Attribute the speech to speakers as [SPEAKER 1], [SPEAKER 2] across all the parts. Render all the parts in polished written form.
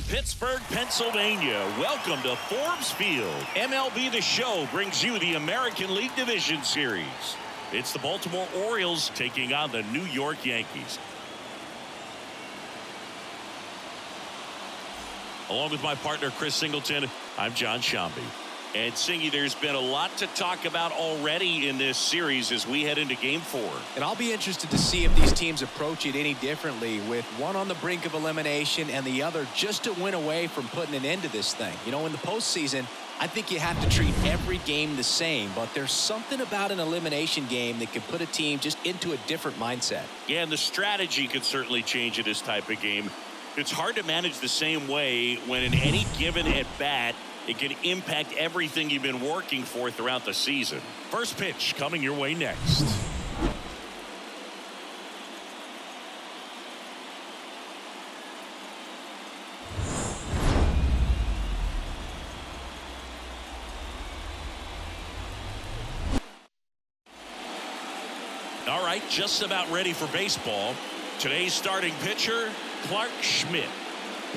[SPEAKER 1] From Pittsburgh, Pennsylvania, welcome to Forbes Field. MLB The Show brings you the American League Division Series. It's the Baltimore Orioles taking on the New York Yankees. Along with my partner, Chris Singleton, I'm John Shambi. And Singy, there's been a lot to talk about already in this series as we head into Game 4.
[SPEAKER 2] And I'll be interested to see if these teams approach it any differently, with one on the brink of elimination and the other just a win away from putting an end to this thing. You know, in the postseason, I think you have to treat every game the same, but there's something about an elimination game that can put a team just into a different mindset.
[SPEAKER 1] Yeah, and the strategy could certainly change in this type of game. It's hard to manage the same way when in any given at-bat, it can impact everything you've been working for throughout the season. First pitch coming your way next. All right, just about ready for baseball. Today's starting pitcher, Clark Schmidt.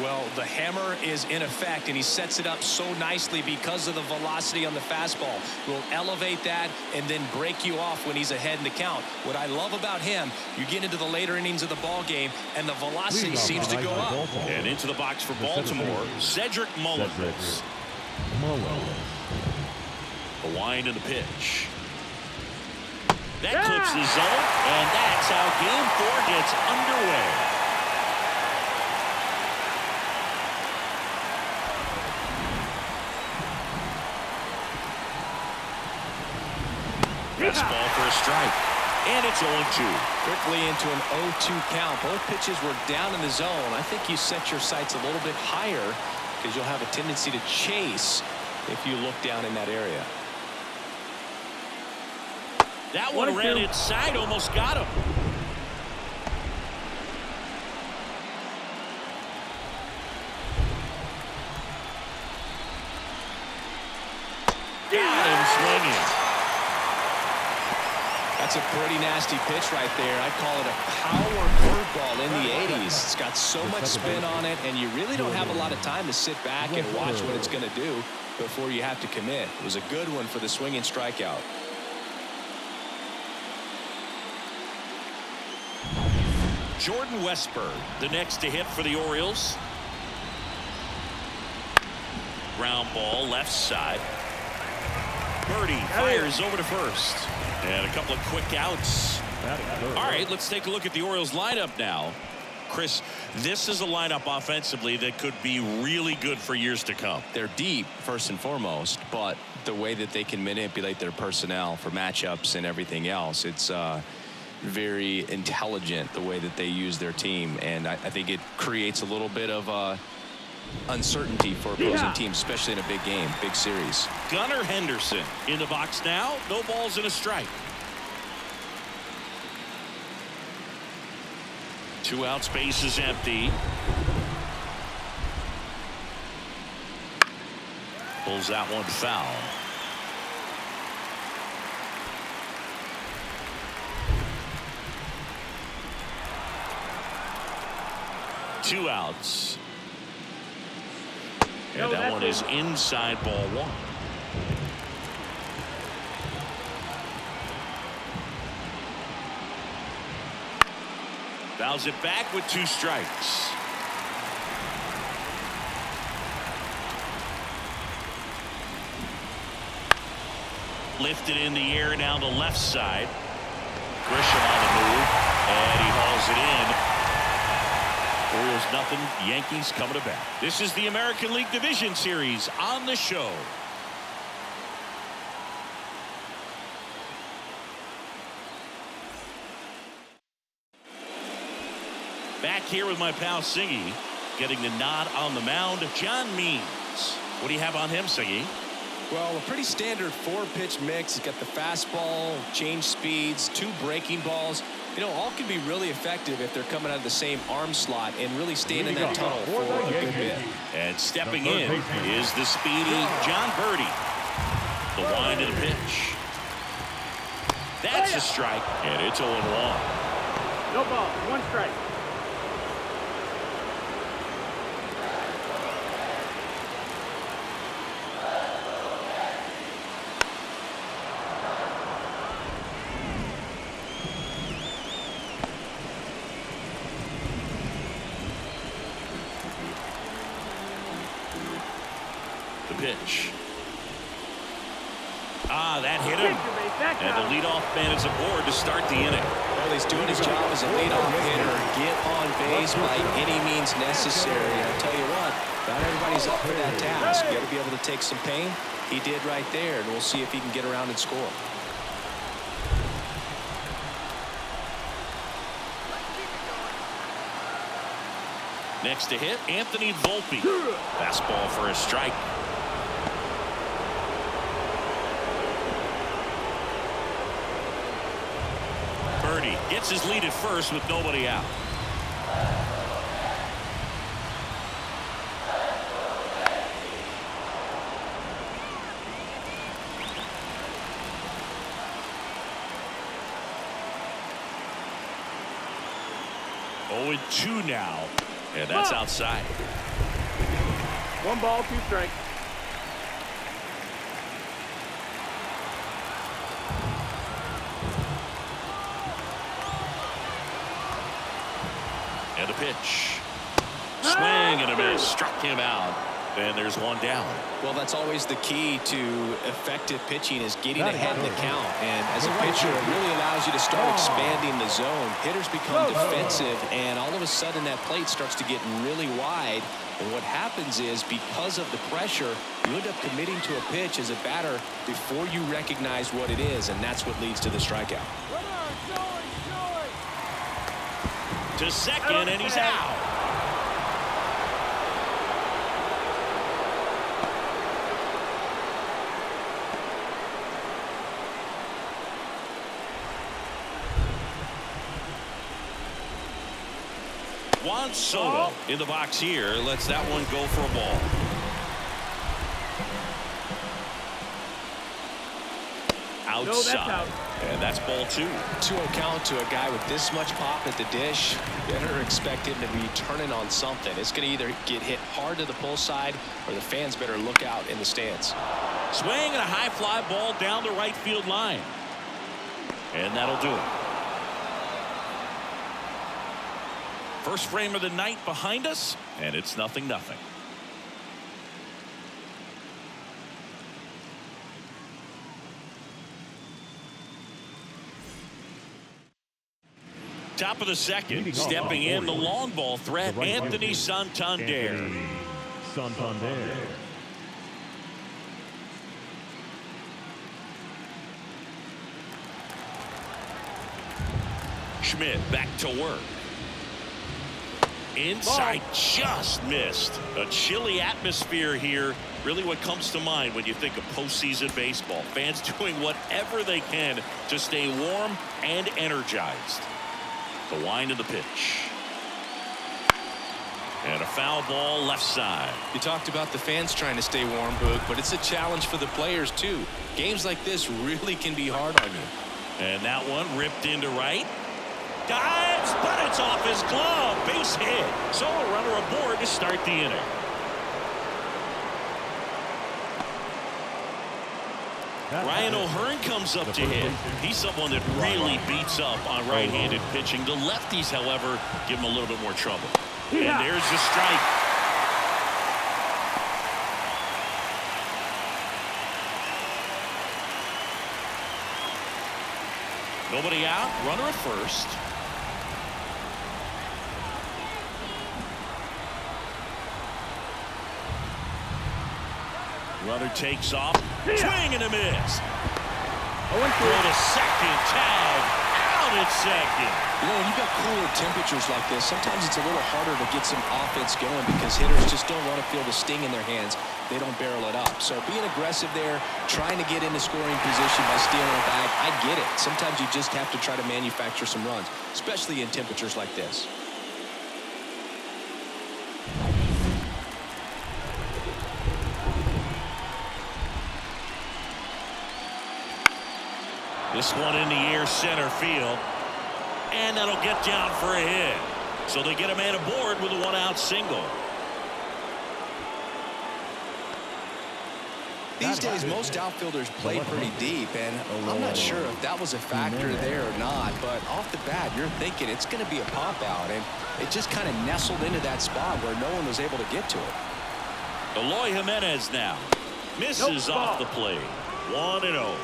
[SPEAKER 2] Well, the hammer is in effect, and he sets it up so nicely because of the velocity on the fastball. Will elevate that and then break you off when he's ahead in the count. What I love about him, you get into the later innings of the ball game, and the velocity seems to go up.
[SPEAKER 1] And into the box for Baltimore, Cedric Mullins. The wind and the pitch. That clips the zone, and that's how Game 4 gets underway. Fastball for a strike. And it's 0-2.
[SPEAKER 2] Quickly into an 0-2 count. Both pitches were down in the zone. I think you set your sights a little bit higher because you'll have a tendency to chase if you look down in that area.
[SPEAKER 1] That one ran inside, almost got him. Got him swinging.
[SPEAKER 2] That's a pretty nasty pitch right there. I call it a power curveball in the 80s. It's got so much spin on it, and you really don't have a lot of time to sit back and watch what it's going to do before you have to commit. It was a good one for the swinging strikeout.
[SPEAKER 1] Jordan Westburg, the next to hit for the Orioles. Ground ball left side. Birdie fires over to first. And a couple of quick outs. All right, let's take a look at the Orioles lineup now. Chris, this is a lineup offensively that could be really good for years to come.
[SPEAKER 2] They're deep, first and foremost, but the way that they can manipulate their personnel for matchups and everything else, it's very intelligent the way that they use their team. And I think it creates a little bit of uncertainty for opposing teams, especially in a big game, big series.
[SPEAKER 1] Gunnar Henderson in the box now. No balls and a strike. 2 outs, base is empty. Pulls that one foul. Two outs. And that one is inside ball one. Fouls it back with 2 strikes. Lifted in the air down the left side. Grisham on the move, and he hauls it in. Orioles nothing, Yankees coming to bat. This is the American League Division Series on the show. Back here with my pal Singy, getting the nod on the mound. John Means. What do you have on him, Singy?
[SPEAKER 2] Well, a pretty standard 4-pitch mix. He's got the fastball, change speeds, 2 breaking balls. You know, all can be really effective if they're coming out of the same arm slot and really staying in that tunnel for a good bit.
[SPEAKER 1] And stepping in is the speedy John Birdie. The wind and the pitch. That's a strike, and it's 0-1.
[SPEAKER 3] No ball, 1 strike.
[SPEAKER 1] pitch. That hit him. And the leadoff man is aboard to start the inning.
[SPEAKER 2] Well, he's doing his job as a leadoff hitter. Get on base by any means necessary. I tell you what, not everybody's up for that task. You got to be able to take some pain. He did right there, and we'll see if he can get around and score.
[SPEAKER 1] Next to hit, Anthony Volpe. Fastball for a strike. Birdie gets his lead at first with nobody out. Oh, 2 now. And that's outside.
[SPEAKER 3] 1 ball, 2 strikes.
[SPEAKER 1] And a pitch. Swing and a miss. Struck him out. And there's 1 down.
[SPEAKER 2] Well, that's always the key to effective pitching, is getting ahead in the count. And as a pitcher, it really allows you to start expanding the zone. Hitters become defensive, and all of a sudden that plate starts to get really wide. And what happens is, because of the pressure, you end up committing to a pitch as a batter before you recognize what it is, and that's what leads to the strikeout.
[SPEAKER 1] To second, and he's out. Juan Soto in the box here lets that one go for a ball. Outside. And that's ball 2.
[SPEAKER 2] 2-0 count to a guy with this much pop at the dish. Better expect him to be turning on something. It's going to either get hit hard to the pull side, or the fans better look out in the stands.
[SPEAKER 1] Swing and a high fly ball down the right field line. And that'll do it. First frame of the night behind us, and it's 0-0. Top of the second, stepping in the long ball threat, Anthony Santander. Schmidt back to work. Inside, just missed. A chilly atmosphere here. Really what comes to mind when you think of postseason baseball. Fans doing whatever they can to stay warm and energized. The wind of the pitch. And a foul ball left side.
[SPEAKER 2] You talked about the fans trying to stay warm, Boog, but it's a challenge for the players too. Games like this really can be hard on you.
[SPEAKER 1] And that one ripped into right. Dives, but it's off his glove. Base hit. So a runner aboard to start the inning. Ryan O'Hearn comes up to hit. He's someone that really beats up on right-handed pitching. The lefties, however, give him a little bit more trouble. And there's the strike. Nobody out. Runner at first. Runner takes off. Swing and a miss. Throw to second. Tag. Out at second.
[SPEAKER 2] You know, when you've got cooler temperatures like this, sometimes it's a little harder to get some offense going because hitters just don't want to feel the sting in their hands. They don't barrel it up. So being aggressive there, trying to get into scoring position by stealing a bag, I get it. Sometimes you just have to try to manufacture some runs, especially in temperatures like this.
[SPEAKER 1] This one in the air, center field. And that'll get down for a hit. So they get a man aboard with a 1-out single.
[SPEAKER 2] These days, most outfielders play pretty deep, and I'm not sure if that was a factor there or not, but off the bat, you're thinking it's going to be a pop-out, and it just kind of nestled into that spot where no one was able to get to it.
[SPEAKER 1] Eloy Jimenez now. Misses off the plate. 1-0.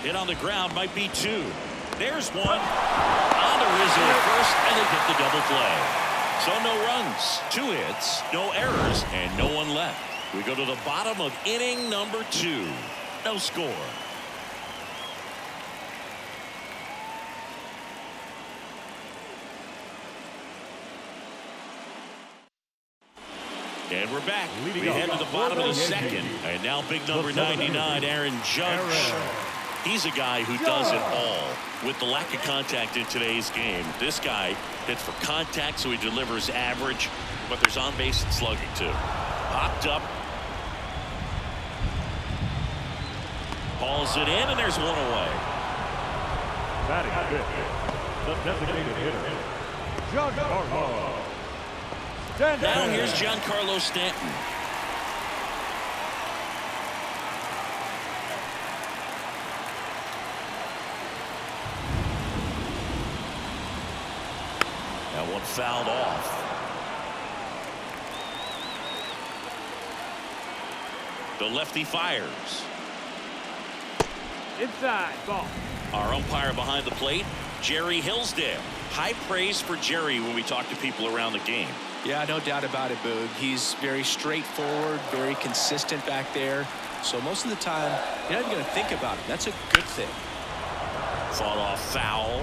[SPEAKER 1] Hit on the ground, might be 2. There's one. On to Rizzo at first, and they get the double play. So no runs, 2 hits, no errors, and no one left. We go to the bottom of inning number 2. No score. And we're back. We head to the bottom of the second. And now big number 99, Aaron Judge. He's a guy who does it all. With the lack of contact in today's game, this guy hits for contact, so he delivers average, but there's on-base and slugging too. Popped up. Hauls it in, and there's one away.
[SPEAKER 4] Batting fifth, the designated hitter, Giancarlo Stanton.
[SPEAKER 1] Now here's Giancarlo Stanton. That one fouled off. The lefty fires.
[SPEAKER 3] Inside, ball.
[SPEAKER 1] Our umpire behind the plate, Jerry Hillsdale. High praise for Jerry when we talk to people around the game.
[SPEAKER 2] Yeah, no doubt about it, Boog. He's very straightforward, very consistent back there. So most of the time, you're not going to think about it. That's a good thing.
[SPEAKER 1] Fought off foul.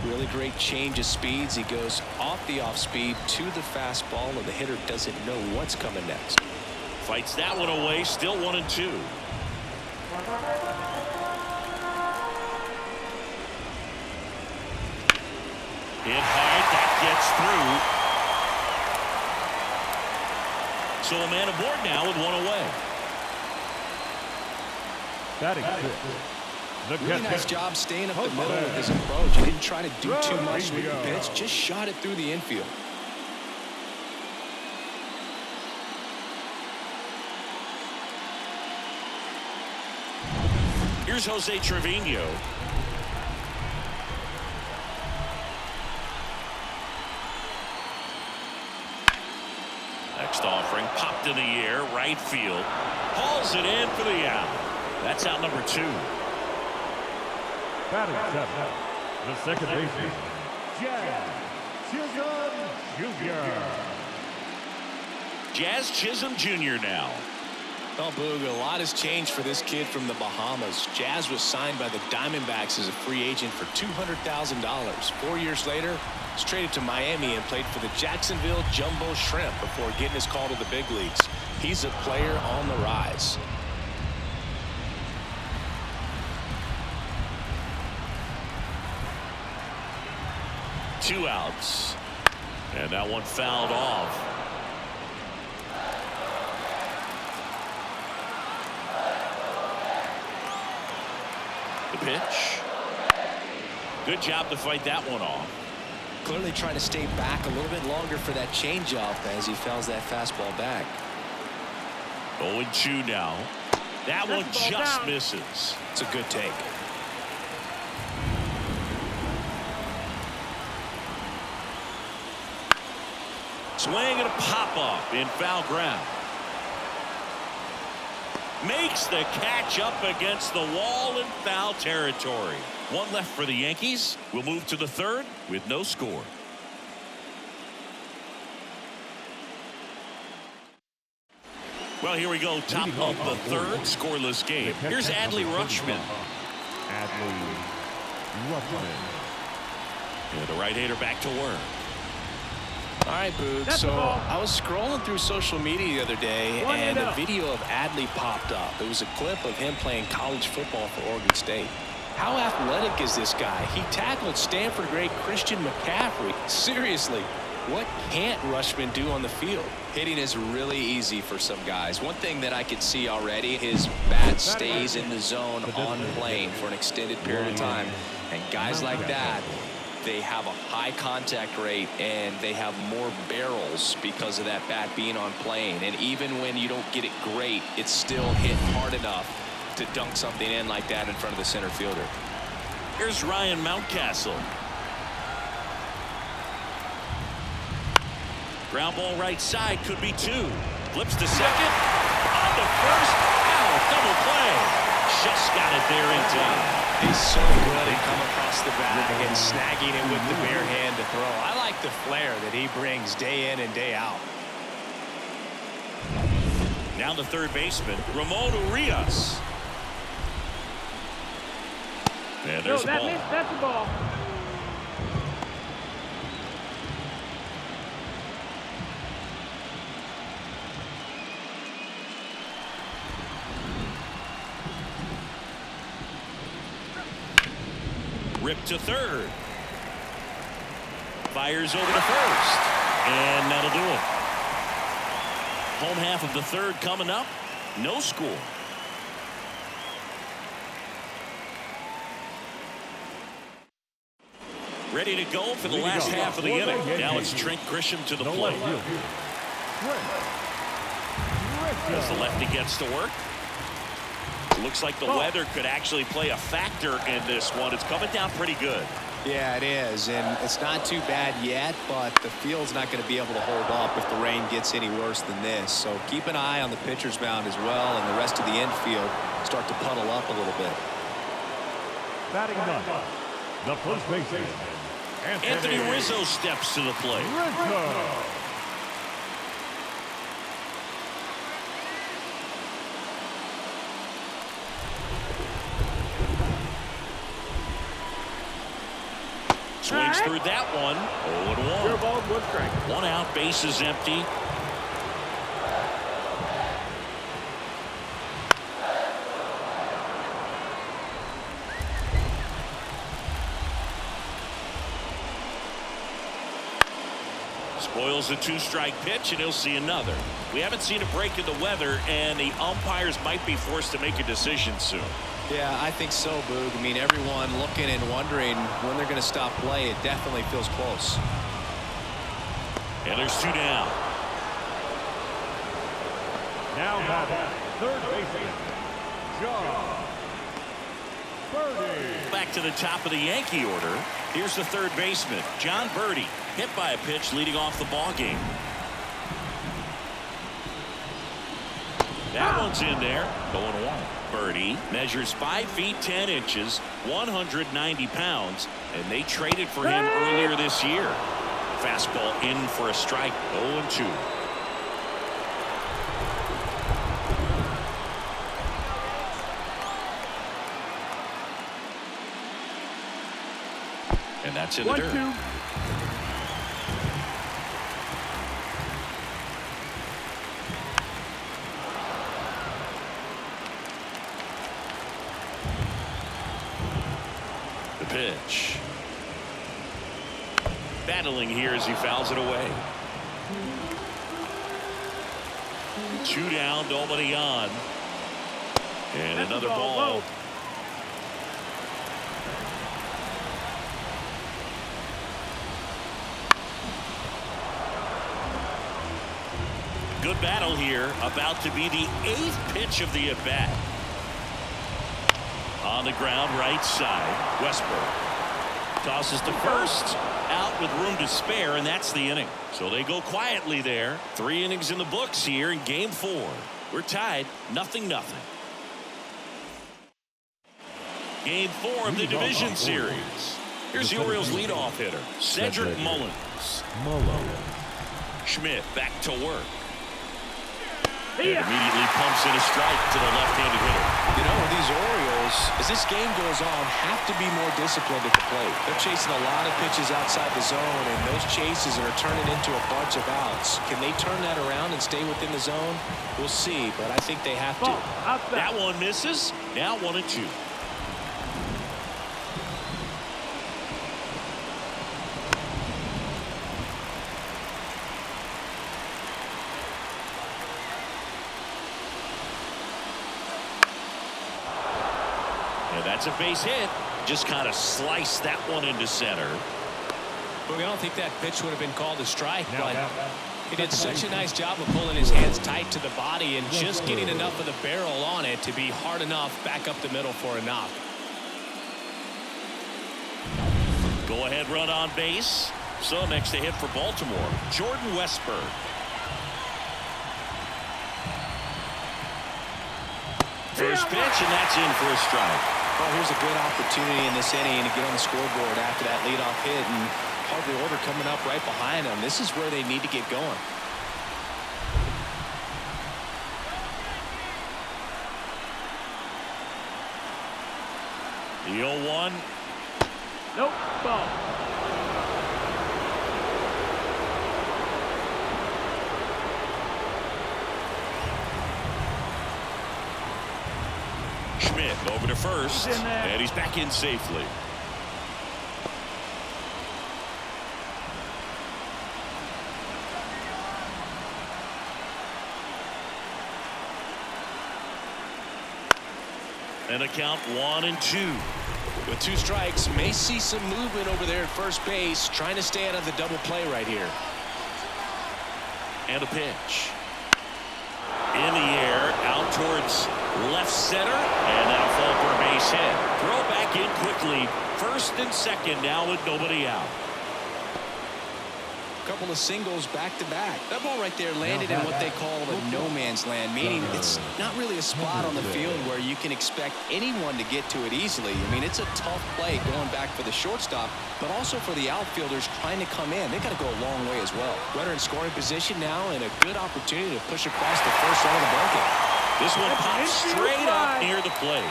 [SPEAKER 2] Really great change of speeds. He goes off the off speed to the fastball, and the hitter doesn't know what's coming next.
[SPEAKER 1] Fights that one away. Still 1-2. Hit hard. That gets through. So a man aboard now with one away.
[SPEAKER 4] Batting fifth.
[SPEAKER 2] Really nice job staying up the middle with his approach. He didn't try to do too much with the pitch, just shot it through the infield.
[SPEAKER 1] Here's Jose Trevino. Next offering popped in the air, right field. Hauls it in for the out. That's out number 2.
[SPEAKER 4] Batting seventh, the second baseman, Jazz Chisholm Jr.
[SPEAKER 1] Jazz Chisholm Jr. now.
[SPEAKER 2] Oh, Boog, a lot has changed for this kid from the Bahamas. Jazz was signed by the Diamondbacks as a free agent for $200,000. 4 years later, he's traded to Miami and played for the Jacksonville Jumbo Shrimp before getting his call to the big leagues. He's a player on the rise.
[SPEAKER 1] Two outs. And that one fouled off. The pitch. Good job to fight that one off.
[SPEAKER 2] Clearly trying to stay back a little bit longer for that changeup as he fouls that fastball back.
[SPEAKER 1] 0-2 now. That one just misses.
[SPEAKER 2] It's a good take.
[SPEAKER 1] Swing and a pop-up in foul ground. Makes the catch up against the wall in foul territory. One left for the Yankees. We'll move to the third with no score. Well, here we go. Top of the third. Scoreless game. Here's Adley Rutschman.
[SPEAKER 4] Adley Rutschman.
[SPEAKER 1] And the right-hander back to work.
[SPEAKER 2] All right, Boog. So I was scrolling through social media the other day, and a video of Adley popped up. It was a clip of him playing college football for Oregon State. How athletic is this guy? He tackled Stanford great Christian McCaffrey. Seriously, what can't Rutschman do on the field?
[SPEAKER 5] Hitting is really easy for some guys. One thing that I could see already, his bat stays in the zone on plane for an extended period of time. And guys like that, they have a high contact rate and they have more barrels because of that bat being on plane. And even when you don't get it great, it's still hit hard enough to dunk something in like that in front of the center fielder.
[SPEAKER 1] Here's Ryan Mountcastle. Ground ball right side, could be two. Flips to second. On to first. Out. Double play. Just got it there in time.
[SPEAKER 5] He's so good at coming across the bag and snagging it with the bare hand to throw. I like the flair that he brings day in and day out.
[SPEAKER 1] Now the third baseman, Ramon Urias. And there's the ball.
[SPEAKER 3] That's the ball.
[SPEAKER 1] Ripped to third. Fires over to first. And that'll do it. Home half of the third coming up. No score. Ready to go for the last half of the inning. Now it's Trent Grisham to the plate. As the lefty gets to work. Looks like the weather could actually play a factor in this one. It's coming down pretty good.
[SPEAKER 5] Yeah, it is, and it's not too bad yet, but the field's not going to be able to hold up if the rain gets any worse than this. So keep an eye on the pitcher's mound as well, and the rest of the infield start to puddle up a little bit.
[SPEAKER 4] Batting ninth, the first baseman,
[SPEAKER 1] Anthony Rizzo steps to the plate.
[SPEAKER 4] Rizzo.
[SPEAKER 1] Swings through that one. 0-1.
[SPEAKER 3] Pure balls, one strike.
[SPEAKER 1] One out, bases empty. Spoils a two-strike pitch, and he'll see another. We haven't seen a break in the weather, and the umpires might be forced to make a decision soon.
[SPEAKER 5] Yeah, I think so, Boog. I mean, everyone looking and wondering when they're going to stop play. It definitely feels close.
[SPEAKER 1] And there's two down.
[SPEAKER 4] Now batting, third baseman, John Birdie.
[SPEAKER 1] Back to the top of the Yankee order. Here's the third baseman, John Birdie, hit by a pitch leading off the ball game. That one's in there. 0-1. Birdie measures 5 feet 10 inches, 190 pounds, and they traded for him earlier this year. Fastball in for a strike. 0-2. And that's in the dirt.
[SPEAKER 3] 1-2.
[SPEAKER 1] The pitch. Battling here as he fouls it away. 2 down, nobody on. And
[SPEAKER 3] That's
[SPEAKER 1] another
[SPEAKER 3] the ball.
[SPEAKER 1] ball. Good battle here. About to be the 8th pitch of the at-bat. On the ground, right side. Westbrook tosses to first. Out with room to spare, and that's the inning. So they go quietly there. 3 innings in the books here in Game 4. We're tied, 0-0. Game 4 of the division series. Here's the Orioles leadoff hitter, Cedric Mullins. Schmidt back to work. And immediately pumps in a strike to the left-handed hitter.
[SPEAKER 5] You know, these Orioles, as this game goes on, have to be more disciplined at the plate. They're chasing a lot of pitches outside the zone, and those chases are turning into a bunch of outs. Can they turn that around and stay within the zone? We'll see, but I think they have to.
[SPEAKER 1] That one misses. Now 1-2. That's a base hit. Just kind of sliced that one into center.
[SPEAKER 5] Well, I don't think that pitch would have been called a strike,
[SPEAKER 4] Now
[SPEAKER 5] but
[SPEAKER 4] batter.
[SPEAKER 5] he did such a nice job of pulling his hands tight to the body and just getting enough of the barrel on it to be hard enough back up the middle for a knock.
[SPEAKER 1] Go ahead run on base. So next to hit for Baltimore, Jordan Westburg. First pitch, and that's in for a strike.
[SPEAKER 5] Well, here's a good opportunity in this inning to get on the scoreboard after that leadoff hit, and Harvey Order coming up right behind them. This is where they need to get going.
[SPEAKER 1] The 0-1.
[SPEAKER 3] Nope. Ball.
[SPEAKER 1] Schmidt over to first,
[SPEAKER 3] He's in there.
[SPEAKER 1] and he's back in safely. And a count 1-2.
[SPEAKER 5] With 2 strikes, may see some movement over there at first base, trying to stay out of the double play right here.
[SPEAKER 1] And a pitch. In the air, out towards left center, and that'll fall for a base hit. Throw back in quickly. First and second now with nobody out.
[SPEAKER 5] Couple of singles back to back. That ball right there landed in what they call a no man's land, meaning it's not really a spot on the field where you can expect anyone to get to it easily. I mean, it's a tough play going back for the shortstop, but also for the outfielders trying to come in. They got to go a long way as well. Runner in scoring position now, and a good opportunity to push across the first side of the blanket.
[SPEAKER 1] This one pops straight up near the plate.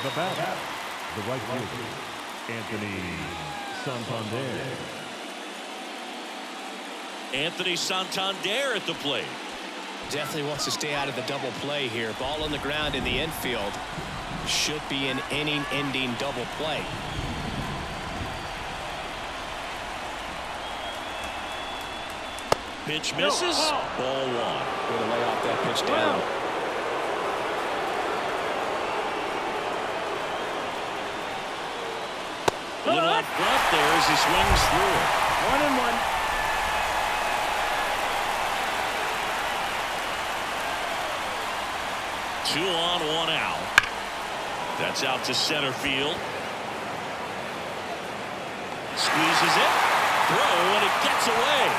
[SPEAKER 4] The batter, the right fielder, Anthony Santander.
[SPEAKER 1] Anthony Santander at the plate.
[SPEAKER 5] Definitely wants to stay out of the double play here. Ball on the ground in the infield. Should be an inning-ending double play.
[SPEAKER 1] Pitch misses. Ball 1.
[SPEAKER 5] Way to lay off that pitch down.
[SPEAKER 1] A little out front there as he swings through it.
[SPEAKER 3] 1-1.
[SPEAKER 1] Two on, 1 out. That's out to center field. Squeezes it. Throw, and it gets away.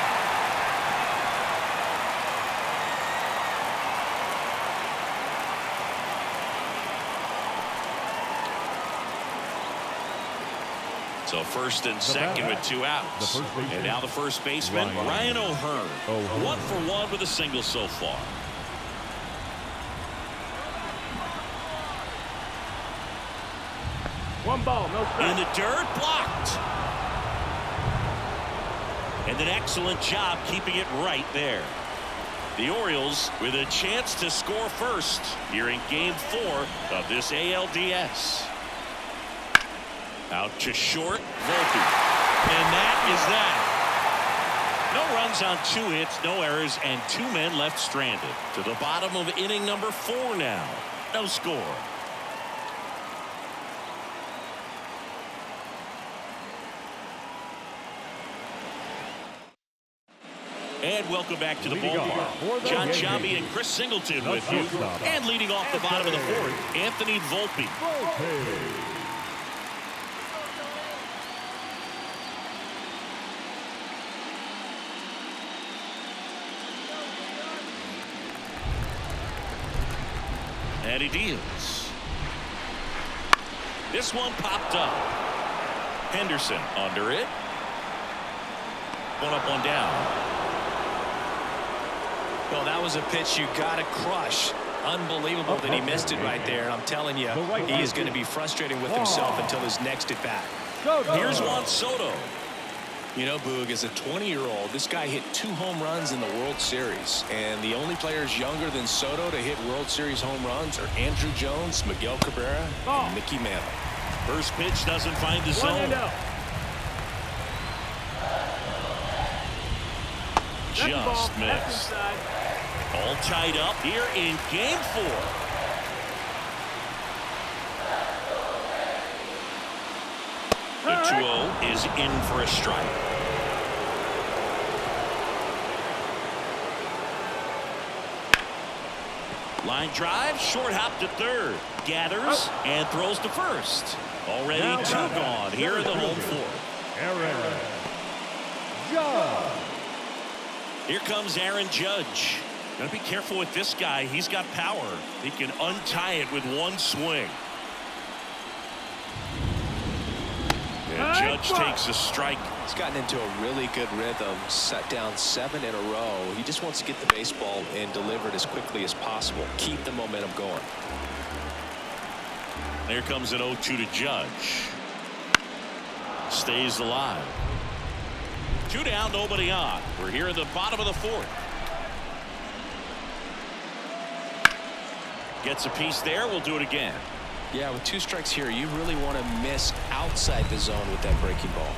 [SPEAKER 1] So first and second with 2 outs. And now the first baseman, Ryan O'Hearn. 1 for 1 with a single so far.
[SPEAKER 3] One ball, no strike.
[SPEAKER 1] In the dirt, blocked. And an excellent job keeping it right there. The Orioles with a chance to score first here in Game 4 of this ALDS. Out to short, Volpe. And that is that. No runs on 2 hits, no errors, and 2 men left stranded. To the bottom of inning number 4 now. No score. And welcome back to the ballpark. John Sciambi and Chris Singleton with you. And leading off the bottom of the 4th, Anthony Volpe. And he deals. This one popped up. Henderson under it. 1 up, 1 down.
[SPEAKER 5] Well, that was a pitch you got to crush. Unbelievable that he missed it right there. I'm telling you, he is going to be frustrated with himself until his next at bat.
[SPEAKER 1] Here's Juan Soto.
[SPEAKER 5] You know, Boog, as a 20-year-old, this guy hit 2 home runs in the World Series. And the only players younger than Soto to hit World Series home runs are Andrew Jones, Miguel Cabrera, and Mickey Mantle.
[SPEAKER 1] First pitch doesn't find the zone. Just missed. All tied up here in Game 4. The 2-0 is in for a strike. Line drive, short hop to third. Gathers and throws to first. Already two gone here in the home fourth.
[SPEAKER 4] Aaron Judge.
[SPEAKER 1] Here comes Aaron Judge. Gotta be careful with this guy. He's got power. He can untie it with one swing. And Judge takes a strike.
[SPEAKER 5] He's gotten into a really good rhythm, set down 7 in a row. He just wants to get the baseball and deliver it as quickly as possible. Keep the momentum going.
[SPEAKER 1] Here comes an 0-2 to Judge. Stays alive. 2 down, nobody on. We're here in the bottom of the fourth. Gets a piece there. We'll do it again.
[SPEAKER 5] Yeah, with 2 strikes here, you really want to miss outside the zone with that breaking ball.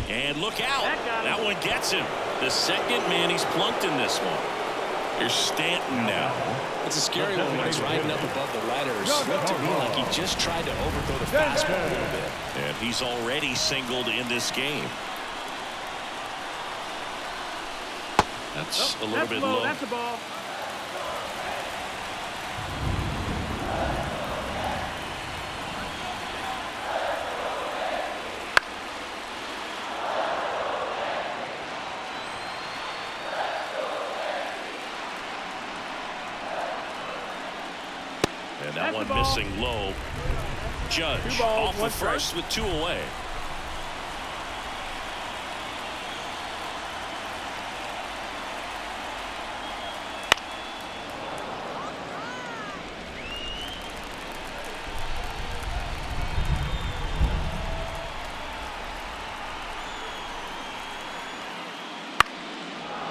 [SPEAKER 1] And look out. That one gets him. The second man he's plunked in this one. Here's Stanton now.
[SPEAKER 5] It's a scary one when it's riding up above the letters. Looked to me like he just tried to overthrow the fastball a little bit.
[SPEAKER 1] And he's already singled in this game. That's a little bit low.
[SPEAKER 3] That's a ball.
[SPEAKER 1] And that one missing low. Judge off the first with 2 away.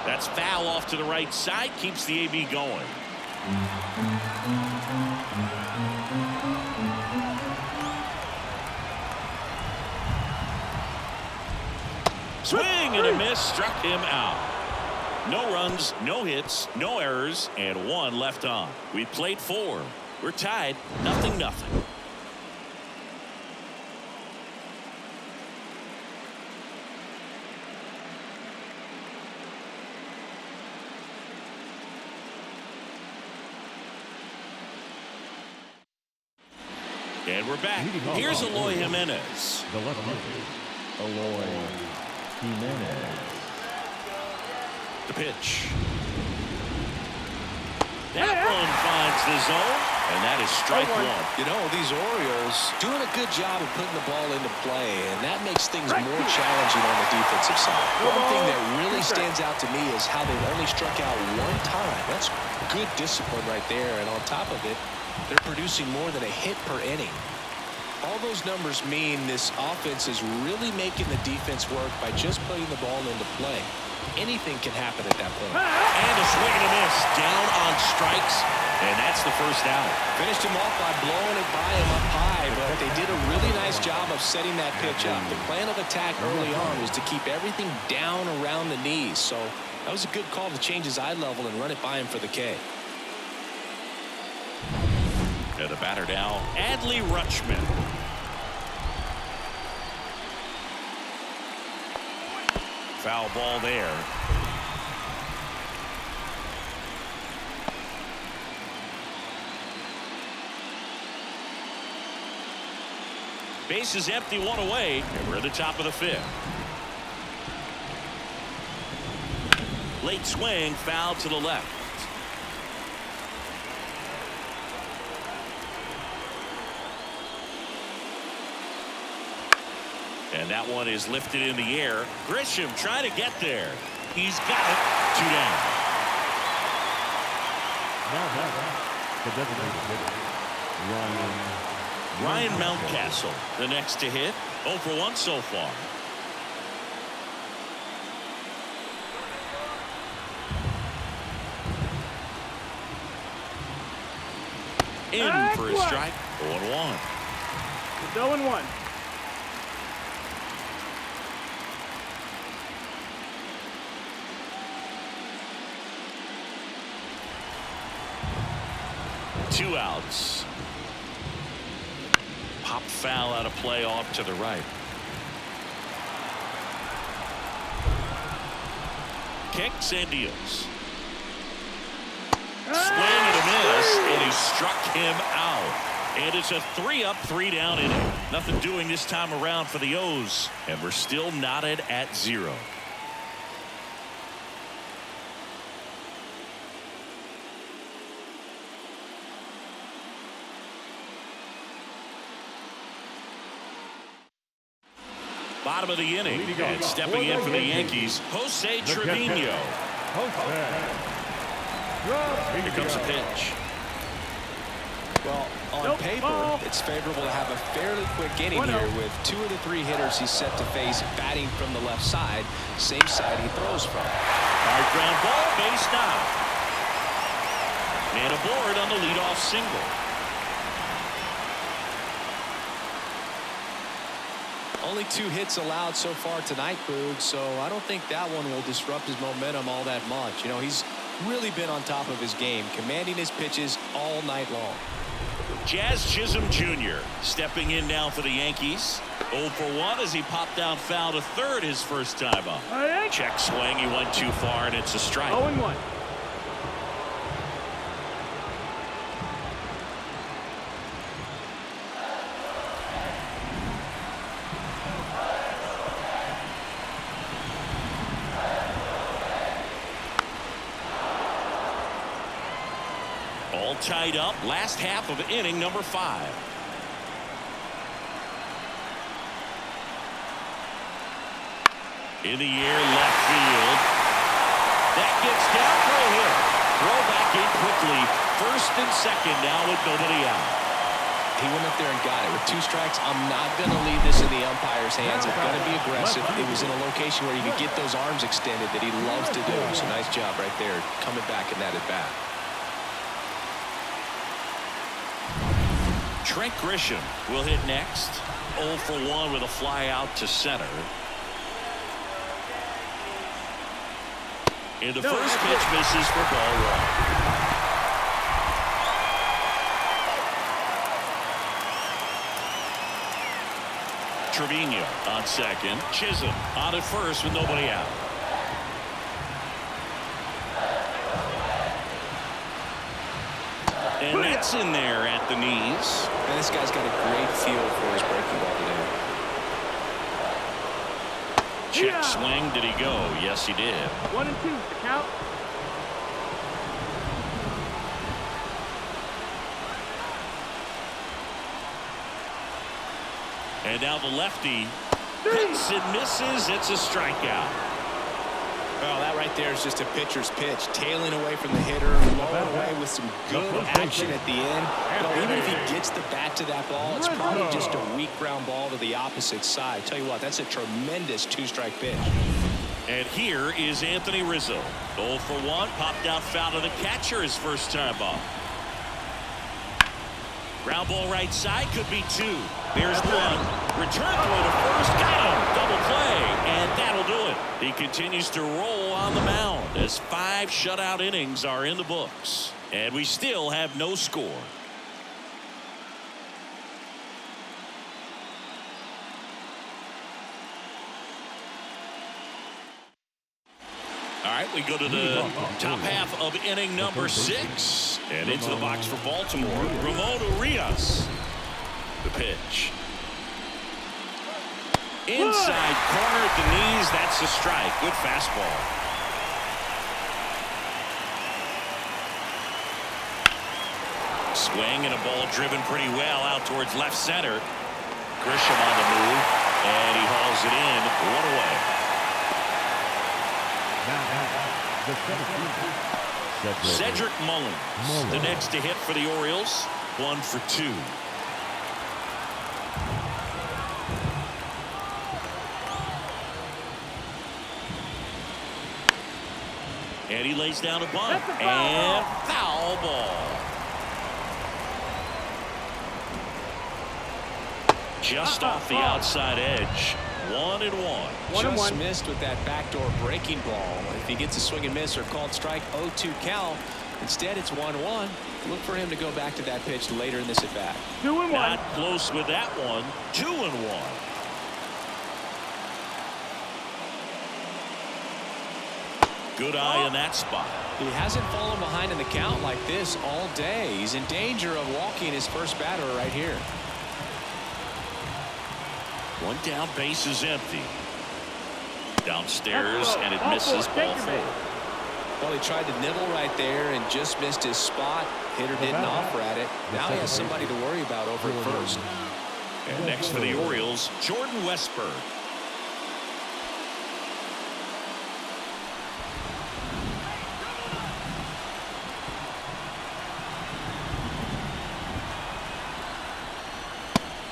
[SPEAKER 1] That's foul off to the right side. Keeps the AB going. Swing and a miss, struck him out. No runs, no hits, no errors, and 1 left on. We played 4. We're tied, 0-0. And we're back. Here's Eloy Jimenez.
[SPEAKER 4] The left-hander, Eloy Jimenez.
[SPEAKER 1] The pitch. That one finds the zone, and that is strike 1.
[SPEAKER 5] You know, these Orioles doing a good job of putting the ball into play, and that makes things more challenging on the defensive side. One thing that really stands out to me is how they've only struck out 1 time. That's good discipline right there, and on top of it, they're producing more than a hit per inning. All those numbers mean this offense is really making the defense work by just putting the ball into play. Anything can happen at that point.
[SPEAKER 1] And a swing and a miss. Down on strikes, and that's the first out.
[SPEAKER 5] Finished him off by blowing it by him up high, but they did a really nice job of setting that pitch up. The plan of attack early on was to keep everything down around the knees, so that was a good call to change his eye level and run it by him for the K.
[SPEAKER 1] And the batter now, Adley Rutschman. Foul ball there. Base is empty, 1 away, and we're at the top of the 5th. Late swing, foul to the left. And that one is lifted in the air. Grisham trying to get there. He's got it. 2 down.
[SPEAKER 4] The designated hitter,
[SPEAKER 1] Ryan Mountcastle, the next to hit. 0 for 1 so far. In for a strike. 0-1.
[SPEAKER 3] It's 0-1.
[SPEAKER 1] Two outs. Pop foul out of play off to the right. Kicks and deals. Swing and a miss, and he struck him out. And it's a 3-up, 3-down inning. Nothing doing this time around for the O's, and we're still knotted at 0. Bottom of the inning, and stepping in for the Yankees, Jose Trevino. Here comes a pitch.
[SPEAKER 5] Well, on paper, it's favorable to have a fairly quick inning here with 2 of the 3 hitters he's set to face batting from the left side, same side he throws from.
[SPEAKER 1] Hard ground ball, base down. And aboard on the leadoff single.
[SPEAKER 5] Only 2 hits allowed so far tonight, Boog, so I don't think that one will disrupt his momentum all that much. You know, he's really been on top of his game, commanding his pitches all night long.
[SPEAKER 1] Jazz Chisholm Jr. stepping in now for the Yankees. 0 for 1 as he popped down foul to third his first time up. Check swing, he went too far, and it's a strike.
[SPEAKER 3] 0-1.
[SPEAKER 1] All tied up, last half of inning number 5. In the air, left field. That gets down for a hit. Throw back in quickly. First and second now with nobody out.
[SPEAKER 5] He went up there and got it. With 2 strikes, I'm not going to leave this in the umpire's hands. I'm going to be aggressive. It was in a location where you could get those arms extended that he loves to do. So nice job right there, coming back in that at bat.
[SPEAKER 1] Trent Grisham will hit next. 0 for 1 with a fly out to center. And the first pitch misses for ball 1. Trevino on second. Chisholm on at first with nobody out. And that's in there at the knees.
[SPEAKER 5] And this guy's got a great feel for his breaking ball today.
[SPEAKER 1] Check swing. Did he go? Yes, he did.
[SPEAKER 3] 1 and 2. The count.
[SPEAKER 1] And now the lefty hits and misses. It's a strikeout.
[SPEAKER 5] Well, that right there is just a pitcher's pitch, tailing away from the hitter, blowing away with some good action at the end. You know, even if he gets the bat to that ball, it's probably just a weak ground ball to the opposite side. Tell you what, that's a tremendous 2-strike pitch.
[SPEAKER 1] And here is Anthony Rizzo. 0 for 1, popped out foul to the catcher his first time up. Ground ball right side, could be 2. There's 1. Return throw to first, got him. Double play, and that'll do it. He continues to roll on the mound as 5 shutout innings are in the books. And we still have no score. All right, we go to the top half of inning number 6. And into the box for Baltimore, Ramon Urias. The pitch. Inside corner at the knees. That's a strike. Good fastball. Swing and a ball driven pretty well out towards left center. Grisham on the move. And he hauls it in. 1 away. Cedric Mullins, the next to hit for the Orioles. 1 for 2. And he lays down a bunt. And foul ball. Just off the outside edge. 1-1.
[SPEAKER 5] Just missed with that backdoor breaking ball. If he gets a swing and miss or called strike, 0-2 count. Instead, it's 1-1. Look for him to go back to that pitch later in this at bat.
[SPEAKER 3] 2-1.
[SPEAKER 1] Not close with that one. 2-1. Good eye in that spot.
[SPEAKER 5] He hasn't fallen behind in the count like this all day. He's in danger of walking his first batter right here.
[SPEAKER 1] One down, base is empty. Downstairs, and it misses, ball 4.
[SPEAKER 5] Well, he tried to nibble right there and just missed his spot. Hitter didn't offer at it. Now he has somebody to worry about over at first.
[SPEAKER 1] And next for the Orioles, Jordan Westburg.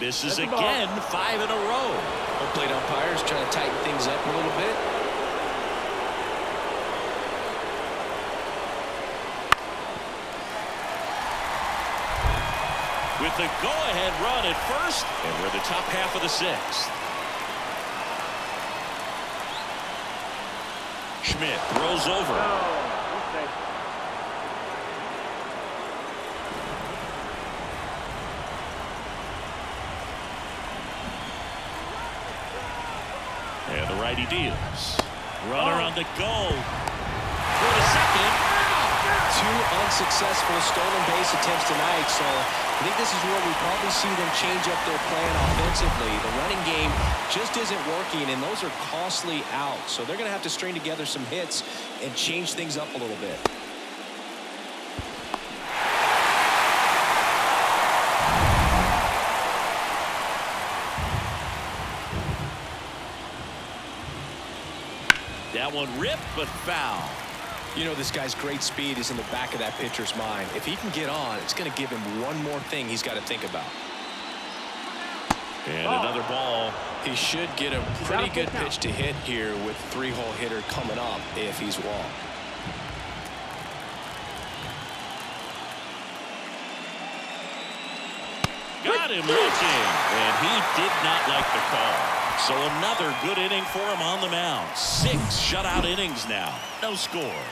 [SPEAKER 1] Misses again, 5 in a row.
[SPEAKER 5] Home plate umpires trying to tighten things up a little bit.
[SPEAKER 1] With the go-ahead run at first, and we're the top half of the 6th. Schmidt throws over. And the righty deals. Runner on the go. For the second.
[SPEAKER 5] 2 unsuccessful stolen base attempts tonight, so I think this is where we probably see them change up their plan offensively. The running game just isn't working, and those are costly outs. So they're going to have to string together some hits and change things up a little bit.
[SPEAKER 1] That one ripped, but foul.
[SPEAKER 5] You know, this guy's great speed is in the back of that pitcher's mind. If he can get on, it's going to give him one more thing he's got to think about.
[SPEAKER 1] And another ball.
[SPEAKER 5] He should get a pretty good pitch to hit here with 3-hole hitter coming up if he's walked.
[SPEAKER 1] Got him looking, and he did not like the call. So another good inning for him on the mound. 6 shutout innings now. No score.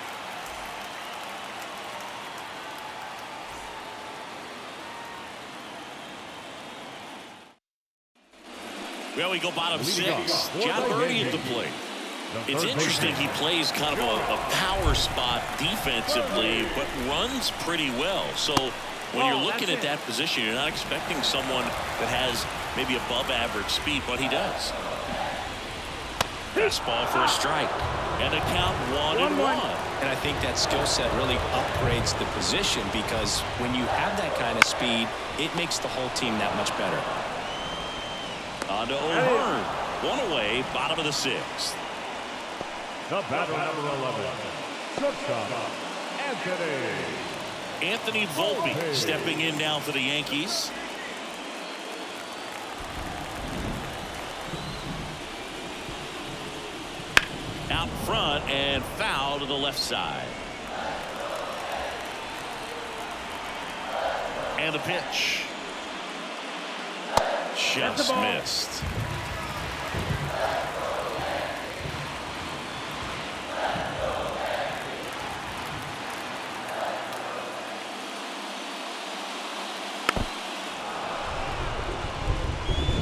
[SPEAKER 1] Well, we go bottom 6. John Birdie at the plate. It's interesting he plays kind of a power spot defensively, but runs pretty well. So when you're looking at that position, you're not expecting someone that has maybe above average speed, but he does. Fastball for a strike. And a count 1-1.
[SPEAKER 5] And I think that skill set really upgrades the position because when you have that kind of speed, it makes the whole team that much better.
[SPEAKER 1] On to O'Hearn. 1 away, bottom of the 6th.
[SPEAKER 4] The batter, number 11, shortstop,
[SPEAKER 1] Anthony Volpe stepping in now for the Yankees. Out front and foul to the left side. And a pitch. Just missed.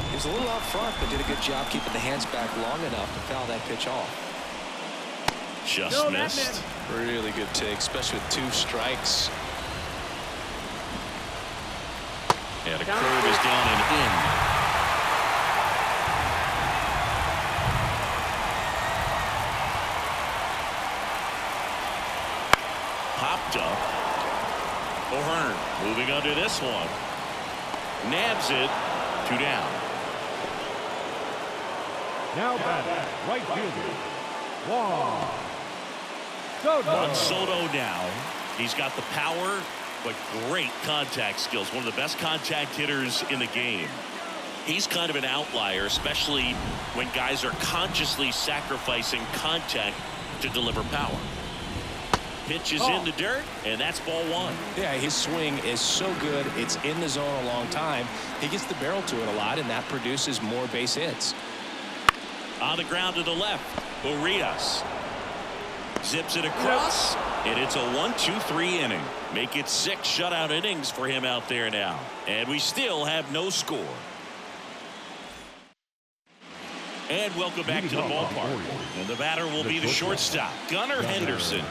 [SPEAKER 5] He was a little out front, but did a good job keeping the hands back long enough to foul that pitch off.
[SPEAKER 1] Just missed.
[SPEAKER 5] Really good take, especially with 2 strikes.
[SPEAKER 1] And a curve is down and in. Popped up. O'Hearn moving under this one. Nabs it. 2 down.
[SPEAKER 4] Now batting, right fielder,
[SPEAKER 1] Juan Soto now. He's got the power, but great contact skills. One of the best contact hitters in the game. He's kind of an outlier, especially when guys are consciously sacrificing contact to deliver power. Pitch is in the dirt, and that's ball 1.
[SPEAKER 5] Yeah, his swing is so good. It's in the zone a long time. He gets the barrel to it a lot, and that produces more base hits.
[SPEAKER 1] On the ground to the left. Urias zips it across, and it's a 1-2-3 inning. Make it 6 shutout innings for him out there now. And we still have no score. And welcome back to the ballpark. And the batter will be the shortstop, Gunnar Henderson.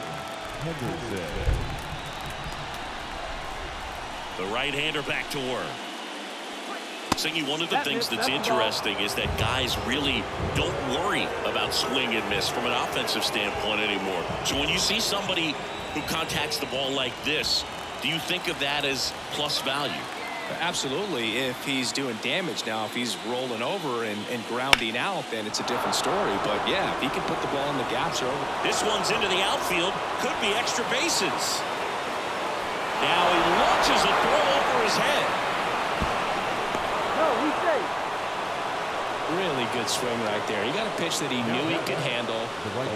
[SPEAKER 1] The right-hander back to work. Singy, one of the things that's interesting is that guys really don't worry about swing and miss from an offensive standpoint anymore. So when you see somebody who contacts the ball like this, do you think of that as plus value?
[SPEAKER 5] Absolutely. If he's doing damage now, if he's rolling over and grounding out, then it's a different story. But yeah, if he can put the ball in the gaps or over.
[SPEAKER 1] This one's into the outfield. Could be extra bases. Now he launches a throw over his head.
[SPEAKER 5] Really good swing right there. He got a pitch that he knew he could handle,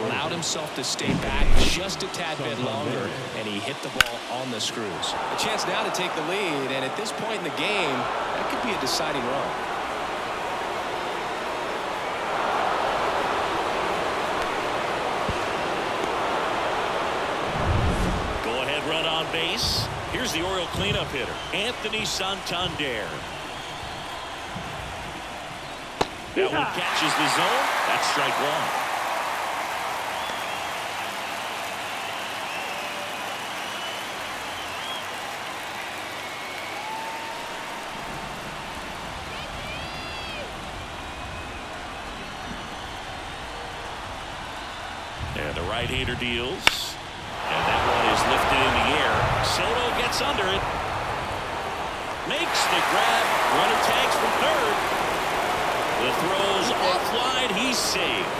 [SPEAKER 5] allowed himself to stay back just a tad bit longer, and he hit the ball on the screws. A chance now to take the lead, and at this point in the game, that could be a deciding run.
[SPEAKER 1] Go-ahead run on base. Here's the Oriole cleanup hitter, Anthony Santander. That one catches the zone. That's strike one. And the right-hander deals. And that one is lifted in the air. Soto gets under it. Makes the grab. Runner tags from third. The throw's offline. He's saved.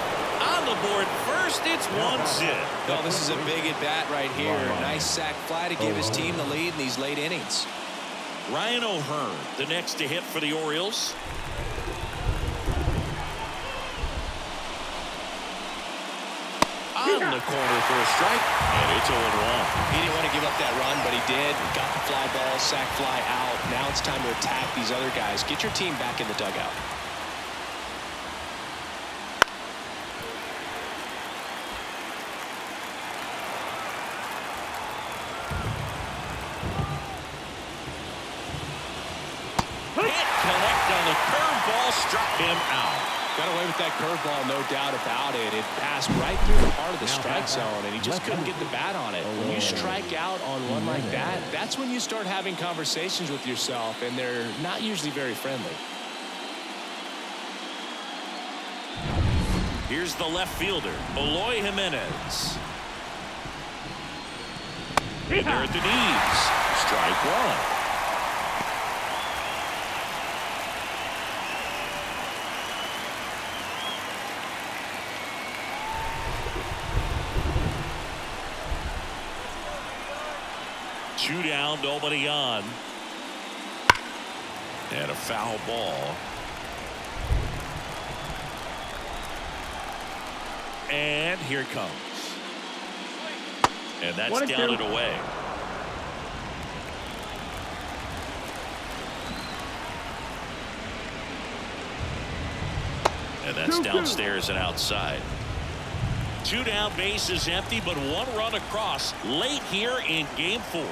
[SPEAKER 1] On the board first, it's 1-0.
[SPEAKER 5] Well, this is a big at-bat right here. Nice sac fly to give his team the lead in these late innings.
[SPEAKER 1] Ryan O'Hearn, the next to hit for the Orioles. On the corner for a strike, and it's 0-1.
[SPEAKER 5] He didn't want to give up that run, but he did. Got the fly ball, sac fly out. Now it's time to attack these other guys. Get your team back in the dugout.
[SPEAKER 1] Struck him out.
[SPEAKER 5] Got away with that curveball, no doubt about it. It passed right through the heart of the strike zone, and he just couldn't get the bat on it. When you strike out on one like that, that's when you start having conversations with yourself, and they're not usually very friendly.
[SPEAKER 1] Here's the left fielder, Eloy Jimenez. And they're at the knees. Strike one. Two down, nobody on. And a foul ball. And here it comes. And that's down and away. And that's downstairs and outside. Two down, base is empty, but one run across late here in game 4.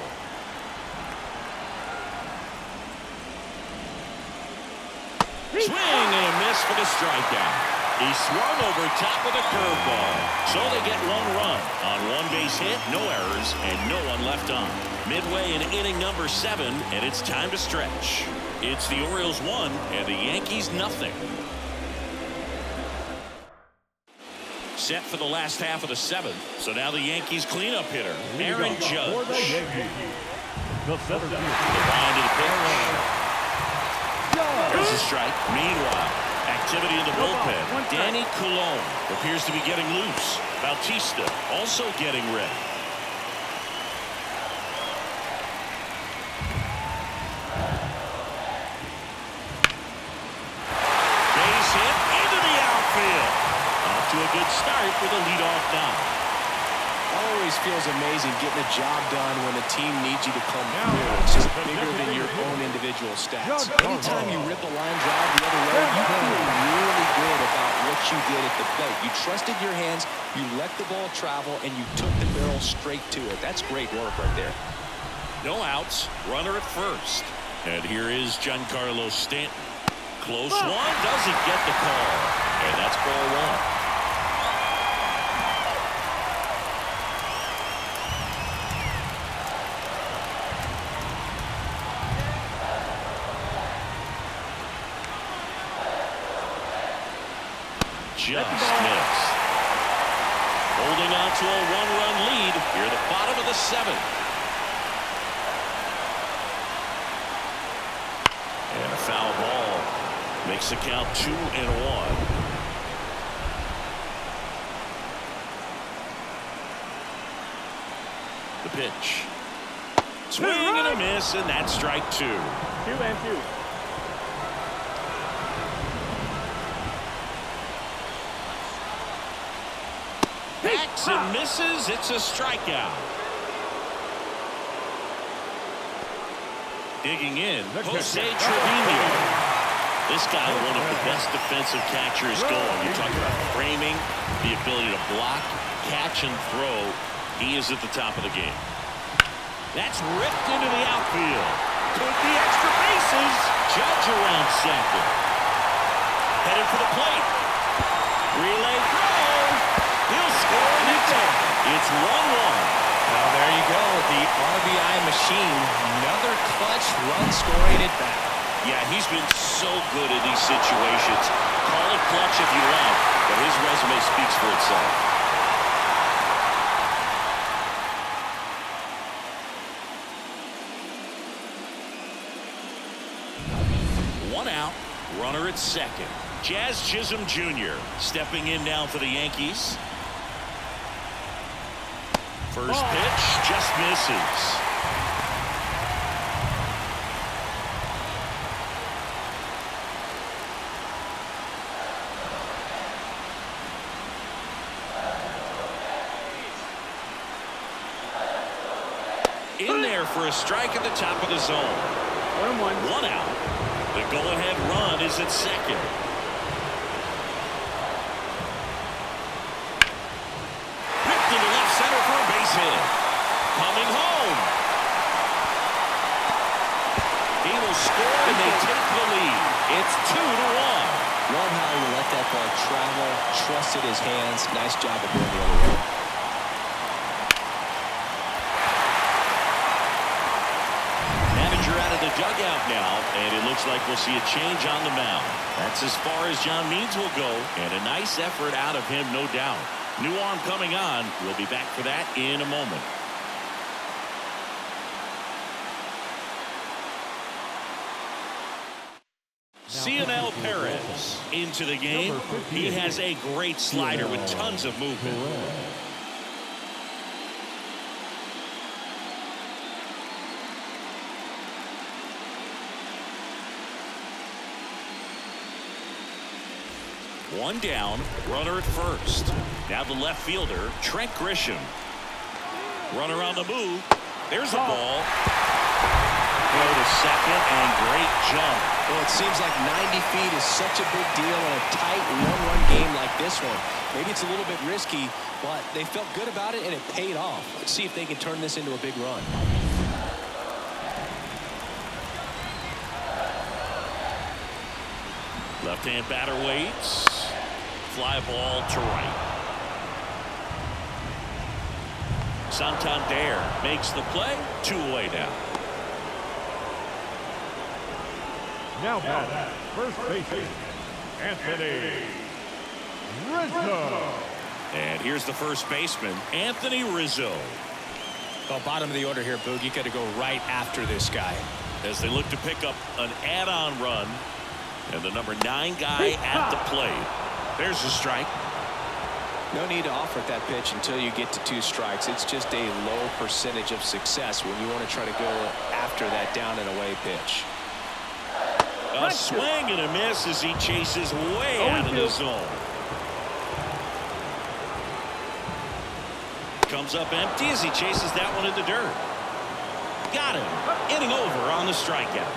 [SPEAKER 1] Swing and a miss for the strikeout. He swung over top of the curveball. So they get one run on one base hit, no errors, and no one left on. Midway in inning number 7, and it's time to stretch. It's the Orioles 1 and the Yankees nothing. Set for the last half of the 7th. So now the Yankees cleanup hitter, Aaron Judge. The line to the pitch. There's a strike. Meanwhile, activity in the bullpen. Danny Coulombe appears to be getting loose. Bautista also getting ready. Base hit into the outfield. Off to a good start with a leadoff knock.
[SPEAKER 5] always feels amazing getting a job done when the team needs you to come through. It's just bigger than your own individual stats. Anytime you rip a line drive the other way, you feel really good about what you did at the plate. You trusted your hands, you let the ball travel, and you took the barrel straight to it. That's great work right there.
[SPEAKER 1] No outs, runner at first. And here is Giancarlo Stanton. Close one, doesn't get the call. And that's ball one. Just missed. Holding on to a one-run lead here at the bottom of the seventh. And a foul ball makes the count 2-1. The pitch. Swing and a miss, and that's strike 2.
[SPEAKER 3] 2-2.
[SPEAKER 1] Backs and misses. It's a strikeout. Digging in, Jose Trevino. This guy, one of the best defensive catchers going. You're talking about framing, the ability to block, catch, and throw. He is at the top of the game. That's ripped into the outfield. Could be extra bases. Judge around second. Headed for the plate. Relay throw. He'll score in the 10th. It's 1-1.
[SPEAKER 5] Well, there you go. The RBI machine. Another clutch run scoring at bat.
[SPEAKER 1] Yeah, he's been so good in these situations. Call it clutch if you want, but his resume speaks for itself. One out, runner at second. Jazz Chisholm Jr. stepping in now for the Yankees. First pitch just misses. In there for a strike at the top of the zone.
[SPEAKER 3] 1-1.
[SPEAKER 1] One out. The go-ahead run is at second. Ripped into left center for a base hit. Coming home. He will score and they take the lead. It's 2-1.
[SPEAKER 5] Love how he let that ball travel, trusted his hands. Nice job of going the other way.
[SPEAKER 1] Out of the dugout now, and it looks like we'll see a change on the mound. That's as far as John Means will go, and a nice effort out of him, no doubt. New arm coming on. We'll be back for that in a moment. Cionel Perez into the game. He has a great slider with tons of movement. One down, runner at first. Now the left fielder, Trent Grisham. Runner on the move. There's a ball. Go to second, and great jump.
[SPEAKER 5] Well, it seems like 90 feet is such a big deal in a tight one-run game like this one. Maybe it's a little bit risky, but they felt good about it, and it paid off. Let's see if they can turn this into a big run.
[SPEAKER 1] Left-hand batter waits. Fly ball to right. Santander makes the play. 2 away now.
[SPEAKER 4] Now batting, first baseman, Anthony Rizzo.
[SPEAKER 1] And here's the first baseman, Anthony Rizzo.
[SPEAKER 5] Well, bottom of the order here, Boog. You got to go right after this guy.
[SPEAKER 1] As they look to pick up an add-on run. And the number 9 guy at the plate. There's a strike.
[SPEAKER 5] No need to offer that pitch until you get to 2 strikes. It's just a low percentage of success when you want to try to go after that down and away pitch.
[SPEAKER 1] A swing and a miss as he chases way out of the zone. comes up empty as he chases that one in the dirt. Got him. Inning over on the strikeout.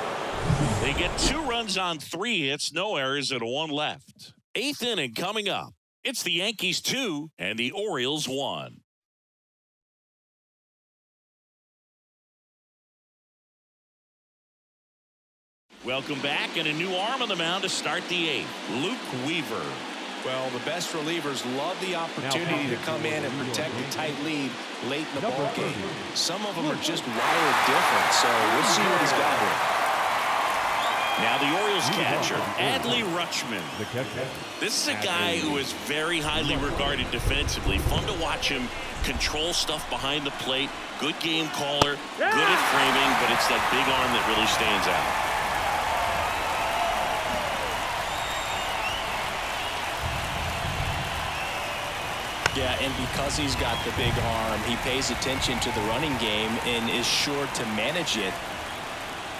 [SPEAKER 1] They get 2 runs on 3 hits, no errors, and 1 left. 8th inning coming up. It's the Yankees 2 and the Orioles 1. Welcome back, and a new arm on the mound to start the 8th. Luke Weaver.
[SPEAKER 5] Well, the best relievers love the opportunity to come in and protect a tight lead late in the ball game. Some of them are just wired different, so we'll see what he's got here.
[SPEAKER 1] Now the Orioles catcher, Adley Rutschman. This is a guy who is very highly regarded defensively. Fun to watch him control stuff behind the plate. Good game caller, good at framing, but it's that big arm that really stands out.
[SPEAKER 5] Yeah, and because he's got the big arm, he pays attention to the running game and is sure to manage it.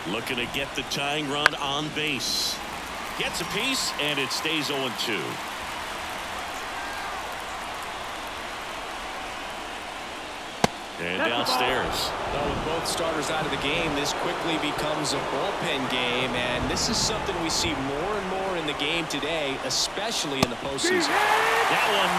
[SPEAKER 1] Looking to get the tying run on base. Gets a piece, and it stays 0-2. And downstairs.
[SPEAKER 5] Well, with both starters out of the game, this quickly becomes a bullpen game, and this is something we see more and more in the game today, especially in the postseason.
[SPEAKER 1] That one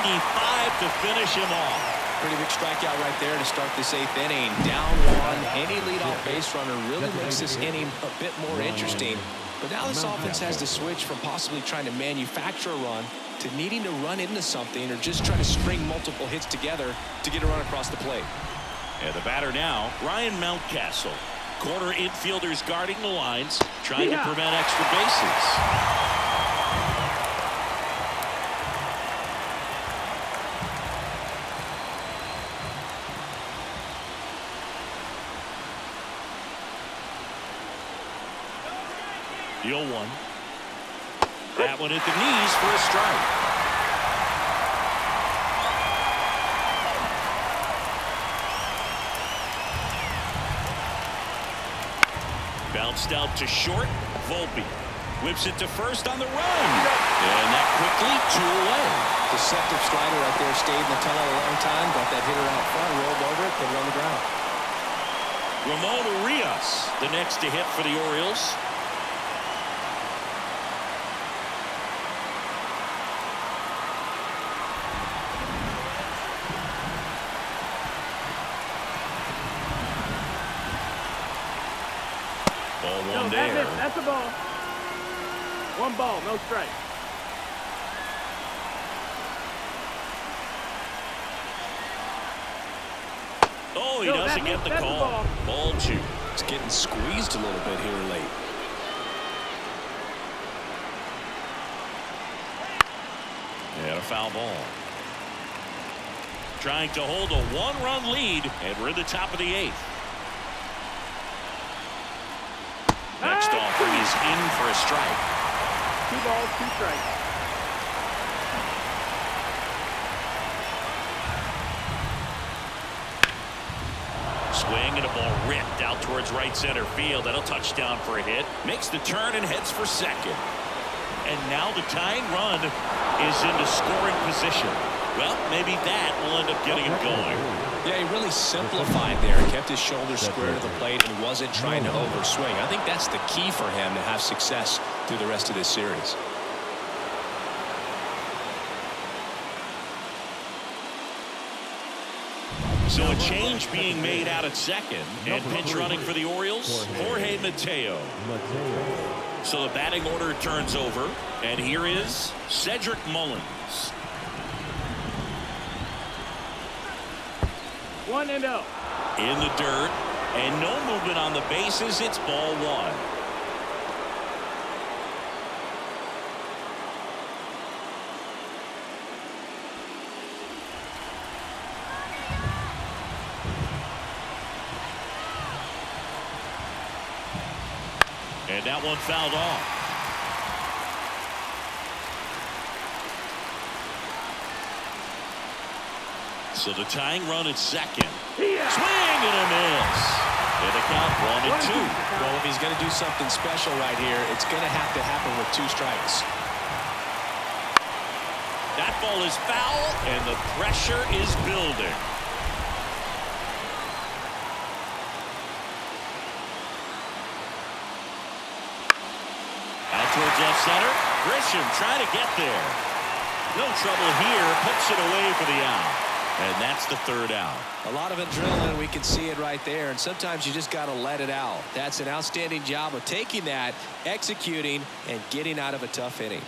[SPEAKER 1] 95 to finish him off.
[SPEAKER 5] Pretty big strikeout right there to start this 8th inning. Down 1, any leadoff base runner really makes this inning a bit more interesting. But now this offense has to switch from possibly trying to manufacture a run to needing to run into something or just try to string multiple hits together to get a run across the plate.
[SPEAKER 1] And the batter now, Ryan Mountcastle. Corner infielders guarding the lines, trying to prevent extra bases. The 0-1. That one at the knees for a strike. Bounced out to short. Volpe whips it to first on the run. And that quickly 2 away.
[SPEAKER 5] Deceptive slider right there. Stayed in the tunnel a long time. Got that hitter out front. Rolled over it. Put it on the ground.
[SPEAKER 1] Ramon Urias, the next to hit for the Orioles.
[SPEAKER 3] No, that's a ball. 1 ball, no strike.
[SPEAKER 1] Oh, he doesn't get the call. Ball 2.
[SPEAKER 5] It's getting squeezed a little bit here late.
[SPEAKER 1] And a foul ball. Trying to hold a 1-run lead, and we're in the top of the 8th. Next offering is in for a strike.
[SPEAKER 3] 2 balls, 2 strikes.
[SPEAKER 1] Swing and a ball ripped out towards right center field. That'll touch down for a hit. Makes the turn and heads for second. And now the tying run is into scoring position. Well, maybe that will end up getting him going.
[SPEAKER 5] Yeah, he really simplified there. Kept his shoulders square to the plate and wasn't trying to overswing. I think that's the key for him to have success through the rest of this series.
[SPEAKER 1] So a change being made out at second, and pinch running for the Orioles, Jorge Mateo. So the batting order turns over, and here is Cedric Mullins.
[SPEAKER 3] 1-0.
[SPEAKER 1] In the dirt, and no movement on the bases. It's ball 1. And that one fouled off. So the tying run at second. Swing and a miss. And the count 1-2.
[SPEAKER 5] Well, if he's going to do something special right here, it's going to have to happen with 2 strikes.
[SPEAKER 1] That ball is foul, and the pressure is building. towards left center. Grisham trying to get there. No trouble here. Puts it away for the out. And that's the third out.
[SPEAKER 5] A lot of adrenaline. We can see it right there. And sometimes you just got to let it out. That's an outstanding job of taking that, executing, and getting out of a tough inning.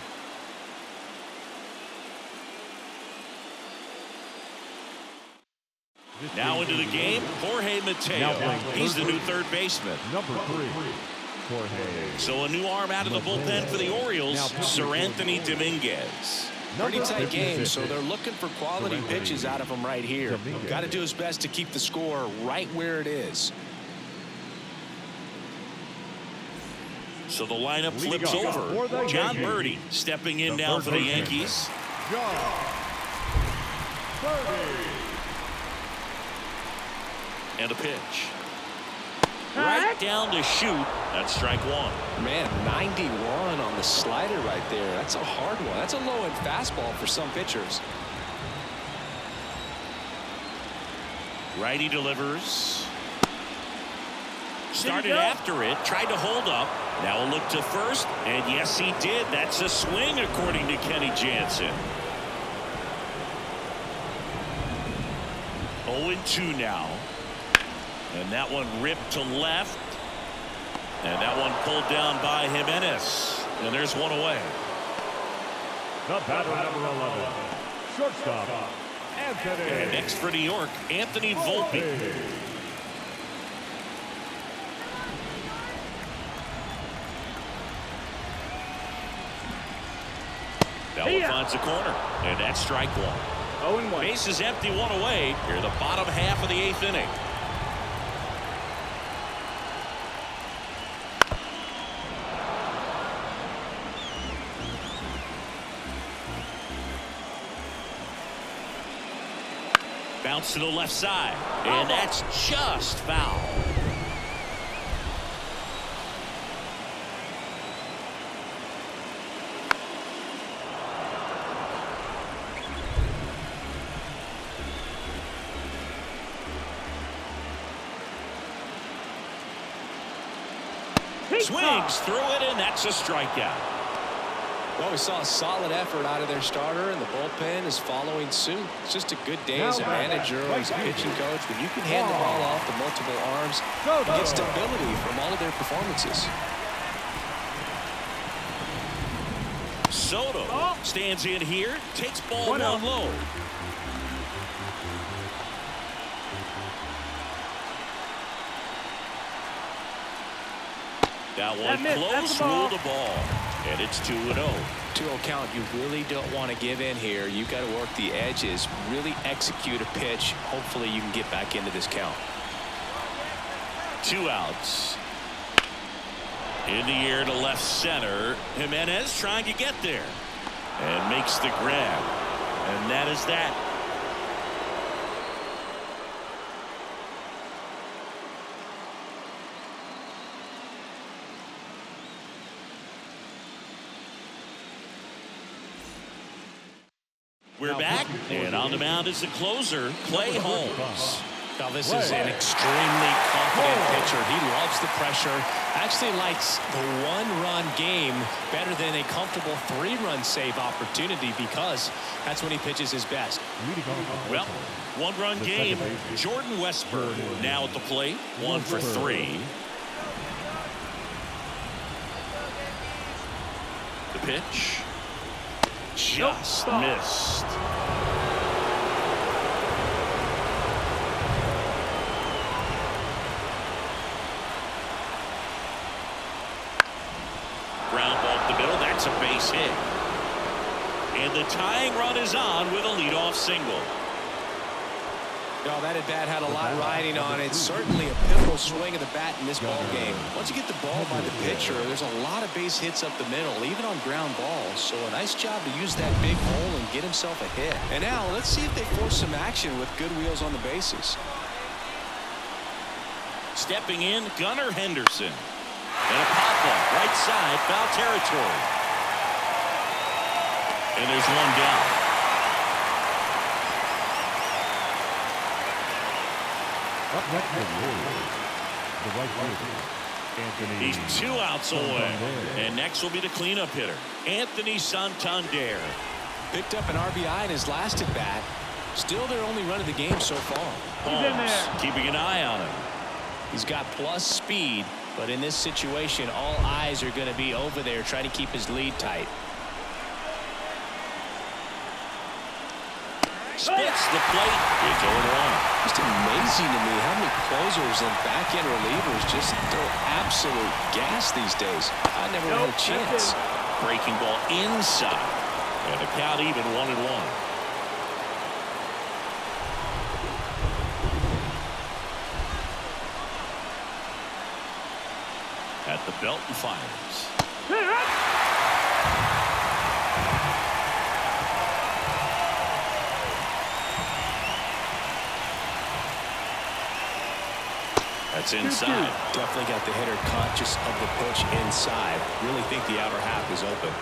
[SPEAKER 1] Now into the game, Jorge Mateo. He's the new third baseman.
[SPEAKER 4] Number 3, Jorge.
[SPEAKER 1] So a new arm out of the bullpen for the Orioles, Sir Anthony Dominguez.
[SPEAKER 5] Pretty tight game, so they're looking for quality pitches out of him right here. Got to do his best to keep the score right where it is.
[SPEAKER 1] So the lineup flips over. John Birdie stepping in now for the Yankees.
[SPEAKER 4] John Birdie.
[SPEAKER 1] And a pitch. Right down to shoot. That's strike one.
[SPEAKER 5] Man, 91 on the slider right there. That's a hard one. That's a low-end fastball for some pitchers.
[SPEAKER 1] Righty delivers. Started after it. Tried to hold up. Now a look to first. And yes, he did. That's a swing, according to Kenny Jansen. 0-2 now. And that one ripped to left. And that one pulled down by Jimenez. And there's one away.
[SPEAKER 4] The batter, number 11, shortstop, Anthony.
[SPEAKER 1] And next for New York, Anthony Volpe. That one finds the corner. And that's strike one.
[SPEAKER 3] 0-1.
[SPEAKER 1] Base is empty, one away. Here, the bottom half of the 8th inning. Bounce to the left side. And that's just foul. Swings through it, and that's a strikeout.
[SPEAKER 5] Well, we saw a solid effort out of their starter, and the bullpen is following suit. It's just a good day as a manager or as a pitching coach. When you can hand the ball off to multiple arms, you get stability from all of their performances.
[SPEAKER 1] Soto stands in here, takes ball one low. That one close, ruled the ball. And it's 2-0.
[SPEAKER 5] 2-0 count. You really don't want to give in here. You've got to work the edges, really execute a pitch. Hopefully you can get back into this count.
[SPEAKER 1] 2 outs. In the air to left center. Jimenez trying to get there. And makes the grab. And that is that. We're back, and on the mound is the closer, Clay Holmes.
[SPEAKER 5] Now this is an extremely confident pitcher. He loves the pressure. Actually likes the one-run game better than a comfortable 3-run save opportunity because that's when he pitches his best.
[SPEAKER 1] Well, one-run game. Jordan Westburg now at the plate, 1 for 3. The pitch. Just missed. Ground ball up the middle. That's a base hit. And the tying run is on with a leadoff single.
[SPEAKER 5] No, that at bat had a lot riding on it. Certainly a pivotal swing of the bat in this ball game. Once you get the ball by the pitcher, there's a lot of base hits up the middle, even on ground balls. So a nice job to use that big hole and get himself a hit. And now let's see if they force some action with good wheels on the bases.
[SPEAKER 1] Stepping in, Gunnar Henderson. And a pop-up, right side, foul territory. And there's one down.
[SPEAKER 4] Up next for the Orioles, the right fielder, Anthony.
[SPEAKER 1] He's 2 outs away. And next will be the cleanup hitter, Anthony Santander.
[SPEAKER 5] Picked up an RBI in his last at bat. Still their only run of the game so far.
[SPEAKER 1] Holmes keeping an eye on him.
[SPEAKER 6] He's got plus speed, but in this situation, all eyes are going to be over there trying to keep his lead tight.
[SPEAKER 1] Spits the plate. It's 0-1.
[SPEAKER 5] Just amazing to me how many closers and back-end relievers just throw absolute gas these days. I never had a chance.
[SPEAKER 1] Breaking ball inside. And the count even 1-1. At the belt and fires. That's inside.
[SPEAKER 6] Definitely got the hitter conscious of the pitch inside. Really think the outer half is open.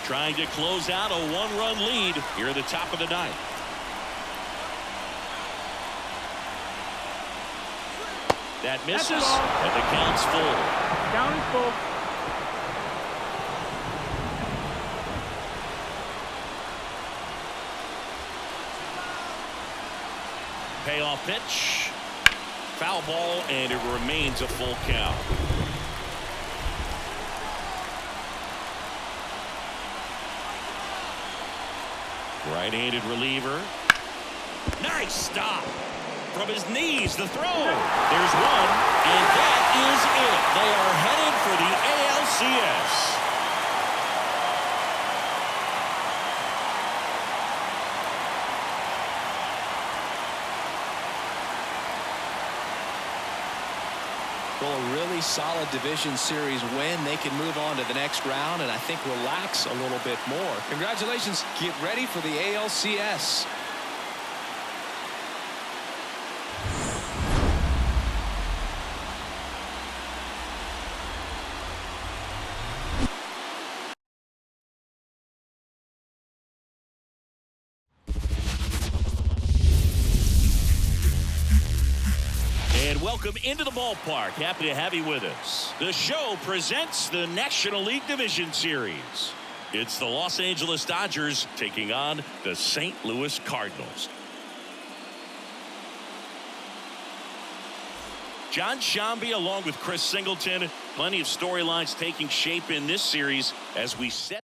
[SPEAKER 1] Trying to close out a 1-run lead here at the top of the ninth. That misses, and the count's full.
[SPEAKER 3] Count is full.
[SPEAKER 1] Payoff pitch. Foul ball, and it remains a full count. Right-handed reliever. Nice stop. From his knees, the throw. There's one, and that is it. They are headed for the ALCS.
[SPEAKER 6] Well, a really solid division series win. They can move on to the next round and I think relax a little bit more. Congratulations. Get ready for the ALCS.
[SPEAKER 1] Welcome into the ballpark. Happy to have you with us. The show presents the National League Division Series. It's the Los Angeles Dodgers taking on the St. Louis Cardinals. John Shambi along with Chris Singleton. Plenty of storylines taking shape in this series as we set.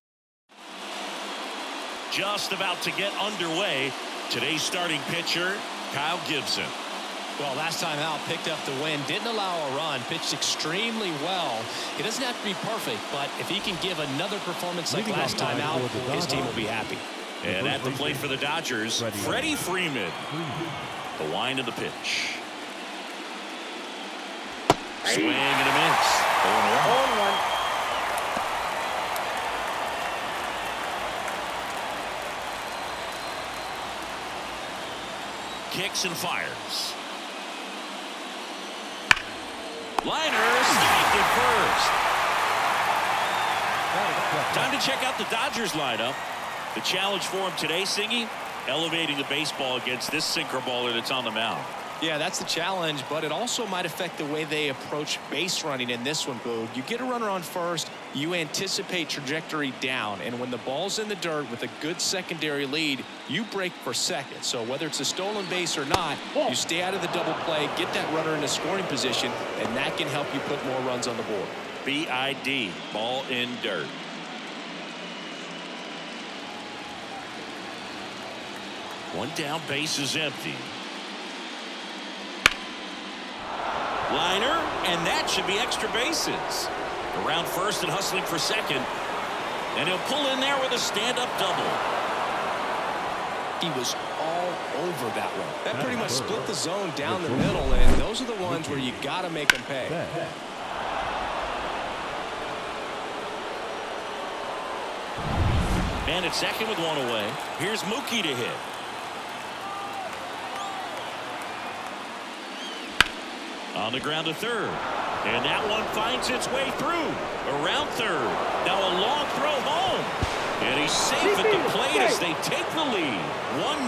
[SPEAKER 1] Just about to get underway. Today's starting pitcher, Kyle Gibson.
[SPEAKER 6] Well, last time out, picked up the win, didn't allow a run, pitched extremely well. It doesn't have to be perfect, but if he can give another performance like last time out, his team will be happy.
[SPEAKER 1] And at the plate for the Dodgers, Freddie Freeman. The wind of the pitch. Swing and a miss. 0-1. Kicks and fires. Liner snagged at first. Time to check out the Dodgers lineup. The challenge for him today, Singy, elevating the baseball against this sinker baller that's on the mound.
[SPEAKER 6] Yeah, that's the challenge, but it also might affect the way they approach base running in this one, Boog. You get a runner on first, you anticipate trajectory down, and when the ball's in the dirt with a good secondary lead, you break for second. So whether it's a stolen base or not, you stay out of the double play, get that runner in a scoring position, and that can help you put more runs on the board.
[SPEAKER 1] BID, ball in dirt. One down, base is empty. Liner, and that should be extra bases. Around first and hustling for second. And he'll pull in there with a stand-up double.
[SPEAKER 6] He was all over that one. That pretty much split the zone down the middle, and those are the ones where you got to make them pay.
[SPEAKER 1] And at second with one away. Here's Mookie to hit. On the ground to third. And that one finds its way through. Around third. Now a long throw home. And he's safe at the plate as they take the lead. 1-0.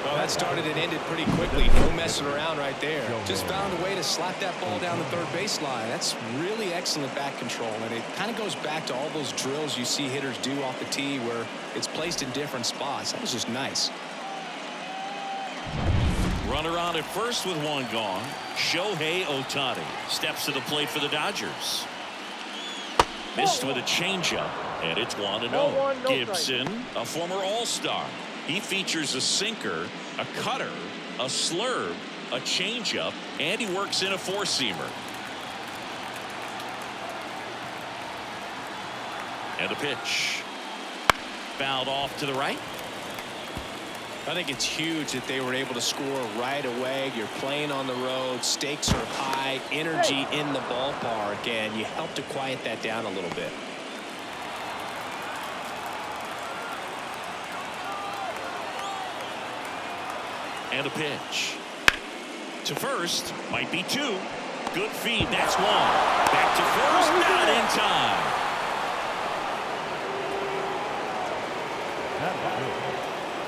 [SPEAKER 5] Well, that started and ended pretty quickly. No messing around right there. Just found a way to slap that ball down the third baseline. That's really excellent bat control, and it kind of goes back to all those drills you see hitters do off the tee where it's placed in different spots. That was just nice.
[SPEAKER 1] Runner on at first with one gone. Shohei Ohtani steps to the plate for the Dodgers. Missed with a changeup, and it's 1-0. Gibson, a former All-Star. He features a sinker, a cutter, a slurve, a changeup, and he works in a four-seamer. And a pitch. Fouled off to the right.
[SPEAKER 5] I think it's huge that they were able to score right away. You're playing on the road. Stakes are high. Energy in the ballpark. And you help to quiet that down a little bit.
[SPEAKER 1] And a pitch. To first. Might be two. Good feed. That's one. Back to first. Not in time.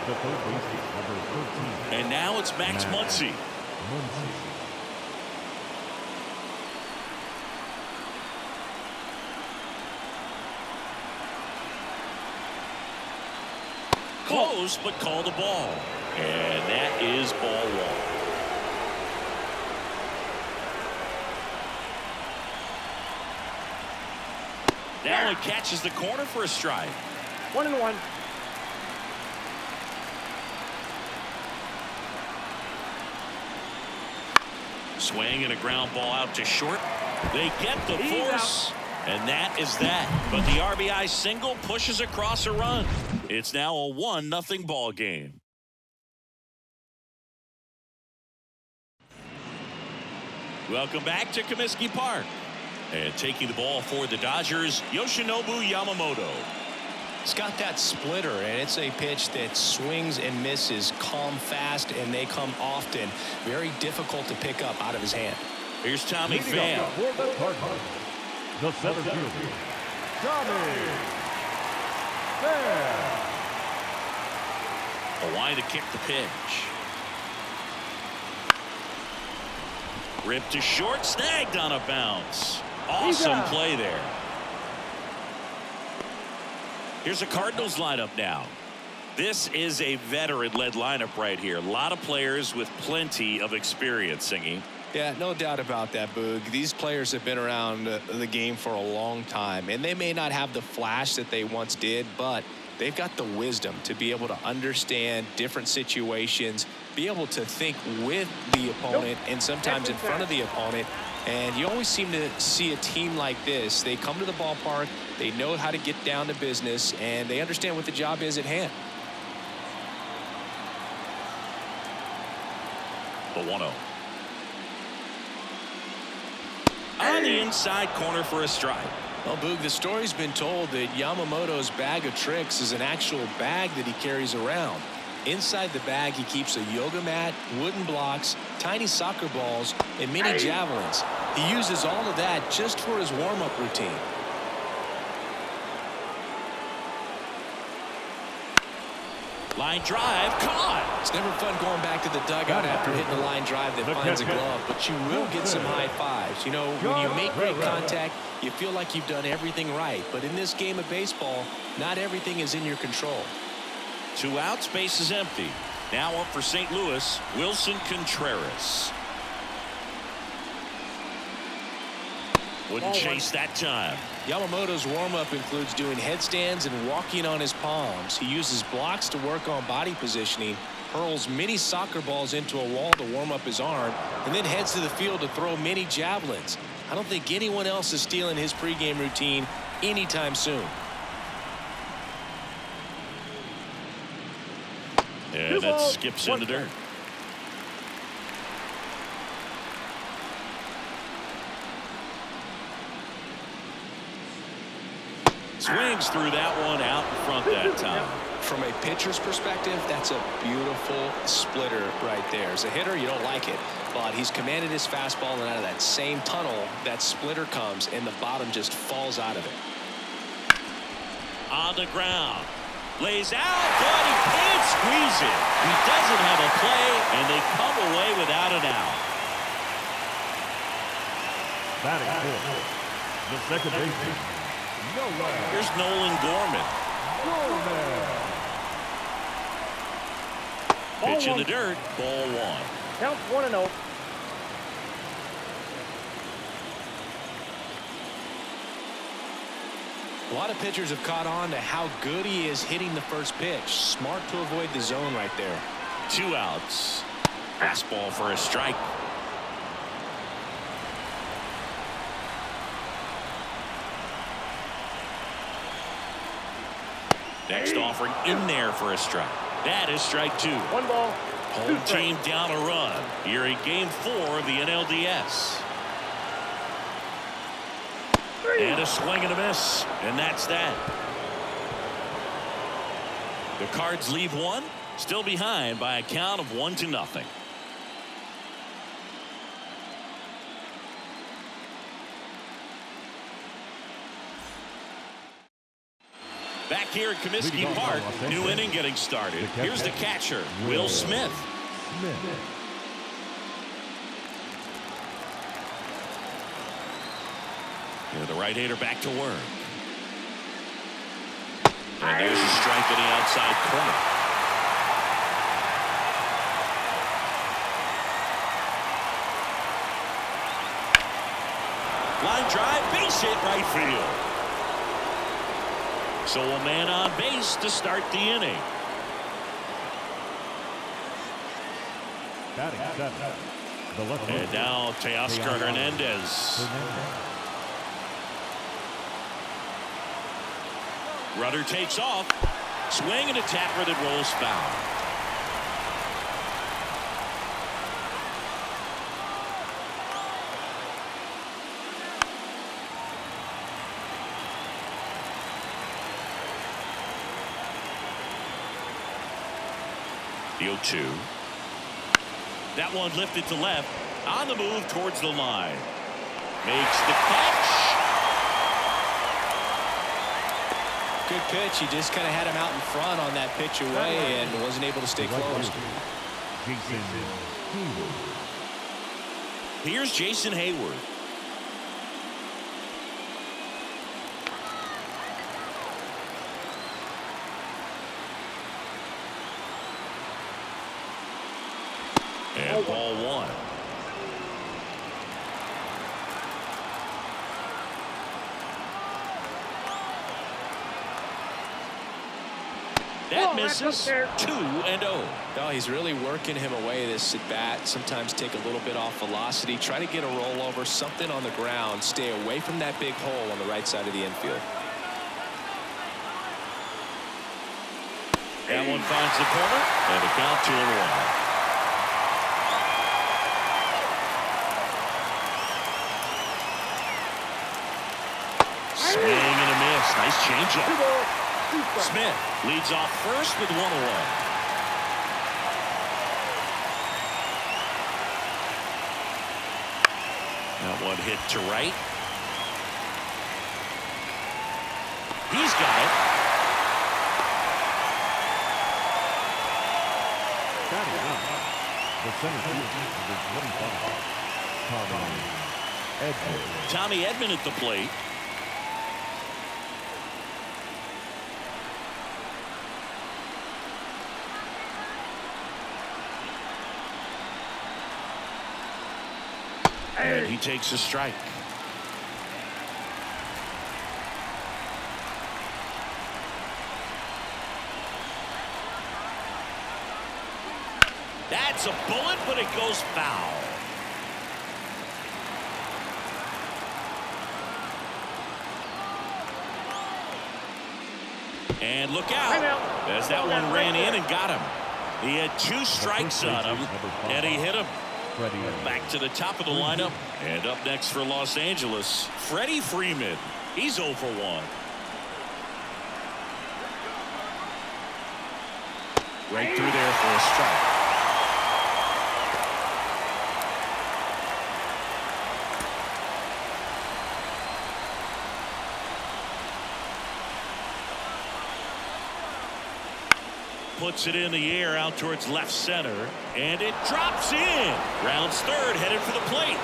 [SPEAKER 4] The third baseman, number 13.
[SPEAKER 1] And now it's Max Muncy. Close, but call the ball. And that is ball one. Now it catches the corner for a strike.
[SPEAKER 3] 1-1.
[SPEAKER 1] Swing and a ground ball out to short. They get the force, and that is that. But the RBI single pushes across a run. It's now a 1-0 ball game. Welcome back to Comiskey Park. And taking the ball for the Dodgers, Yoshinobu Yamamoto.
[SPEAKER 5] It's got that splitter, and it's a pitch that swings and misses, come fast, and they come often. Very difficult to pick up out of his hand.
[SPEAKER 1] Here's Tommy Pham.
[SPEAKER 4] For the Cardinals, the center fielder, Tommy Pham.
[SPEAKER 1] A line to kick the pitch. Ripped to short, snagged on a bounce. Awesome play there. Here's a Cardinals lineup now. This is a veteran-led lineup right here. A lot of players with plenty of experience, Singy.
[SPEAKER 5] Yeah, no doubt about that, Boog. These players have been around the game for a long time, and they may not have the flash that they once did, but they've got the wisdom to be able to understand different situations, be able to think with the opponent and sometimes in front of the opponent. And you always seem to see a team like this. They come to the ballpark, they know how to get down to business, and they understand what the job is at hand.
[SPEAKER 1] The 1-0. On the inside corner for a strike.
[SPEAKER 5] Well, Boog, the story's been told that Yamamoto's bag of tricks is an actual bag that he carries around. Inside the bag, he keeps a yoga mat, wooden blocks, tiny soccer balls, and mini javelins. He uses all of that just for his warm-up routine.
[SPEAKER 1] Line drive, caught.
[SPEAKER 5] It's never fun going back to the dugout after hitting a line drive that finds a glove, but you will get some high fives. You know, when you make great contact, you feel like you've done everything right. But in this game of baseball, not everything is in your control.
[SPEAKER 1] 2 outs, base is empty. Now up for St. Louis, Wilson Contreras. Wouldn't chase that time.
[SPEAKER 5] Yamamoto's warm-up includes doing headstands and walking on his palms. He uses blocks to work on body positioning, hurls mini soccer balls into a wall to warm up his arm, and then heads to the field to throw mini javelins. I don't think anyone else is stealing his pregame routine anytime soon.
[SPEAKER 1] And that skips in the dirt. Swings through that one out in front that time.
[SPEAKER 5] From a pitcher's perspective, that's a beautiful splitter right there. As a hitter, you don't like it, but he's commanded his fastball, and out of that same tunnel, that splitter comes, and the bottom just falls out of it.
[SPEAKER 1] On the ground. Lays out, but he can't squeeze it. He doesn't have a ball play, and they come away without an out.
[SPEAKER 4] Batting fourth, the second baseman, Nolan.
[SPEAKER 1] Here's Nolan Gorman. Pitch in the dirt, ball one.
[SPEAKER 3] Count 1-0.
[SPEAKER 5] A lot of pitchers have caught on to how good he is hitting the first pitch. Smart to avoid the zone right there.
[SPEAKER 1] 2 outs. Fastball for a strike. Next offering in there for a strike. That is strike 2.
[SPEAKER 3] 1 ball.
[SPEAKER 1] Home team down a run. Here in game 4 of the NLDS. And a swing and a miss. And that's that. The Cards leave one. Still behind by a count of 1-0. Back here at Comiskey Park, new inning getting started. Here's the catcher, Will Smith. Here the right-hander back to work. And there's a strike in the outside corner. Line drive, base hit right field. So a man on base to start the inning.
[SPEAKER 4] Batting seventh, the left
[SPEAKER 1] And now Teoscar Hernandez. Rudder takes off. Swing and a tapper that rolls foul. The 0-2. That one lifted to left. On the move towards the line. Makes the catch.
[SPEAKER 5] Good pitch. He just kind of had him out in front on that pitch away and wasn't able to stay close.
[SPEAKER 4] Jason Hayward.
[SPEAKER 1] Here's Jason Hayward. And ball one. That misses. 2-0.
[SPEAKER 5] No, he's really working him away this at bat. Sometimes take a little bit off velocity. Try to get a rollover, something on the ground. Stay away from that big hole on the right side of the infield.
[SPEAKER 1] That one finds the corner. And a count 2-1. Swing and a miss. Nice changeup. Smith leads off first with 1 away. That one hit to right. He's got it.
[SPEAKER 4] Batting up, the center fielder, the 25,
[SPEAKER 1] Tommy Edman at the plate. And he takes a strike. That's a bullet, but it goes foul. And look out as that one ran in and got him. He had 2 strikes on him, and he hit him. Back to the top of the lineup. And up next for Los Angeles, Freddie Freeman. He's 0 for 1. Right through there for a strike. puts it in the air out towards left center. And it drops in. Rounds third, headed for the plate.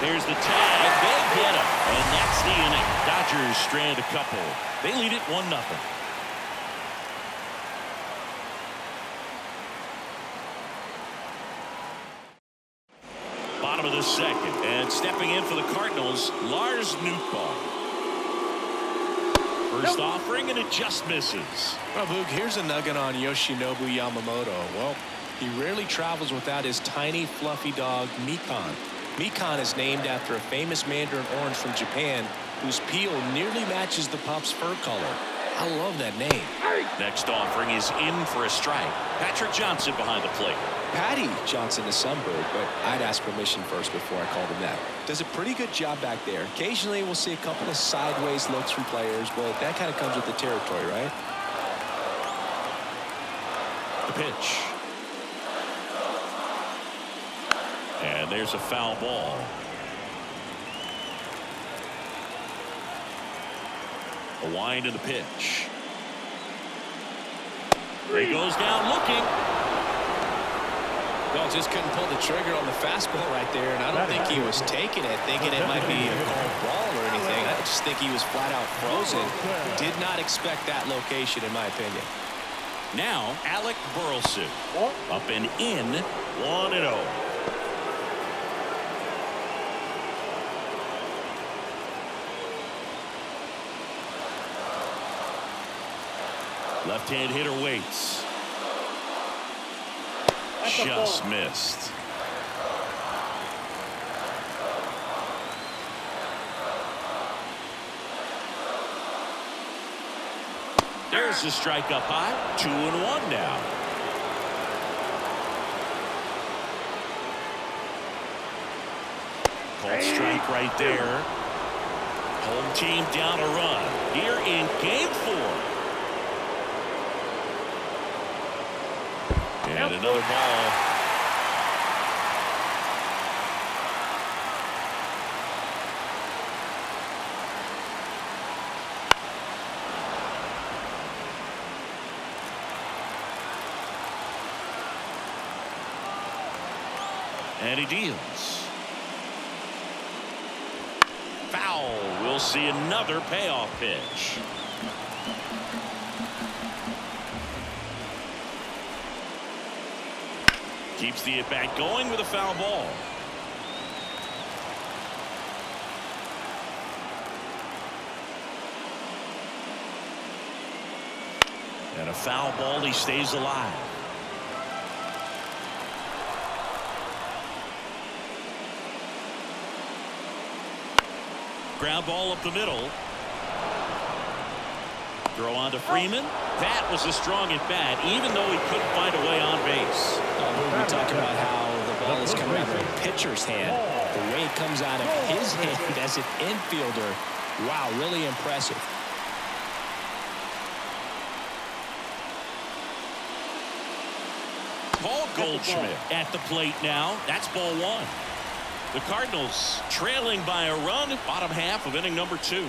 [SPEAKER 1] There's the tag. They get him. And that's the inning. Dodgers strand a couple. They lead it 1-0. Bottom of the second. And stepping in for the Cardinals, Lars Nootbaar. First offering, and it just misses.
[SPEAKER 6] Well, Boog, here's a nugget on Yoshinobu Yamamoto. Well, he rarely travels without his tiny, fluffy dog, Mikan. Mikan is named after a famous mandarin orange from Japan whose peel nearly matches the pup's fur color. I love that name.
[SPEAKER 1] Next offering is in for a strike. Patrick Johnson behind the plate.
[SPEAKER 6] Patty Johnson is some bird, but I'd ask permission first before I called him that. Does a pretty good job back there. Occasionally we'll see a couple of sideways looks from players, but that kind of comes with the territory, right?
[SPEAKER 1] The pitch. And there's a foul ball. A wind in the pitch. He goes down looking.
[SPEAKER 6] Well, just couldn't pull the trigger on the fastball right there, and I don't think he was taking it, thinking it might be a called ball or anything. I just think he was flat out frozen. Did not expect that location, in my opinion.
[SPEAKER 1] Now, Alec Burleson. Up and in, 1-0. Left-hand hitter waits. Just missed. There's the strike up high. 2-1 now. Called strike right there. Home team down a run here in game 4. And another ball. And he deals. Foul. We'll see another payoff pitch. Keeps the at-bat going with a foul ball. And a foul ball. He stays alive. Ground ball up the middle. Throw on to Freeman. That was a strong at bat, even though he couldn't find a way on base.
[SPEAKER 6] We talk about how the ball is coming out of a pitcher's hand. The way it comes out of his hand as an infielder. Wow, really impressive.
[SPEAKER 1] Paul Goldschmidt at the plate now. That's ball 1. The Cardinals trailing by a run, bottom half of inning number 2.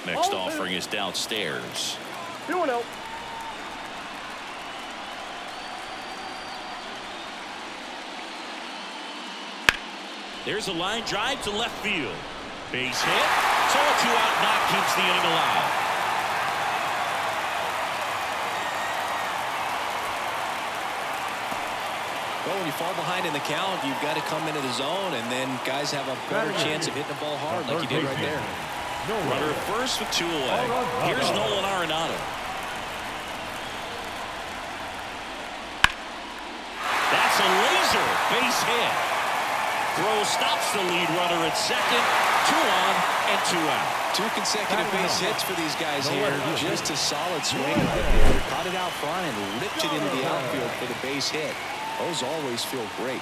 [SPEAKER 1] Next offering is downstairs.
[SPEAKER 3] 2-0.
[SPEAKER 1] There's a line drive to left field. Base hit. So a 2-out knock keeps the inning alive.
[SPEAKER 6] Well, when you fall behind in the count, you've got to come into the zone, and then guys have a better chance of hitting the ball hard like you did right there.
[SPEAKER 1] Runner at first with 2 away. Here's Nolan Arenado. That's a laser base hit. Throw stops the lead runner at second. 2 on and 2 out.
[SPEAKER 6] 2 consecutive base hits for these guys here. Just a solid swing right there. Caught it out front and ripped it into the outfield for the base hit. Those always feel great.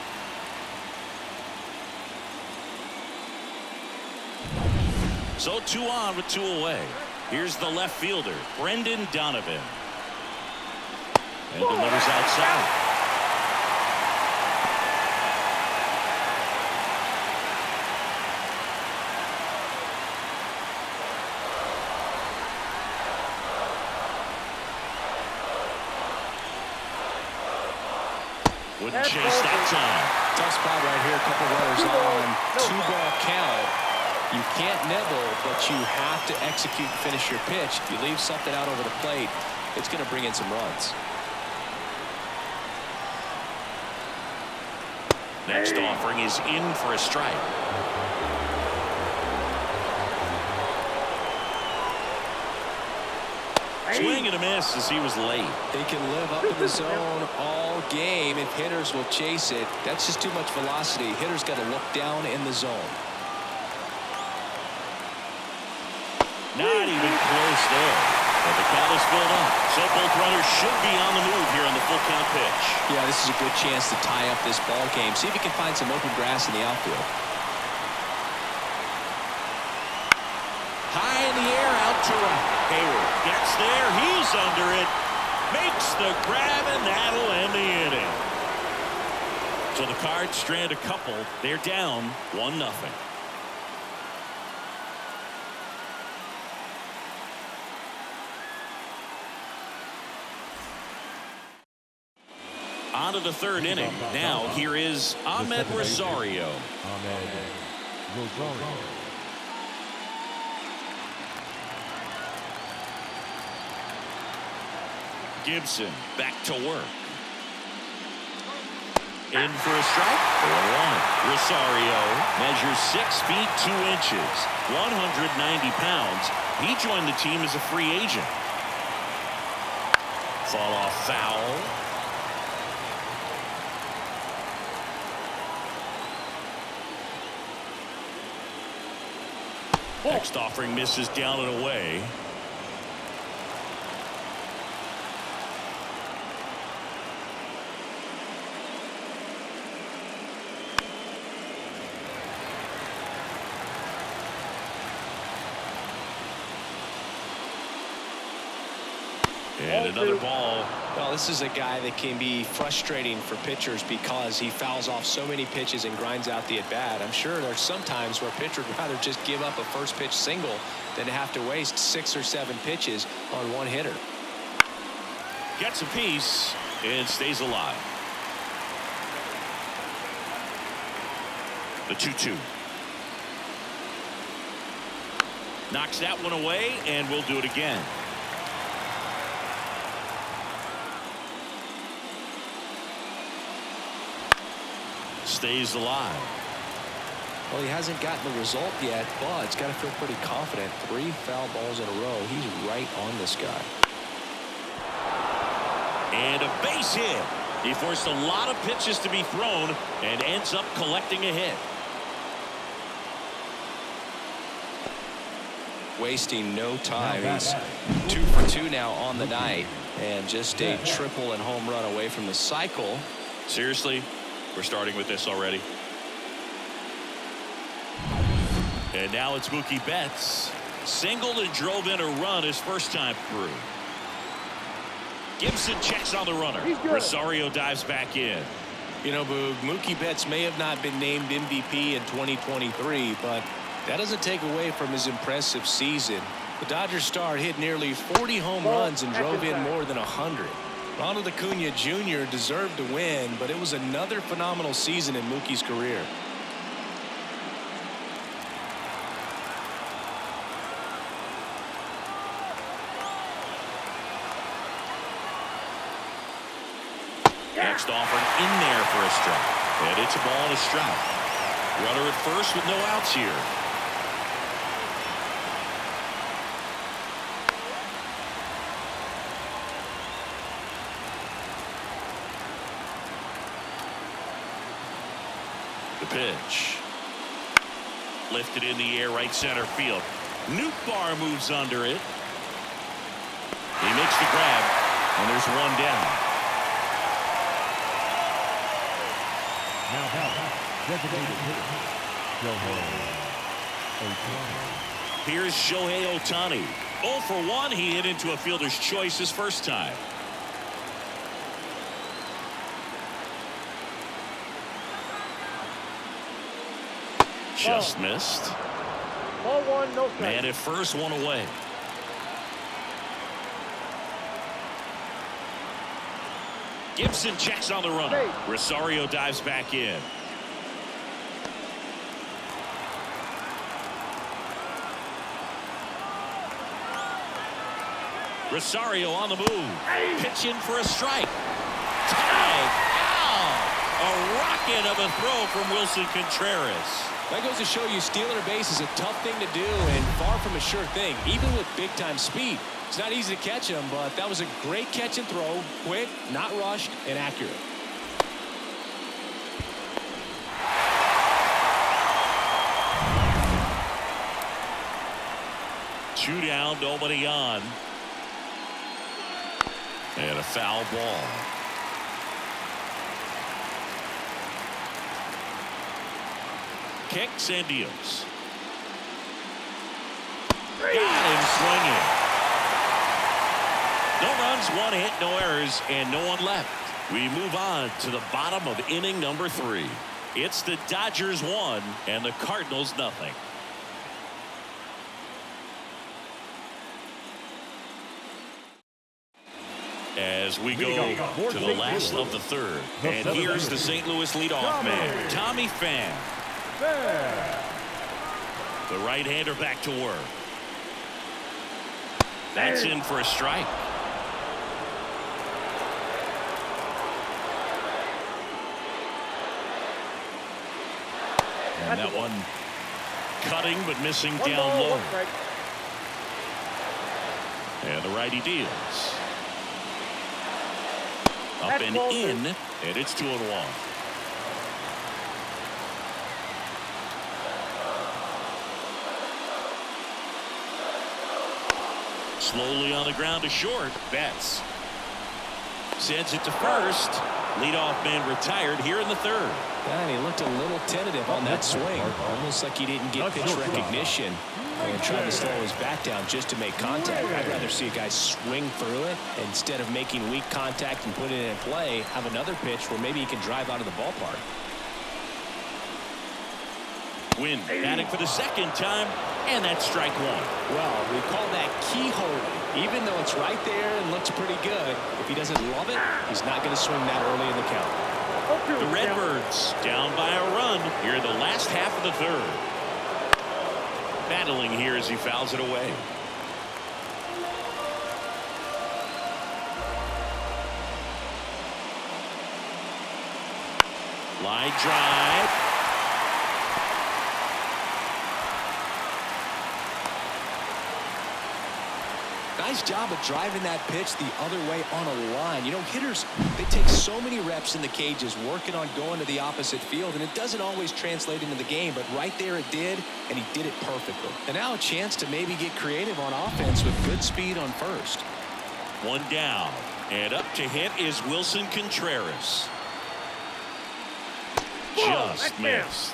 [SPEAKER 1] So 2 on with 2 away. Here's the left fielder, Brendan Donovan. And delivers outside. Wouldn't chase that time.
[SPEAKER 5] Tough spot right here. A couple runners on. 2-ball count. You can't nibble, but you have to execute and finish your pitch. If you leave something out over the plate, it's going to bring in some runs.
[SPEAKER 1] Next offering is in for a strike. Swing and a miss as he was late.
[SPEAKER 5] They can live up in the zone all game if hitters will chase it. That's just too much velocity. Hitters got to look down in the zone.
[SPEAKER 1] Not even close there. But the count is filled up. So both runners should be on the move here on the full count pitch.
[SPEAKER 5] Yeah, this is a good chance to tie up this ball game. See if he can find some open grass in the outfield.
[SPEAKER 1] High in the air, out to right. Hayward gets there. He's under it. Makes the grab, and that'll end the inning. So the Cards strand a couple. They're down 1-0. On to the third inning. Now here is Ahmed Rosario.
[SPEAKER 4] Ahmed Rosario.
[SPEAKER 1] Gibson back to work. In for a strike. 1. Rosario measures 6 feet 2 inches, 190 pounds. He joined the team as a free agent. Fall off foul. Next offering misses down and away. And another ball.
[SPEAKER 5] Well, this is a guy that can be frustrating for pitchers because he fouls off so many pitches and grinds out the at-bat. I'm sure there's some times where a pitcher would rather just give up a first pitch single than to have to waste 6 or 7 pitches on one hitter.
[SPEAKER 1] Gets a piece and stays alive. The 2-2. Knocks that one away, and we'll do it again. Stays alive.
[SPEAKER 5] Well, he hasn't gotten the result yet, but he's got to feel pretty confident. 3 foul balls in a row. He's right on this guy.
[SPEAKER 1] And a base hit. He forced a lot of pitches to be thrown and ends up collecting a hit.
[SPEAKER 2] Wasting no time. He's 2 for 2 now on the night, and just a triple and home run away from the cycle.
[SPEAKER 1] Seriously, we're starting with this already. And now it's Mookie Betts. Singled and drove in a run his first time through. Gibson checks on the runner. Rosario dives back in.
[SPEAKER 5] You know, Boog, Mookie Betts may have not been named MVP in 2023, but that doesn't take away from his impressive season. The Dodgers star hit nearly 40 home runs and drove in more than 100. Ronald Acuna Jr. deserved to win, but it was another phenomenal season in Mookie's career.
[SPEAKER 1] Next offering in there for a strike. And it's a ball and a strike. Runner at first with no outs here. The pitch. Lifted in the air, right center field. Nootbaar moves under it. He makes the grab, and there's one down. Here's Shohei Ohtani. 0 for 1. He hit into a fielder's choice his first time. Just missed.
[SPEAKER 3] Ball 1, no strike.
[SPEAKER 1] Man at first, 1 away. Gibson checks on the runner. Rosario dives back in. Rosario on the move. Pitching for a strike. Tag. Ow! A rocket of a throw from Wilson Contreras.
[SPEAKER 6] That goes to show you stealing a base is a tough thing to do and far from a sure thing, even with big-time speed. It's not easy to catch him, but that was a great catch and throw. Quick, not rushed, and accurate.
[SPEAKER 1] Two down, nobody on. And a foul ball. Kicks and deals. Got him swinging. No runs, one hit, no errors, and no one left. We move on to the bottom of inning number 3. It's the Dodgers 1 and the Cardinals nothing. As we go to the last of the 3rd. And here's the St. Louis leadoff man, Tommy Pham. The right-hander back to work. That's in for a strike. And that one cutting but missing down low. And the righty deals. Up and in, and it's 2-1. Slowly on the ground to short. Betts sends it to first. Leadoff man retired here in the 3rd.
[SPEAKER 6] And he looked a little tentative on that swing. Almost like he didn't get pitch recognition and tried to slow his bat down just to make contact. I'd rather see a guy swing through it instead of making weak contact and putting it in play. Have another pitch where maybe he can drive out of the ballpark.
[SPEAKER 1] Win batting for the 2nd time, and that's strike 1.
[SPEAKER 6] Well, we call that keyhole. Even though it's right there and looks pretty good, if he doesn't love it, he's not going to swing that early in the count.
[SPEAKER 1] The Redbirds down by a run here in the last half of the 3rd. Battling here as he fouls it away. Line drive.
[SPEAKER 6] Nice job of driving that pitch the other way on a line. You know, hitters, they take so many reps in the cages working on going to the opposite field, and it doesn't always translate into the game, but right there it did, and he did it perfectly. And now a chance to maybe get creative on offense with good speed on first.
[SPEAKER 1] One down, and up to hit is Wilson Contreras. Just missed.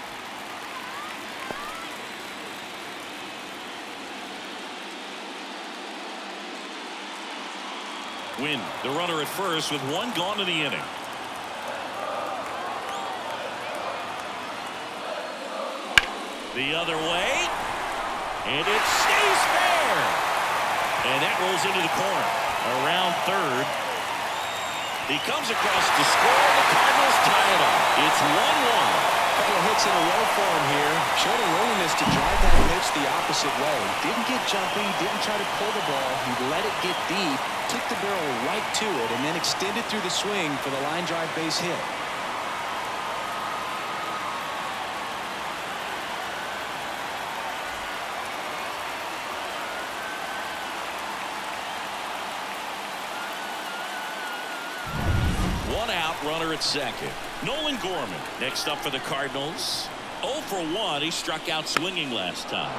[SPEAKER 1] Win the runner at first with one gone in the inning. The other way, and it stays there, and that rolls into the corner around 3rd. He comes across to score. The Cardinals tie it up. It's 1-1.
[SPEAKER 6] Couple of hits in a row for him here. Showed a willingness to drive that pitch the opposite way. Didn't get jumpy, didn't try to pull the ball. He let it get deep, took the barrel right to it, and then extended through the swing for the line drive base hit.
[SPEAKER 1] One out, runner at 2nd. Nolan Gorman next up for the Cardinals. 0 for 1. He struck out swinging last time.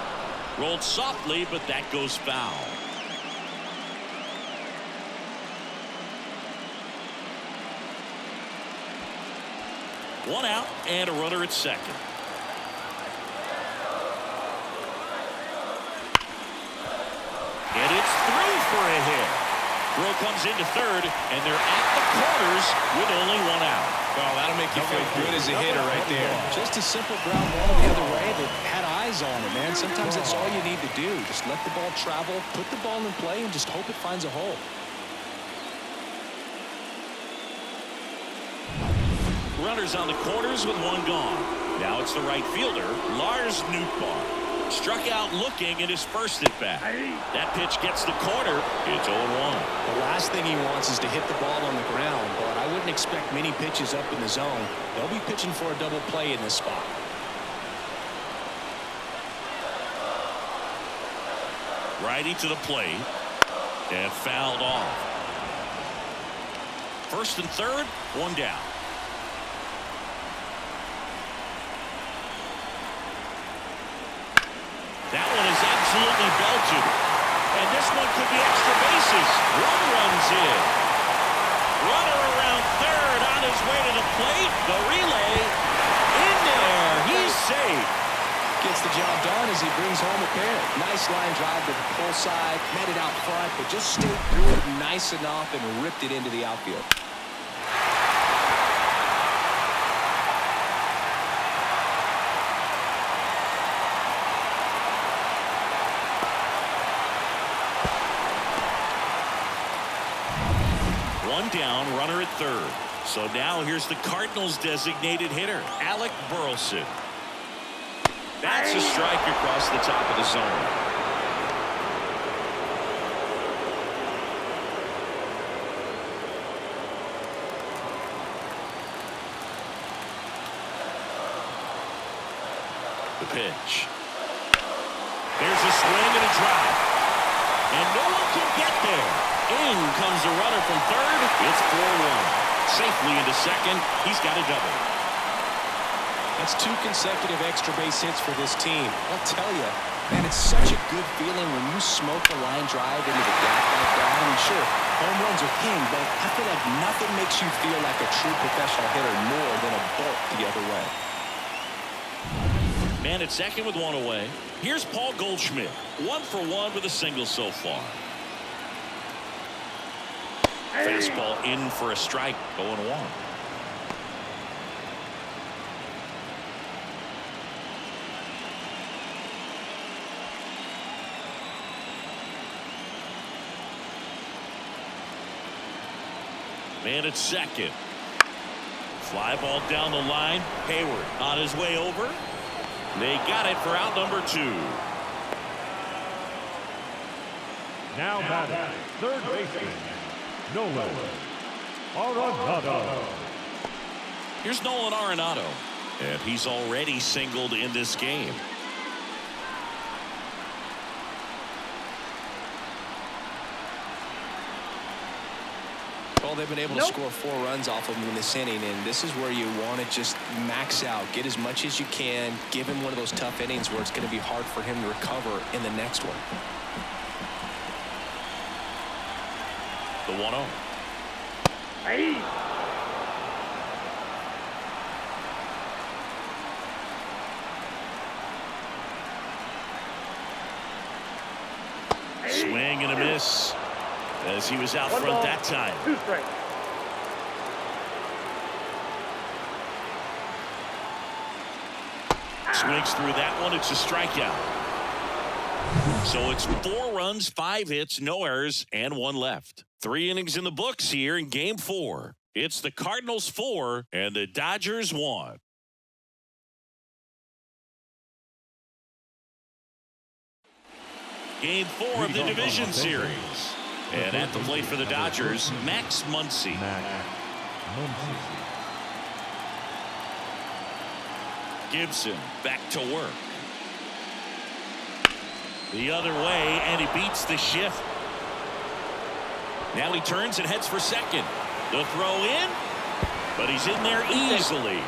[SPEAKER 1] Rolled softly, but that goes foul. One out and a runner at 2nd. And it's through for a hit. Throw comes into 3rd, and they're at the corners with only one out.
[SPEAKER 6] Well, that'll make you feel good as a hitter right there. Just a simple ground ball the other way that had eyes on it, man. Sometimes that's all you need to do. Just let the ball travel, put the ball in play, and just hope it finds a hole.
[SPEAKER 1] Runners on the corners with one gone. Now it's the right fielder, Lars Nootbaar. Struck out looking in his first at bat. That pitch gets the corner. It's 0-1.
[SPEAKER 6] The last thing he wants is to hit the ball on the ground, but I wouldn't expect many pitches up in the zone. They'll be pitching for a double play in this spot.
[SPEAKER 1] Righty to the plate and fouled off. First and third, one down. That one is absolutely belted. And this one could be extra bases. One runs in. Runner around third on his way to the plate. The relay in there. He's safe.
[SPEAKER 6] Gets the job done as he brings home a pair. Nice line drive to the pull side. Met it out front, but just stayed through it nice enough and ripped it into the outfield.
[SPEAKER 1] Down, runner at third. So now here's the Cardinals designated hitter, Alec Burleson. That's a strike across the top of the zone. The pitch. There's a swing and a drive. And no one can get there. In comes the runner from third. It's 4-1. Safely into second. He's got a double.
[SPEAKER 6] That's 2 consecutive extra base hits for this team. I'll tell you, man, it's such a good feeling when you smoke a line drive into the gap like that. I mean, sure, home runs are king, but I feel like nothing makes you feel like a true professional hitter more than a bolt the other way.
[SPEAKER 1] Man at second with one away. Here's Paul Goldschmidt. 1 for 1 with a single so far. Fastball in for a strike, 0-1. Man at second. Fly ball down the line. Hayward on his way over. They got it for out number 2.
[SPEAKER 4] Now batting, third baseman, Nolan Arenado.
[SPEAKER 1] Here's Nolan Arenado. And he's already singled in this game.
[SPEAKER 6] Well, they've been able to score 4 runs off of him in this inning, and this is where you want to just max out, get as much as you can, give him one of those tough innings where it's going to be hard for him to recover in the next one.
[SPEAKER 1] The 1-0.
[SPEAKER 3] Hey.
[SPEAKER 1] Swing and a miss as he was out front that time.
[SPEAKER 3] 2 strikes.
[SPEAKER 1] Swings through that one. It's a strikeout. So it's 4 runs, 5 hits, no errors, and 1 left. 3 innings in the books here in Game 4. It's the Cardinals 4 and the Dodgers 1. Game 4 of the division series. And at the plate for the Dodgers, Max Muncy. Gibson back to work. The other way, and he beats the shift. Now he turns and heads for second. The throw in, but he's in there easily.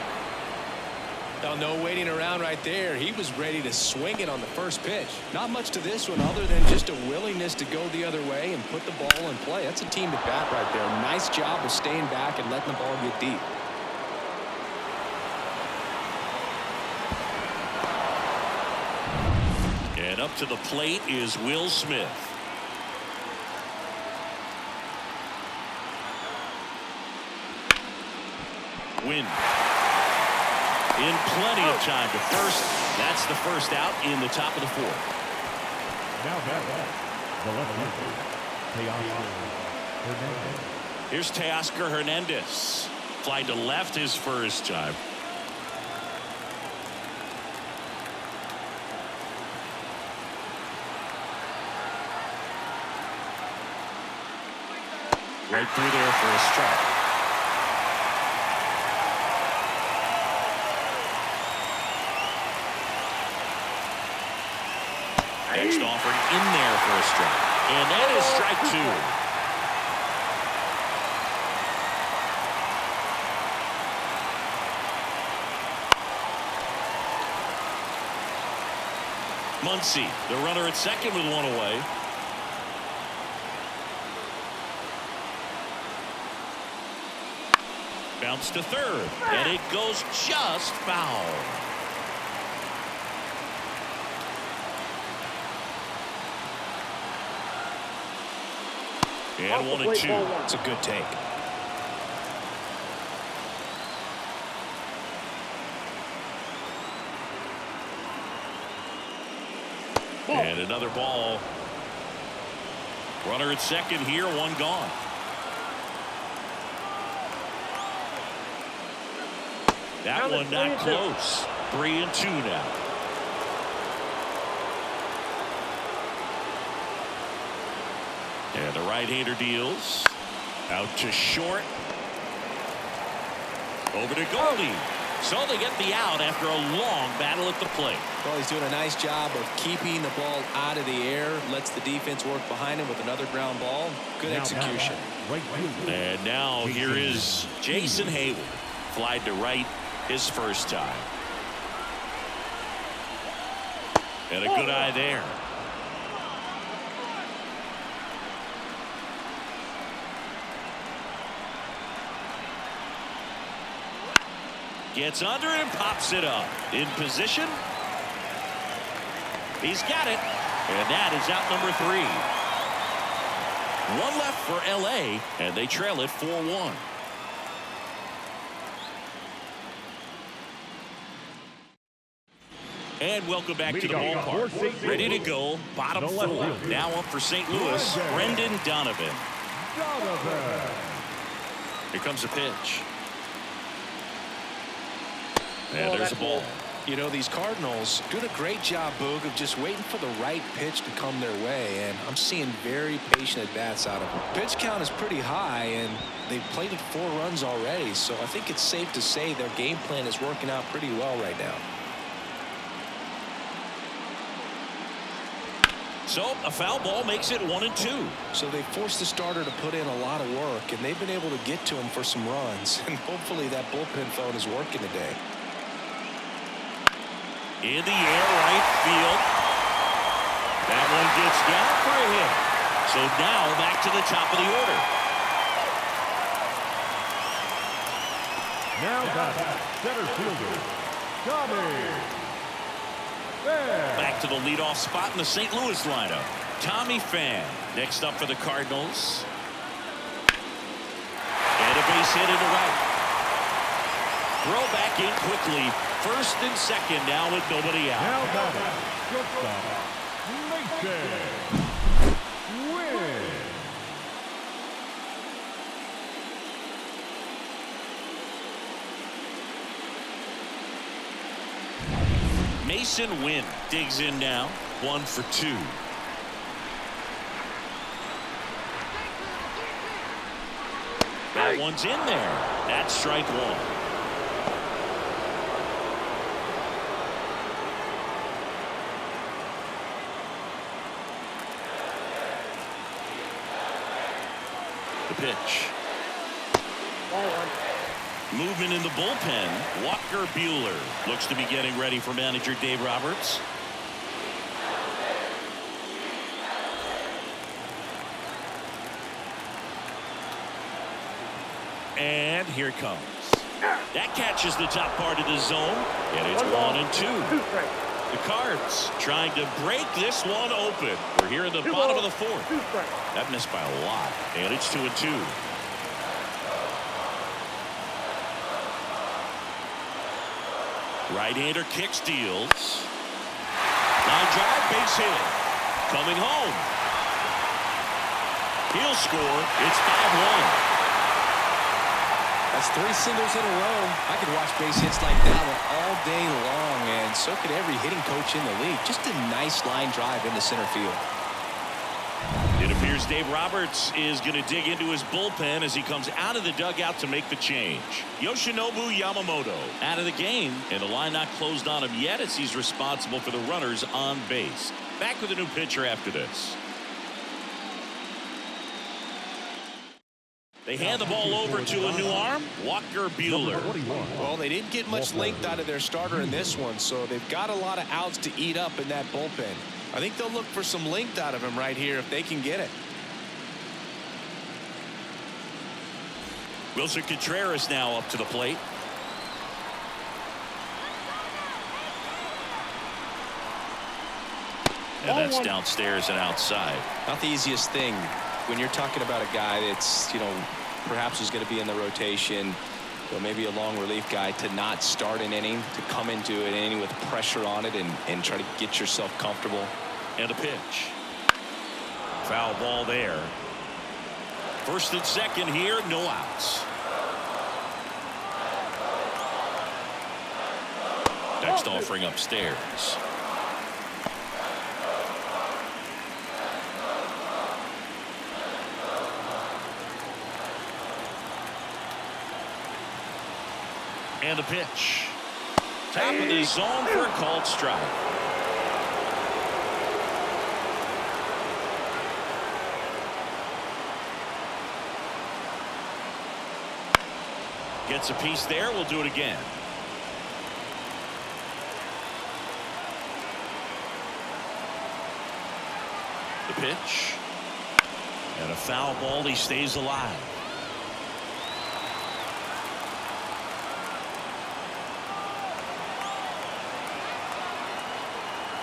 [SPEAKER 6] Oh, no waiting around right there. He was ready to swing it on the first pitch. Not much to this one other than just a willingness to go the other way and put the ball in play. That's a team at bat right there. Nice job of staying back and letting the ball get deep.
[SPEAKER 1] And up to the plate is Will Smith. Win. In plenty of time to first. That's the first out in the top of the 4th.
[SPEAKER 4] Now batting, the left fielder, Teoscar Hernandez.
[SPEAKER 1] Here's Teoscar Hernandez. Fly to left his first time. Right through there for a strike. Next offering in there for a strike. And that is strike 2. Muncy, the runner at second with one away. Bounce to third, and it goes just foul. And 1-2.
[SPEAKER 6] It's a good take.
[SPEAKER 1] And another ball. Runner at second here, one gone. That one not close. 3-2 now. And the right-hander deals. Out to short. Over to Goldie. So they get the out after a long battle at the plate.
[SPEAKER 6] Well, he's doing a nice job of keeping the ball out of the air. Lets the defense work behind him with another ground ball. Good execution.
[SPEAKER 1] And now here is Jason Hayward. Flied to right his first time. And a good eye there. Gets under and pops it up. In position. He's got it. And that is out number 3. One left for LA, and they trail it 4-1. And welcome back to the ballpark. Ready to go. Bottom 4. Now up for St. Louis. Brendan Donovan. Here comes a pitch. And there's a ball.
[SPEAKER 6] You know, these Cardinals doing a great job, Boog, of just waiting for the right pitch to come their way. And I'm seeing very patient at-bats out of them. Pitch count is pretty high, and they've played it 4 runs already. So I think it's safe to say their game plan is working out pretty well right now.
[SPEAKER 1] So a foul ball makes it 1-2.
[SPEAKER 6] So they forced the starter to put in a lot of work, and they've been able to get to him for some runs. And hopefully that bullpen phone is working today.
[SPEAKER 1] In the air, right field. That one gets down for a hit. So now back to the top of the order.
[SPEAKER 4] Now batting, center fielder, Tommy.
[SPEAKER 1] Back to the leadoff spot in the St. Louis lineup. Tommy Pham next up for the Cardinals. And a base hit into right. Throw back in quickly. First and second now with nobody out.
[SPEAKER 4] Now batting, shortstop,
[SPEAKER 1] Mason Wynn digs in now. 1 for 2. That one's in there. That's strike 1. The pitch. Movement in the bullpen. Walker Buehler looks to be getting ready for manager Dave Roberts. And here it comes. That catches the top part of the zone, and it's 1-2. The Cards trying to break this one open. We're here in the bottom of the 4th. That missed by a lot, and it's 2-2. Right-hander kicks, deals. Line drive, base hit. Coming home. He'll score. It's 5-1.
[SPEAKER 6] That's 3 singles in a row. I could watch base hits like that one all day long, and so could every hitting coach in the league. Just a nice line drive into center field.
[SPEAKER 1] It appears Dave Roberts is going to dig into his bullpen as he comes out of the dugout to make the change. Yoshinobu Yamamoto out of the game, and the line not closed on him yet as he's responsible for the runners on base. Back with a new pitcher after this. They hand the ball over to a new arm, Walker Buehler.
[SPEAKER 6] Well, they didn't get much length out of their starter in this one, so they've got a lot of outs to eat up in that bullpen. I think they'll look for some length out of him right here if they can get it.
[SPEAKER 1] Wilson Contreras now up to the plate. And that's downstairs and outside.
[SPEAKER 6] Not the easiest thing when you're talking about a guy that's, perhaps is going to be in the rotation, or maybe a long relief guy, to not start an inning, to come into an inning with pressure on it and try to get yourself comfortable.
[SPEAKER 1] And a pitch. Foul ball there. First and second here, no outs. Next offering upstairs. And a pitch. Top of the zone for a called strike. Gets a piece there. We'll do it again. The pitch. And a foul ball. He stays alive.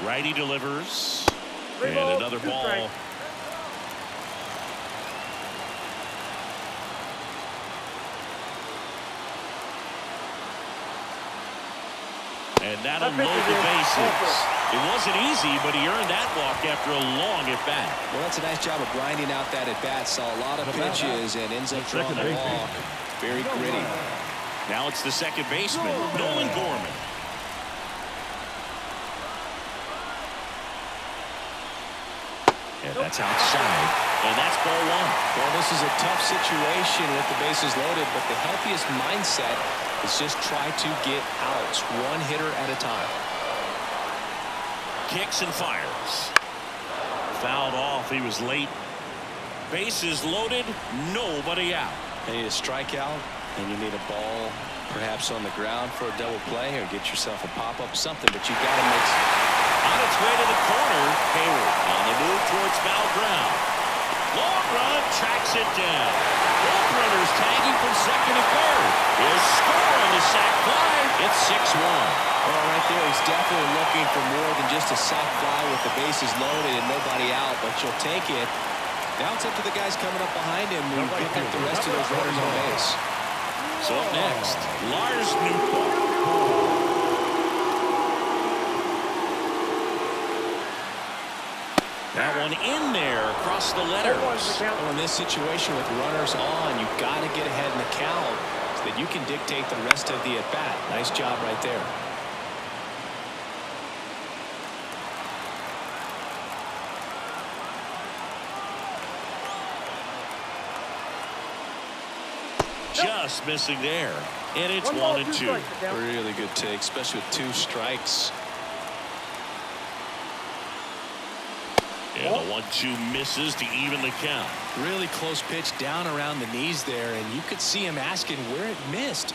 [SPEAKER 1] Righty delivers. And another ball. And that'll load the bases. It wasn't easy, but he earned that walk after a long at-bat.
[SPEAKER 6] Well, that's a nice job of grinding out that at-bat. Saw a lot of pitches and ends up drawing the walk. Very gritty.
[SPEAKER 1] Now it's the second baseman, Nolan Gorman. And that's outside. And that's ball one.
[SPEAKER 6] Well, this is a tough situation with the bases loaded, but the healthiest mindset is just try to get outs, one hitter at a time.
[SPEAKER 1] Kicks and fires. Fouled off. He was late. Bases loaded. Nobody out.
[SPEAKER 6] You need a strikeout, and you need a ball perhaps on the ground for a double play, or get yourself a pop-up, something, but you've got to mix.
[SPEAKER 1] On its way to the corner, Hayward on the move towards foul ground. Long run, tracks it down. Both runners tagging from second and third. He'll score on the sac fly. It's 6-1.
[SPEAKER 6] Well, right there, he's definitely looking for more than just a sac fly with the bases loaded and nobody out, but you'll take it. Now it's up to the guys coming up behind him who pick up the rest of those runners on base.
[SPEAKER 1] So up next, Lars Newport. That one in there across the letters.
[SPEAKER 6] Well, in this situation with runners on, you've got to get ahead in the count so that you can dictate the rest of the at-bat. Nice job right there.
[SPEAKER 1] Just missing there. And it's 1-2.
[SPEAKER 6] Really good take, especially with 2 strikes.
[SPEAKER 1] And the 1-2 misses to even the count.
[SPEAKER 6] Really close pitch down around the knees there, and you could see him asking where it missed.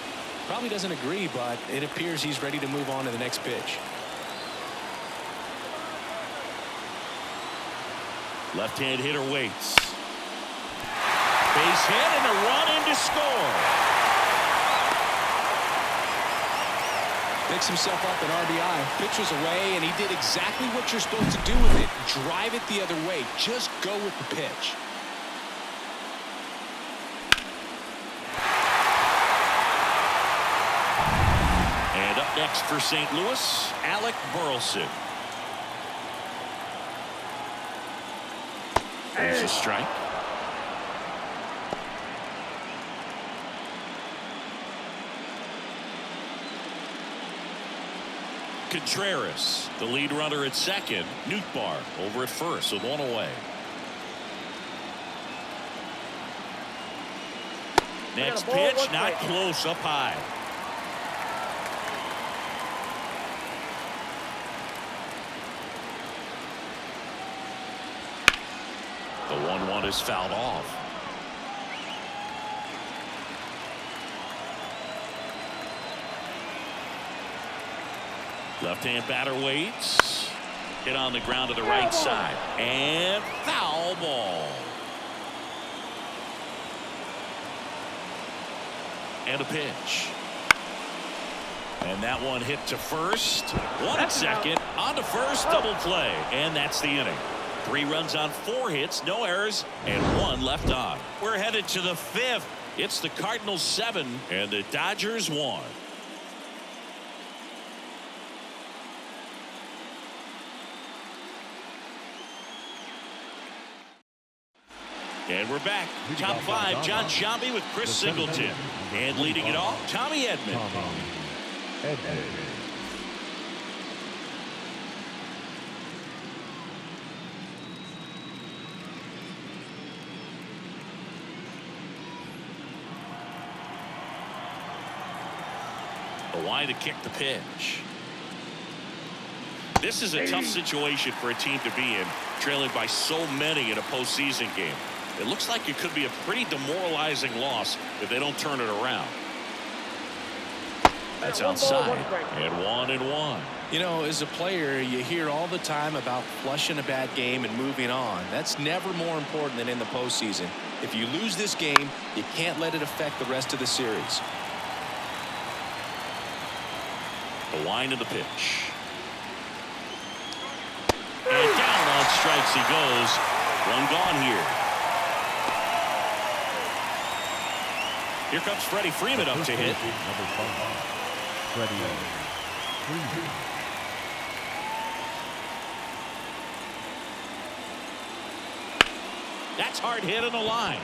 [SPEAKER 6] Probably doesn't agree, but it appears he's ready to move on to the next pitch.
[SPEAKER 1] Left-hand hitter waits. Base hit and a run in to score.
[SPEAKER 6] Picks himself up an RBI. Pitch was away, and he did exactly what you're supposed to do with it. Drive it the other way. Just go with the pitch.
[SPEAKER 1] And up next for St. Louis, Alec Burleson. There's a strike. Contreras, the lead runner at second. Nootbaar over at first with one away. Next pitch, not close, up high. The 1-1 is fouled off. Left-hand batter waits. Hit on the ground to the right side. And foul ball. And a pitch. And that one hit to first. One at second. On to first. Double play. And that's the inning. 3 runs on 4 hits. No errors. And 1 left on. We're headed to the 5th. It's the Cardinals 7 and the Dodgers 1. And we're back. Top 5, John Shambi with Chris Singleton. And leading it off, Tommy Edman. The line to kick the pitch. This is a tough situation for a team to be in, trailing by so many in a postseason game. It looks like it could be a pretty demoralizing loss if they don't turn it around. That's outside. And 1-1.
[SPEAKER 6] You know, as a player, you hear all the time about flushing a bad game and moving on. That's never more important than in the postseason. If you lose this game, you can't let it affect the rest of the series.
[SPEAKER 1] The line of the pitch. And down on strikes he goes. 1 gone here. Here comes Freddie Freeman up to hit. That's hard hit on the line.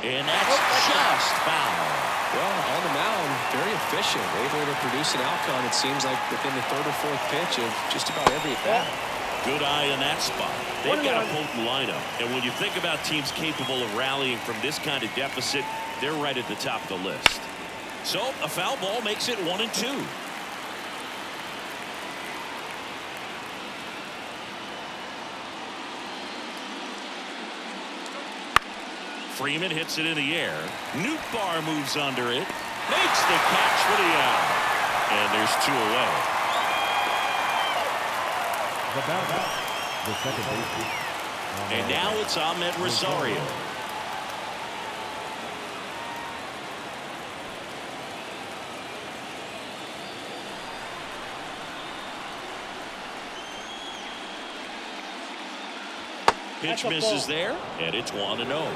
[SPEAKER 1] And that's just foul.
[SPEAKER 5] Well, on the mound, very efficient. Able to produce an outcome, it seems like, within the 3rd or 4th pitch of just about every at bat.
[SPEAKER 1] Good eye in that spot. They've got a potent lineup. And when you think about teams capable of rallying from this kind of deficit, they're right at the top of the list. So a foul ball makes it 1-2. Freeman hits it in the air. Nootbaar moves under it. Makes the catch for the out. And there's 2 away.
[SPEAKER 4] The second baseman.
[SPEAKER 1] And now it's Ahmed Rosario. Pitch misses there, and it's 1-0.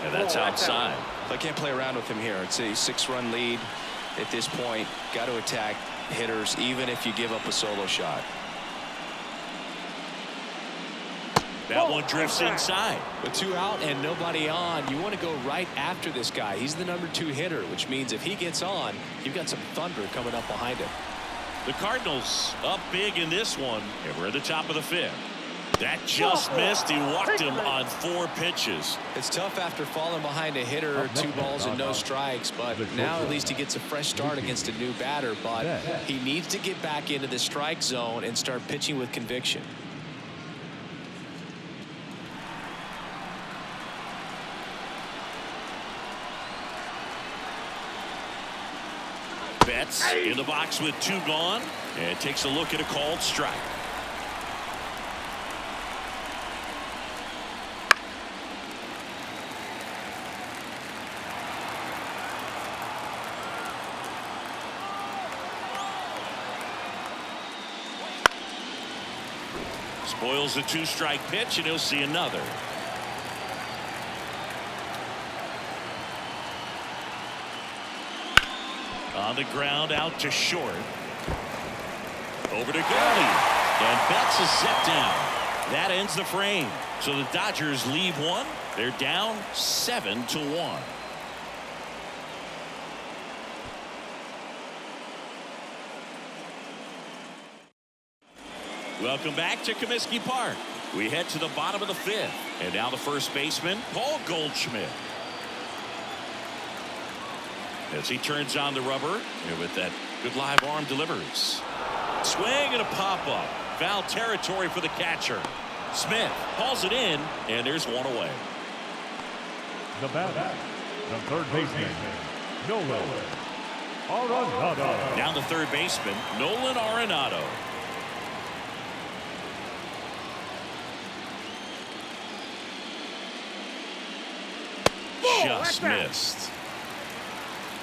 [SPEAKER 1] And that's outside.
[SPEAKER 2] I can't play around with him here. It's a 6-run lead at this point. Got to attack hitters, even if you give up a solo shot.
[SPEAKER 1] That one drifts inside.
[SPEAKER 6] With 2 out and nobody on, you want to go right after this guy. He's the number 2 hitter, which means if he gets on, you've got some thunder coming up behind him.
[SPEAKER 1] The Cardinals up big in this one, and we're at the top of the 5th. That just missed. He walked him on 4 pitches.
[SPEAKER 6] It's tough after falling behind a hitter, 2 balls and no strikes, but now at least he gets a fresh start against a new batter. But he needs to get back into the strike zone and start pitching with conviction.
[SPEAKER 1] Betts in the box with 2 gone, and takes a look at a called strike. Spoils the 2-strike pitch, and he'll see another. On the ground, out to short. Over to Goldie. And Betts is set down. That ends the frame. So the Dodgers leave 1. They're down 7-1. Welcome back to Comiskey Park. We head to the bottom of the 5th. And now the first baseman, Paul Goldschmidt. As he turns on the rubber, and with that good live arm delivers. Swing and a pop-up. Foul territory for the catcher. Smith hauls it in, and there's one away.
[SPEAKER 4] The batter, the third baseman, Nolan Arenado.
[SPEAKER 1] Now the third baseman, Nolan Arenado. Just missed.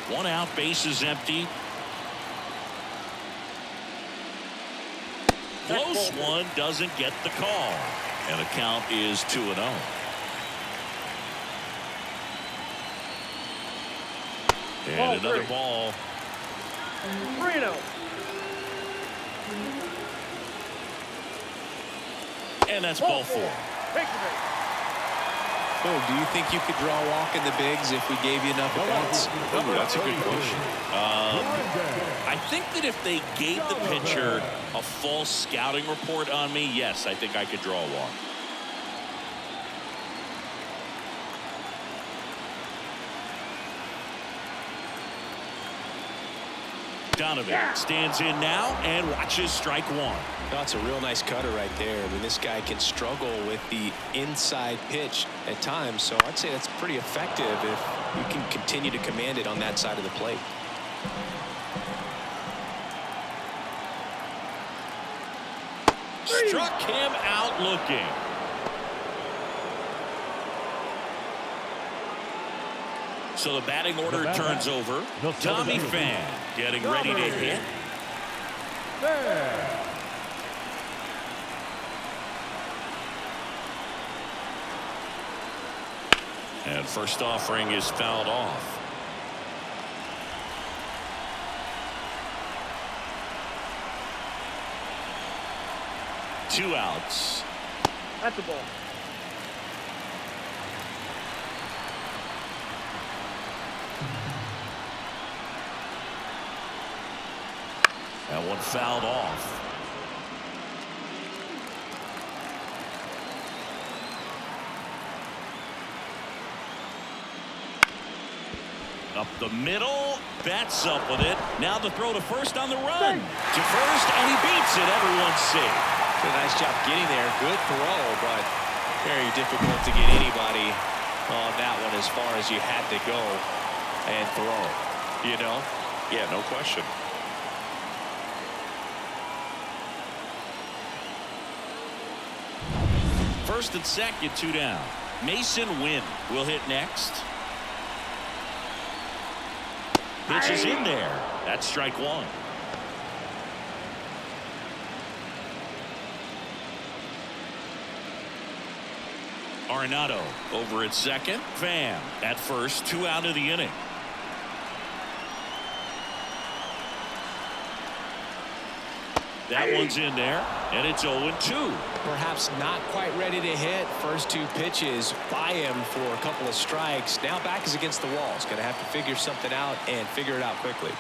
[SPEAKER 1] One out, bases empty. Close one, doesn't get the call. And the count is 2-0. And another ball.
[SPEAKER 3] 3-0.
[SPEAKER 1] And that's ball 4.
[SPEAKER 6] Oh, do you think you could draw a walk in the bigs if we gave you enough at-bats?
[SPEAKER 1] Ooh, that's a good question. I think that if they gave the pitcher a false scouting report on me, yes, I think I could draw a walk. Donovan stands in now and watches strike 1.
[SPEAKER 5] That's a real nice cutter right there. I mean, this guy can struggle with the inside pitch at times, so I'd say that's pretty effective if you can continue to command it on that side of the plate.
[SPEAKER 1] Struck him out looking. So the batting order turns over. Tommy Pham getting ready to hit. And first offering is fouled off. Two outs.
[SPEAKER 3] That's the ball.
[SPEAKER 1] That one fouled off. Up the middle, bats up with it. Now the throw to first on the run. To first, and he beats it. Everyone's safe.
[SPEAKER 5] Did a nice job getting there. Good throw, but very difficult to get anybody on that one as far as you had to go and throw. You know?
[SPEAKER 1] Yeah, no question. First and second, 2 down. Mason Wynn will hit next. Pitch is in there. That's strike 1. Arenado over at second. Pham at first. 2 out of the inning. That one's in there, and it's 0-2.
[SPEAKER 5] Perhaps not quite ready to hit. First 2 pitches by him for a couple of strikes. Now back is against the wall. He's going to have to figure something out and figure it out quickly.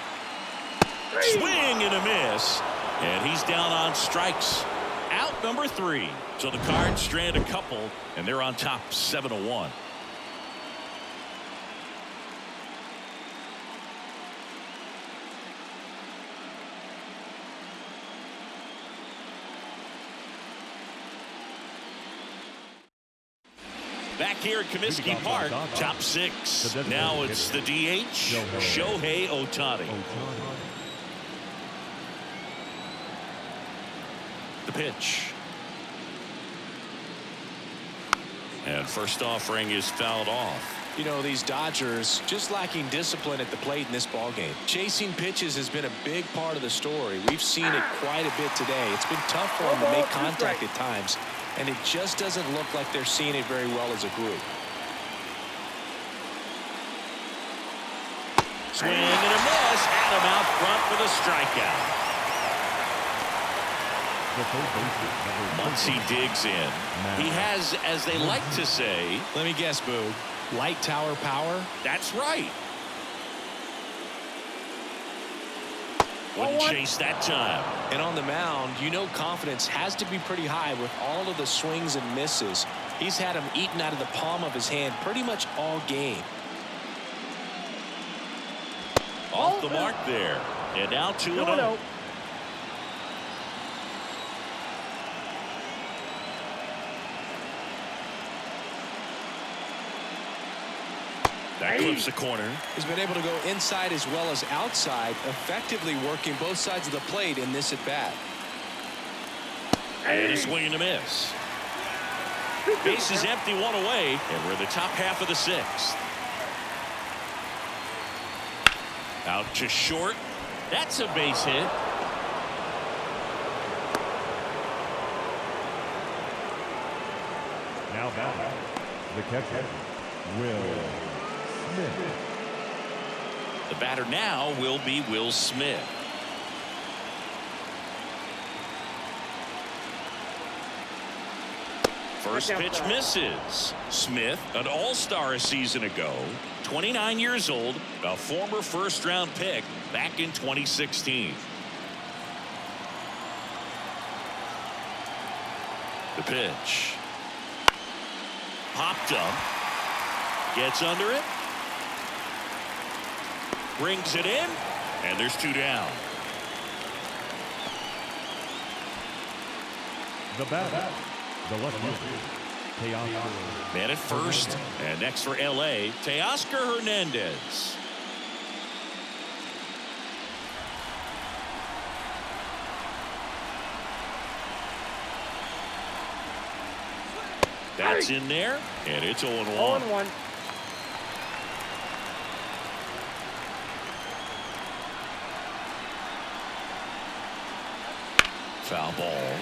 [SPEAKER 1] Swing and a miss, and he's down on strikes. Out number 3. So the Cards strand a couple, and they're on top 7-1. Back here at Comiskey Park, top 6. Now it's the DH, Shohei Ohtani. The pitch. And first offering is fouled off.
[SPEAKER 5] You know, these Dodgers just lacking discipline at the plate in this ballgame. Chasing pitches has been a big part of the story. We've seen it quite a bit today. It's been tough for them to make contact at times, and it just doesn't look like they're seeing it very well as a group.
[SPEAKER 1] Swing and a miss. Adam out front for the strikeout. Muncy digs in. He has, as they like to say,
[SPEAKER 5] let me guess, Boog, light tower power?
[SPEAKER 1] That's right. Wouldn't chase that time.
[SPEAKER 5] And on the mound, you know confidence has to be pretty high with all of the swings and misses. He's had them eaten out of the palm of his hand pretty much all game.
[SPEAKER 1] Off the mark there. And now 2-0. That clips the corner.
[SPEAKER 5] He's been able to go inside as well as outside, effectively working both sides of the plate in this at-bat.
[SPEAKER 1] And a swing and a miss. Base is empty, one away, and we're in the top half of the sixth. Out to short. That's a base hit.
[SPEAKER 4] Now batting, the catcher, Will Smith.
[SPEAKER 1] The batter now will be Will Smith. First pitch misses. Smith, an all-star a season ago, 29 years old, a former first-round pick back in 2016. The pitch. Popped up. Gets under it. Brings it in. And there's 2 down.
[SPEAKER 4] The batter, the left fielder, Teoscar.
[SPEAKER 1] Man at first. And next for L.A., Teoscar Hernandez. That's in there, and it's 0-1.
[SPEAKER 3] 0-1.
[SPEAKER 1] Foul ball.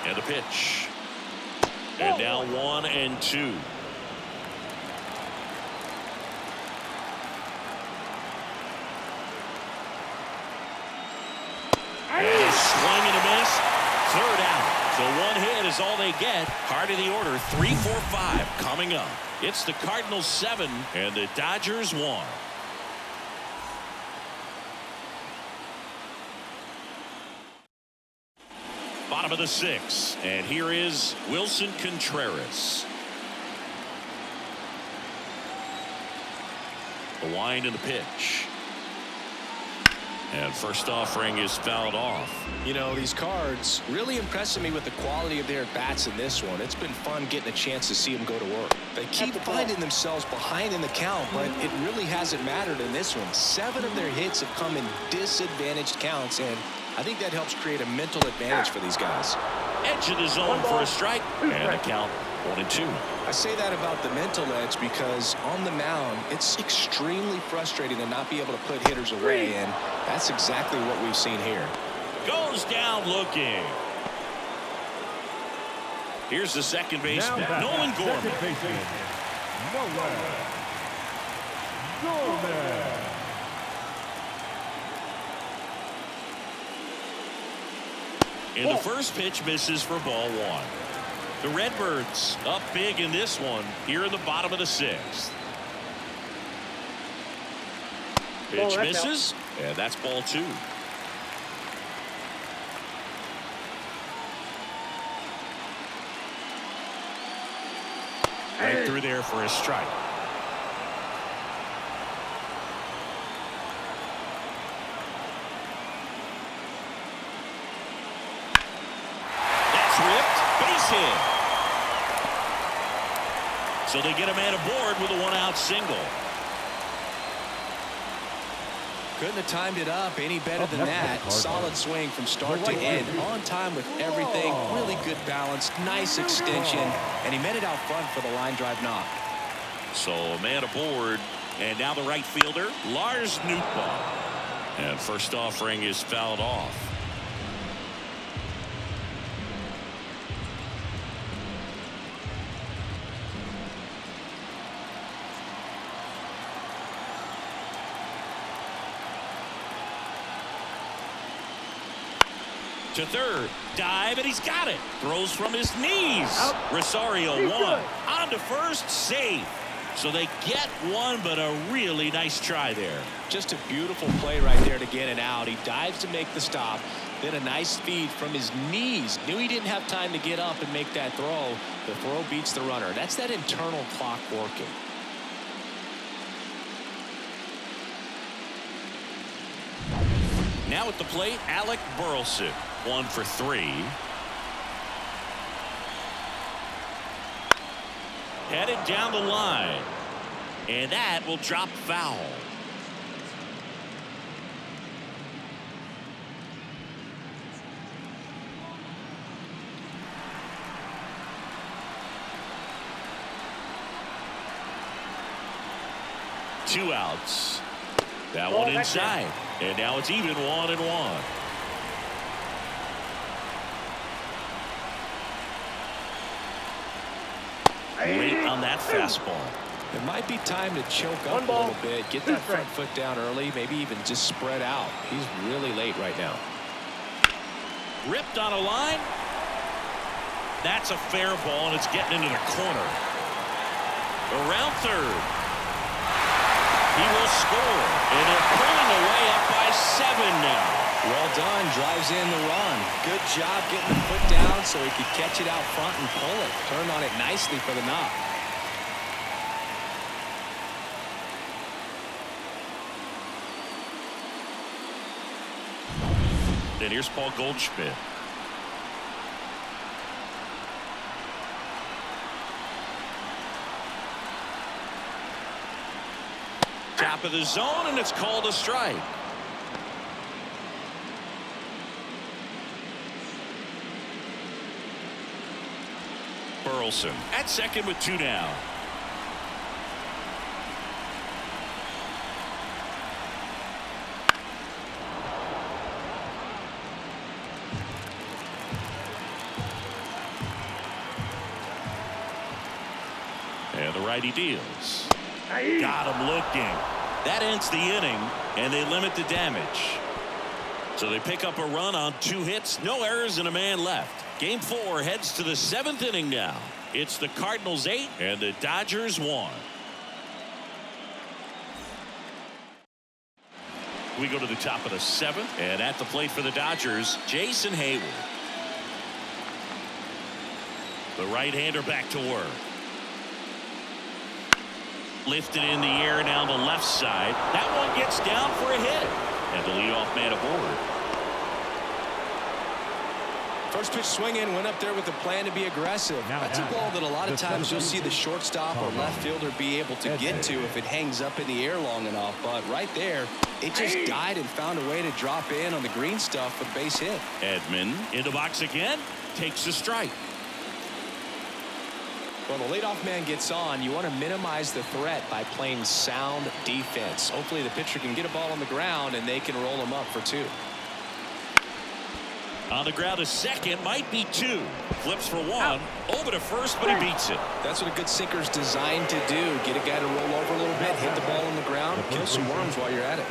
[SPEAKER 1] And the pitch. And now 1-2. And a swing and a miss. 3rd out. So 1 hit is all they get. Heart of the order, 3, 4, 5 coming up. It's the Cardinals 7 and the Dodgers 1. Bottom of the 6th, and here is Wilson Contreras. The wind and the pitch. And first offering is fouled off.
[SPEAKER 5] You know, these Cards really impressing me with the quality of their bats in this one. It's been fun getting a chance to see them go to work. They keep finding themselves behind in the count, but it really hasn't mattered in this one. 7 of their hits have come in disadvantaged counts, and I think that helps create a mental advantage for these guys.
[SPEAKER 1] Edge of the zone for a strike, and the count 1-2.
[SPEAKER 5] I say that about the mental edge because on the mound, it's extremely frustrating to not be able to put hitters away, and that's exactly what we've seen here.
[SPEAKER 1] Goes down looking. Here's the second baseman, Nolan Gorman.
[SPEAKER 4] Second baseman, Nolan Gorman.
[SPEAKER 1] And the first pitch misses for ball 1. The Redbirds up big in this one here in the bottom of the 6th. Pitch misses, and that's ball 2. Right through there for a strike. That's ripped. Base hit. So they get a man aboard with a 1-out single.
[SPEAKER 5] Couldn't have timed it up any better than that. Solid swing from start to end. On time with everything. Really good balance. Nice extension. And he met it out front for the line drive knock.
[SPEAKER 1] So a man aboard. And now the right fielder, Lars Nootbaar. And first offering is fouled off. To third. Dive, and he's got it. Throws from his knees.
[SPEAKER 3] Out.
[SPEAKER 1] Rosario
[SPEAKER 3] He's
[SPEAKER 1] one.
[SPEAKER 3] good.
[SPEAKER 1] On to first. Safe. So they get one, but a really nice try there.
[SPEAKER 6] Just a beautiful play right there to get it out. He dives to make the stop. Then a nice feed from his knees. Knew he didn't have time to get up and make that throw. The throw beats the runner. That's that internal clock working.
[SPEAKER 1] Now at the plate, Alec Burleson. 1 for 3. Headed down the line. And that will drop foul. Two outs. That one inside. And now it's even 1-1. Late on that fastball.
[SPEAKER 6] It might be time to choke up a little bit. Get that front foot down early. Maybe even just spread out. He's really late right now.
[SPEAKER 1] Ripped on a line. That's a fair ball, and it's getting into the corner. Around third. He will score, and they're pulling away up by 7 now.
[SPEAKER 6] Well done. Drives in the run. Good job getting the foot down so he could catch it out front and pull it. Turned on it nicely for the knock.
[SPEAKER 1] And here's Paul Goldschmidt. Top of the zone, and it's called a strike. Burleson at second with 2 down. And the righty deals. Got him looking. That ends the inning, and they limit the damage. So they pick up a run on 2 hits, no errors, and a man left. Game 4 heads to the 7th inning now. It's the Cardinals 8 and the Dodgers 1. We go to the top of the 7th, and at the plate for the Dodgers, Jason Hayward. The right-hander back to work. Lifted in the air down the left side. That one gets down for a hit. And the leadoff man aboard.
[SPEAKER 6] First pitch swinging, went up there with a plan to be aggressive. That's a ball that a lot of times you'll see the shortstop or left fielder be able to get to if it hangs up in the air long enough. But right there, it just died and found a way to drop in on the green stuff for the base hit.
[SPEAKER 1] Edman in the box again. Takes a strike.
[SPEAKER 6] When the leadoff man gets on, you want to minimize the threat by playing sound defense. Hopefully the pitcher can get a ball on the ground and they can roll him up for 2.
[SPEAKER 1] On the ground to second, might be 2. Flips for 1. Over to first, but he beats it.
[SPEAKER 6] That's what a good sinker's designed to do. Get a guy to roll over a little bit, hit the ball on the ground, kill some worms while you're at it.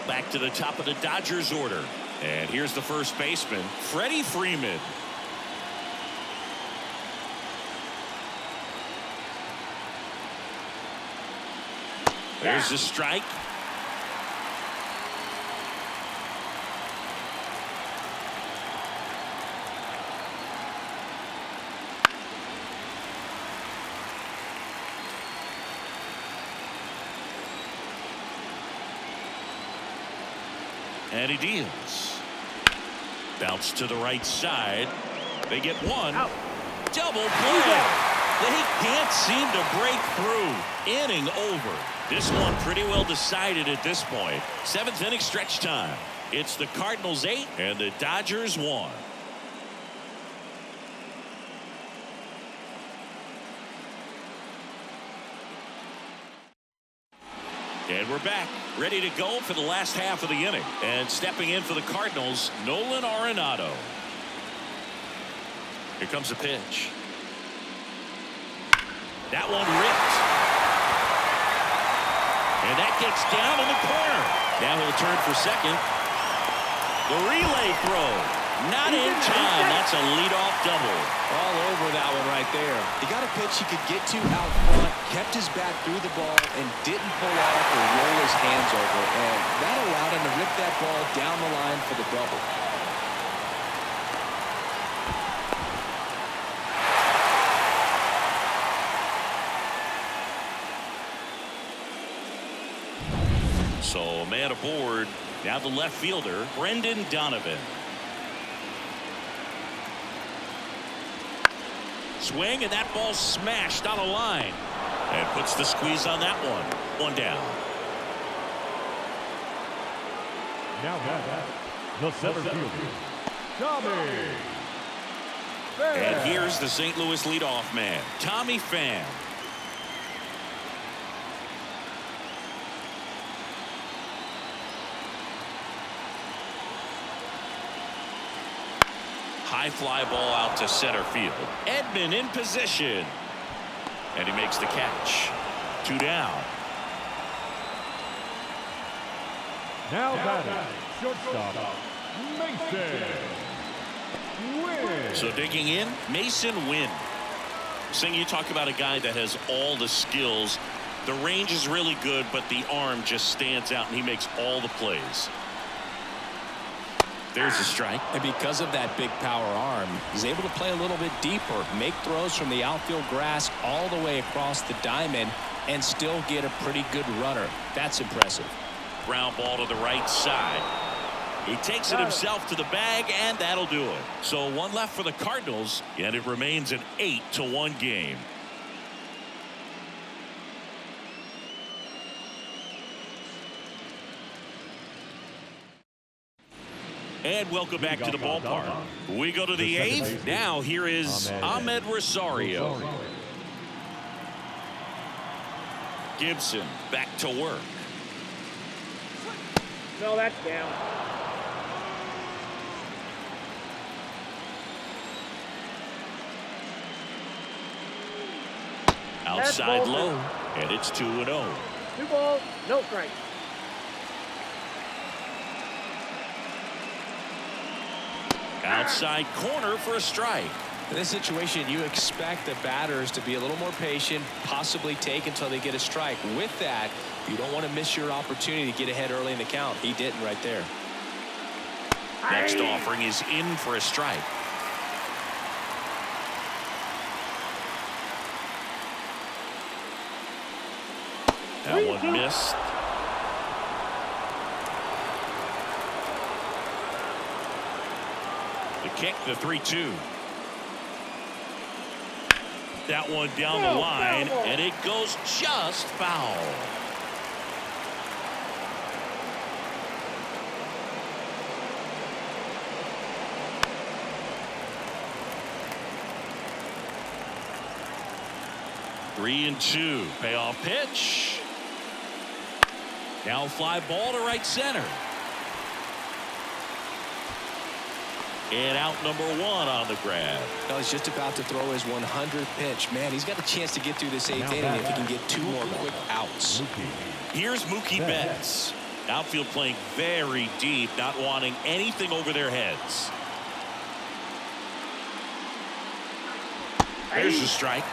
[SPEAKER 1] Back to the top of the Dodgers order. And here's the first baseman, Freddie Freeman. There's the strike. And he deals. Bounce to the right side. They get 1. Out. Double play. They can't seem to break through. Inning over. This one pretty well decided at this point. 7th inning stretch time. It's the Cardinals 8 and the Dodgers 1. And we're back, ready to go for the last half of the inning. And stepping in for the Cardinals, Nolan Arenado. Here comes a pitch. That one ripped. And that gets down in the corner. Now he'll turn for second. The relay throw. Not in time. That's a leadoff double.
[SPEAKER 6] All over that one right there. He got a pitch he could get to out front, kept his bat through the ball, and didn't pull off or roll his hands over. And that allowed him to rip that ball down the line for the double.
[SPEAKER 1] So man aboard. Now the left fielder, Brendan Donovan. Swing, and that ball smashed on a line. And puts the squeeze on that one. One down.
[SPEAKER 4] Now back, the center fielder, Tommy.
[SPEAKER 1] And here's the St. Louis leadoff man, Tommy Pham. High fly ball out to center field. Edman in position. And he makes the catch. 2 down.
[SPEAKER 4] Now batting, shortstop, Mason Wynn.
[SPEAKER 1] So digging in, Mason Wynn. Sing, you talk about a guy that has all the skills. The range is really good, but the arm just stands out, and he makes all the plays. There's a strike.
[SPEAKER 6] And because of that big power arm, he's able to play a little bit deeper, make throws from the outfield grass all the way across the diamond, and still get a pretty good runner. That's impressive.
[SPEAKER 1] Ground ball to the right side. He takes it himself to the bag, and that'll do it. So one left for the Cardinals, and it remains an 8-1 game. And welcome back to the ballpark. We go to the 8th. Now here is Ahmed Rosario. Gibson back to work.
[SPEAKER 3] No, that's down.
[SPEAKER 1] Outside low, and it's 2-0.
[SPEAKER 3] 2 balls, no strikes.
[SPEAKER 1] Outside corner for a strike.
[SPEAKER 6] In this situation, you expect the batters to be a little more patient, possibly take until they get a strike. With that, you don't want to miss your opportunity to get ahead early in the count. He didn't right there.
[SPEAKER 1] Next offering is in for a strike. That one missed. The kick, the 3-2. That one down the line, and it goes just foul. Three and 2. Payoff pitch. Now fly ball to right center. And out number 1 on the grab.
[SPEAKER 6] Well, he's just about to throw his 100th pitch. Man, he's got a chance to get through this 8th inning if he can get 2 more quick outs.
[SPEAKER 1] Here's Mookie Betts. Outfield playing very deep, not wanting anything over their heads. There's the strike.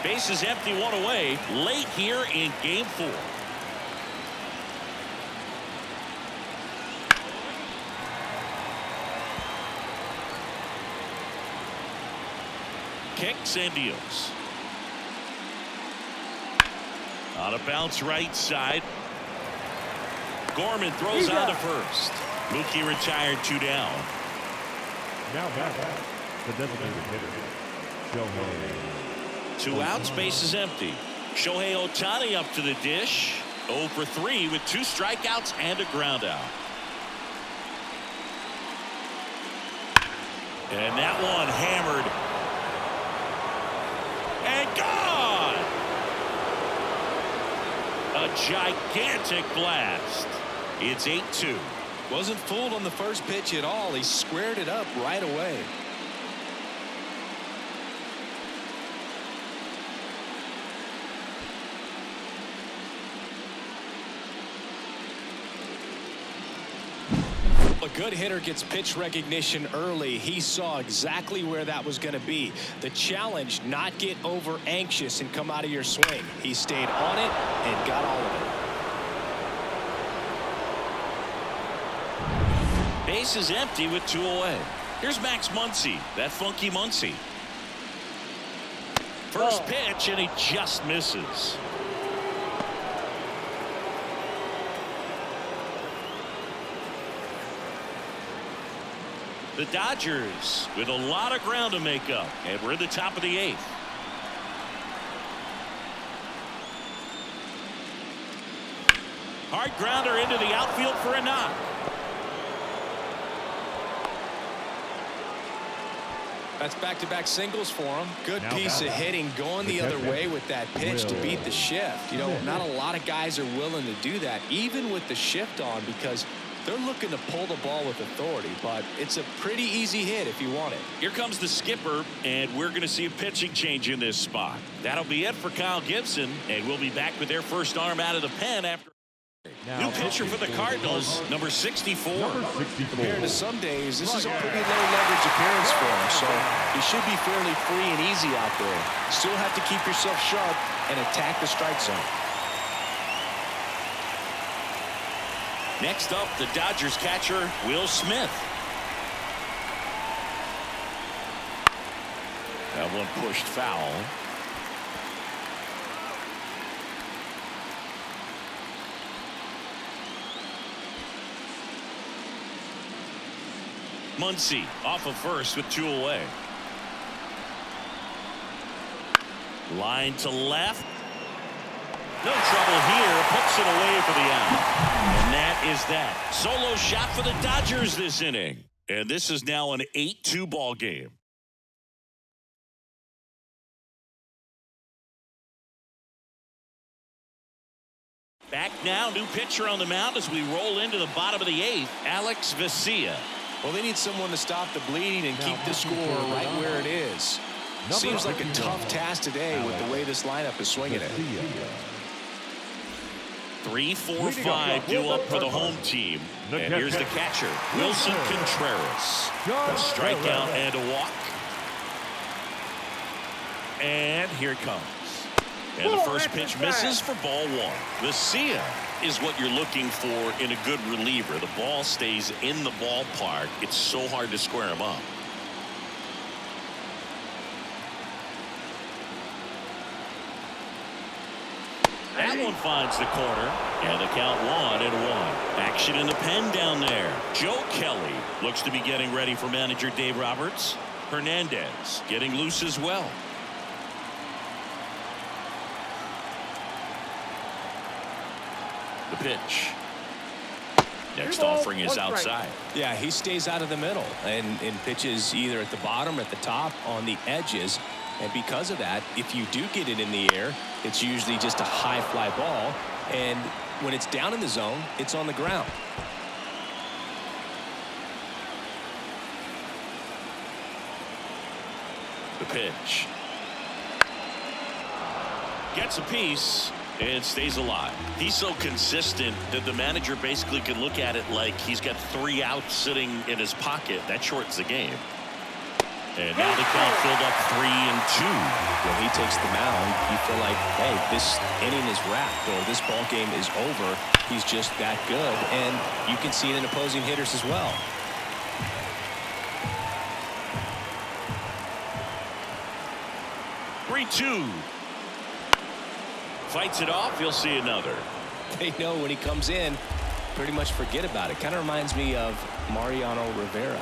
[SPEAKER 1] Base is empty, 1 away. Late here in game 4. Kicks and deals. On a bounce right side. Gorman throws on to first. Mookie retired, 2 down.
[SPEAKER 4] Now back, the designated hitter, Shohei.
[SPEAKER 1] 2 outs, base is empty. Shohei Ohtani up to the dish. 0 for 3 with 2 strikeouts and a ground out. And that one hammered. And gone! A gigantic blast. It's 8-2.
[SPEAKER 6] Wasn't fooled on the first pitch at all. He squared it up right away. A good hitter gets pitch recognition early. He saw exactly where that was going to be. The challenge, not get over anxious and come out of your swing. He stayed on it and got all of it.
[SPEAKER 1] Base is empty with 2 away. Here's Max Muncy, that funky Muncy. First pitch, and he just misses. The Dodgers with a lot of ground to make up, and we're in the top of the 8th. Hard grounder into the outfield for a knock.
[SPEAKER 6] That's back-to-back singles for him. Good
[SPEAKER 4] Now
[SPEAKER 6] piece of hitting going the other way with that pitch to beat the shift. You know, not a lot of guys are willing to do that, even with the shift on, because they're looking to pull the ball with authority, but it's a pretty easy hit if you want it.
[SPEAKER 1] Here comes the skipper, and we're going to see a pitching change in this spot. That'll be it for Kyle Gibson, and we'll be back with their first arm out of the pen after. New pitcher for the Cardinals, number 64.
[SPEAKER 6] Compared to some days, this is a pretty low leverage appearance for him, so he should be fairly free and easy out there. Still have to keep yourself sharp and attack the strike zone.
[SPEAKER 1] Next up, the Dodgers catcher, Will Smith. That one pushed foul. Muncy off of first with 2 away. Line to left. No trouble here. Puts it away for the out. And that is that. Solo shot for the Dodgers this inning. And this is now an 8-2 ball game. Back now, new pitcher on the mound as we roll into the bottom of the 8th, Alex Vesia.
[SPEAKER 6] Well, they need someone to stop the bleeding and keep the score right where it is. Seems like a tough task today with the way this lineup is swinging it.
[SPEAKER 1] 3, 4, 5 due up for the home team. And here's the catcher, Wilson Contreras. A strikeout and a walk. And here it comes. And the first pitch misses for ball 1. Vesia is what you're looking for in a good reliever. The ball stays in the ballpark. It's so hard to square him up. That one finds the corner, and the count 1-1. Action in the pen down there. Joe Kelly looks to be getting ready for manager Dave Roberts. Hernandez getting loose as well. The pitch. Next offering is outside.
[SPEAKER 6] Yeah, he stays out of the middle and pitches either at the bottom or at the top on the edges. And because of that, if you do get it in the air, it's usually just a high fly ball. And when it's down in the zone, it's on the ground.
[SPEAKER 1] The pitch. Gets a piece and stays alive. He's so consistent that the manager basically can look at it like he's got 3 outs sitting in his pocket. That shortens the game. And now the count filled up 3-2.
[SPEAKER 6] When he takes the mound, you feel like, hey, this inning is wrapped or this ball game is over. He's just that good, and you can see it in opposing hitters as well.
[SPEAKER 1] Three-2. Fights it off. You'll see another.
[SPEAKER 6] They know when he comes in, pretty much forget about it. Kind of reminds me of Mariano Rivera.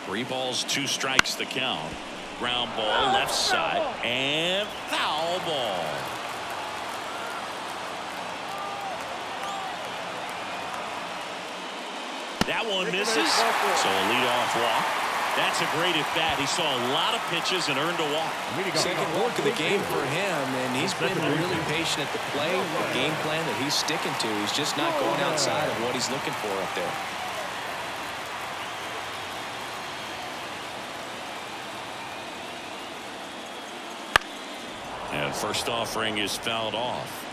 [SPEAKER 1] 3 balls, 2 strikes the count. Ground ball left side and foul ball. That one misses. So a leadoff walk. That's a great at bat. He saw a lot of pitches and earned a walk.
[SPEAKER 6] Second walk of the game for him, and he's been really patient at the plate. The game plan that he's sticking to. He's just not going outside of what he's looking for up there.
[SPEAKER 1] And first offering is fouled off.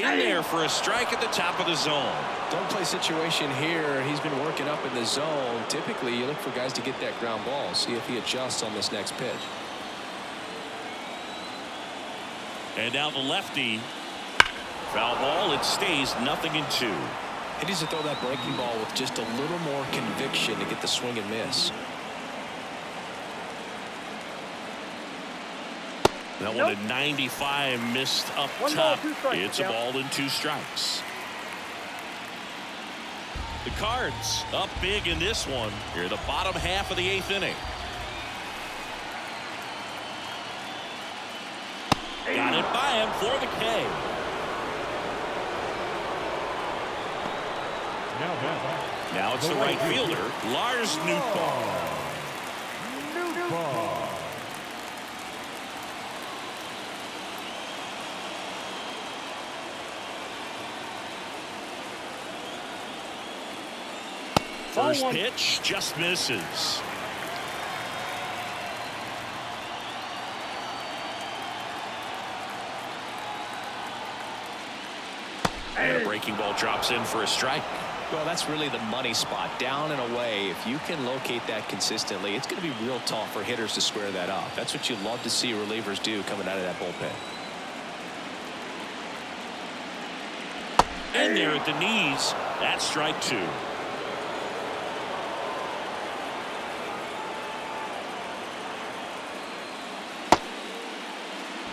[SPEAKER 1] in there for a strike at the top of the zone.
[SPEAKER 6] Don't play situation here. He's been working up in the zone. Typically, you look for guys to get that ground ball. See if he adjusts on this next pitch.
[SPEAKER 1] And now the lefty. Foul ball. It stays 0-2.
[SPEAKER 6] He needs to throw that breaking ball with just a little more conviction to get the swing and miss.
[SPEAKER 1] That one at 95 missed up top. It's a ball and 2 strikes. The Cards up big in this one. Here, the bottom half of the 8th inning. Got it by him for the K. Now it's the right fielder, Lars Nootbaar. First pitch just misses. And a breaking ball drops in for a strike.
[SPEAKER 6] Well, that's really the money spot, down and away. If you can locate that consistently, it's going to be real tough for hitters to square that up. That's what you love to see relievers do coming out of that bullpen.
[SPEAKER 1] And there at the knees, that's strike 2.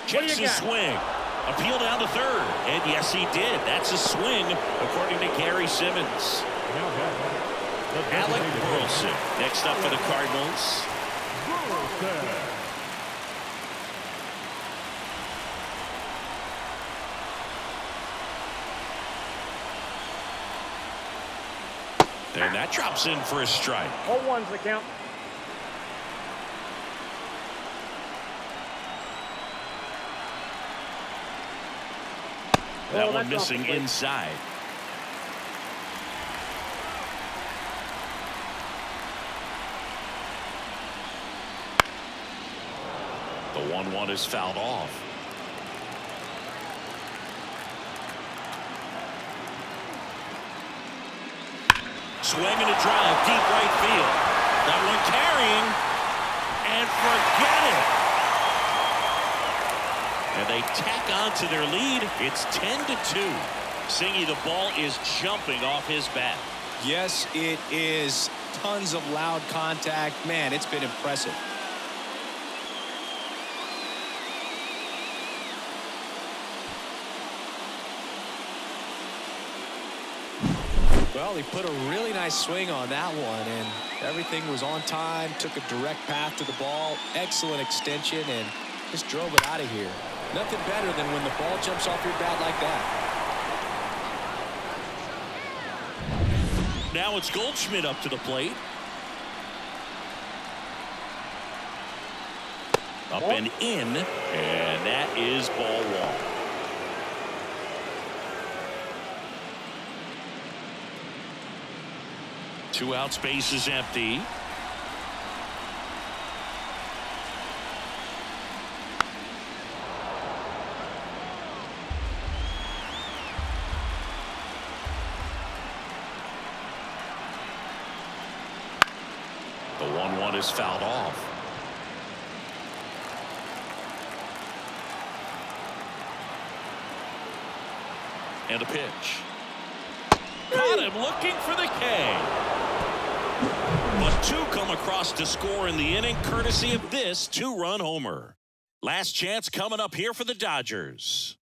[SPEAKER 1] Checks his swing. Appeal down to third. And yes, he did. That's a swing, according to Gary Simmons. Alec Burleson next up for the Cardinals. And that drops in for a strike.
[SPEAKER 3] 0-1's the count.
[SPEAKER 1] That one missing inside. The 1-1 is fouled off. Swing and a drive, deep right field. That one carrying, and forget it. And they tack on to their lead. It's 10-2. Singy, the ball is jumping off his bat.
[SPEAKER 6] Yes, it is. Tons of loud contact. Man, it's been impressive. Well, he put a really nice swing on that one, and everything was on time. Took a direct path to the ball. Excellent extension, and just drove it out of here. Nothing better than when the ball jumps off your bat like that.
[SPEAKER 1] Now it's Goldschmidt up to the plate. Up and in, and that is ball 1. Two outs, base is empty. The 1-1 is fouled off. And a pitch. Got him looking for the K. But 2 come across to score in the inning, courtesy of this 2-run homer. Last chance coming up here for the Dodgers.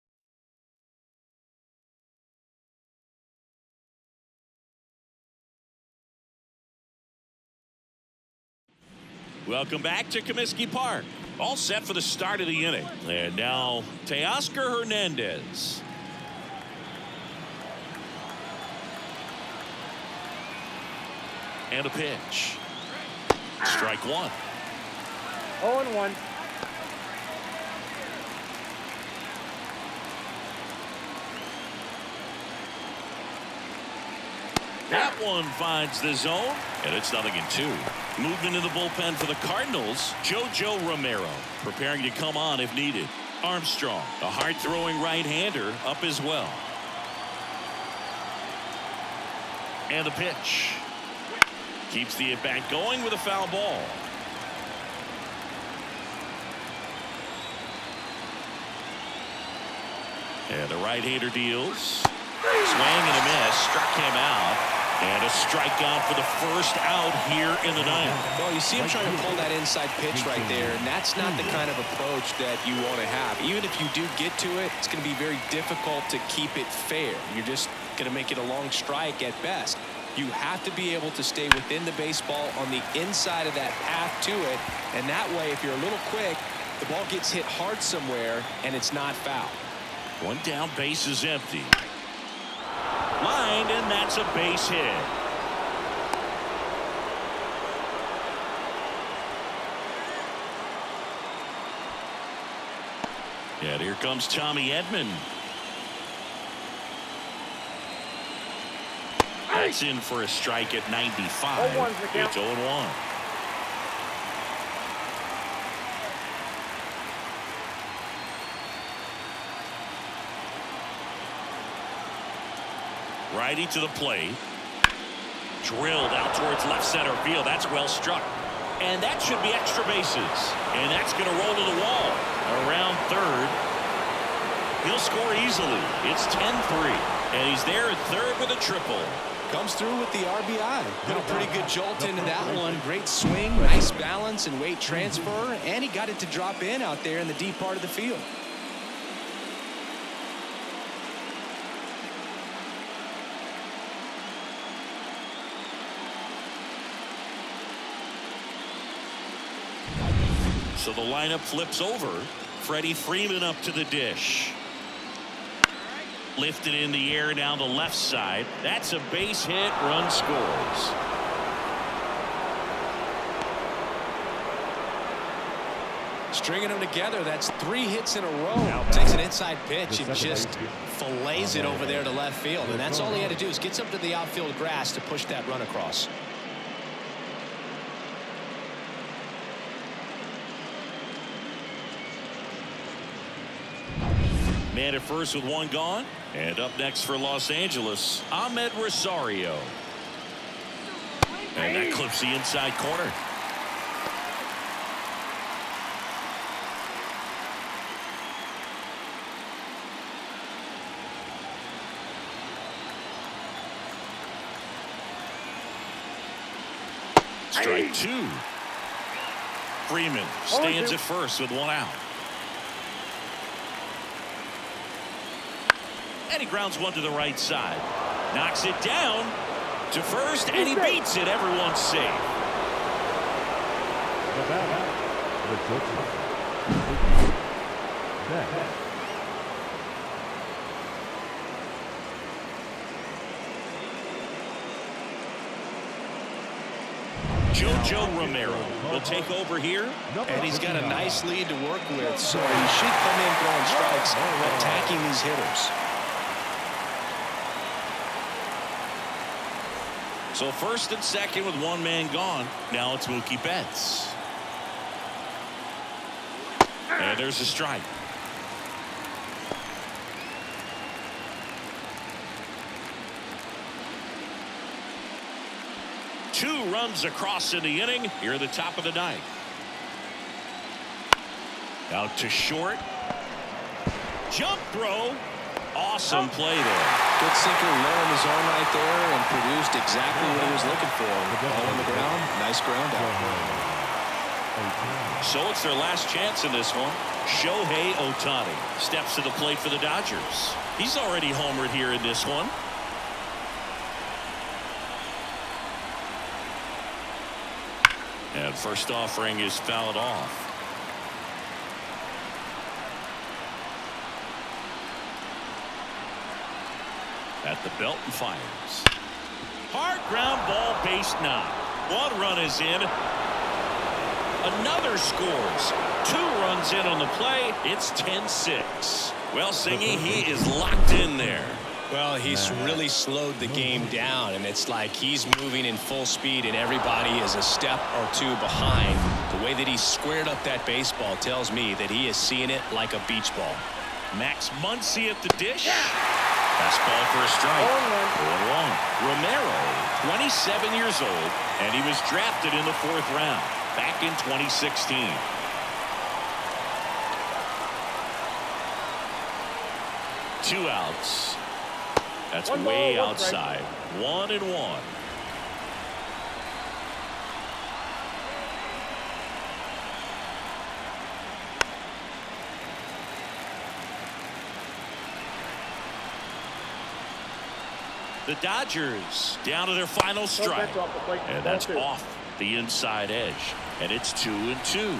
[SPEAKER 1] Welcome back to Comiskey Park. All set for the start of the inning. And now Teoscar Hernandez. And a pitch. Strike 1.
[SPEAKER 3] 0-1.
[SPEAKER 1] That one finds the zone, and it's 0-2. Movement in the bullpen for the Cardinals. JoJo Romero preparing to come on if needed. Armstrong, a hard-throwing right-hander, up as well. And the pitch. Keeps the at-bat going with a foul ball. And the right-hander deals. Swing and a miss. Struck him out. And a strikeout for the first out here in the ninth.
[SPEAKER 6] Well, you see him trying to pull that inside pitch right there, and that's not the kind of approach that you want to have. Even if you do get to it, it's going to be very difficult to keep it fair. You're just going to make it a long strike at best. You have to be able to stay within the baseball on the inside of that path to it, and that way, if you're a little quick, the ball gets hit hard somewhere, and it's not foul.
[SPEAKER 1] One down, base is empty. Lined, and that's a base hit. And here comes Tommy Edman. That's in for a strike at 95. It's 0-1. Righty to the plate. Drilled out towards left center field. That's well struck. And that should be extra bases. And that's going to roll to the wall. Around third. He'll score easily. It's 10-3. And he's there at third with a triple.
[SPEAKER 6] Comes through with the RBI. Got a pretty good jolt into that one. Great swing, nice balance and weight transfer. And he got it to drop in out there in the deep part of the field.
[SPEAKER 1] So the lineup flips over. Freddie Freeman up to the dish. Lifted in the air down the left side. That's a base hit. Run scores.
[SPEAKER 6] Stringing them together. That's 3 hits in a row. Takes an inside pitch and just fillets it over there to left field. And that's all he had to do is get up to the outfield grass to push that run across.
[SPEAKER 1] Man at first with one gone. And up next for Los Angeles, Ahmed Rosario. And that clips the inside corner. Strike 2. Freeman stands at first with one out. And he grounds one to the right side. Knocks it down to first, and he beats it. Everyone's safe. Jojo Romero will take over here.
[SPEAKER 6] And he's got a nice lead to work with, so he should come in throwing strikes, attacking these hitters.
[SPEAKER 1] So first and second with one man gone. Now it's Mookie Betts. And there's a strike. Two runs across in the inning here at the top of the ninth. Out to short. Jump throw. Awesome play there.
[SPEAKER 6] Good sinker low in the zone right there and produced exactly what he was looking for. Ball on the ground. Nice ground out.
[SPEAKER 1] So it's their last chance in this one. Shohei Ohtani steps to the plate for the Dodgers. He's already homered here in this one. And first offering is fouled off. At the belt and fires. Hard ground ball, base knock. One run is in. Another scores. 2 runs in on the play. It's 10-6. Well, Singy, he is locked in there.
[SPEAKER 6] Well, he's really slowed the game down, and it's like he's moving in full speed and everybody is a step or 2 behind. The way that he squared up that baseball tells me that he is seeing it like a beach ball.
[SPEAKER 1] Max Muncy at the dish. Fastball for a strike.
[SPEAKER 3] 0-1.
[SPEAKER 1] 0-1. Romero, 27 years old, and he was drafted in the 4th round back in 2016. Two outs. That's
[SPEAKER 3] One
[SPEAKER 1] way
[SPEAKER 3] ball, one strike.
[SPEAKER 1] outside. 1-1. The Dodgers down to their final strike.
[SPEAKER 3] pitch off the plate.
[SPEAKER 1] And
[SPEAKER 3] Ball
[SPEAKER 1] that's
[SPEAKER 3] two.
[SPEAKER 1] off the inside edge. And it's 2-2.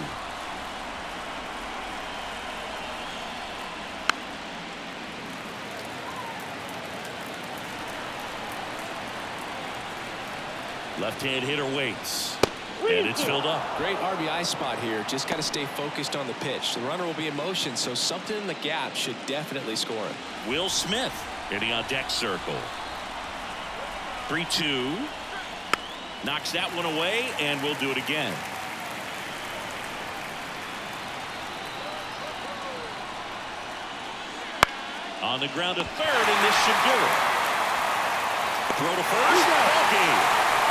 [SPEAKER 1] Left-hand hitter waits. And it's filled up.
[SPEAKER 6] Great RBI spot here. Just got to stay focused on the pitch. The runner will be in motion, so something in the gap should definitely score him.
[SPEAKER 1] Will Smith hitting on deck circle. 3-2. Knocks that one away, and we'll do it again. On the ground to third, and this should do it. Throw to first. Ball game.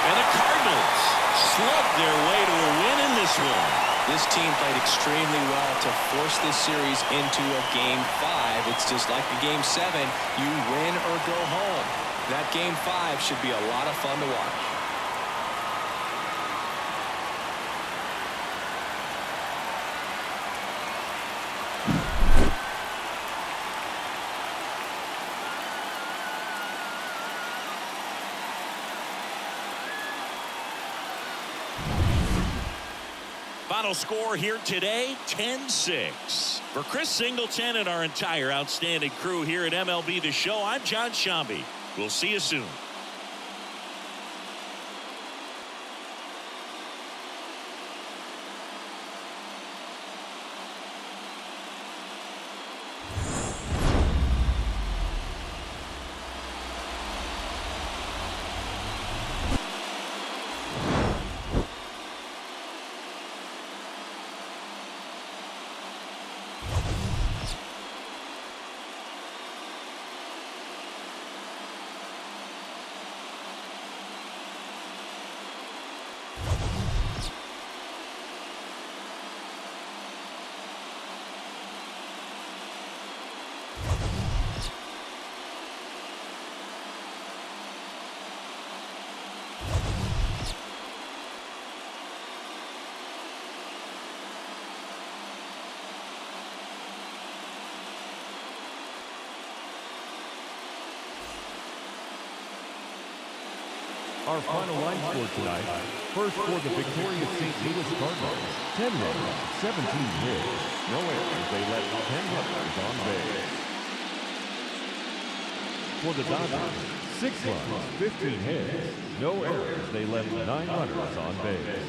[SPEAKER 1] And the Cardinals slugged their way to a win in this one.
[SPEAKER 6] This team played extremely well to force this series into a Game 5. It's just like the Game 7. You win or go home. That Game 5 should be a lot of fun to watch.
[SPEAKER 1] Final score here today, 10-6. For Chris Singleton and our entire outstanding crew here at MLB The Show, I'm John Shambi. We'll see you soon.
[SPEAKER 4] Our final line score tonight. First for the victorious St. Louis Cardinals, 10 runs, 17 hits. No errors, they let 10 runners on base. For the Dodgers, 6 runs, 15 hits. No errors, they left 9 runners on base.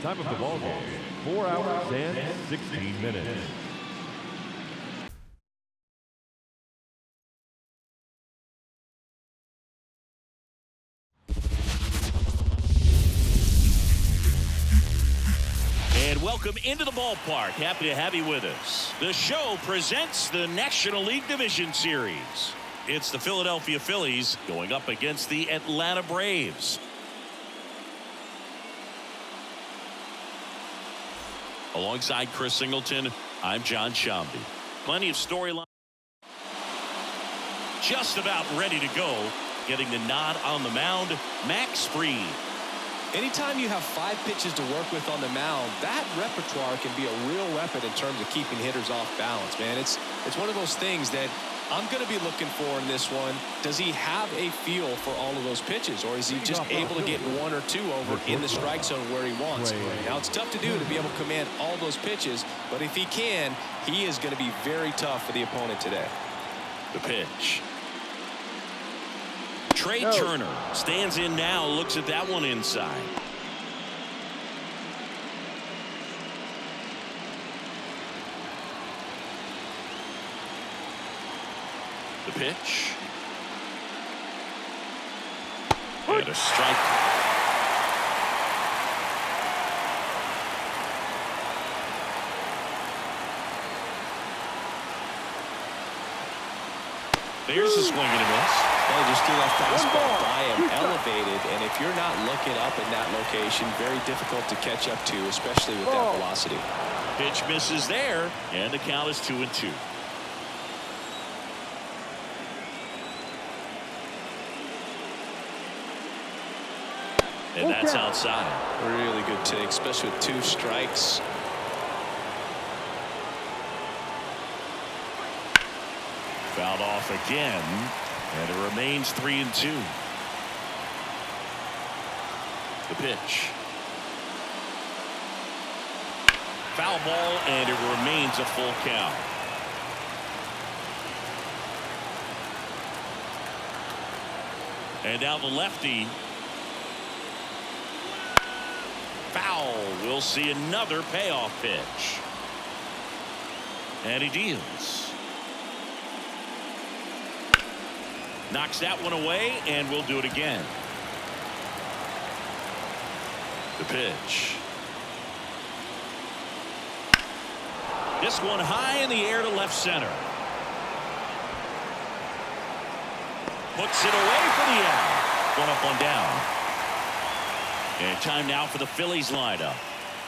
[SPEAKER 4] Time of the ball game, 4 hours and 16 minutes.
[SPEAKER 1] Welcome into the ballpark. Happy to have you with us. The show presents the National League Division Series. It's the Philadelphia Phillies going up against the Atlanta Braves. Alongside Chris Singleton, I'm John Shambi. Plenty of storyline. Just about ready to go. Getting the nod on the mound, Max Fried.
[SPEAKER 6] Anytime you have 5 pitches to work with on the mound, that repertoire can be a real weapon in terms of keeping hitters off balance, man. It's one of those things that I'm going to be looking for in this one. Does he have a feel for all of those pitches, or is he just able to get 1 or 2 over in the strike zone where he wants? Now, it's tough to do to be able to command all those pitches, but if he can, he is going to be very tough for the opponent today.
[SPEAKER 1] The pitch. Trey Turner stands in now, looks at that one inside. The pitch. And a strike. There's a swing and a miss.
[SPEAKER 5] Well, just threw that fastball by him, elevated, and if you're not looking up in that location, very difficult to catch up to, especially with that velocity.
[SPEAKER 1] Pitch misses there, and the count is 2-2. And that's outside.
[SPEAKER 5] Really good take, especially with 2 strikes.
[SPEAKER 1] Fouled off again, and it remains 3-2. The pitch. Foul ball, and it remains a full count. And now the lefty. Foul. We'll see another payoff pitch. And he deals. Knocks that one away, and we'll do it again. The pitch. This one high in the air to left center. Puts it away for the out. 1 up, 1 down. And time now for the Phillies lineup.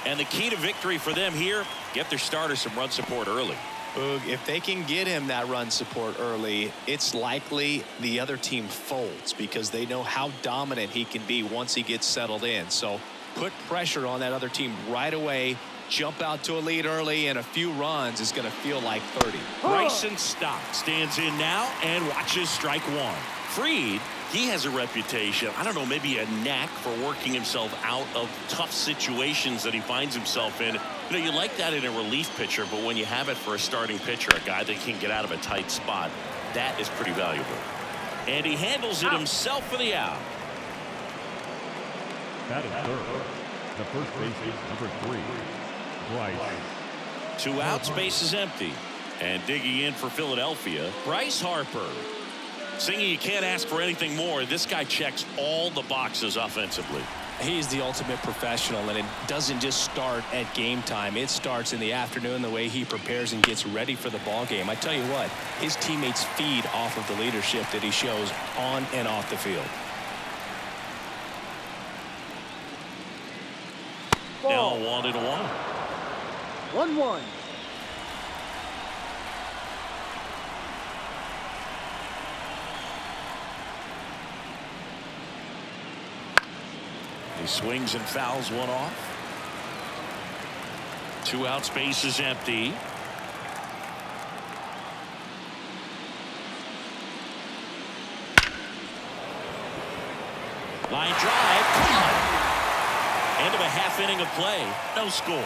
[SPEAKER 1] And the key to victory for them here, get their starter some run support early.
[SPEAKER 6] Boog, if they can get him that run support early, it's likely the other team folds because they know how dominant he can be once he gets settled in. So put pressure on that other team right away. Jump out to a lead early, and a few runs is going to feel like 30.
[SPEAKER 1] Bryson Stott stands in now and watches strike 1. Fried, he has a reputation, I don't know, maybe a knack for working himself out of tough situations that he finds himself in. You know, you like that in a relief pitcher, but when you have it for a starting pitcher, a guy that can get out of a tight spot, that is pretty valuable. And he handles it himself for the out.
[SPEAKER 4] That is third. The first baseman, number 3, Bryce.
[SPEAKER 1] 2 outs, base is empty. And digging in for Philadelphia, Bryce Harper. Singy, you can't ask for anything more. This guy checks all the boxes offensively.
[SPEAKER 6] He's the ultimate professional, and it doesn't just start at game time. It starts in the afternoon, the way he prepares and gets ready for the ball game. I tell you what, his teammates feed off of the leadership that he shows on and off the field.
[SPEAKER 1] Now 1-1.
[SPEAKER 3] 1-1.
[SPEAKER 1] He swings and fouls one off. 2 outs, base is empty. Line drive. End of a half inning of play. No score.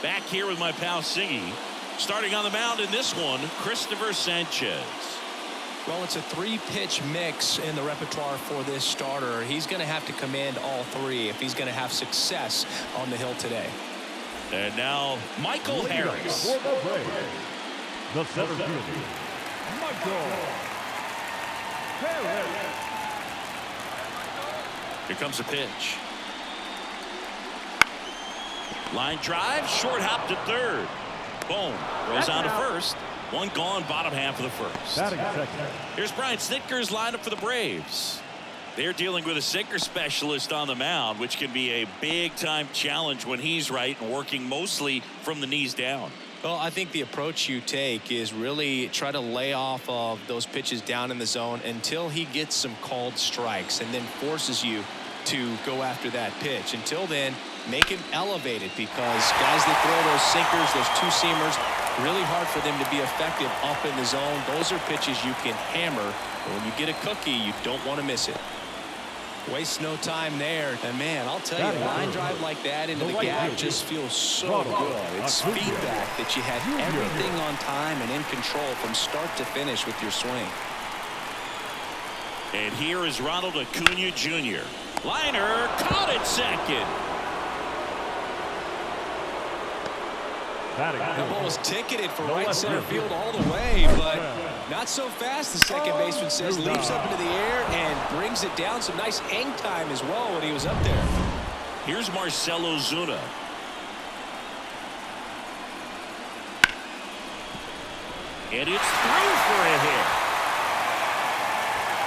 [SPEAKER 1] Back here with my pal Singy. Starting on the mound in this one, Christopher Sanchez.
[SPEAKER 6] Well, it's a 3-pitch mix in the repertoire for this starter. He's going to have to command all 3 if he's going to have success on the hill today.
[SPEAKER 1] And now Michael Harris.
[SPEAKER 4] For the Braves, the center fielder, Michael Harris.
[SPEAKER 1] Here comes the pitch. Line drive, short hop to third. Boom. Rolls on to first. 1 gone, bottom half of the first.
[SPEAKER 4] Batting second.
[SPEAKER 1] Here's Brian Snitker's lineup for the Braves. They're dealing with a sinker specialist on the mound, which can be a big-time challenge when he's right and working mostly from the knees down.
[SPEAKER 6] Well, I think the approach you take is really try to lay off of those pitches down in the zone until he gets some called strikes and then forces you to go after that pitch. Until then, make him elevated, because guys that throw those sinkers, those 2-seamers, really hard for them to be effective up in the zone. Those are pitches you can hammer, and when you get a cookie, you don't want to miss it. Waste no time there. And man, I'll tell you, a line drive like that into the gap just feels so good. It's feedback that you had everything on time and in control from start to finish with your swing.
[SPEAKER 1] And here is Ronald Acuna Jr. Liner caught at second.
[SPEAKER 6] That ball was ticketed for right center field all the way, but not so fast, the second baseman says. Leaps up into the air and brings it down. Some nice hang time as well when he was up there.
[SPEAKER 1] Here's Marcell Ozuna. And it's through for a hit.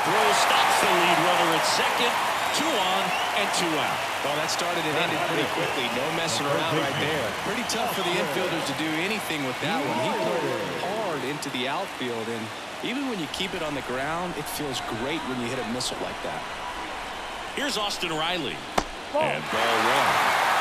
[SPEAKER 1] Throw stops the lead runner at second. 2 on and 2 out.
[SPEAKER 6] Well, that started and ended pretty quickly. No messing around right there. Pretty tough for the infielders to do anything with that one. He put it hard into the outfield, and even when you keep it on the ground, it feels great when you hit a missile like that.
[SPEAKER 1] Here's Austin Riley. And ball 1.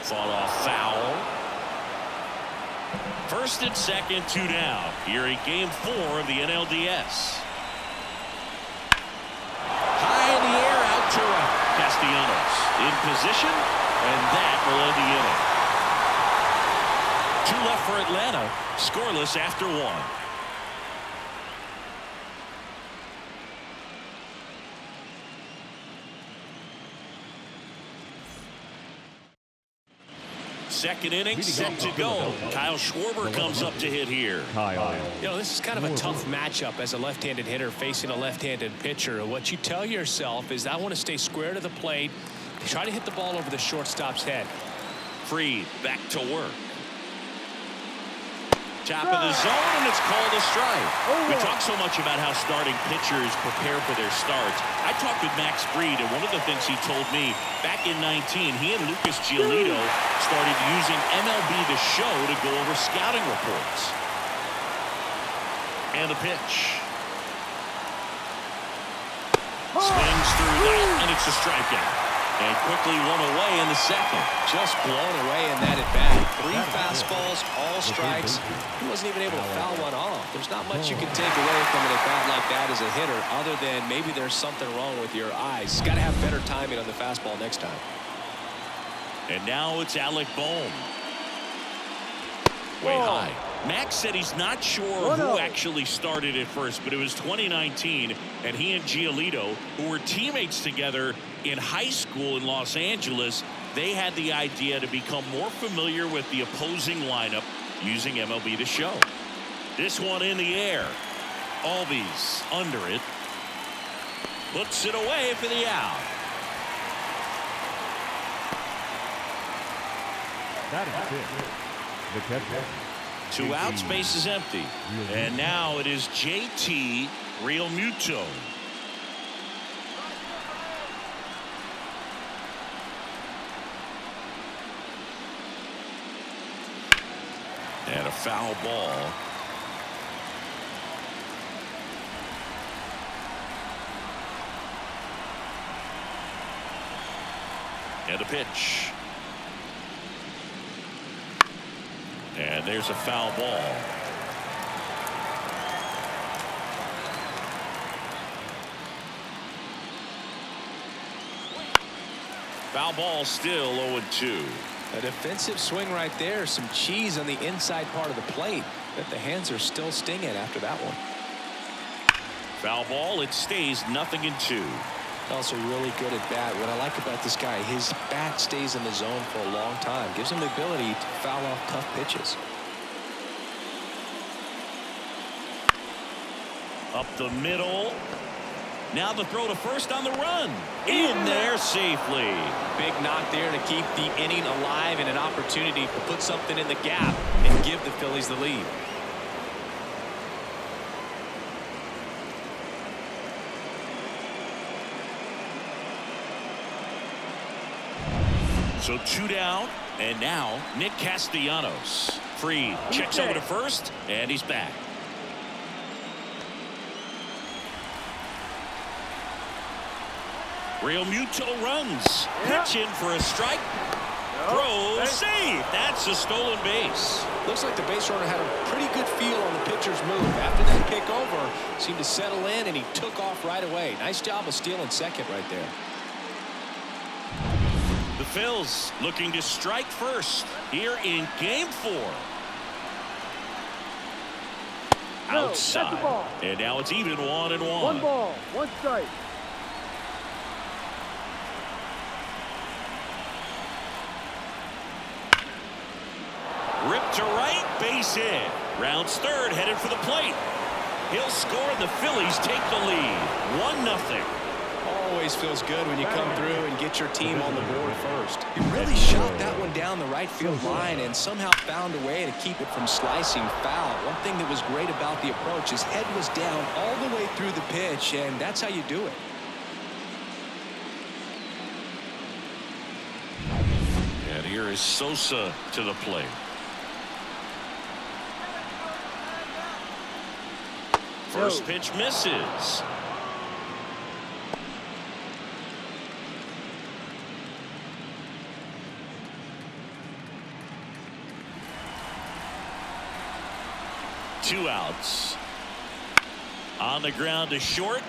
[SPEAKER 1] Fought off foul. First and second, 2 down. Here in game 4 of the NLDS. High in the air, out to right. Castellanos in position, and that will end the inning. 2 left for Atlanta. Scoreless after 1. Second inning set to go. Kyle Schwarber comes up to hit here.
[SPEAKER 6] You know, this is kind of a tough matchup as a left-handed hitter facing a left-handed pitcher. What you tell yourself is, I want to stay square to the plate, try to hit the ball over the shortstop's head.
[SPEAKER 1] Freed back to work. Top of the zone, and it's called a strike. We talk so much about how starting pitchers prepare for their starts. I talked with Max Fried, and one of the things he told me back in 19, he and Lucas Giolito started using MLB The Show to go over scouting reports. And the pitch. Swings through that, and it's a strikeout. And quickly 1 away in the second.
[SPEAKER 6] Just blown away in that at bat. 3 fastballs, all strikes. He wasn't even able to foul one off. There's not much you can take away from an at bat like that as a hitter, other than maybe there's something wrong with your eyes. Got to have better timing on the fastball next time.
[SPEAKER 1] And now it's Alec Bohm. Way high. Max said he's not sure who actually started at first, but it was 2019, and he and Giolito, who were teammates together in high school in Los Angeles, they had the idea to become more familiar with the opposing lineup using MLB The Show. This one in the air. Albies under it. Puts it away for the out.
[SPEAKER 4] That is it. The catcher.
[SPEAKER 1] 2 outs, base is empty. And now it is JT Realmuto. And a foul ball. And a pitch. And there's a foul ball. Foul ball, still 0-2.
[SPEAKER 6] A defensive swing right there. Some cheese on the inside part of the plate. But the hands are still stinging after that one.
[SPEAKER 1] Foul ball. It stays 0-2.
[SPEAKER 6] Also really good at bat. What I like about this guy, his bat stays in the zone for a long time. Gives him the ability to foul off tough pitches.
[SPEAKER 1] Up the middle. Now the throw to first on the run. In there safely.
[SPEAKER 6] Big knock there to keep the inning alive, and an opportunity to put something in the gap and give the Phillies the lead.
[SPEAKER 1] So 2 down, and now Nick Castellanos. Freed checks over to first, and he's back. Realmuto runs. Pitch in for a strike. Throw, save. That's a stolen base.
[SPEAKER 6] Looks like the base runner had a pretty good feel on the pitcher's move. After that kick over, seemed to settle in, and he took off right away. Nice job of stealing second right there.
[SPEAKER 1] The Phils looking to strike first here in game 4. Outside. And now it's even 1-1.
[SPEAKER 3] 1 ball, 1 strike.
[SPEAKER 1] Ripped to right, base hit. Rounds third, headed for the plate. He'll score, and the Phillies take the lead. 1-0.
[SPEAKER 6] Always feels good when you come through and get your team on the board first. He really shot that one down the right field line and somehow found a way to keep it from slicing foul. One thing that was great about the approach, his head was down all the way through the pitch, and that's how you do it.
[SPEAKER 1] And here is Sosa to the plate. First pitch misses. Two outs. On the ground to short.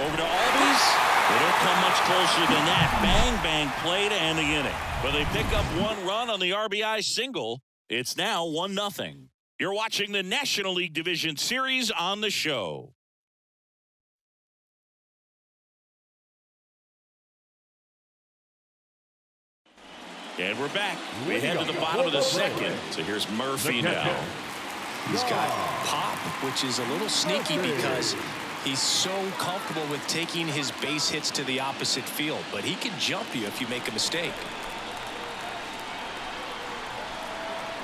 [SPEAKER 1] Over to Albies. They don't come much closer than that. Bang, bang play to end the inning. But they pick up 1 run on the RBI single. It's now 1-0. You're watching the National League Division Series on the show. And we're back. We head to the bottom of the second. So here's Murphy now.
[SPEAKER 6] He's got pop, which is a little sneaky because he's so comfortable with taking his base hits to the opposite field, but he can jump you if you make a mistake.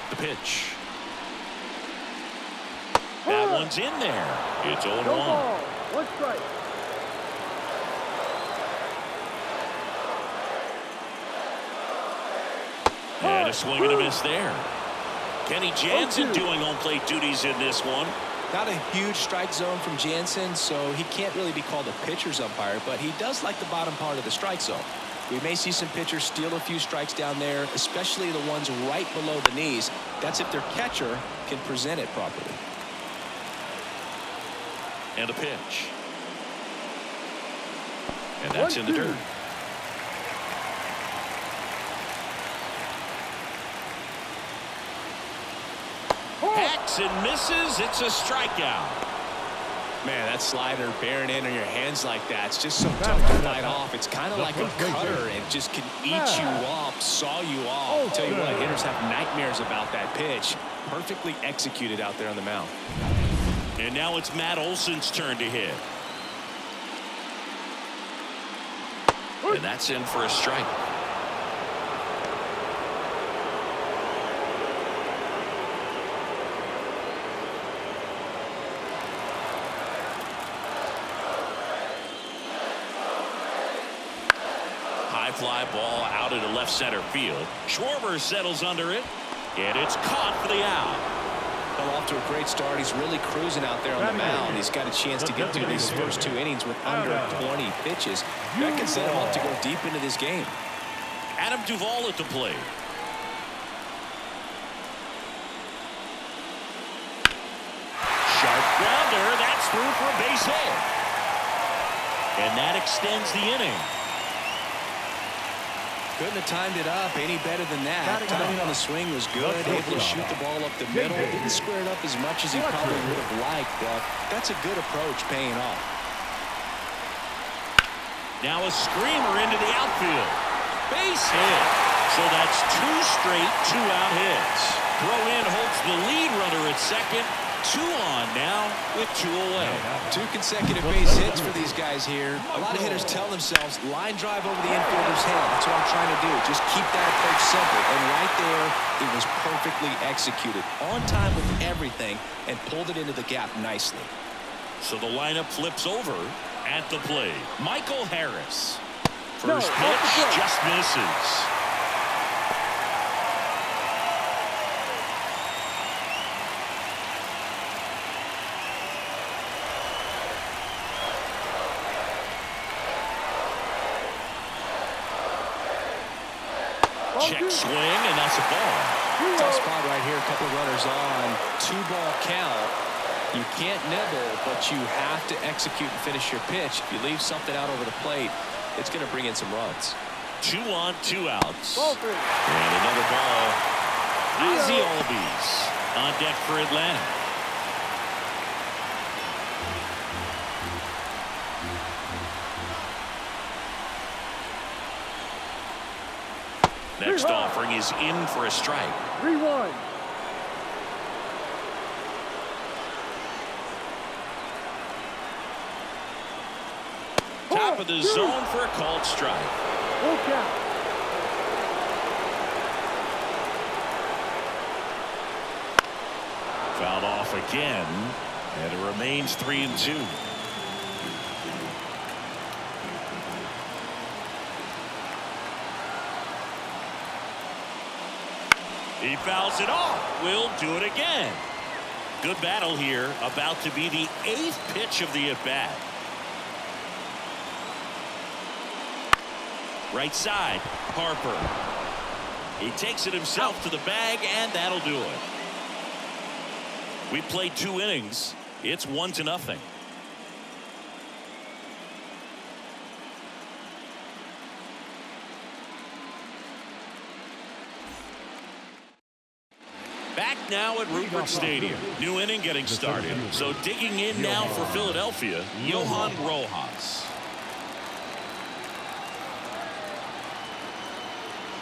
[SPEAKER 1] The pitch. That one's in there. It's 0-1.
[SPEAKER 3] 1 strike.
[SPEAKER 1] And a swing and a miss there. Kenny Jansen doing home plate duties in this one.
[SPEAKER 6] Not a huge strike zone from Jansen, so he can't really be called a pitcher's umpire, but he does like the bottom part of the strike zone. We may see some pitchers steal a few strikes down there, especially the ones right below the knees. That's if their catcher can present it properly.
[SPEAKER 1] And a pitch. And that's in the dirt. Hacks and misses. It's a strikeout.
[SPEAKER 6] Man, that slider bearing in on your hands like that, it's just so tough to fight off. It's kind of like a cutter and just can eat you up, saw you off. I'll tell you what, hitters have nightmares about that pitch. Perfectly executed out there on the mound.
[SPEAKER 1] And now it's Matt Olson's turn to hit. And that's in for a strike. High fly ball out into left center field. Schwarber settles under it, and it's caught for the out.
[SPEAKER 6] Well, off to a great start. He's really cruising out there on the mound. He's got a chance to get through these first 2 innings with under 20 pitches. That can set him up to go deep into this game.
[SPEAKER 1] Adam Duvall at the plate. Sharp grounder. That's through for a base hit. And that extends the inning.
[SPEAKER 6] Couldn't have timed it up any better than that. Timing on the swing was good. Able to shoot the ball up the middle. Didn't square it up as much as he probably would have liked, but that's a good approach paying off.
[SPEAKER 1] Now a screamer into the outfield. Base hit. So that's 2 straight 2-out hits. Throw in holds the lead runner at second. 2 on now with 2 away.
[SPEAKER 6] 2 consecutive base hits for these guys here. A lot of hitters tell themselves line drive over the infielder's head. That's what I'm trying to do. Just keep that approach simple. And right there, it was perfectly executed. On time with everything and pulled it into the gap nicely.
[SPEAKER 1] So the lineup flips over at the plate. Michael Harris. First pitch just misses. Check swing, and that's a ball.
[SPEAKER 6] Tough spot right here. A couple of runners on. 2-ball count. You can't nibble, but you have to execute and finish your pitch. If you leave something out over the plate, it's going to bring in some runs.
[SPEAKER 1] 2 on, 2 outs.
[SPEAKER 3] Ball 3.
[SPEAKER 1] And another ball. Ozzie Albies on deck for Atlanta. Next offering is in for a strike.
[SPEAKER 3] 3-1.
[SPEAKER 1] Top of the zone for a called strike.
[SPEAKER 3] Full count.
[SPEAKER 1] Fouled off again, and it remains 3-2. He fouls it off. Will do it again. Good battle here. About to be the 8th pitch of the at-bat. Right side, Harper. He takes it himself to the bag, and that'll do it. We played 2 innings. It's 1-0. Back now at Rupert Stadium. New inning getting started. So digging in now for Philadelphia, Johan Rojas.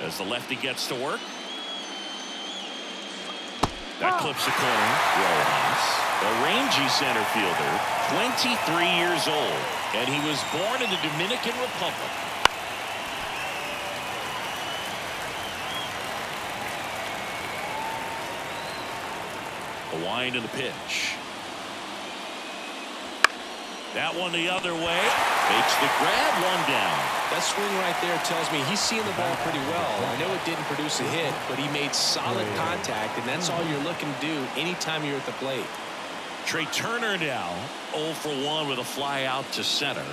[SPEAKER 1] As the lefty gets to work. That clips the corner. Rojas, a rangy center fielder, 23 years old, and he was born in the Dominican Republic. A wind of the pitch. That one the other way. Makes the grab, 1 down.
[SPEAKER 5] That swing right there tells me he's seeing the ball pretty well. I know it didn't produce a hit, but he made solid contact, and that's all you're looking to do anytime you're at the plate.
[SPEAKER 1] Trey Turner now 0 for 1 with a fly out to center.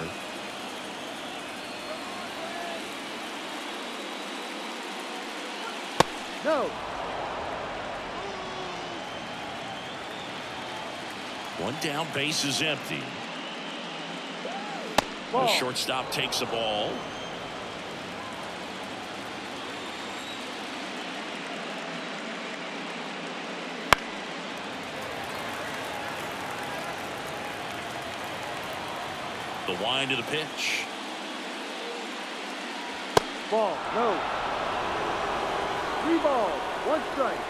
[SPEAKER 3] No.
[SPEAKER 1] 1 down, base is empty.
[SPEAKER 3] Ball.
[SPEAKER 1] The shortstop takes the ball. The wind of the pitch.
[SPEAKER 3] Ball. No. 3 balls. 1 strike.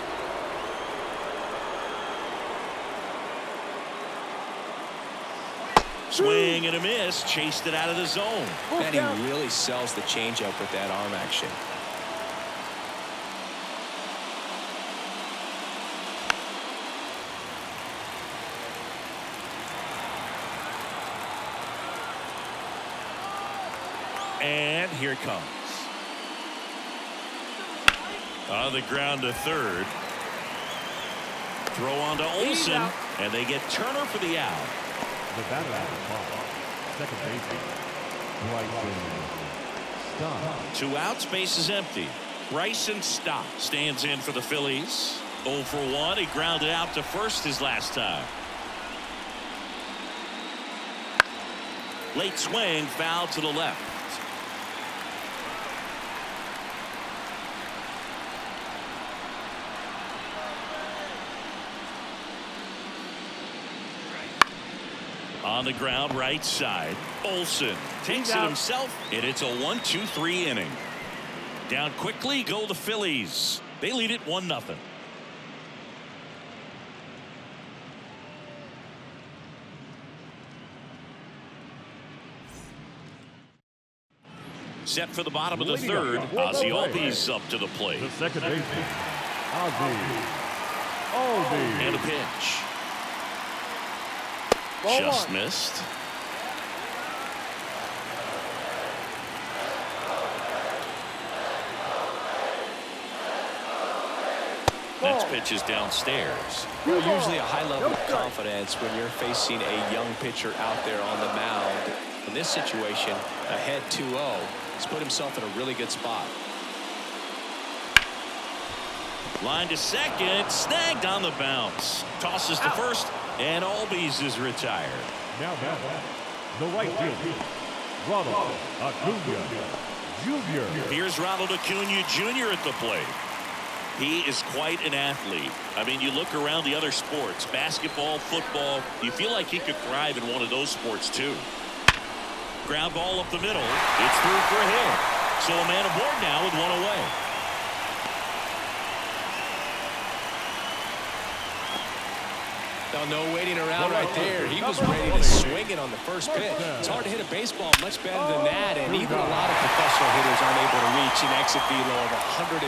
[SPEAKER 1] Swing and a miss. Chased it out of the zone.
[SPEAKER 5] And he really sells the changeup with that arm action.
[SPEAKER 1] And here it comes. On the ground to third. Throw on to Olsen. And they get Turner for the out.
[SPEAKER 4] The batter at the ball. Second baseman. Stop.
[SPEAKER 1] 2 outs, base is empty. Bryson Stott stands in for the Phillies. 0 for 1. He grounded out to first his last time. Late swing, foul to the left. On the ground, right side. Olsen takes it himself, and it's a 1-2-3 inning. Down quickly go the Phillies. They lead it 1-0. Set for the bottom of the third. Ozzie Albies up to the plate.
[SPEAKER 4] The second baseman. Ozzie Albies.
[SPEAKER 1] And a pitch.
[SPEAKER 3] Ball
[SPEAKER 1] Just
[SPEAKER 3] 1.
[SPEAKER 1] missed. Next pitch is downstairs.
[SPEAKER 5] Well, usually a high level of confidence when you're facing a young pitcher out there on the mound. In this situation, ahead 2-0, he's put himself in a really good spot.
[SPEAKER 1] Line to second, snagged on the bounce. Tosses to first, and Albies is retired.
[SPEAKER 4] Now batting, the right fielder, Ronald Acuna Jr.
[SPEAKER 1] Here's Ronald Acuna Jr. at the plate. He is quite an athlete. I mean, you look around the other sports, basketball, football, you feel like he could thrive in one of those sports too. Ground ball up the middle. It's through for a hit. So a man aboard now with one away.
[SPEAKER 6] No waiting around right there. He was ready to swing it on the first pitch. It's hard to hit a baseball much better than that, and even a lot of professional hitters aren't able to reach an exit velo of 114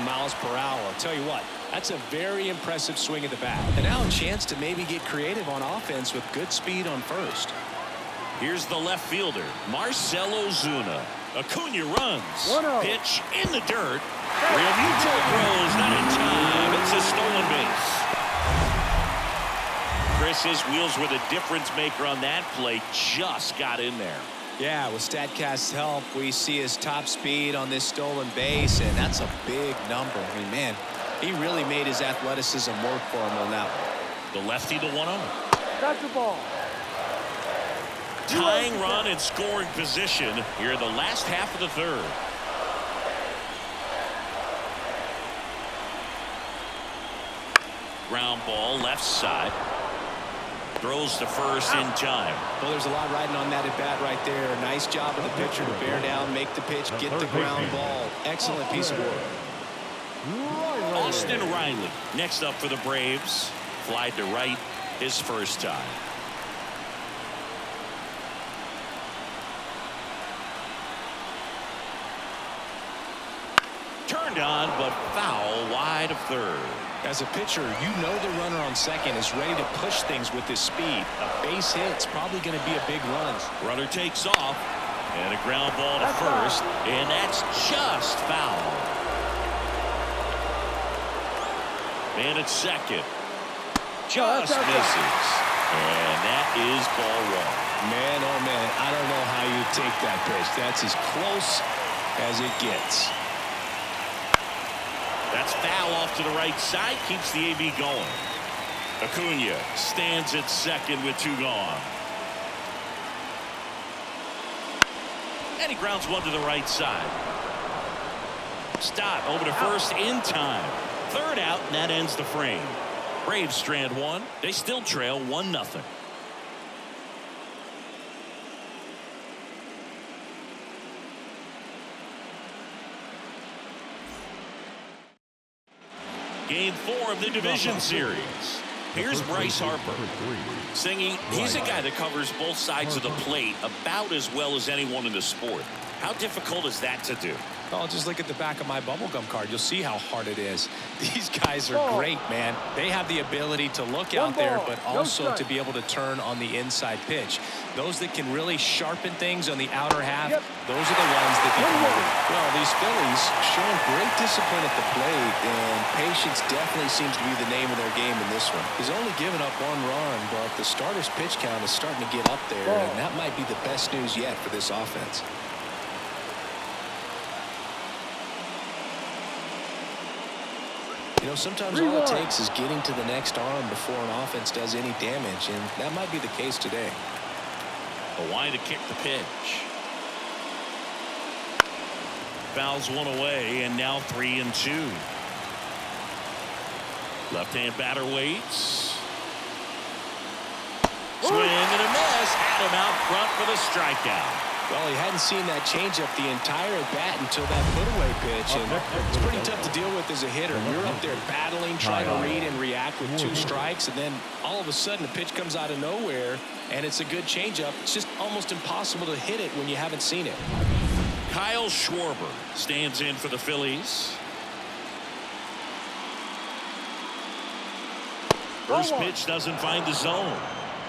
[SPEAKER 6] miles per hour. I'll tell you what, that's a very impressive swing at the bat. And now a chance to maybe get creative on offense with good speed on first.
[SPEAKER 1] Here's the left fielder, Marcell Ozuna. Acuna runs. Pitch in the dirt. Realmuto throws, not in time. It's a stolen base. His wheels were the difference maker on that play. Just got in there.
[SPEAKER 6] Yeah, with StatCast's help, we see his top speed on this stolen base, and that's a big number. I mean, man, he really made his athleticism work for him on that one.
[SPEAKER 1] The lefty to 1-0.
[SPEAKER 3] Got the ball.
[SPEAKER 1] Tying run in scoring position here in the last half of the third. Ground ball left side. Throws to first in time.
[SPEAKER 6] Well, there's a lot riding on that at bat right there. Nice job of the pitcher to bear down, make the pitch, get the ground ball. Excellent piece of work.
[SPEAKER 1] Austin Riley next up for the Braves. Flied to right his first time. Turned on, but foul wide of third.
[SPEAKER 6] As a pitcher, you know the runner on second is ready to push things with his speed. A base hit's probably going to be a big run.
[SPEAKER 1] Runner takes off, and a ground ball to first, and that's just foul. And at second, just misses, and that is ball one.
[SPEAKER 6] Man, oh man, I don't know how you take that pitch. That's as close as it gets.
[SPEAKER 1] That's foul off to the right side, keeps the AB going. Acuna stands at second with two gone. And he grounds one to the right side. Stott over to first in time. Third out, and that ends the frame. Braves strand one. They still trail 1-0. Game 4 of the division series. Here's Bryce Harper singing. He's a guy that covers both sides of the plate about as well as anyone in the sport. How difficult is that to do?
[SPEAKER 6] Oh, just look at the back of my bubblegum card. You'll see how hard it is. These guys are great, man. They have the ability to look out there, but also to be able to turn on the inside pitch. Those that can really sharpen things on the outer half, those are the ones that can move. Well, these Phillies showing great discipline at the plate, and patience definitely seems to be the name of their game in this one. He's only given up 1 run, but the starter's pitch count is starting to get up there, and that might be the best news yet for this offense. You know, sometimes all it takes is getting to the next arm before an offense does any damage, and that might be the case today.
[SPEAKER 1] Hawaiian to kick the pitch. Fouls one away, and now 3-2. Left-hand batter waits. Swing and a miss. Adam out front for the strikeout.
[SPEAKER 6] Well, he hadn't seen that changeup the entire at bat until that put-away pitch, and it's pretty tough to deal with as a hitter. You're up there battling, trying to read and react with 2 strikes, and then all of a sudden a pitch comes out of nowhere, and it's a good changeup. It's just almost impossible to hit it when you haven't seen it.
[SPEAKER 1] Kyle Schwarber stands in for the Phillies. First pitch doesn't find the zone.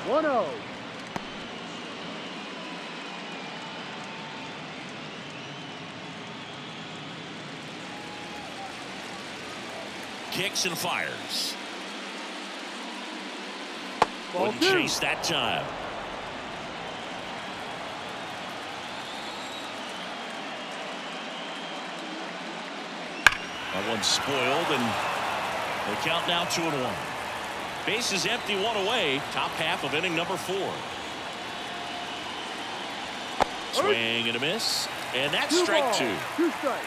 [SPEAKER 3] 1-0.
[SPEAKER 1] Kicks and fires. Wouldn't chase that time. That one's spoiled, and they count now 2-1. Base is empty, 1 away. Top half of inning number 4. Swing and a miss, And that's strike 2.
[SPEAKER 3] 2 strikes.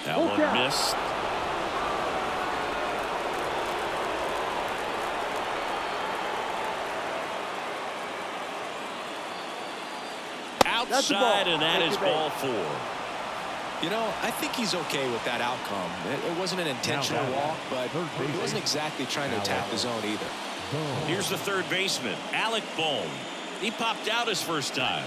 [SPEAKER 1] That one missed. Outside, and that is ball 4.
[SPEAKER 6] You know, I think he's okay with that outcome. It wasn't an intentional walk, but he wasn't exactly trying to attack the zone either.
[SPEAKER 1] Here's the third baseman, Alec Bohm. He popped out his first time.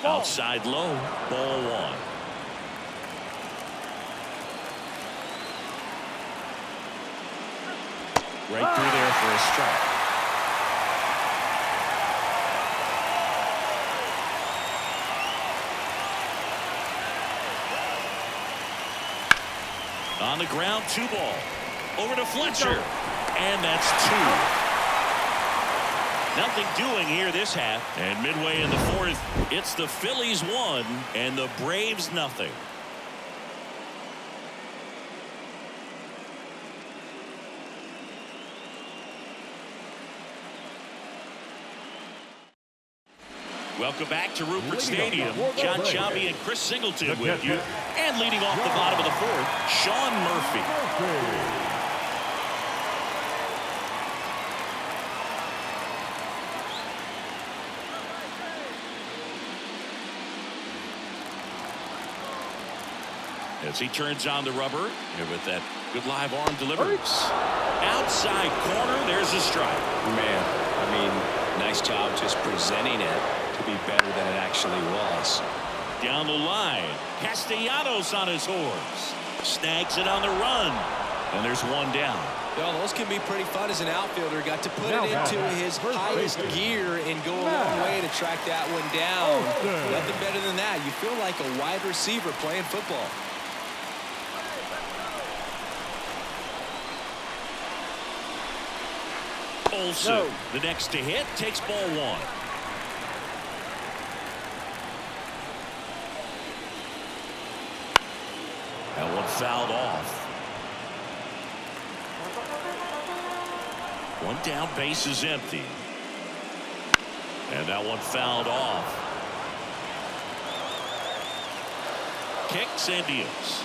[SPEAKER 1] Outside low, ball 1. Right through there for a strike. On the ground, 2 ball. Over to Fletcher. And that's 2. Nothing doing here this half. And midway in the 4th, it's the Phillies 1 and the Braves nothing. Welcome back to Rupert Stadium. John Chambee and Chris Singleton with you. And leading off the bottom of the 4th, Sean Murphy. As he turns on the rubber, and with that good live arm delivers. Outside corner, there's a strike.
[SPEAKER 2] Man, I mean, nice job just presenting it to be better than it actually was.
[SPEAKER 1] Down the line, Castellanos on his horse. Snags it on the run. And there's 1 down.
[SPEAKER 6] Well, those can be pretty fun as an outfielder. Got to put it into his highest gear and go a long way to track that one down. Nothing better than that. You feel like a wide receiver playing football.
[SPEAKER 1] Olsen, the next to hit, takes ball 1. That one fouled off. 1 down, base is empty. And that one fouled off. Kicks and deals.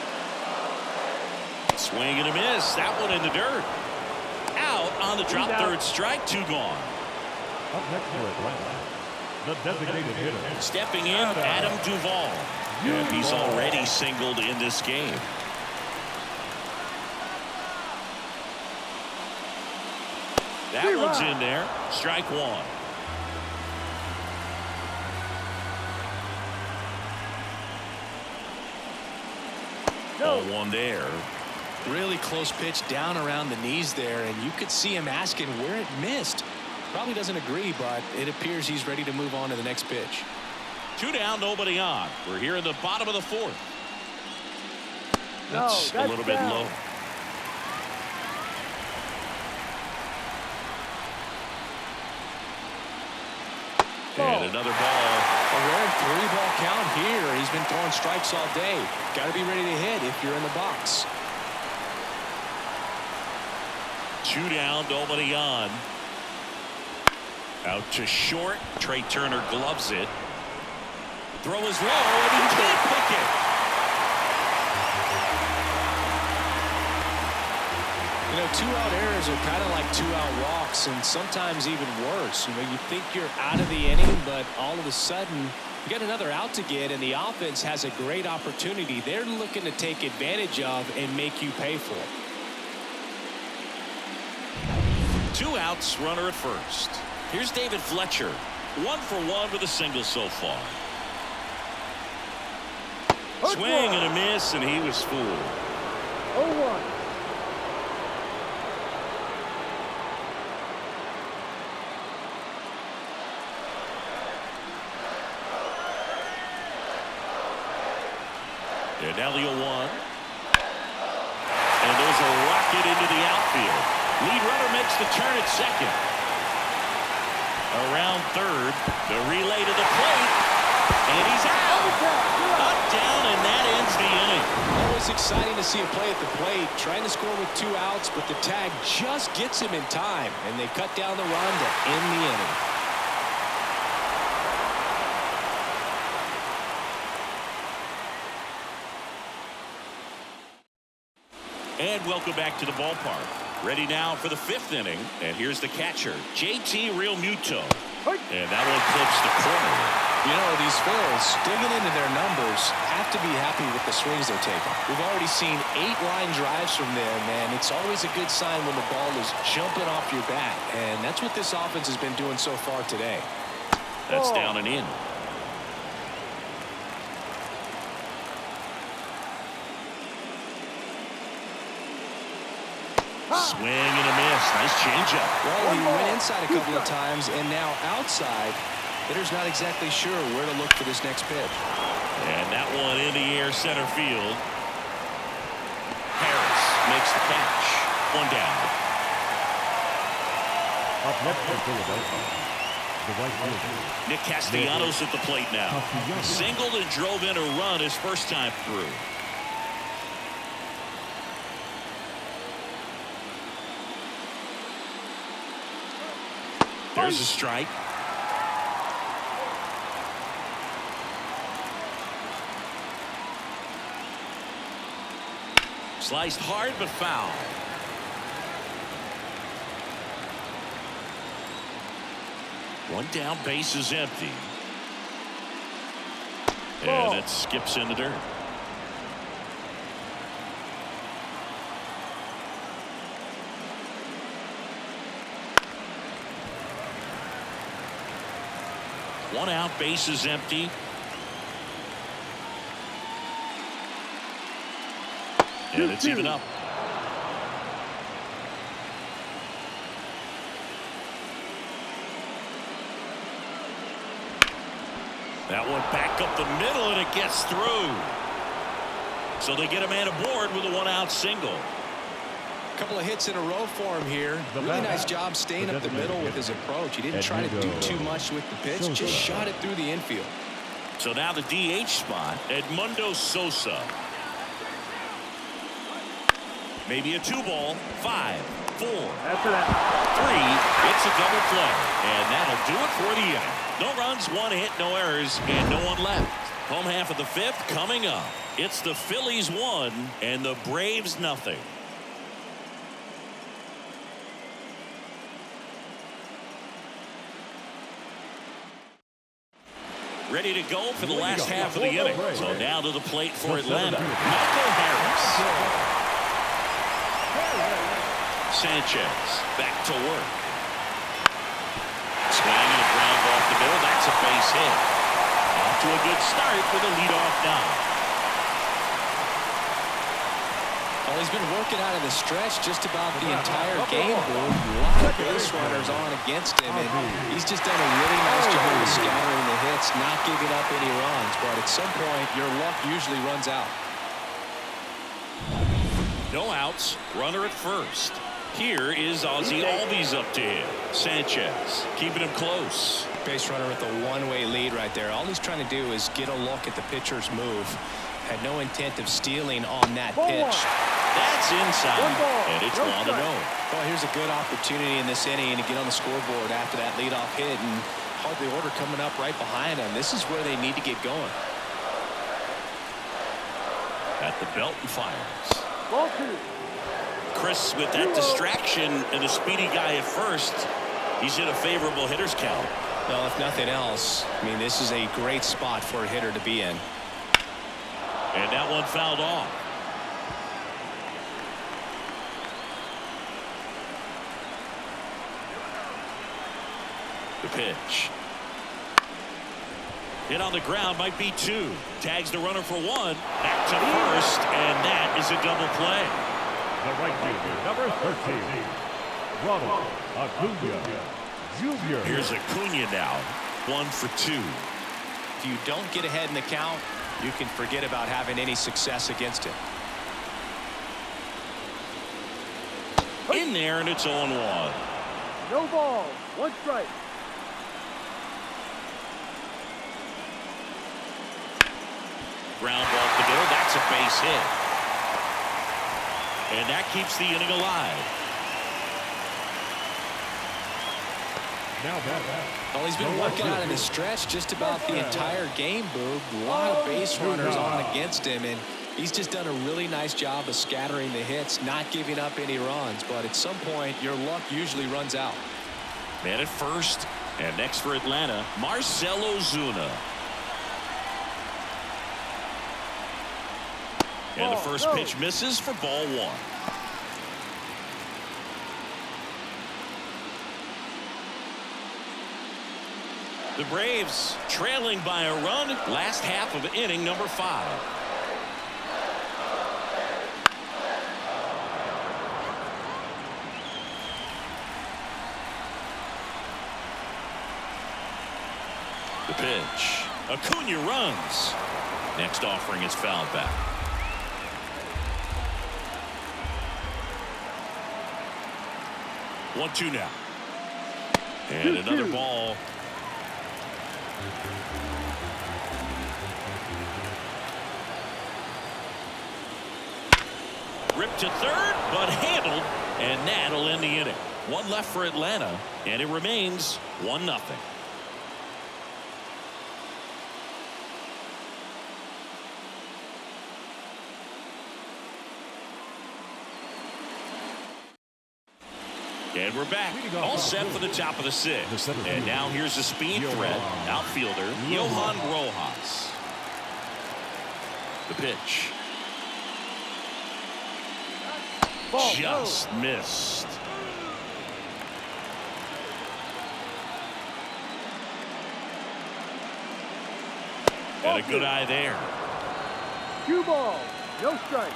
[SPEAKER 1] Swing and a miss. That one in the dirt. Out on the drop, 3rd strike, 2 gone.
[SPEAKER 4] Up next for Atlanta, the designated hitter.
[SPEAKER 1] Stepping in, Adam Duvall. And he's already singled in this game. That one's in there. Strike 1. Ball 1 there.
[SPEAKER 6] Really close pitch down around the knees there, and you could see him asking where it missed. Probably doesn't agree, but it appears he's ready to move on to the next pitch.
[SPEAKER 1] 2 down, nobody on. We're here in the bottom of the 4th. That's a little bit low. And another ball.
[SPEAKER 6] A rare 3-ball count here. He's been throwing strikes all day. Got to be ready to hit if you're in the box.
[SPEAKER 1] 2 down, nobody on. Out to short. Trey Turner gloves it. Throw is low, and he can't pick it.
[SPEAKER 6] You know, 2-out errors are kind of like 2-out walks, and sometimes even worse. You know, you think you're out of the inning, but all of a sudden, you get another out to get, and the offense has a great opportunity. They're looking to take advantage of and make you pay for it.
[SPEAKER 1] 2 outs, runner at first. Here's David Fletcher. 1 for 1 with a single so far. Swing and a miss, and he was fooled.
[SPEAKER 3] 0-1.
[SPEAKER 1] And now the 0-1. And there's a rocket into the outfield. Lead runner makes the turn at second. Around third. The relay to the plate. And he's out. Up, down, and that ends the inning.
[SPEAKER 5] Always exciting to see a play at the plate. Trying to score with 2 outs, but the tag just gets him in time. And they cut down the run to end the inning.
[SPEAKER 1] And welcome back to the ballpark. Ready now for the 5th inning. And here's the catcher, JT Realmuto. And that one clips the corner.
[SPEAKER 5] You know, these Phils, digging into their numbers, have to be happy with the swings they're taking. We've already seen 8 line drives from them, and it's always a good sign when the ball is jumping off your bat. And that's what this offense has been doing so far today.
[SPEAKER 1] That's down and in. Swing and a miss. Nice changeup.
[SPEAKER 5] Well, he went inside a couple of times, and now outside. Hitter's not exactly sure where to look for this next pitch.
[SPEAKER 1] And that one in the air center field. Harris makes the catch. 1 down.
[SPEAKER 4] Up next for Philadelphia, the right fielder,
[SPEAKER 1] Nick Castellanos at the plate now. Singled and drove in a run his first time through. There's a strike. Sliced hard but foul. One down, base is empty. And it skips in the dirt. One out, base is empty. And it's even up. That one back up the middle, and it gets through. So they get a man aboard with a 1-out single.
[SPEAKER 5] A couple of hits in a row for him here. Really nice job staying up the middle with his approach. He didn't try to do too much with the pitch, just shot it through the infield.
[SPEAKER 1] So now the DH spot, Edmundo Sosa. Maybe a 2-ball, 5, 4, 3. It's a double play, and that'll do it for the inning. No runs, 1 hit, no errors, and no one left. Home half of the 5th coming up. It's the Phillies 1 and the Braves nothing. Ready to go for the last half of the inning. So now to the plate for Atlanta, Michael Harris. Sanchez back to work. Swing and a ground off the middle. That's a base hit. Off to a good start with a leadoff nod.
[SPEAKER 5] Well, he's been working out of the stretch just about the entire game, Boone. A lot of base runners on against him, and he's just done a really nice job of scattering the hits, not giving up any runs. But at some point, your luck usually runs out.
[SPEAKER 1] No outs. Runner at first. Here is Ozzie Albies up to him. Sanchez keeping him close.
[SPEAKER 5] Base runner with a one-way lead right there. All he's trying to do is get a look at the pitcher's move. Had no intent of stealing on that pitch.
[SPEAKER 1] That's inside, and it's 1-0.
[SPEAKER 5] Well, here's a good opportunity in this inning to get on the scoreboard after that leadoff hit, and hardly order coming up right behind him. This is where they need to get going.
[SPEAKER 1] At the belt and fires.
[SPEAKER 3] Ball 2.
[SPEAKER 1] Chris with that distraction and a speedy guy at first. He's in a favorable hitter's count.
[SPEAKER 5] Well, if nothing else, I mean, this is a great spot for a hitter to be in.
[SPEAKER 1] And that one fouled off. The pitch. Hit on the ground, might be 2. Tags the runner for 1. Back to first, and that is a double play.
[SPEAKER 4] the right fielder, number 13, Ronald Acuna Jr.
[SPEAKER 1] Here's Acuna now, 1 for 2.
[SPEAKER 5] If you don't get ahead in the count, you can forget about having any success against him.
[SPEAKER 1] In there, and it's 0-1.
[SPEAKER 3] No ball, 1 strike.
[SPEAKER 1] ground ball to the middle. That's a base hit. And that keeps the inning alive.
[SPEAKER 4] Now that.
[SPEAKER 6] Well, he's been working out in the stretch just about the entire game, Boog. A lot of base runners on against him, and he's just done a really nice job of scattering the hits, not giving up any runs. But at some point, your luck usually runs out.
[SPEAKER 1] Man at first, and next for Atlanta, Marcell Ozuna. And the first pitch misses for ball one. The Braves trailing by a run, last half of inning number 5. The pitch. Acuna runs. Next offering is fouled back. One-two now. And another ball. Ripped to third, but handled, and that'll end the inning. One left for Atlanta, and it remains 1-0. And we're back, all set for the top of the 6th. And now here's the speed threat, outfielder Johan Rojas. The pitch. Just missed. And a good eye there.
[SPEAKER 3] 2 balls, no strike.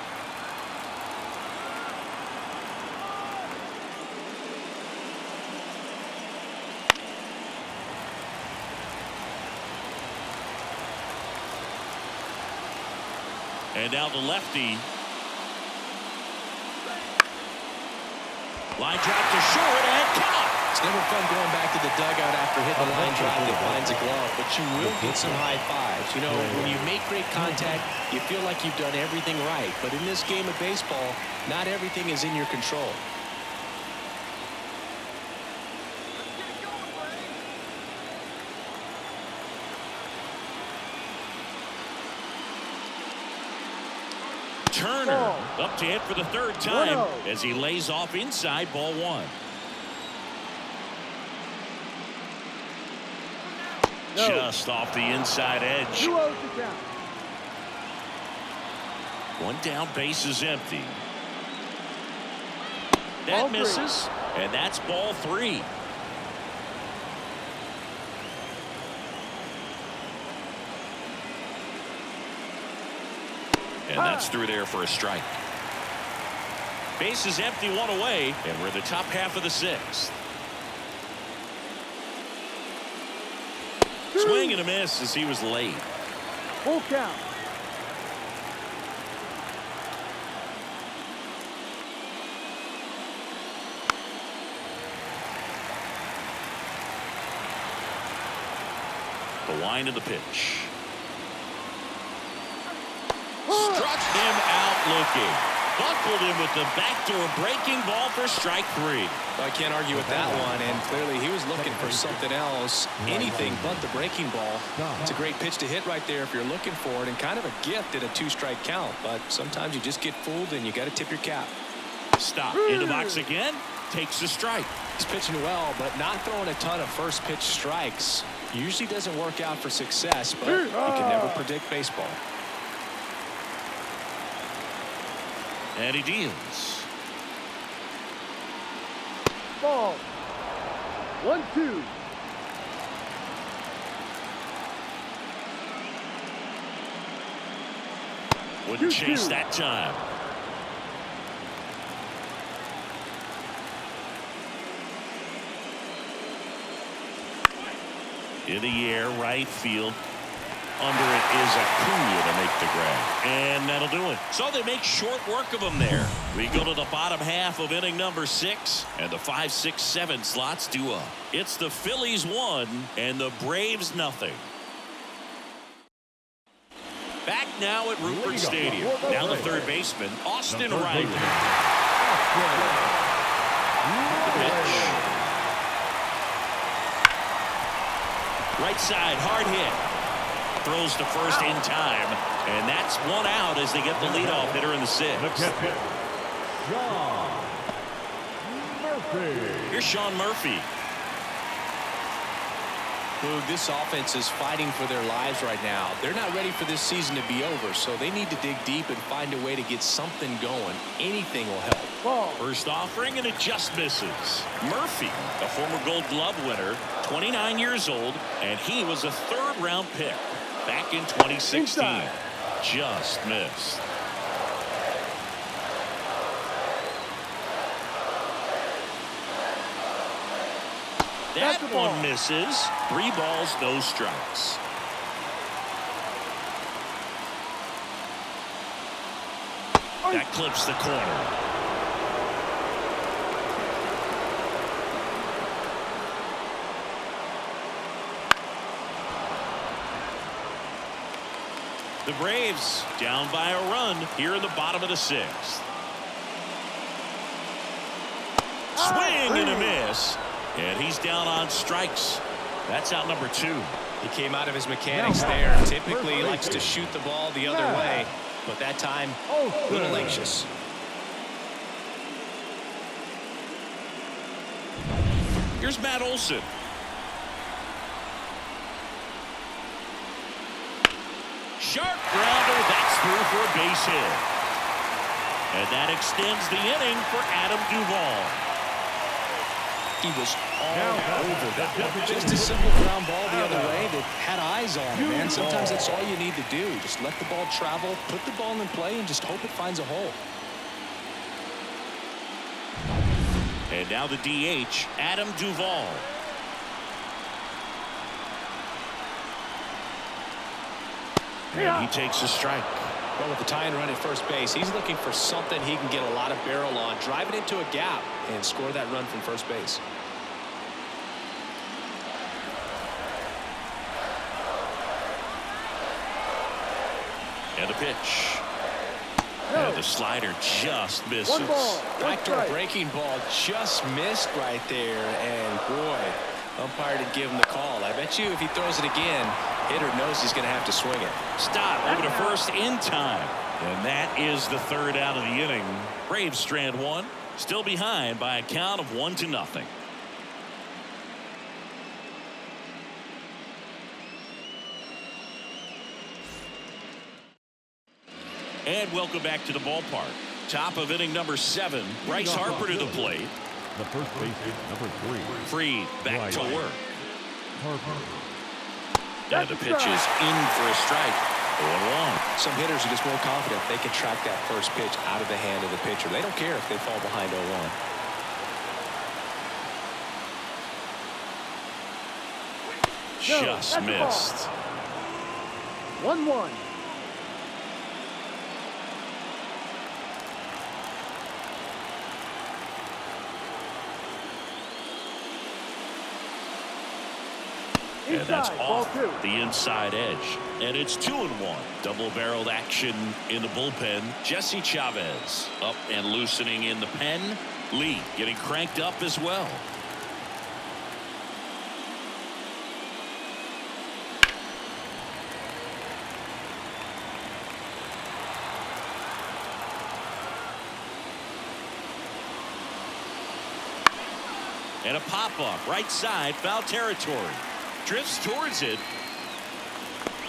[SPEAKER 1] And now the lefty. Line drive to short and caught.
[SPEAKER 6] It's never fun going back to the dugout after hitting a line drive that finds a glove, but you will get some high fives. You know, when you make great contact, you feel like you've done everything right. But in this game of baseball, not everything is in your control.
[SPEAKER 1] Turner up to hit for the 3rd time as he lays off inside ball 1. Just off the inside edge.
[SPEAKER 3] 2-0 to count.
[SPEAKER 1] 1 down, base is empty. That misses, and that's ball 3. And that's through there for a strike. Base is empty, 1 away, and we're in the top half of the 6th. Swing and a miss as he was late.
[SPEAKER 3] Full count.
[SPEAKER 1] The line of the pitch. Struck him out looking. Buckled him with the backdoor breaking ball for strike 3.
[SPEAKER 6] I can't argue with that one, and clearly he was looking for something else, anything but the breaking ball. It's a great pitch to hit right there if you're looking for it, and kind of a gift at a 2-strike count, but sometimes you just get fooled and you got to tip your cap.
[SPEAKER 1] Stop in the box again, takes the strike.
[SPEAKER 6] He's pitching well, but not throwing a ton of first pitch strikes. Usually doesn't work out for success, but you can never predict baseball.
[SPEAKER 1] And he deals.
[SPEAKER 3] Ball. 1-2.
[SPEAKER 1] Wouldn't chase that time. In the air, right field. Under it is Acuna to make the grab. And that'll do it. So they make short work of them there. We go to the bottom half of inning number 6. And the 5, 6, 7 slots do up. It's the Phillies 1 and the Braves 0. Back now at Rupert Stadium. Now the third baseman, Austin Riley. The pitch. Right side, hard hit. Throws to first in time. And that's one out as they get the leadoff hitter in the sixth. Here's Sean Murphy.
[SPEAKER 6] Boog, this offense is fighting for their lives right now. They're not ready for this season to be over, so they need to dig deep and find a way to get something going. Anything will help.
[SPEAKER 1] First offering, and it just misses. Murphy, a former Gold Glove winner, 29 years old, and he was a third-round pick back in 2016. Just missed. That one misses. 3 balls, no strikes. That clips the corner. The Braves down by a run here in the bottom of the sixth. Swing and a miss. And he's down on strikes. That's out number 2.
[SPEAKER 6] He came out of his mechanics there. Typically he likes to shoot the ball the other way, but that time a little anxious.
[SPEAKER 1] Here's Matt Olson. Sharp grounder. That's through for a base hit. And that extends the inning for Adam Duvall.
[SPEAKER 6] He was all over that one. Just a simple ground ball the other way that had eyes on it, man. Sometimes that's all you need to do. Just let the ball travel, put the ball in play, and just hope it finds a hole.
[SPEAKER 1] And now the DH, Adam Duvall. And he takes a strike.
[SPEAKER 6] Well, with the tying run at first base, he's looking for something he can get a lot of barrel on, drive it into a gap, and score that run from first base.
[SPEAKER 1] And a pitch. And the slider just misses.
[SPEAKER 6] Backdoor breaking ball just missed right there, and boy, umpire didn't give him the call. I bet you if he throws it again, hitter knows he's going to have to swing it.
[SPEAKER 1] Stop over to first in time. And that is the third out of the inning. Braves strand one, still behind by a count of 1-0. And welcome back to the ballpark. Top of inning number 7. Bryce Harper to the plate.
[SPEAKER 4] The first baseman, number 3.
[SPEAKER 1] Freed back to work.
[SPEAKER 4] Harper.
[SPEAKER 1] And the pitch is in for a strike. 0-1.
[SPEAKER 6] Some hitters are just more confident they can track that first pitch out of the hand of the pitcher. They don't care if they fall behind 0-1.
[SPEAKER 1] Just missed.
[SPEAKER 3] 1-1.
[SPEAKER 1] And that's off the inside edge. And it's 2-1. Double-barreled action in the bullpen. Jesse Chavez up and loosening in the pen. Lee getting cranked up as well. And a pop-up right side, foul territory. Drifts towards it.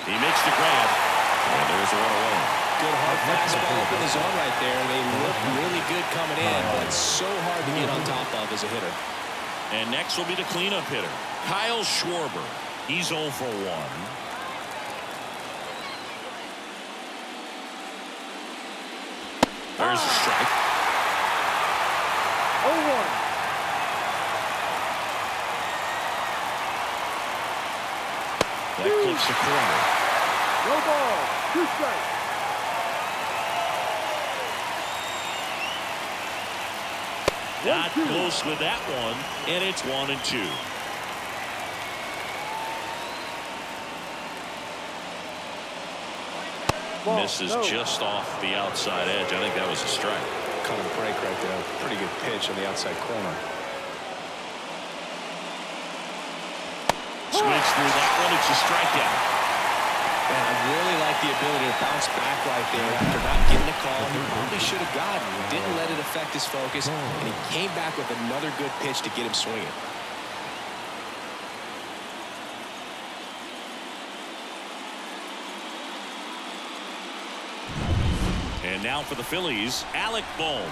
[SPEAKER 1] He makes the grab. And there's a 1-away.
[SPEAKER 6] Good hard fastball up in the zone right there. They look really good coming in, but it's so hard to get on top of as a hitter.
[SPEAKER 1] And next will be the cleanup hitter, Kyle Schwarber. He's 0 for 1. There's a strike.
[SPEAKER 3] 0-1.
[SPEAKER 1] That clips the corner.
[SPEAKER 3] No ball. 2 strikes.
[SPEAKER 1] Not close with that one, and it's 1-2. misses just off the outside edge. I think that was a strike.
[SPEAKER 5] Caught a break right there. Pretty good pitch on the outside corner.
[SPEAKER 1] Swings through that one. It's a strikeout.
[SPEAKER 5] Man, I really like the ability to bounce back right there after not getting the call he probably should have gotten. He didn't let it affect his focus, and he came back with another good pitch to get him swinging.
[SPEAKER 1] And now for the Phillies, Alec Bohm.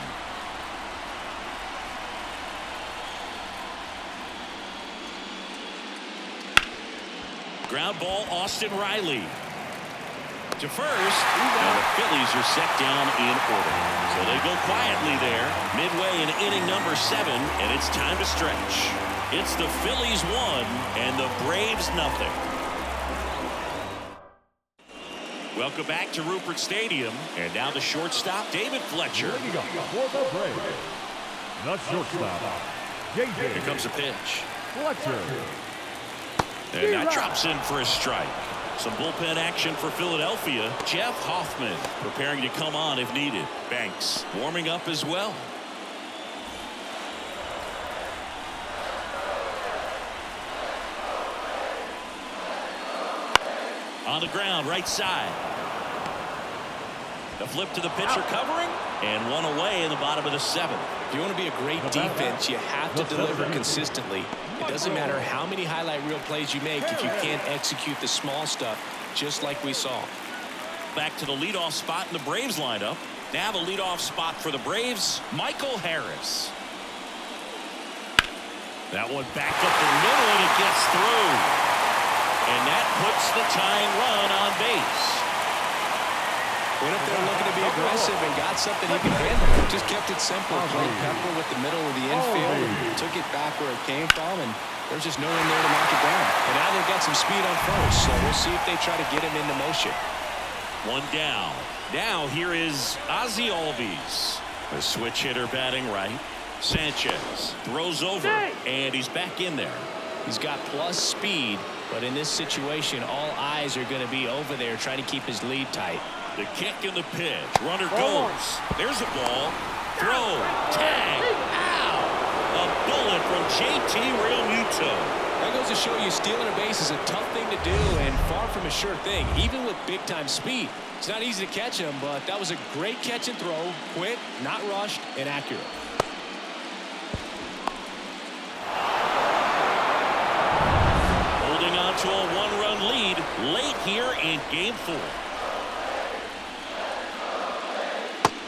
[SPEAKER 1] Ground ball, Austin Riley. To first, and the Phillies are set down in order. So they go quietly there, midway in inning number 7, and it's time to stretch. It's the Phillies 1 and the Braves nothing. Welcome back to Rupert Stadium, and now the shortstop, David Fletcher.
[SPEAKER 4] Leading up for the Braves, the shortstop,
[SPEAKER 1] Here
[SPEAKER 4] J.J.
[SPEAKER 1] comes a pitch.
[SPEAKER 4] Fletcher.
[SPEAKER 1] And that drops in for a strike. Some bullpen action for Philadelphia. Jeff Hoffman preparing to come on if needed. Banks warming up as well. On the ground, right side. The flip to the pitcher covering, and one away in the bottom of the 7th.
[SPEAKER 5] If you want to be a great defense, you have to deliver consistently. It doesn't matter how many highlight reel plays you make if you can't execute the small stuff, just like we saw.
[SPEAKER 1] Back to the leadoff spot in the Braves lineup. Now the leadoff spot for the Braves, Michael Harris. That one back up the middle, and it gets through. And that puts the tying run on base.
[SPEAKER 5] Went up there looking to be aggressive and got something he could handle. Just kept it simple. Played pepper with the middle of the infield. Took it back where it came from, and there's just no one there to knock it down. And now they've got some speed on first, so we'll see if they try to get him into motion.
[SPEAKER 1] One down. Now here is Ozzie Albies. The switch hitter batting right. Sanchez throws over, and he's back in there.
[SPEAKER 6] He's got plus speed, but in this situation, all eyes are going to be over there trying to keep his lead tight.
[SPEAKER 1] The kick and the pitch. Runner goes. There's a ball. Throw. Tag. Ow! A bullet from JT Realmuto.
[SPEAKER 5] That goes to show you stealing a base is a tough thing to do and far from a sure thing, even with big-time speed. It's not easy to catch him, but that was a great catch and throw. Quick, not rushed, and accurate.
[SPEAKER 1] Holding on to a one-run lead late here in Game 4.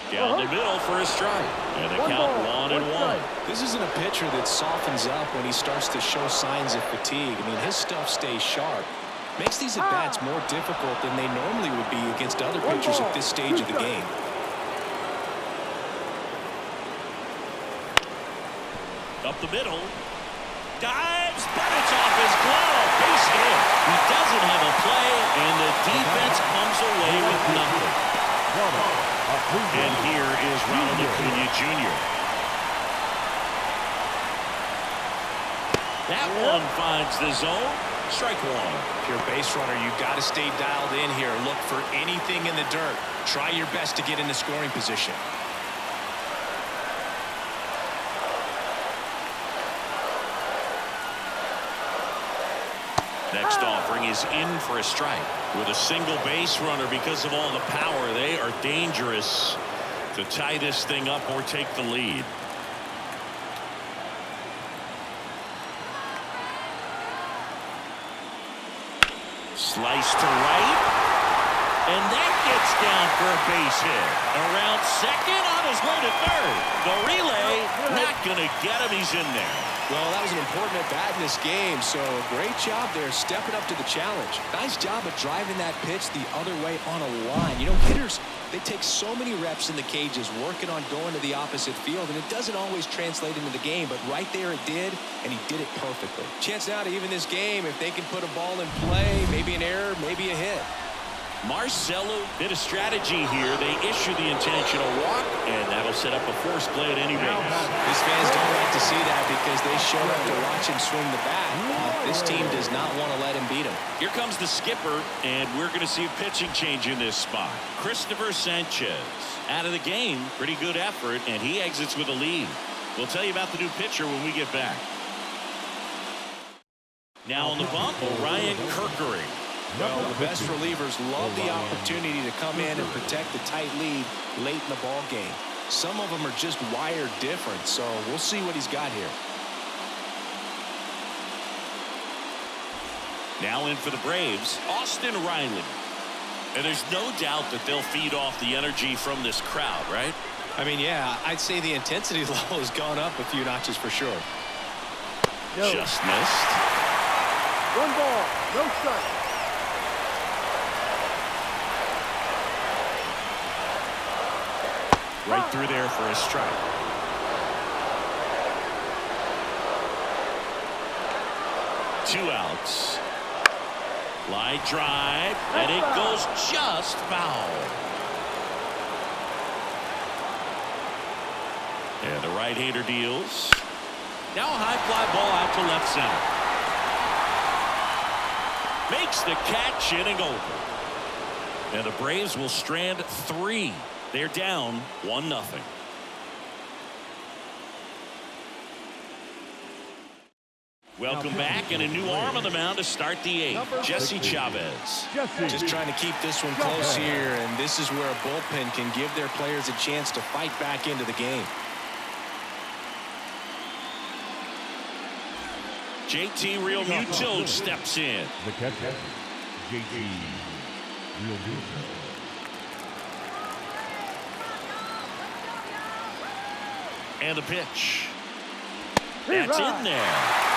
[SPEAKER 1] Down the middle for a strike. And the count 1-1.
[SPEAKER 5] This isn't a pitcher that softens up when he starts to show signs of fatigue. I mean, his stuff stays sharp. Makes these at-bats more difficult than they normally would be against other pitchers at this stage of the game.
[SPEAKER 1] Up the middle. Dives, but it's off his glove. Base hit. He doesn't have a play, and the defense comes away with nothing. And here is Ronald Acuna Jr. That one finds the zone. Strike one.
[SPEAKER 5] If you're a base runner, you've got to stay dialed in here. Look for anything in the dirt. Try your best to get in the scoring position.
[SPEAKER 1] Next offering is in for a strike. With a single base runner, because of all the power, they are dangerous to tie this thing up or take the lead. Slice to right. And that gets down for a base hit. Around second, on his way to third. The relay, not going to get him. He's in there.
[SPEAKER 5] Well, that was an important at-bat in this game, so great job there stepping up to the challenge. Nice job of driving that pitch the other way on a line. You know, hitters, they take so many reps in the cages working on going to the opposite field, and it doesn't always translate into the game, but right there it did, and he did it perfectly. Chance now to even this game if they can put a ball in play, maybe an error, maybe a hit.
[SPEAKER 1] Marcelo did a strategy here. They issue the intentional walk, and that'll set up a forced play at any base.
[SPEAKER 6] These fans don't like to see that because they showed up to watch him swing the bat. This team does not want to let him beat him.
[SPEAKER 1] Here comes the skipper, and we're going to see a pitching change in this spot. Christopher Sanchez out of the game. Pretty good effort, and he exits with a lead. We'll tell you about the new pitcher when we get back. Now on the bump, Ryan Kerkering.
[SPEAKER 6] Well, the best relievers love the opportunity to come in and protect the tight lead late in the ball game. Some of them are just wired different, so we'll see what he's got here.
[SPEAKER 1] Now in for the Braves, Austin Riley. And there's no doubt that they'll feed off the energy from this crowd, right?
[SPEAKER 6] I mean, yeah, I'd say the intensity level has gone up a few notches for sure.
[SPEAKER 1] Just missed.
[SPEAKER 3] 1 ball, no strike.
[SPEAKER 1] Right through there for a strike. Two outs. Line drive, and it goes just foul. And the right-hander deals. Now a high fly ball out to left center. Makes the catch, inning over. And the Braves will strand 3. They're down 1-0. Welcome back, and a new arm on the mound to start the 8th. Jesse Chavez.
[SPEAKER 6] Just trying to keep this one close here, and this is where a bullpen can give their players a chance to fight back into the game.
[SPEAKER 1] JT Realmuto steps in.
[SPEAKER 4] The catcher, JT Realmuto.
[SPEAKER 1] And the pitch. That's in there.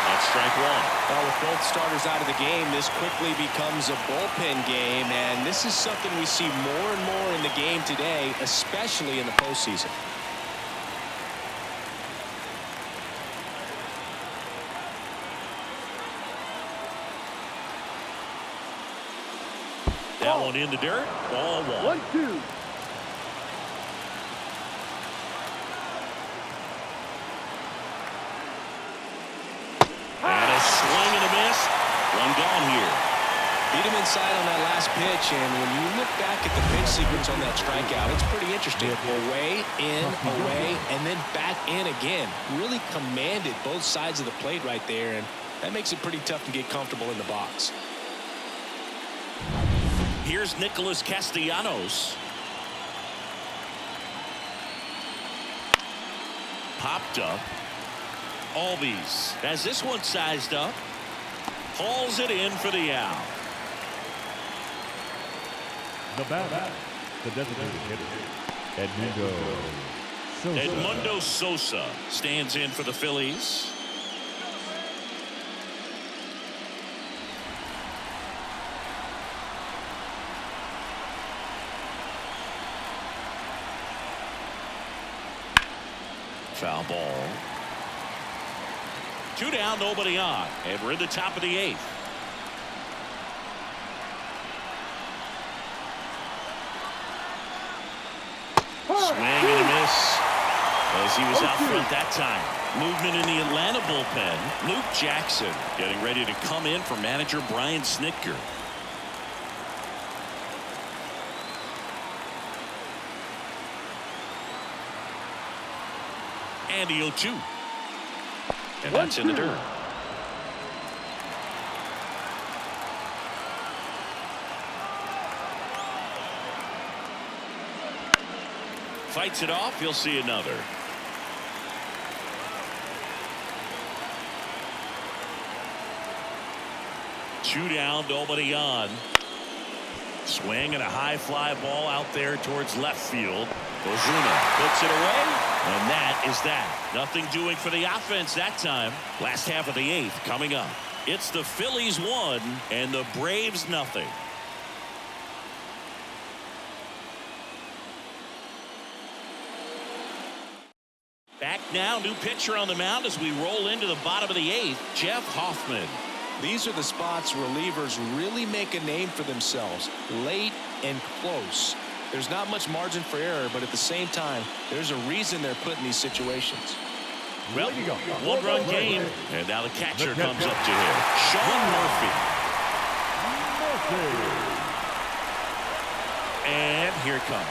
[SPEAKER 1] That's strike 1.
[SPEAKER 6] Well, with both starters out of the game, this quickly becomes a bullpen game, and this is something we see more and more in the game today, especially in the postseason.
[SPEAKER 1] That one in the dirt. Ball 1.
[SPEAKER 3] 1-2.
[SPEAKER 1] And a swing and a miss. One gone here.
[SPEAKER 6] Beat him inside on that last pitch, and when you look back at the pitch sequence on that strikeout, it's pretty interesting. Away, in, away, and then back in again. Really commanded both sides of the plate right there, and that makes it pretty tough to get comfortable in the box.
[SPEAKER 1] Here's Nicholas Castellanos. Popped up. Albies has this one sized up. Hauls it in for the out.
[SPEAKER 4] The batter, the designated hitter,
[SPEAKER 1] Edmundo Sosa stands in for the Phillies. Foul ball. 2 down, nobody on, and we're in the top of the 8th. Swing and a miss as he was out front that time. Movement in the Atlanta bullpen. Luke Jackson getting ready to come in for manager Brian Snitker. And the 0-2. And that's in the dirt. Fights it off. You'll see another. Two down, nobody on. Swing and a high fly ball out there towards left field. Ozuna puts it away, and that is that. Nothing doing for the offense that time. Last half of the 8th coming up. It's the Phillies 1 and the Braves nothing. Back now, new pitcher on the mound as we roll into the bottom of the 8th. Jeff Hoffman.
[SPEAKER 5] These are the spots relievers really make a name for themselves, late and close. There's not much margin for error, but at the same time, there's a reason they're put in these situations.
[SPEAKER 1] Well, one-run game, and now the catcher comes up to him. Sean Murphy. And here it comes.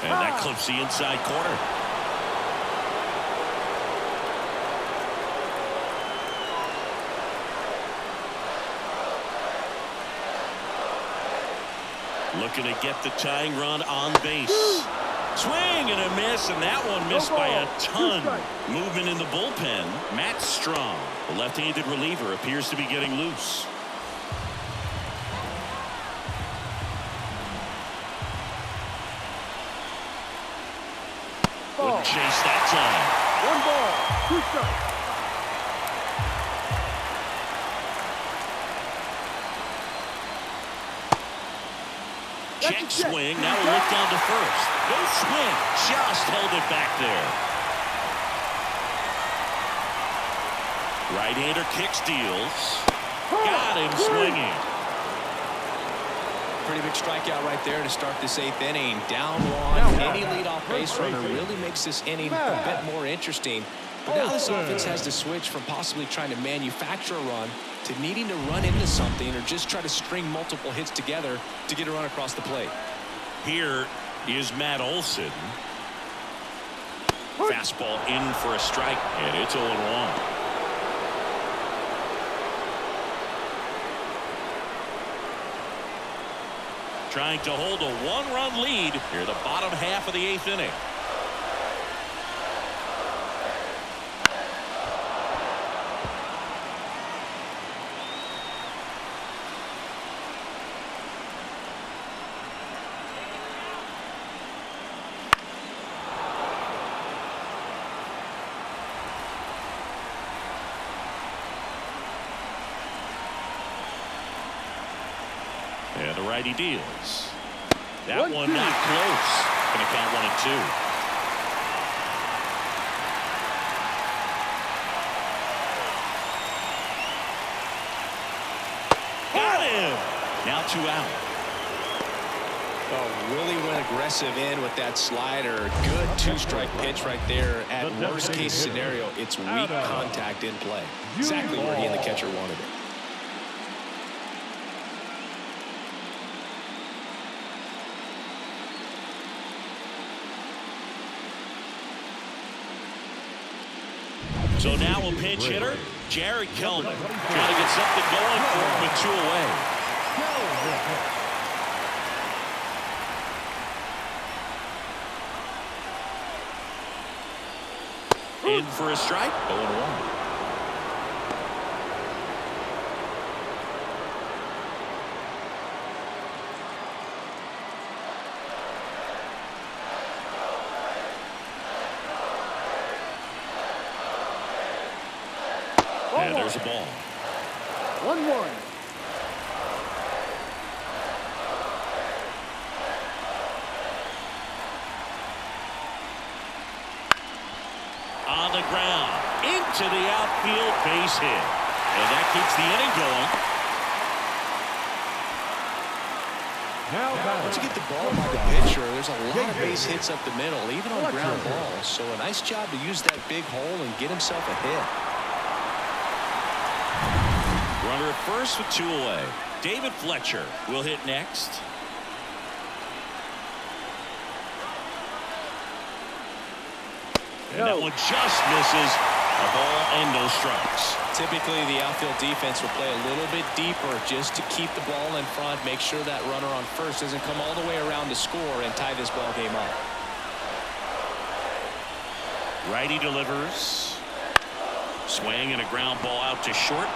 [SPEAKER 1] And that clips the inside corner. Looking to get the tying run on base. Swing and a miss, and that one missed by a ton. Movement in the bullpen. Matt Strong, the left-handed reliever, appears to be getting loose. Wouldn't chase that time.
[SPEAKER 3] 1 ball, 2 strikes.
[SPEAKER 1] Check swing. Now we'll look down to first. No swing. Just held it back there. Right-hander kicks, deals. Got him swinging.
[SPEAKER 6] Pretty big strikeout right there to start this 8th inning. Down 1. Any leadoff base runner really makes this inning a bit more interesting. But now this offense has to switch from possibly trying to manufacture a run to needing to run into something or just try to string multiple hits together to get a run across the plate.
[SPEAKER 1] Here is Matt Olson. Fastball in for a strike, and it's 0-1. Trying to hold a 1-run lead here the bottom half of the 8th inning. And the righty deals. That one not close. Going to count 1 and 2. Got him. Now 2 out.
[SPEAKER 6] Oh, really went aggressive in with that slider. Good 2-strike pitch right there. At worst case scenario, it's weak contact in play. Exactly where he and the catcher wanted it.
[SPEAKER 1] So now a pinch hitter, Jared Kelman, trying to get something going for him with 2 away. In for a strike, 0-1. And there's a ball.
[SPEAKER 3] 1-1.
[SPEAKER 1] On the ground, into the outfield, base hit. And that keeps the inning going.
[SPEAKER 6] Once you get the ball by the pitcher, there's a lot of base hits up the middle, even on ground balls. So a nice job to use that big hole and get himself a hit.
[SPEAKER 1] Runner at first with 2 away. David Fletcher will hit next. And that one just misses. A ball and no strikes.
[SPEAKER 6] Typically, the outfield defense will play a little bit deeper just to keep the ball in front, make sure that runner on first doesn't come all the way around to score and tie this ball game up.
[SPEAKER 1] Righty delivers. Swing and a ground ball out to short.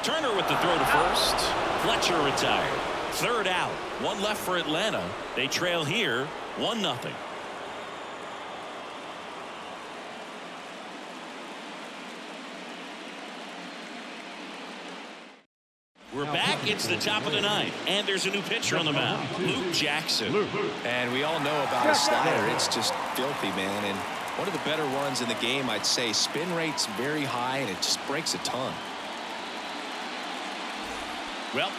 [SPEAKER 1] Turner with the throw to first. Fletcher retired. 3rd out. 1 left for Atlanta. They trail here 1-0. We're back. It's the top of the 9th, and there's a new pitcher on the mound, Luke Jackson.
[SPEAKER 6] And we all know about his slider. It's just filthy, man. And one of the better ones in the game, I'd say. Spin rate's very high, and it just breaks a ton.
[SPEAKER 1] Well,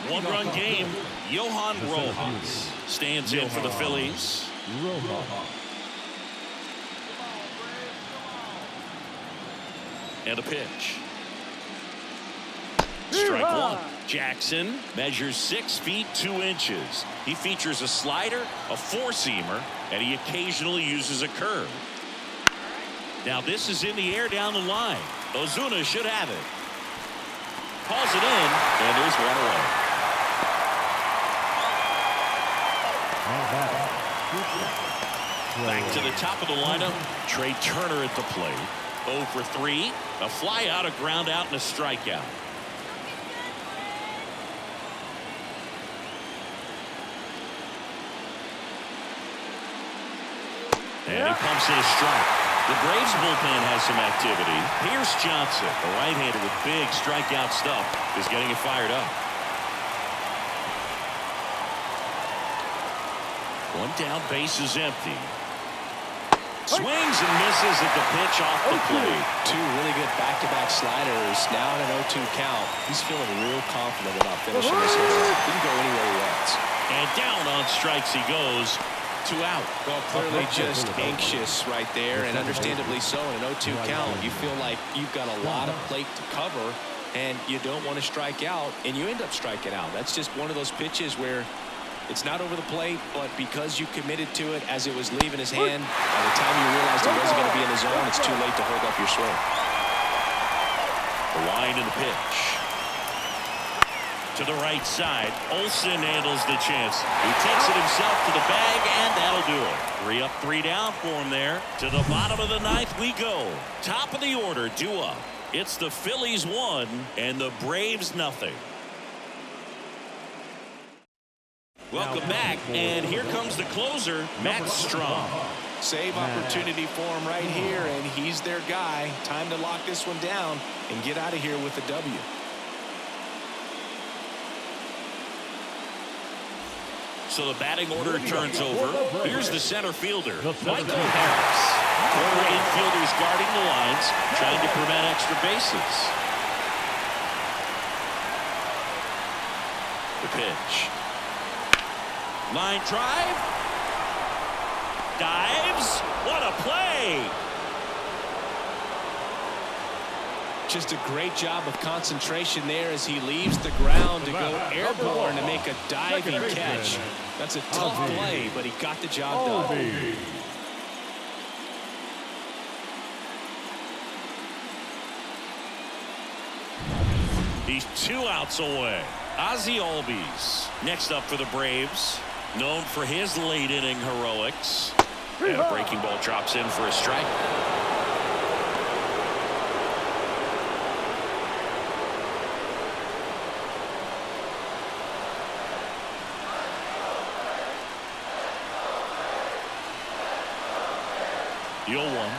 [SPEAKER 1] one-run game. Johan Rojas stands in for the Phillies. And a pitch. Strike one. Jackson measures 6 feet 2 inches. He features a slider, a four-seamer, and he occasionally uses a curve. Now this is in the air down the line. Ozuna should have it. Calls it in, and there's one away. Back to the top of the lineup. Trey Turner at the plate. 0 for 3. A fly out, a ground out, and a strikeout. And he pumps in a strike. The Braves bullpen has some activity. Pierce Johnson, a right-hander with big strikeout stuff, is getting it fired up. One down, base is empty. Swings and misses at the pitch off the plate.
[SPEAKER 6] 2 really good back-to-back sliders. Now in an 0-2 count. He's feeling real confident about finishing this one. Didn't go anywhere he wants.
[SPEAKER 1] And down on strikes he goes. 2 out.
[SPEAKER 6] Well, clearly just anxious right there, and understandably so. In an 0-2 count, you feel like you've got a lot of plate to cover, and you don't want to strike out, and you end up striking out. That's just one of those pitches where it's not over the plate, but because you committed to it as it was leaving his hand, by the time you realized it wasn't going to be in the zone, it's too late to hold up your swing.
[SPEAKER 1] The line and the pitch. To the right side, Olsen handles the chance. He takes it himself to the bag, and that'll do it. 3 up, 3 down for him there. To the bottom of the 9th we go. Top of the order, 2 up. It's the Phillies 1 and the Braves nothing. Welcome back, and here comes the closer, Matt Strong.
[SPEAKER 6] Save opportunity for him right here, and he's their guy. Time to lock this one down and get out of here with a W.
[SPEAKER 1] So the batting order turns over. Here's the center fielder, Michael Harris. Corner infielders guarding the lines, trying to prevent extra bases. The pitch. Line drive. Dives. What a play.
[SPEAKER 6] Just a great job of concentration there as he leaves the ground to go airborne to make a diving catch. That's a tough play, but he got the job done.
[SPEAKER 1] He's 2 outs away. Ozzie Albies next up for the Braves, known for his late inning heroics. And a breaking ball drops in for a strike. The 0-1.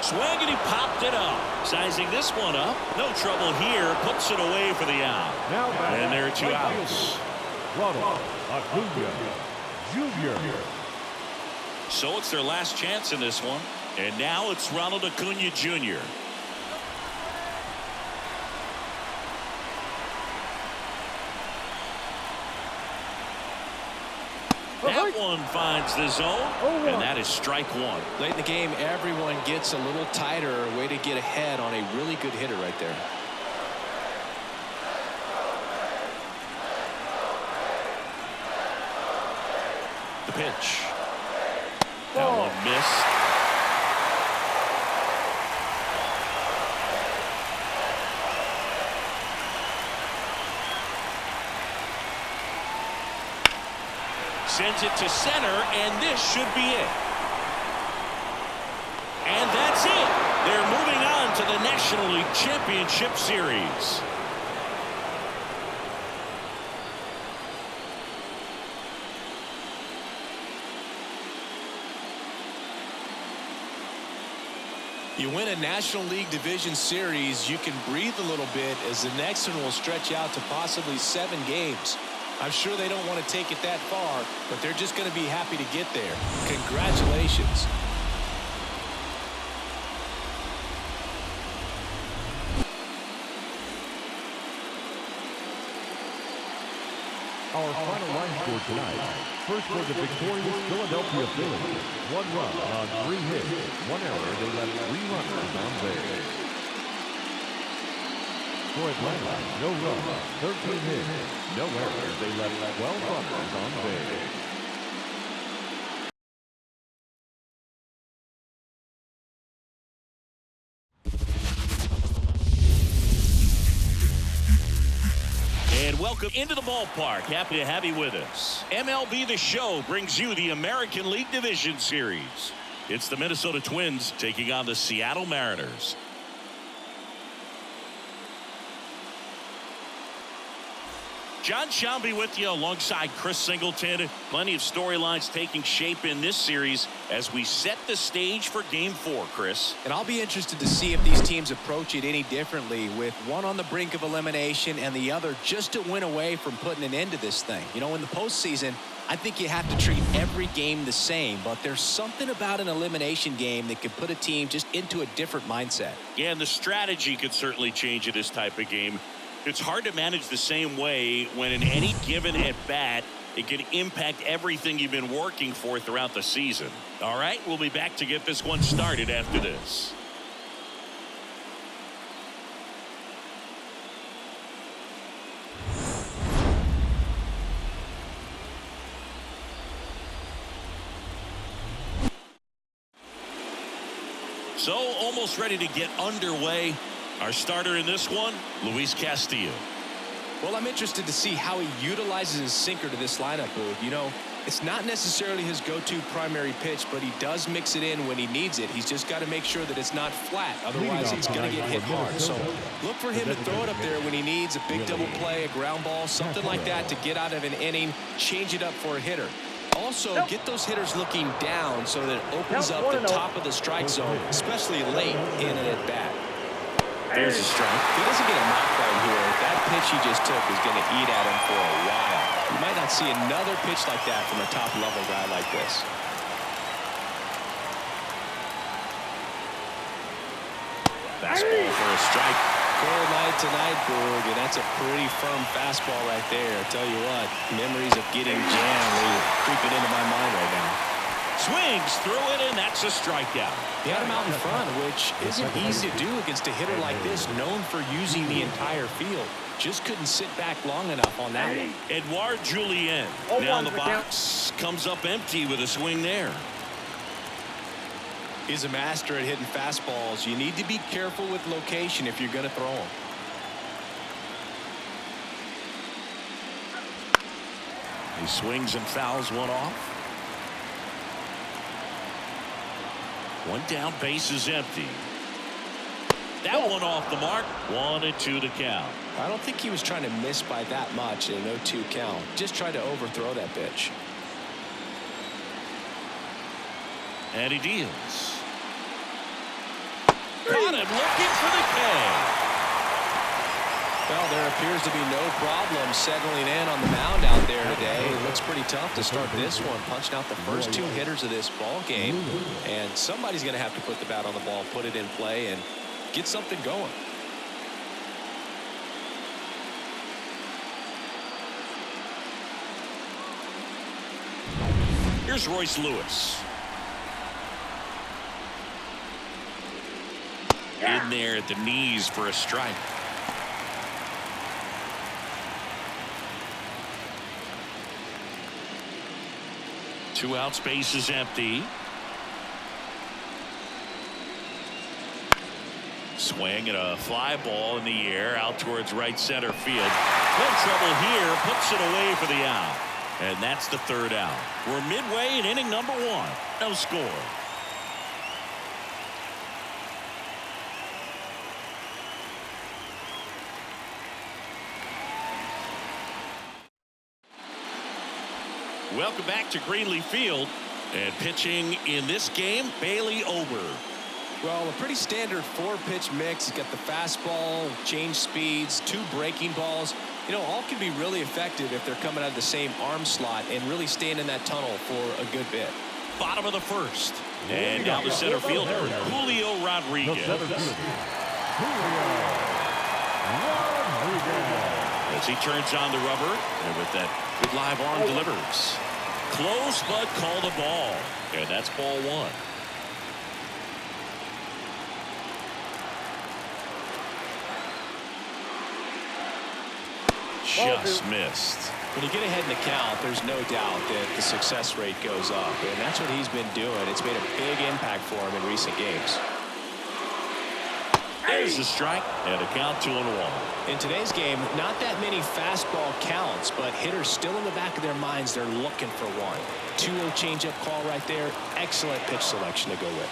[SPEAKER 1] Swing, and he popped it up. Sizing this one up. No trouble here. Puts it away for the out. And there are 2 outs.
[SPEAKER 4] Ronald Acuna Jr.
[SPEAKER 1] So it's their last chance in this one. And now it's Ronald Acuna Jr. That one finds the zone, and that is strike 1.
[SPEAKER 6] Late in the game, everyone gets a little tighter. Way to get ahead on a really good hitter right there.
[SPEAKER 1] The pitch. That one missed. Sends it to center, and this should be it. And that's it. They're moving on to the National League Championship Series.
[SPEAKER 6] You win a National League Division Series, you can breathe a little bit as the next one will stretch out to possibly 7 games. I'm sure they don't want to take it that far, but they're just going to be happy to get there. Congratulations.
[SPEAKER 4] Our final line score tonight. First for the victorious Philadelphia Phillies. 1 run on 3 hits. 1 error. They left 3 runners on base. For Atlanta, no runs, 13 hits. No errors. They left 12 runners on base.
[SPEAKER 1] And welcome into the ballpark. Happy to have you with us. MLB The Show brings you the American League Division Series. It's the Minnesota Twins taking on the Seattle Mariners. John Shambi with you alongside Chris Singleton. Plenty of storylines taking shape in this series as we set the stage for Game 4, Chris.
[SPEAKER 6] And I'll be interested to see if these teams approach it any differently, with one on the brink of elimination and the other just a win away from putting an end to this thing. You know, in the postseason, I think you have to treat every game the same, but there's something about an elimination game that could put a team just into a different mindset.
[SPEAKER 1] Yeah, and the strategy could certainly change in this type of game. It's hard to manage the same way when in any given at-bat, it can impact everything you've been working for throughout the season. All right, we'll be back to get this one started after this. So, almost ready to get underway. Our starter in this one, Luis Castillo.
[SPEAKER 6] Well, I'm interested to see how he utilizes his sinker to this lineup, Boog. You know, it's not necessarily his go-to primary pitch, but he does mix it in when he needs it. He's just got to make sure that it's not flat. Otherwise, it's going to get hit hard. So look for him to throw it up there when he needs a big double play, a ground ball, something like that to get out of an inning, change it up for a hitter. Also, get those hitters looking down so that it opens up the top of the strike zone, especially late in an at-bat.
[SPEAKER 1] There's a strike.
[SPEAKER 6] If he doesn't get a knock right here, that pitch he just took is going to eat at him for a while. You might not see another pitch like that from a top-level guy like this.
[SPEAKER 1] Fastball for a strike.
[SPEAKER 6] Cold night tonight, Boog, and that's a pretty firm fastball right there. I tell you what, memories of getting jammed are creeping into my mind right now.
[SPEAKER 1] Swings through it, and that's a strikeout.
[SPEAKER 6] He had him out in front, which isn't easy to do against a hitter like this, known for using the entire field. Just couldn't sit back long enough on that one.
[SPEAKER 1] Edouard Julien down the box, comes up empty with a swing there.
[SPEAKER 6] He's a master at hitting fastballs. You need to be careful with location if you're going to throw them.
[SPEAKER 1] He swings and fouls one off. One down, base is empty. That one off the mark. 1-2 to count.
[SPEAKER 6] I don't think he was trying to miss by that much in an 0-2 count. Just tried to overthrow that pitch.
[SPEAKER 1] And he deals. Got him looking for the K.
[SPEAKER 6] Well, there appears to be no problem settling in on the mound out there today. It looks pretty tough to start this one, punching out the first 2 hitters of this ball game. And somebody's going to have to put the bat on the ball, put it in play, and get something going.
[SPEAKER 1] Here's Royce Lewis. In there at the knees for a strike. Two out, space is empty. Swing and a fly ball in the air out towards right center field. No trouble here, puts it away for the out. And that's the 3rd out. We're midway in inning number 1. No score. Welcome back to Greenleaf Field. And pitching in this game, Bailey Ober.
[SPEAKER 6] Well, a pretty standard 4-pitch mix. He's got the fastball, change speeds, 2 breaking balls. You know, all can be really effective if they're coming out of the same arm slot and really staying in that tunnel for a good bit.
[SPEAKER 1] Bottom of the 1st. And down the center fielder, Julio Rodriguez. As he turns on the rubber, and with that Good live arm delivers. Close, but called a ball. And that's ball one. Just missed.
[SPEAKER 6] When you get ahead in the count, there's no doubt that the success rate goes up, and that's what he's been doing. It's made a big impact for him in recent games.
[SPEAKER 1] There's the strike, and a count 2-1.
[SPEAKER 6] In today's game, not that many fastball counts, but hitters still in the back of their minds, they're looking for one. 2-0 changeup call right there. Excellent pitch selection to go with.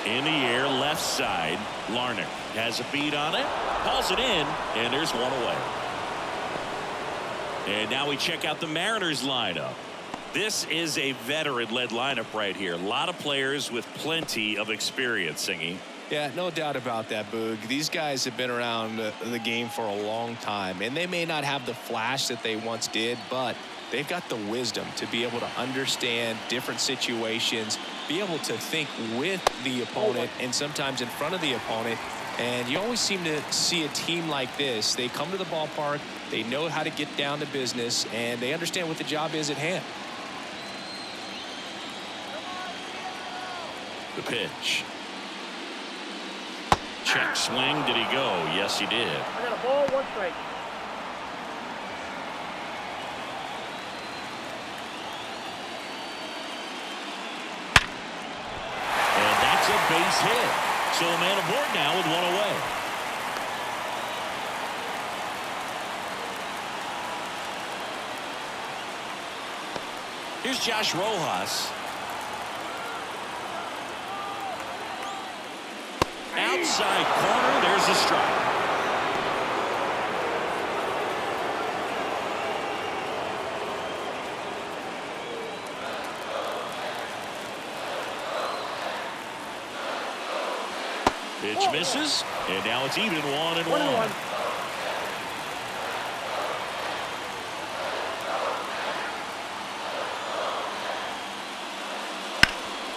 [SPEAKER 1] In the air, left side. Larnach has a beat on it, hauls it in, and there's one away. And now we check out the Mariners lineup. This is a veteran-led lineup right here. A lot of players with plenty of experience, Singy.
[SPEAKER 6] Yeah, no doubt about that, Boog. These guys have been around the game for a long time, and they may not have the flash that they once did, but they've got the wisdom to be able to understand different situations, be able to think with the opponent and sometimes in front of the opponent. And you always seem to see a team like this. They come to the ballpark, they know how to get down to business, and they understand what the job is at hand.
[SPEAKER 1] The pitch. Check swing. Did he go? Yes, he did.
[SPEAKER 3] I got a ball, 1 strike.
[SPEAKER 1] And that's a base hit. So a man aboard now with one away. Here's Josh Rojas. Outside corner, there's a strike. Pitch misses, and now it's even 1-1.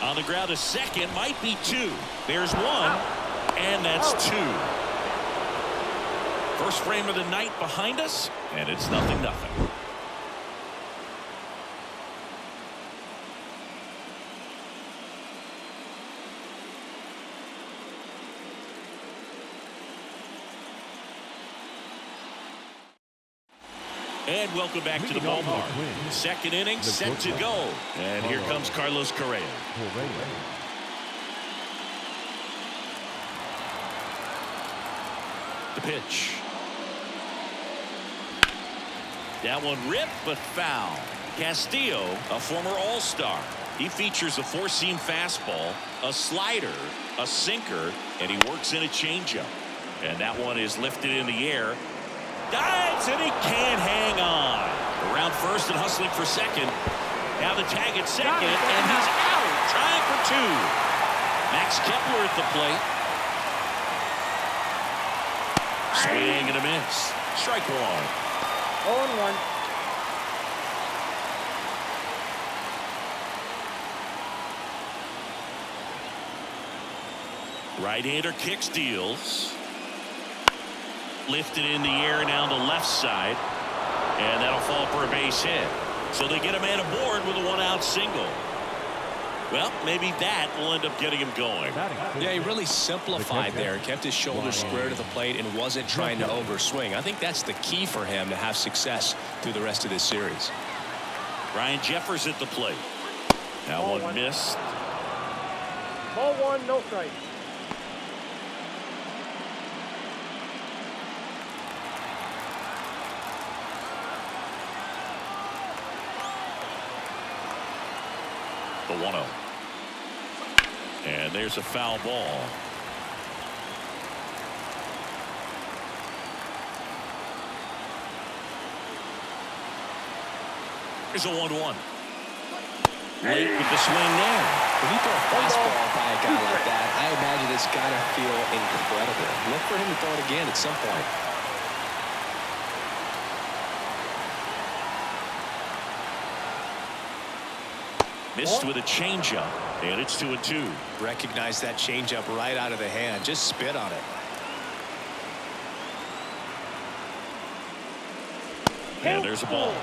[SPEAKER 1] On the ground, a second, might be 2. There's 1. And that's 2. First frame of the night behind us, and it's 0-0. And welcome back to the ballpark. Second inning set to go. And here comes Carlos Correa. The pitch. That one ripped but foul. Castillo, a former All-Star. He features a four-seam fastball, a slider, a sinker, and he works in a changeup. And that one is lifted in the air. Dives, and he can't hang on. Around first and hustling for second. Now the tag at second, and he's out. Trying for 2. Max Kepler at the plate. Swing and a miss. Strike 1.
[SPEAKER 3] 0-1.
[SPEAKER 1] Right-hander kicks, deals. Lifted in the air now to left side. And that'll fall for a base hit. So they get a man aboard with a 1-out single. Well, maybe that will end up getting him going.
[SPEAKER 6] Yeah, he really simplified there. Kept his shoulders square to the plate and wasn't trying to overswing. I think that's the key for him to have success through the rest of this series.
[SPEAKER 1] Ryan Jeffers at the plate. Now one missed.
[SPEAKER 3] Ball 1, no strike.
[SPEAKER 1] The 1-0. And there's a foul ball. Here's a 1-1. Late with the swing there.
[SPEAKER 6] When you throw a fastball by a guy like that, I imagine it's got to feel incredible. Look for him to throw it again at some point.
[SPEAKER 1] Missed with a changeup, and it's 2-2.
[SPEAKER 6] Recognize that changeup right out of the hand. Just spit on it.
[SPEAKER 1] And there's a ball.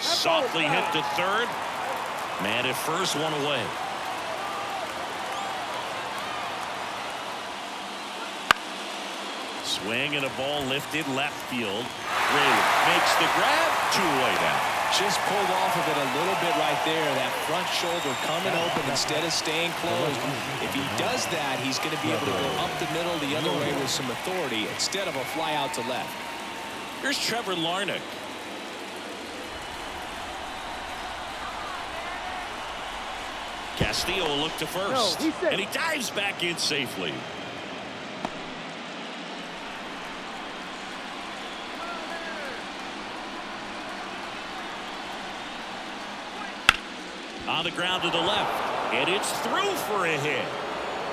[SPEAKER 1] Softly hit to third. Man at first, one away. Swing and a ball lifted left field. Rayleigh makes the grab. 2 away now.
[SPEAKER 6] Just pulled off of it a little bit right there. That front shoulder coming open instead of staying closed. If he does that, he's going to be able to go up the middle the other way with some authority instead of a fly out to left.
[SPEAKER 1] Here's Trevor Larnach. Castillo will look to first. And he dives back in safely. On the ground to the left. And it's through for a hit.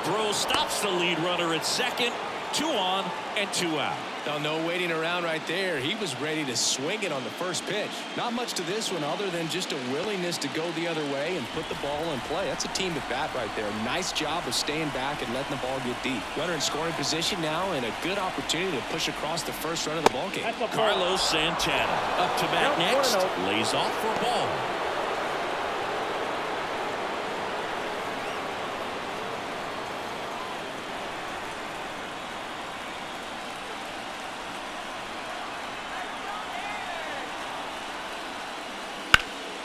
[SPEAKER 1] Throw stops the lead runner at second. 2 on and 2 out.
[SPEAKER 6] Now, no waiting around right there. He was ready to swing it on the first pitch. Not much to this one other than just a willingness to go the other way and put the ball in play. That's a team at bat right there. Nice job of staying back and letting the ball get deep. Runner in scoring position now and a good opportunity to push across the first run of the ball game.
[SPEAKER 1] Carlos Santana up to bat next. Lays off for a ball.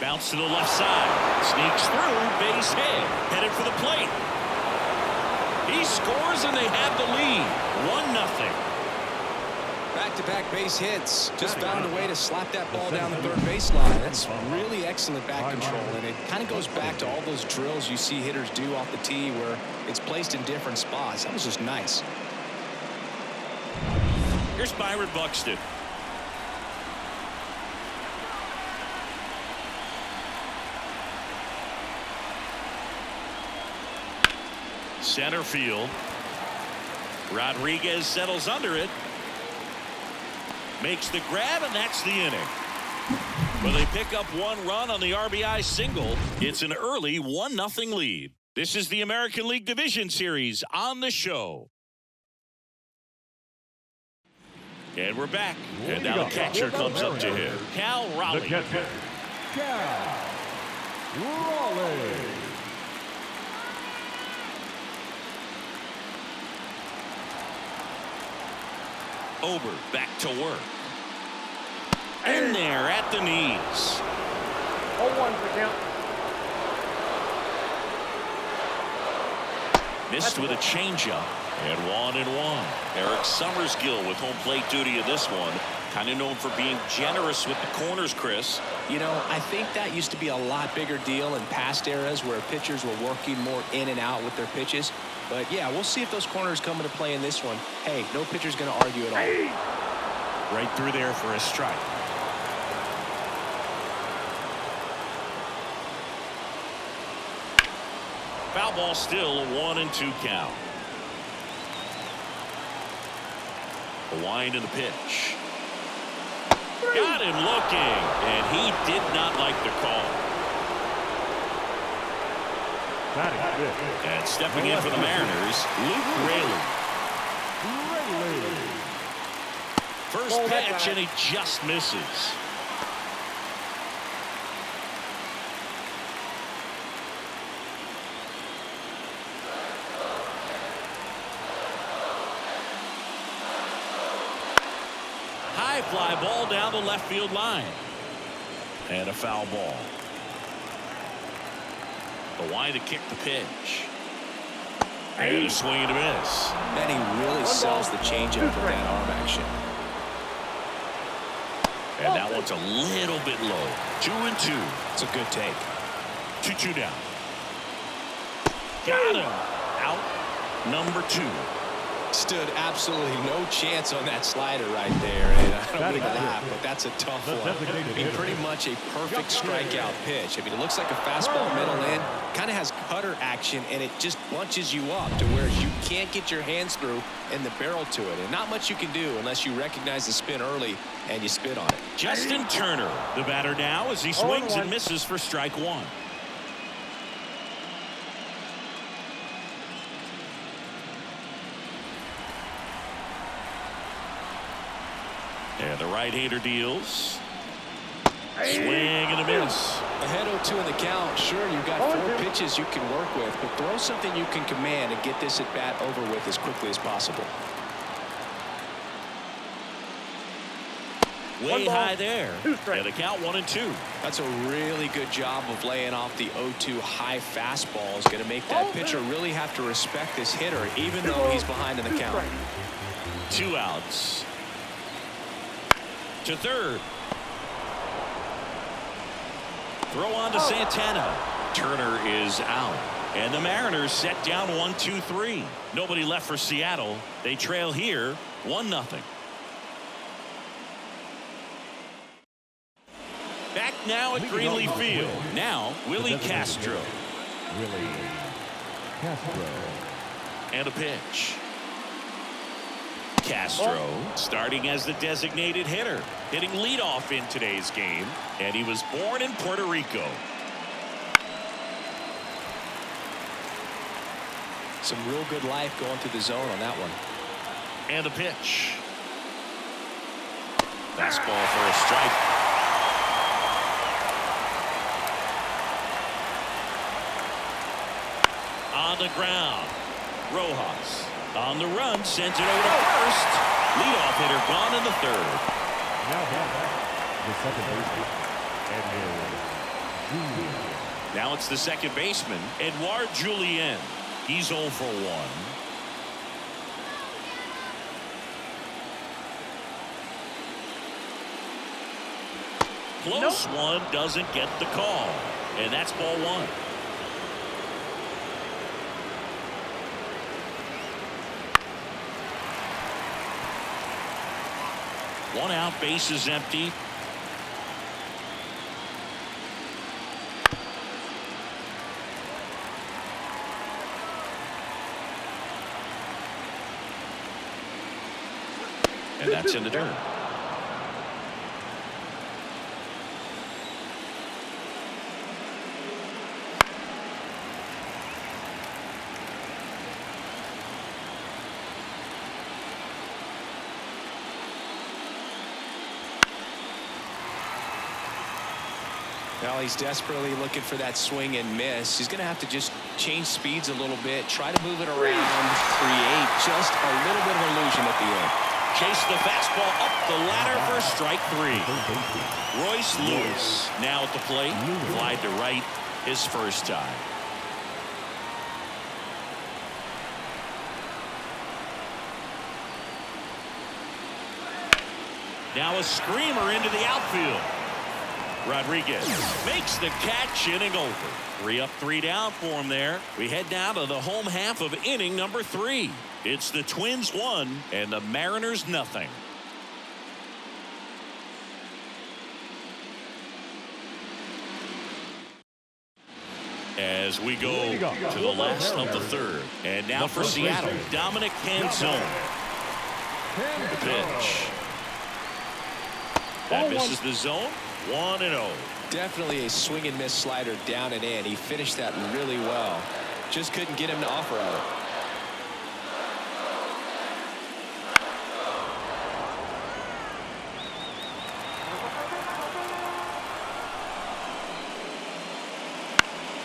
[SPEAKER 1] Bounce to the left side. Sneaks through. Base hit. Headed for the plate. He scores and they have the lead. 1-0.
[SPEAKER 6] Back-to-back base hits. Just found a way to slap that ball down the third baseline. That's really excellent bat control. And it kind of goes back to all those drills you see hitters do off the tee where it's placed in different spots. That was just nice.
[SPEAKER 1] Here's Byron Buxton. Center field. Rodriguez settles under it. Makes the grab, and that's the inning. Well, they pick up 1 run on the RBI single. It's an early 1-0 lead. This is the American League Division Series on the show. And we're back. And now the catcher comes up to him. Cal Raleigh.
[SPEAKER 4] The catcher, Cal Raleigh.
[SPEAKER 1] Ober back to work. In there at the knees.
[SPEAKER 3] 0-1 for count.
[SPEAKER 1] Missed with a changeup. And 1-1. Eric Summersgill with home plate duty in this one. Kind of known for being generous with the corners, Chris.
[SPEAKER 6] You know, I think that used to be a lot bigger deal in past eras where pitchers were working more in and out with their pitches. But, yeah, we'll see if those corners come into play in this one. Hey, no pitcher's going to argue at all.
[SPEAKER 1] Right through there for a strike. Foul ball still, 1-2 count. The wind of the pitch. Got him looking, and he did not like the call. And stepping in for the Mariners, Luke Rayleigh. First pitch, and he just misses. High fly ball down the left field line. And a foul ball. The wind to kick the pitch. And a swing and a miss.
[SPEAKER 6] And he really sells the changeup with that arm action.
[SPEAKER 1] And that one's a little bit low. 2-2.
[SPEAKER 6] It's a good take.
[SPEAKER 1] 2-2 down. Got him. Out number 2.
[SPEAKER 5] Stood absolutely no chance on that slider right there. And I don't mean to laugh, but that's a tough one. I mean, pretty much a perfect strikeout pitch. I mean, it looks like a fastball middle in, kind of has cutter action, and it just bunches you up to where you can't get your hands through and the barrel to it. And not much you can do unless you recognize the spin early and you spit on it.
[SPEAKER 1] Justin Turner, the batter now, as he swings and misses for strike one. And the right-hander deals. Swing and a miss.
[SPEAKER 5] Ahead 0-2 in the count. Sure, you've got 4 pitches you can work with, but throw something you can command and get this at bat over with as quickly as possible.
[SPEAKER 1] Way high there. And a count 1-2.
[SPEAKER 5] That's a really good job of laying off the 0-2 high fastball. Is going to make that pitcher really have to respect this hitter, even though he's behind in the count.
[SPEAKER 1] 2 outs. To third. Throw on to Santana. Turner is out. And the Mariners set down 1-2-3. Nobody left for Seattle. They trail here 1-0. Back now at Greenleaf Field. Now, Willie Castro.
[SPEAKER 4] Willie Castro.
[SPEAKER 1] And a pitch. Castro starting as the designated hitter, hitting leadoff in today's game, and he was born in Puerto Rico.
[SPEAKER 5] Some real good life going through the zone on that one.
[SPEAKER 1] And a pitch. Fastball for a strike. On the ground. Rojas on the run, sends it over to first. Leadoff hitter gone in the third.
[SPEAKER 4] Now the second baseman, Edward Julien.
[SPEAKER 1] Now it's the second baseman, Edouard Julien. He's 0 for 1. Close one, doesn't get the call. And that's ball 1. One out, base is empty. And that's in the dirt.
[SPEAKER 5] Now he's desperately looking for that swing and miss. He's going to have to just change speeds a little bit, try to move it around, create just a little bit of illusion at the end.
[SPEAKER 1] Chase the fastball up the ladder for strike 3. Royce Lewis now at the plate. Fly to right his first time. Now a screamer into the outfield. Rodriguez makes the catch, inning over. 3 up, 3 down for him there. We head now to the home half of inning number 3. It's the Twins 1 and the Mariners 0. As we go to the last of the third. And now for Seattle, Dominic Canzone. The pitch. That misses the zone. 1-0.
[SPEAKER 5] Definitely a swing and miss slider down and in. He finished that really well. Just couldn't get him to offer at it.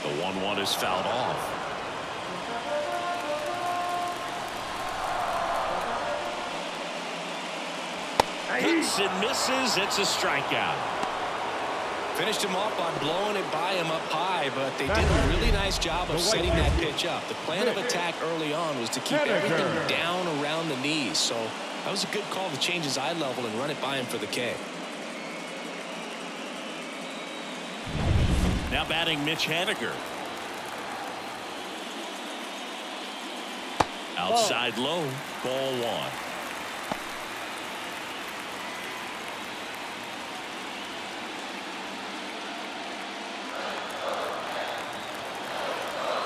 [SPEAKER 1] The 1-1 is fouled off. Hits and misses. It's a strikeout.
[SPEAKER 5] Finished him off by blowing it by him up high, but they did a really nice job of setting that pitch up. The plan of attack early on was to keep everything down around the knees. So that was a good call to change his eye level and run it by him for the K.
[SPEAKER 1] Now batting Mitch Haniger. Outside low, ball one.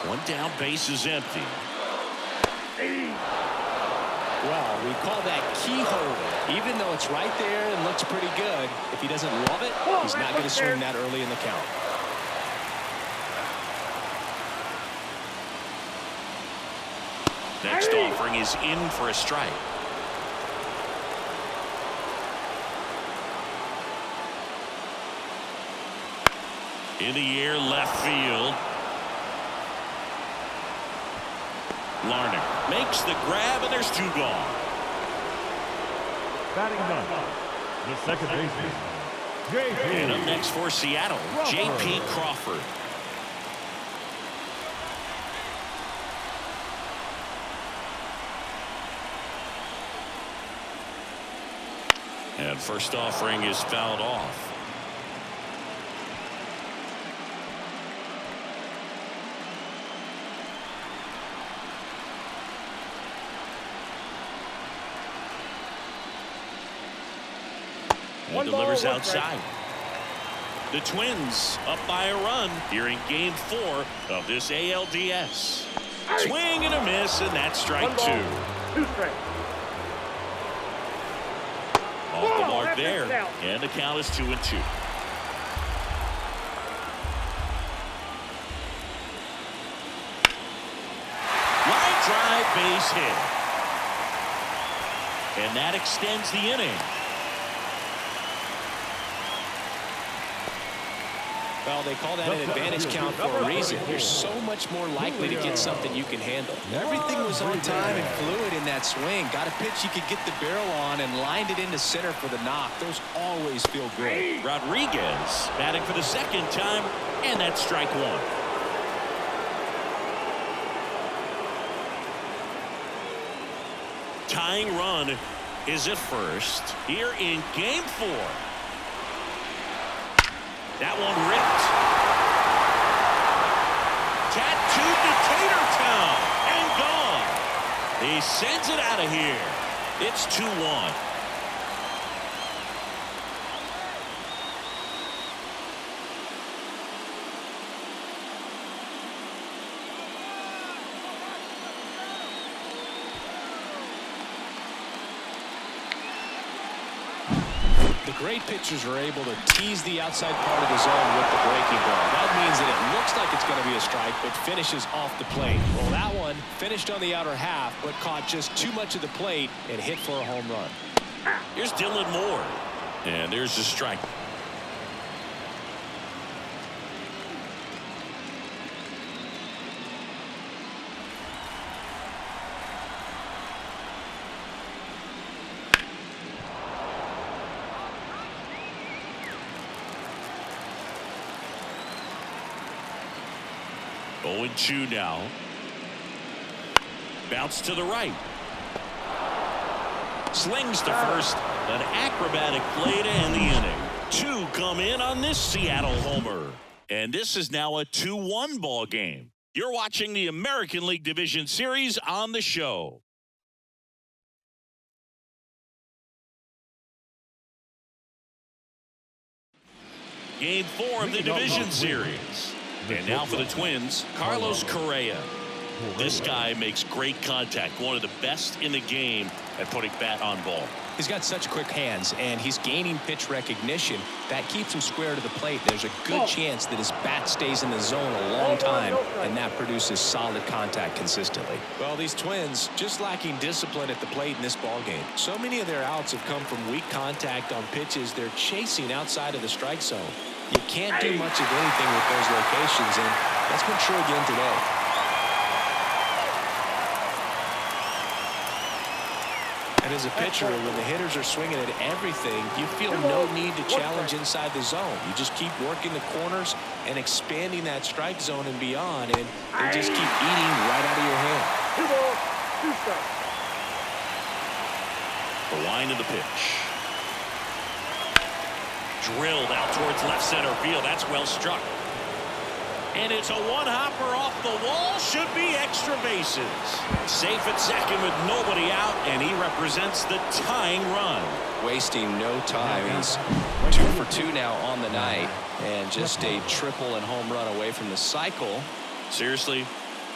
[SPEAKER 1] One down, base is empty.
[SPEAKER 6] Well, we call that keyhole. Even though it's right there and looks pretty good, if he doesn't love it, he's not going to swing that early in the count.
[SPEAKER 1] Next offering is in for a strike. In the air, left field. Larner makes the grab, and there's two gone.
[SPEAKER 4] Batting ninth, the second baseman, J.P.
[SPEAKER 1] And up next for Seattle, J.P. Crawford. And first offering is fouled off. And delivers outside. The Twins up by a run here in Game 4 of this ALDS. Swing and a miss, and that's strike two.
[SPEAKER 3] 2 strikes.
[SPEAKER 1] Off the mark there, and the count is 2-2. Line drive, base hit. And that extends the inning.
[SPEAKER 6] Well, they call that an advantage count for a reason. You're so much more likely to get something you can handle. Everything was on time and fluid in that swing. Got a pitch you could get the barrel on and lined it into center for the knock. Those always feel good.
[SPEAKER 1] Rodriguez batting for the second time, and that's strike one. Tying run is at first here in Game 4. That one ripped. Tattooed to Tater Town and gone. He sends it out of here. It's 2-1.
[SPEAKER 6] The great pitchers are able to tease the outside part of the zone with the breaking ball. That means that it looks like it's going to be a strike, but finishes off the plate. Well, that one finished on the outer half, but caught just too much of the plate and hit for a home run.
[SPEAKER 1] Here's Dylan Moore. And there's the strike. Oh, and 2 now. Bounce to the right. Slings to first. An acrobatic play to end the inning. 2 come in on this Seattle homer. And this is now a 2-1 ball game. You're watching the American League Division Series on the show. Game 4 of the Division Series. And now for the Twins, Carlos Correa. This guy makes great contact, one of the best in the game at putting bat on ball.
[SPEAKER 6] He's got such quick hands, and he's gaining pitch recognition. That keeps him square to the plate. There's a good chance that his bat stays in the zone a long time, and that produces solid contact consistently. Well, these Twins just lacking discipline at the plate in this ball game. So many of their outs have come from weak contact on pitches they're chasing outside of the strike zone. You can't do much of anything with those locations, and that's been true again today. And as a pitcher, when the hitters are swinging at everything, you feel no need to challenge inside the zone. You just keep working the corners and expanding that strike zone and beyond, and they just keep eating right out of your hand.
[SPEAKER 3] 2 balls, 2 strikes.
[SPEAKER 1] The line of the pitch. Drilled out towards left center field. That's well struck. And it's a one-hopper off the wall. Should be extra bases. Safe at second with nobody out, and he represents the tying run.
[SPEAKER 2] Wasting no time. He's 2 for 2 now on the night, and just a triple and home run away from the cycle.
[SPEAKER 1] Seriously,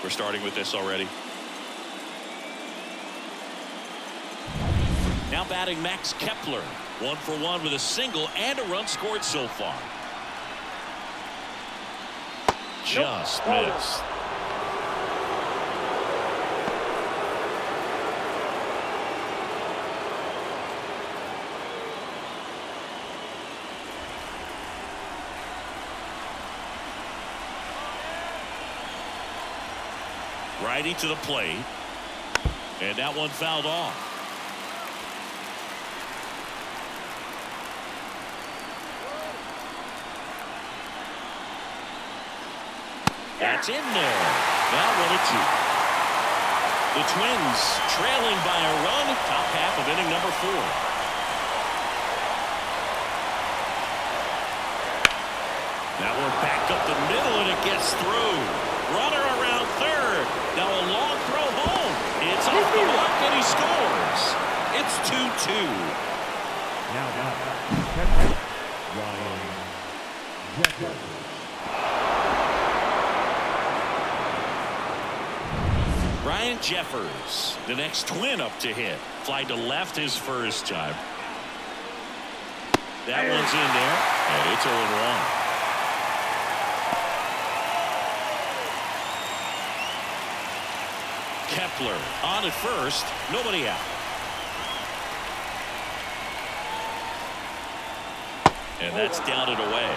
[SPEAKER 1] we're starting with this already. Now batting Max Kepler. 1 for 1 with a single and a run scored so far. Just missed. Righty to the plate. And that one fouled off. That's in there. Now 1-2. The Twins trailing by a run. Top half of inning number 4. That one back up the middle, and it gets through. Runner around third. Now a long throw home. It's off the mark, and he scores. It's 2-2.
[SPEAKER 4] Now Ryan Jeffers.
[SPEAKER 1] Ryan Jeffers, the next Twin up to hit. Fly to left his first time. That one's in there, and it's 0-1. Kepler on at first, nobody out. And that's down and away.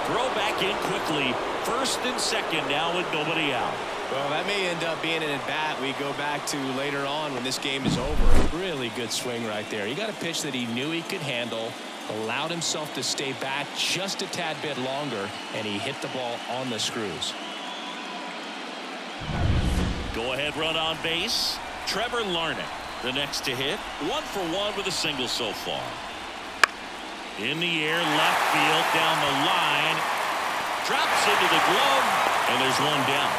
[SPEAKER 1] Throw back in quickly. First and second now with nobody out.
[SPEAKER 6] Well, that may end up being an at-bat we go back to later on when this game is over. Really good swing right there. He got a pitch that he knew he could handle, allowed himself to stay back just a tad bit longer, and he hit the ball on the screws.
[SPEAKER 1] Go ahead run on base. Trevor Larnach, the next to hit. 1 for 1 with a single so far. In the air, left field, down the line. Drops into the glove, and there's one down.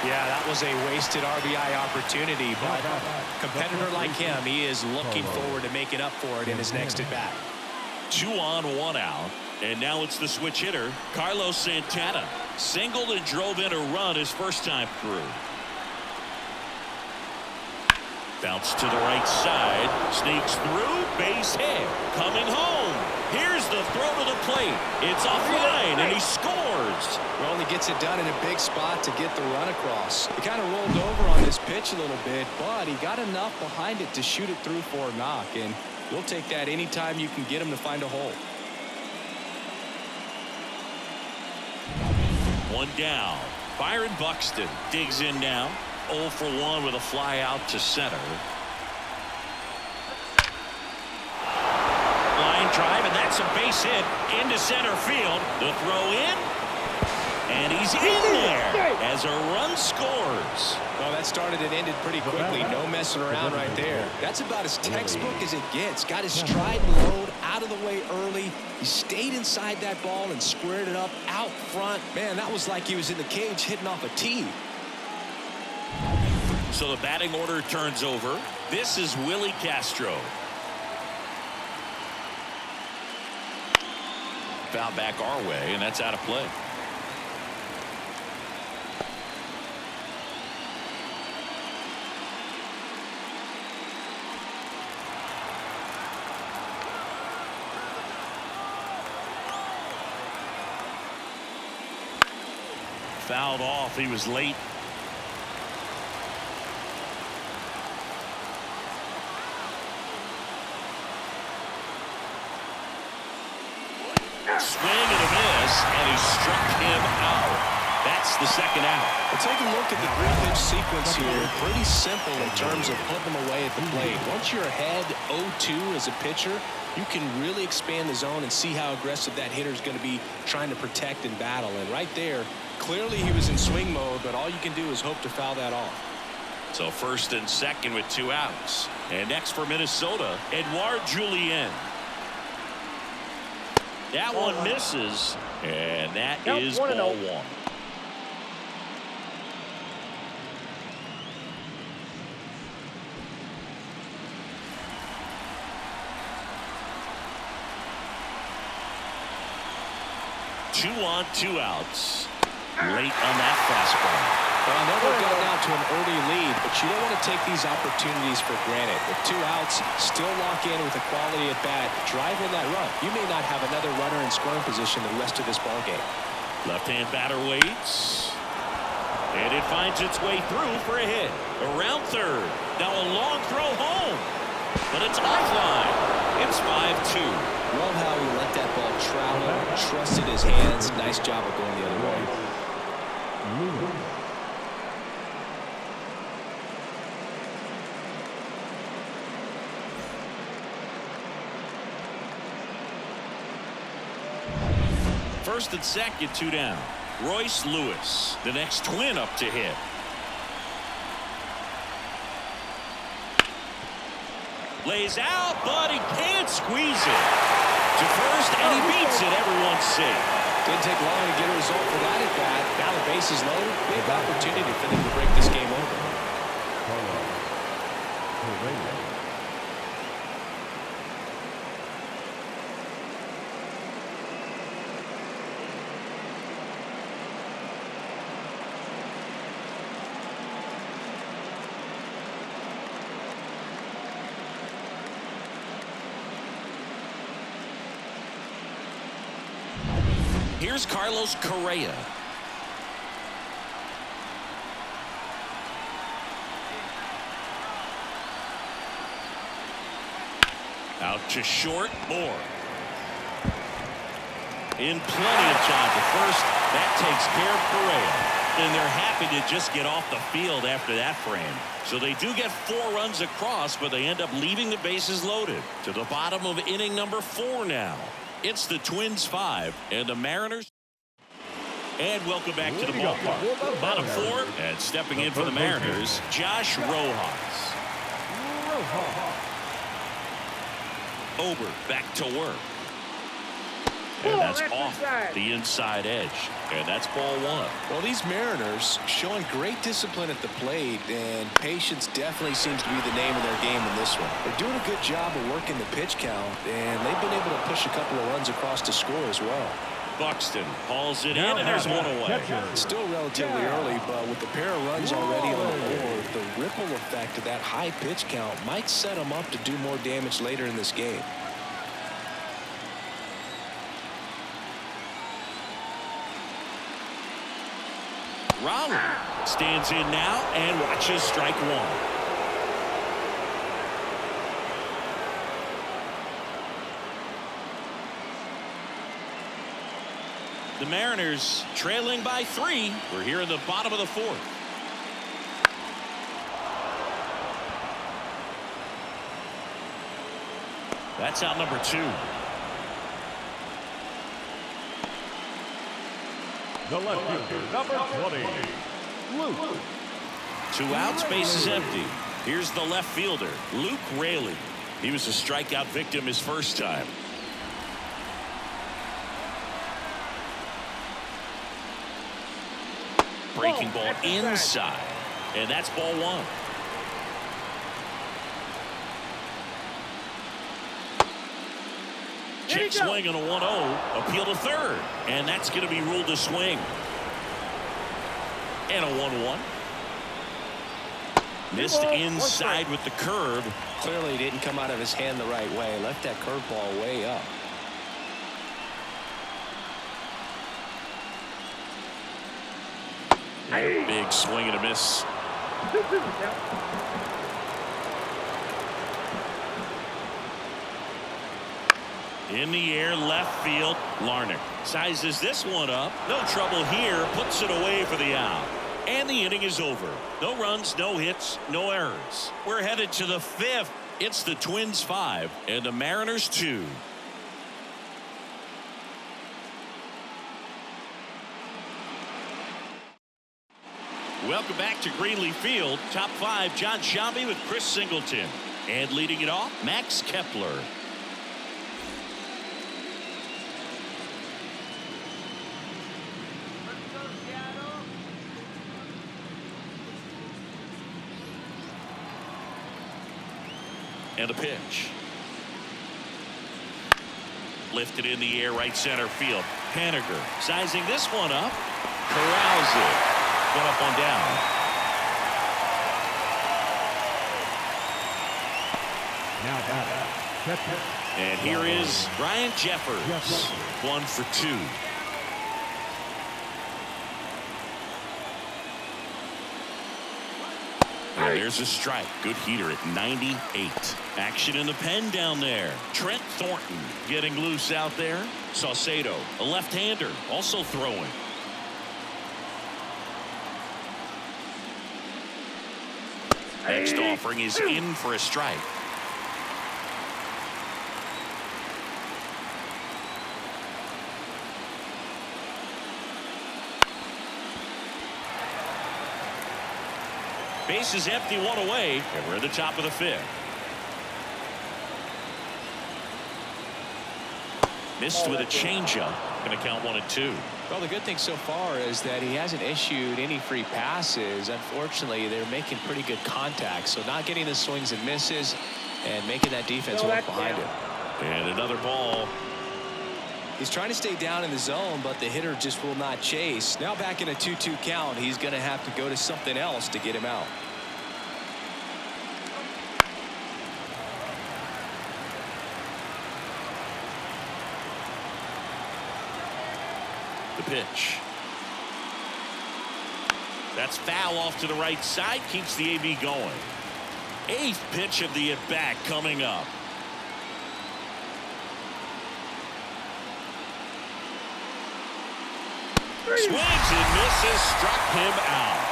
[SPEAKER 6] Yeah, that was a wasted RBI opportunity, but a competitor like him, he is looking forward to making up for it in his next at-bat.
[SPEAKER 1] 2 on, 1 out. And now it's the switch hitter, Carlos Santana. Singled and drove in a run his first time through. Bounce to the right side, sneaks through, base hit, coming home. Here's the throw to the plate. It's offline, and he scores.
[SPEAKER 6] Well, he gets it done in a big spot to get the run across. He kind of rolled over on this pitch a little bit, but he got enough behind it to shoot it through for a knock, and you'll take that anytime you can get him to find a hole.
[SPEAKER 1] 1 down. Byron Buxton digs in now. 0 for 1 with a fly out to center. Line drive, and that's a base hit into center field. The throw in, and he's in there as a run scores.
[SPEAKER 6] Well, that started and ended pretty quickly. No messing around right there. That's about as textbook as it gets. Got his stride and load out of the way early. He stayed inside that ball and squared it up out front. Man, that was like he was in the cage hitting off a tee.
[SPEAKER 1] So the batting order turns over. This is Willie Castro. Foul back our way, and that's out of play. Fouled off. He was late. Swing and a miss, and he struck him out. That gets the second out.
[SPEAKER 6] Well, take a look at the three-pitch sequence here. Pretty simple in terms of putting them away at the plate. Once you're ahead 0-2 as a pitcher, you can really expand the zone and see how aggressive that hitter is going to be trying to protect and battle. And right there, clearly he was in swing mode, but all you can do is hope to foul that off.
[SPEAKER 1] So first and second with 2 outs. And next for Minnesota, Edouard Julien. That one misses, and that is ball 1. Two on, 2 outs. Late on that fastball.
[SPEAKER 6] Well, I know they've gotten out to an early lead, but you don't want to take these opportunities for granted. With 2 outs, still lock in with a quality at bat, drive in that run. You may not have another runner in scoring position the rest of this ball game.
[SPEAKER 1] Left-hand batter waits. And it finds its way through for a hit. Around third. Now a long throw home. But it's offline. It's 5-2.
[SPEAKER 6] Love how he let that ball travel, trusted his hands. Nice job of going the other way.
[SPEAKER 1] First and second, 2 down. Royce Lewis, the next Twin up to hit. Lays out, but he can't squeeze it. To first, and he beats it. Everyone's safe.
[SPEAKER 6] Didn't take long to get a result for that at bat. Now the bases loaded. Big opportunity for them to break this game over.
[SPEAKER 1] Here's Carlos Correa. Out to short, Moore. In plenty of time to first. That takes care of Correa. And they're happy to just get off the field after that frame. So they do get 4 runs across, but they end up leaving the bases loaded. To the bottom of inning number 4 now. It's the Twins 5 and the Mariners. And welcome back to the ballpark. Bottom 4 and stepping in for the Mariners, Josh Rojas. Ober back to work. And that's off the inside edge. And that's ball 1.
[SPEAKER 6] Well, these Mariners showing great discipline at the plate, and patience definitely seems to be the name of their game in this one. They're doing a good job of working the pitch count, and they've been able to push a couple of runs across to score as well.
[SPEAKER 1] Buxton hauls it in, and there's 1 away.
[SPEAKER 6] It's still relatively early, but with the pair of runs already on the board, the ripple effect of that high pitch count might set them up to do more damage later in this game.
[SPEAKER 1] Rowland stands in now and watches strike 1. The Mariners trailing by 3. We're here in the bottom of the 4th. That's out number 2.
[SPEAKER 4] The left fielder, number 20, Luke.
[SPEAKER 1] 2 outs, base is empty. Here's the left fielder, Luke Raley. He was a strikeout victim his first time. Breaking ball inside, and that's ball 1. Check swing on a 1-0. Appeal to third. And that's going to be ruled a swing. And a 1-1. Missed inside with the curve.
[SPEAKER 6] Clearly didn't come out of his hand the right way. Left that curveball way up.
[SPEAKER 1] Big swing and a miss. In the air, left field. Larnach sizes this one up. No trouble here. Puts it away for the out. And the inning is over. No runs, no hits, no errors. We're headed to the 5th. It's the Twins 5 and the Mariners 2. Welcome back to Greenleaf Field. Top 5, John Shambi with Chris Singleton. And leading it off, Max Kepler. And a pitch. Lifted in the air, right center field. Haniger sizing this one up. Corrals it. One up, one down.
[SPEAKER 4] Now batter.
[SPEAKER 1] And here is Ryan Jeffers. 1 for 2. And there's a strike. Good heater at 98. Action in the pen down there. Trent Thornton getting loose out there. Saucedo, a left-hander, also throwing. Next offering is in for a strike. Base is empty, 1 away, and we're at the top of the 5th. Missed with a changeup. Going to count 1 and 2.
[SPEAKER 6] Well, the good thing so far is that he hasn't issued any free passes. Unfortunately, they're making pretty good contact, so not getting the swings and misses and making that defense work behind him.
[SPEAKER 1] And another ball.
[SPEAKER 6] He's trying to stay down in the zone, but the hitter just will not chase. Now back in a 2-2 count, he's going to have to go to something else to get him out.
[SPEAKER 1] The pitch. That's foul off to the right side. Keeps the AB going. 8th pitch of the at-bat coming up. Swings and misses. Struck him out.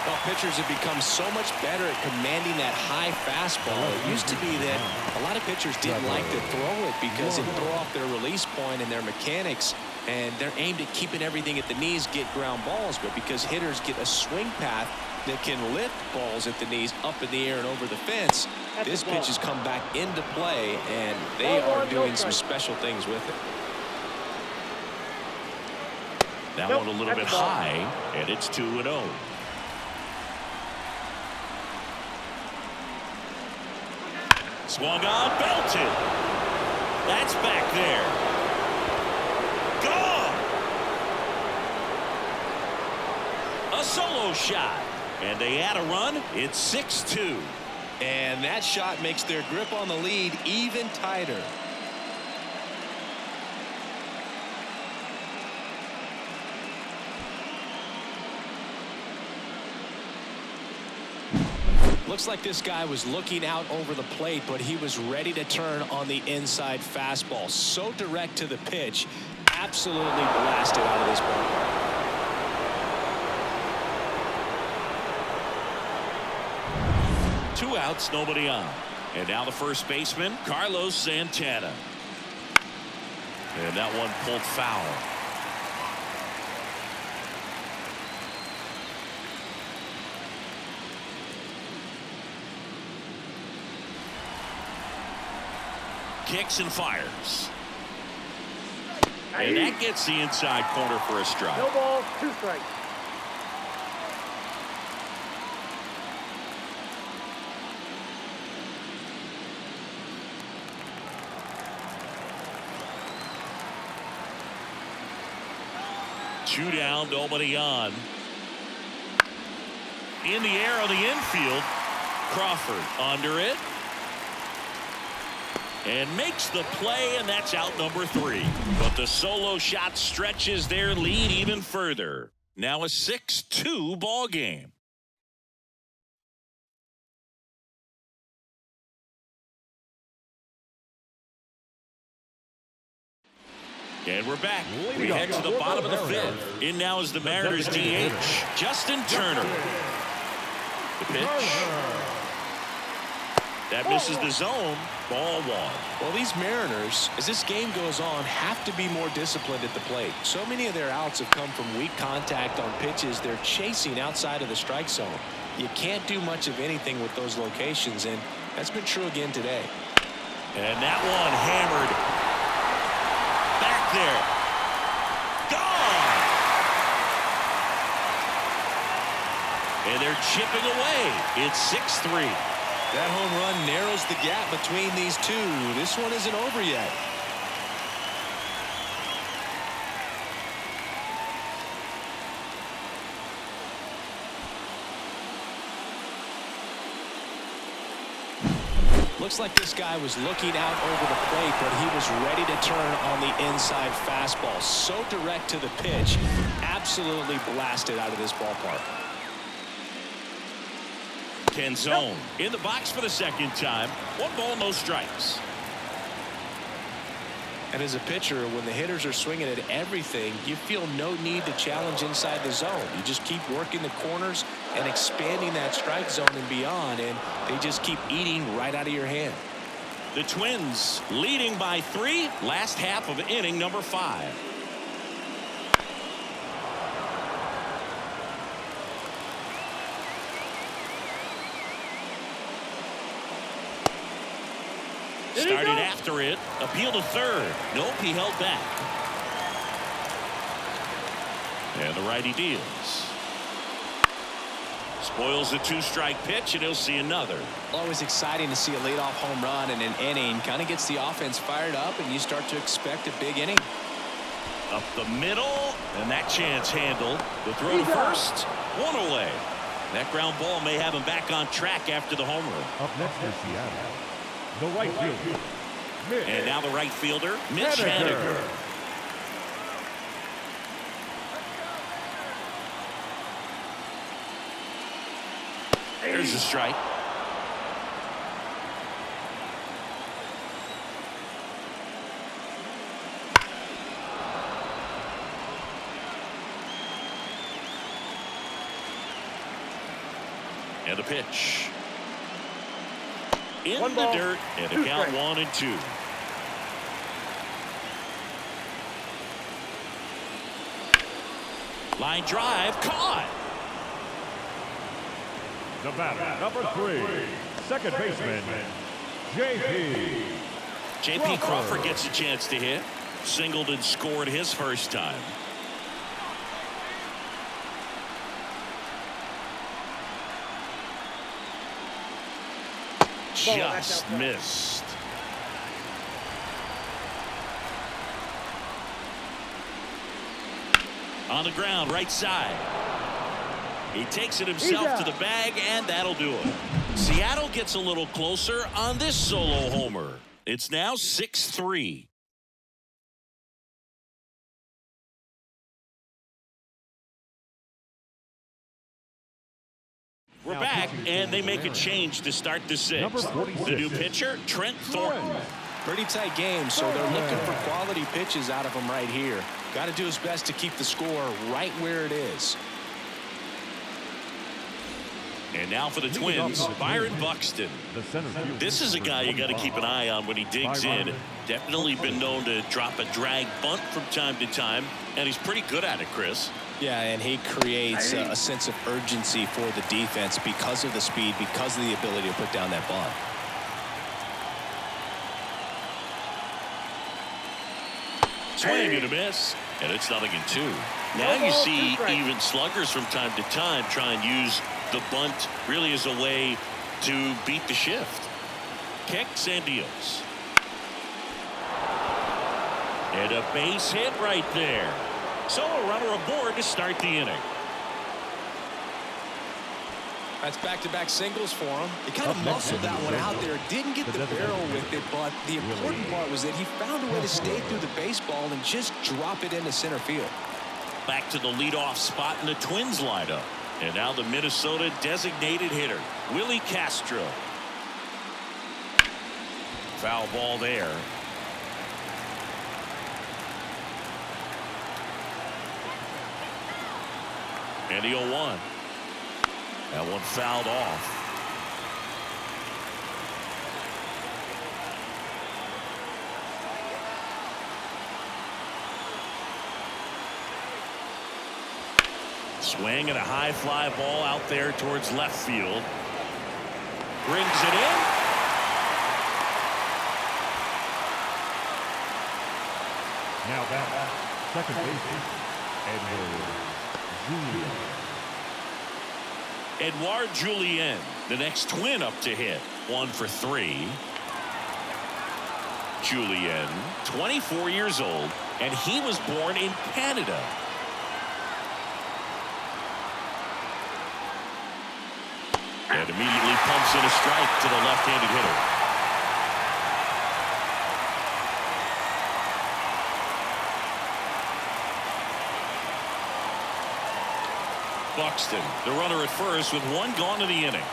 [SPEAKER 6] Well, pitchers have become so much better at commanding that high fastball. It used to be that a lot of pitchers didn't like to throw it because it threw off their release point and their mechanics, and they're aimed at keeping everything at the knees, get ground balls. But because hitters get a swing path that can lift balls at the knees up in the air and over the fence, this pitch has come back into play, and they are doing some special things with it.
[SPEAKER 1] That one a little bit high, and it's 2-0. Swung on, belted. That's back there. Gone. A solo shot. And they add a run. It's 6-2.
[SPEAKER 6] And that shot makes their grip on the lead even tighter. Looks like this guy was looking out over the plate, but he was ready to turn on the inside fastball. So direct to the pitch. Absolutely blasted out of this ball.
[SPEAKER 1] 2 outs, nobody on. And now the first baseman, Carlos Santana. And that one pulled foul. Kicks and fires. And that gets the inside corner for a strike.
[SPEAKER 3] No balls, 2 strikes.
[SPEAKER 1] Two down, nobody on. In the air on the infield. Crawford under it. And makes the play, and that's out number 3. But the solo shot stretches their lead even further. Now a 6-2 ball game. And we're back. We head to the bottom of the fifth. In now is the Mariners DH, Justin Turner. The pitch. That misses the zone. Ball one.
[SPEAKER 5] Well, these Mariners, as this game goes on, have to be more disciplined at the plate. So many of their outs have come from weak contact on pitches they're chasing outside of the strike zone. You can't do much of anything with those locations, and that's been true again today.
[SPEAKER 1] And that one hammered. Back there. Gone! And they're chipping away. It's 6-3.
[SPEAKER 5] That home run narrows the gap between these two. This one isn't over yet. Looks like this guy was looking out over the plate, but he was ready to turn on the inside fastball. So direct to the pitch. Absolutely blasted out of this ballpark.
[SPEAKER 1] Zone in the box for the second time. 1 ball, no strikes.
[SPEAKER 5] And as a pitcher, when the hitters are swinging at everything, you feel no need to challenge inside the zone. You just keep working the corners and expanding that strike zone and beyond, and they just keep eating right out of your hand.
[SPEAKER 1] The Twins leading by 3. Last half of inning number 5. Started after it. Appeal to third. Nope, he held back. And the righty deals. Spoils the 2-strike pitch, and he'll see another.
[SPEAKER 6] Always exciting to see a leadoff home run in an inning. Kind of gets the offense fired up, and you start to expect a big inning.
[SPEAKER 1] Up the middle, and that chance handled. The throw to first. 1 away. That ground ball may have him back on track after the homer.
[SPEAKER 4] Up next is Seattle. The right fielder.
[SPEAKER 1] And now the right fielder, Mitch Haniger. There's a strike. And the pitch. In the dirt, and a count 1-2. Line drive, caught.
[SPEAKER 4] The batter, number 3, second baseman,
[SPEAKER 1] J.P. Crawford gets a chance to hit. Singled and scored his first time. Just missed. On the ground, right side. He takes it himself to the bag, and that'll do it. Seattle gets a little closer on this solo homer. It's now 6-3. We're back, and they make a change to start the 6th. The new pitcher, Trent Thornton.
[SPEAKER 5] Pretty tight game, so they're looking for quality pitches out of him right here. Got to do his best to keep the score right where it is.
[SPEAKER 1] And now for the Twins, Byron Buxton. This is a guy you got to keep an eye on when he digs in. Definitely been known to drop a drag bunt from time to time, and he's pretty good at it, Chris.
[SPEAKER 6] Yeah, and he creates a sense of urgency for the defense because of the speed, because of the ability to put down that bunt.
[SPEAKER 1] Swing and a miss, and it's 0-2. Now you see even sluggers from time to time try and use the bunt really as a way to beat the shift. Kicks and deals. And a base hit right there. So a runner aboard to start the inning.
[SPEAKER 6] That's back-to-back singles for him. He kind of muscled that one out there. Didn't get the barrel with it, but the important part was that he found a way to stay through the baseball and just drop it into center field.
[SPEAKER 1] Back to the leadoff spot in the Twins lineup. And now the Minnesota designated hitter, Willie Castro. Foul ball there. And the 0-1. That one fouled off. Swing and a high fly ball out there towards left field. Brings it in.
[SPEAKER 4] Now back, second baseman,
[SPEAKER 1] Edouard Julien, the next Twin up to hit. 1 for 3. Julien, 24 years old, and he was born in Canada. And immediately pumps in a strike to the left-handed hitter. Buxton, the runner at first with 1 gone in the inning.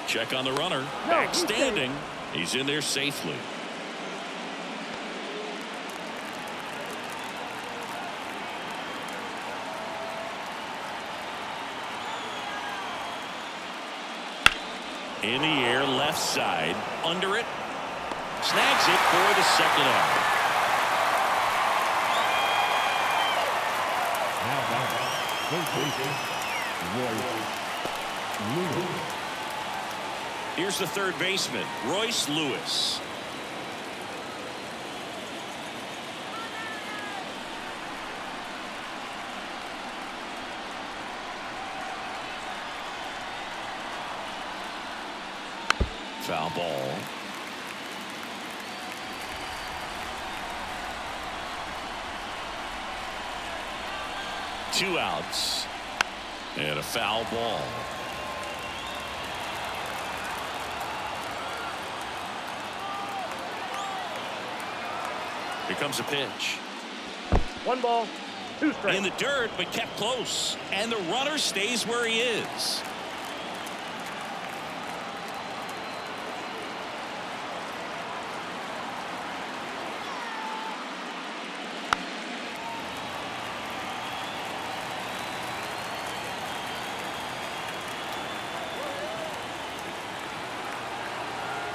[SPEAKER 1] Check on the runner. Back standing. He's in there safely. In the air, left side, under it, snags it for the second out.
[SPEAKER 4] Now back, third baseman, Lewis.
[SPEAKER 1] Here's the third baseman, Royce Lewis. Foul ball. Two outs. And a foul ball. Here comes a pitch.
[SPEAKER 3] 1 ball, 2 strikes.
[SPEAKER 1] In the dirt, but kept close. And the runner stays where he is.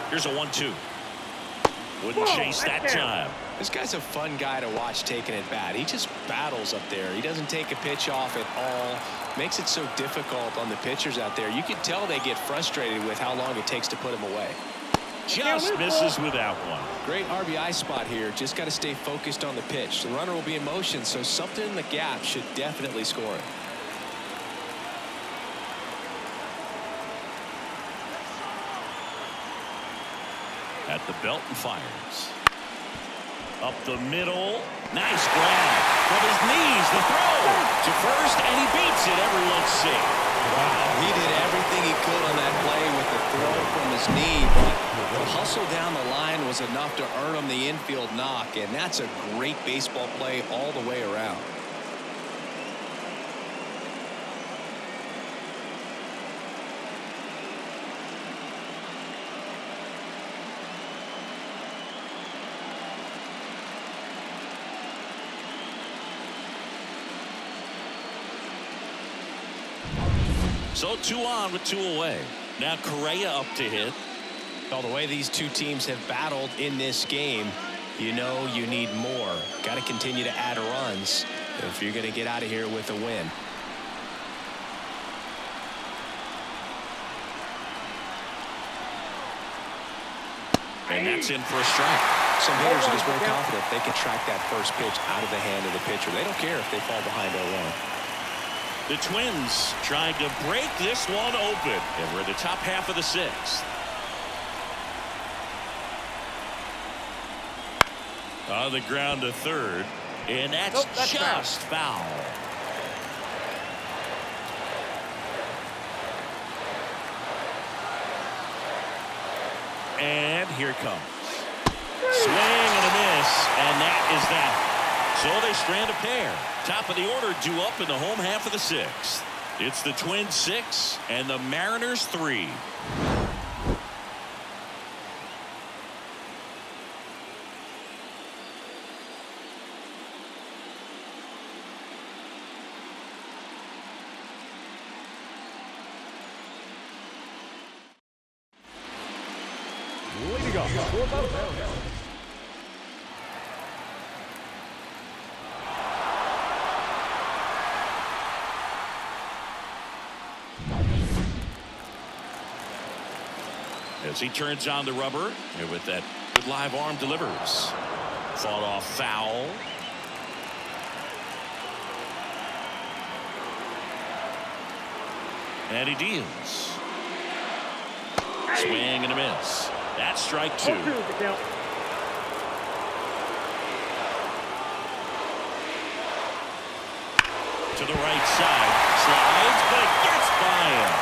[SPEAKER 1] Here's a 1-2. Wouldn't chase that time.
[SPEAKER 6] This guy's a fun guy to watch taking at bat. He just battles up there. He doesn't take a pitch off at all. Makes it so difficult on the pitchers out there. You can tell they get frustrated with how long it takes to put him away.
[SPEAKER 1] Just misses with that one.
[SPEAKER 6] Great RBI spot here. Just got to stay focused on the pitch. The runner will be in motion, so something in the gap should definitely score it.
[SPEAKER 1] At the belt and fires. Up the middle. Nice grab. From his knees, the throw to first, and he beats it. Everyone's sick.
[SPEAKER 6] Wow, he did everything he could on that play with the throw from his knee, but the hustle down the line was enough to earn him the infield knock, and that's a great baseball play all the way around.
[SPEAKER 1] So 2 on with 2 away. Now Correa up to hit.
[SPEAKER 6] Well, the way these two teams have battled in this game, you know you need more. Got to continue to add runs if you're going to get out of here with a win.
[SPEAKER 1] And that's in for a strike.
[SPEAKER 6] Some hitters are just very confident they can track that first pitch out of the hand of the pitcher. They don't care if they fall behind 0-1.
[SPEAKER 1] The Twins trying to break this one open. And we're in the top half of the 6th. On the ground to third. And that's just foul. And here it comes. Swing and a miss. And that is that. So they strand a pair. Top of the order due up in the home half of the 6th. It's the Twins 6 and the Mariners 3.
[SPEAKER 4] Leading off for the Mariners.
[SPEAKER 1] As he turns on the rubber, and with that good live arm delivers. Fought off foul. And he deals. Swing and a miss. That's strike 2. To the right side. Slides, but it gets by him.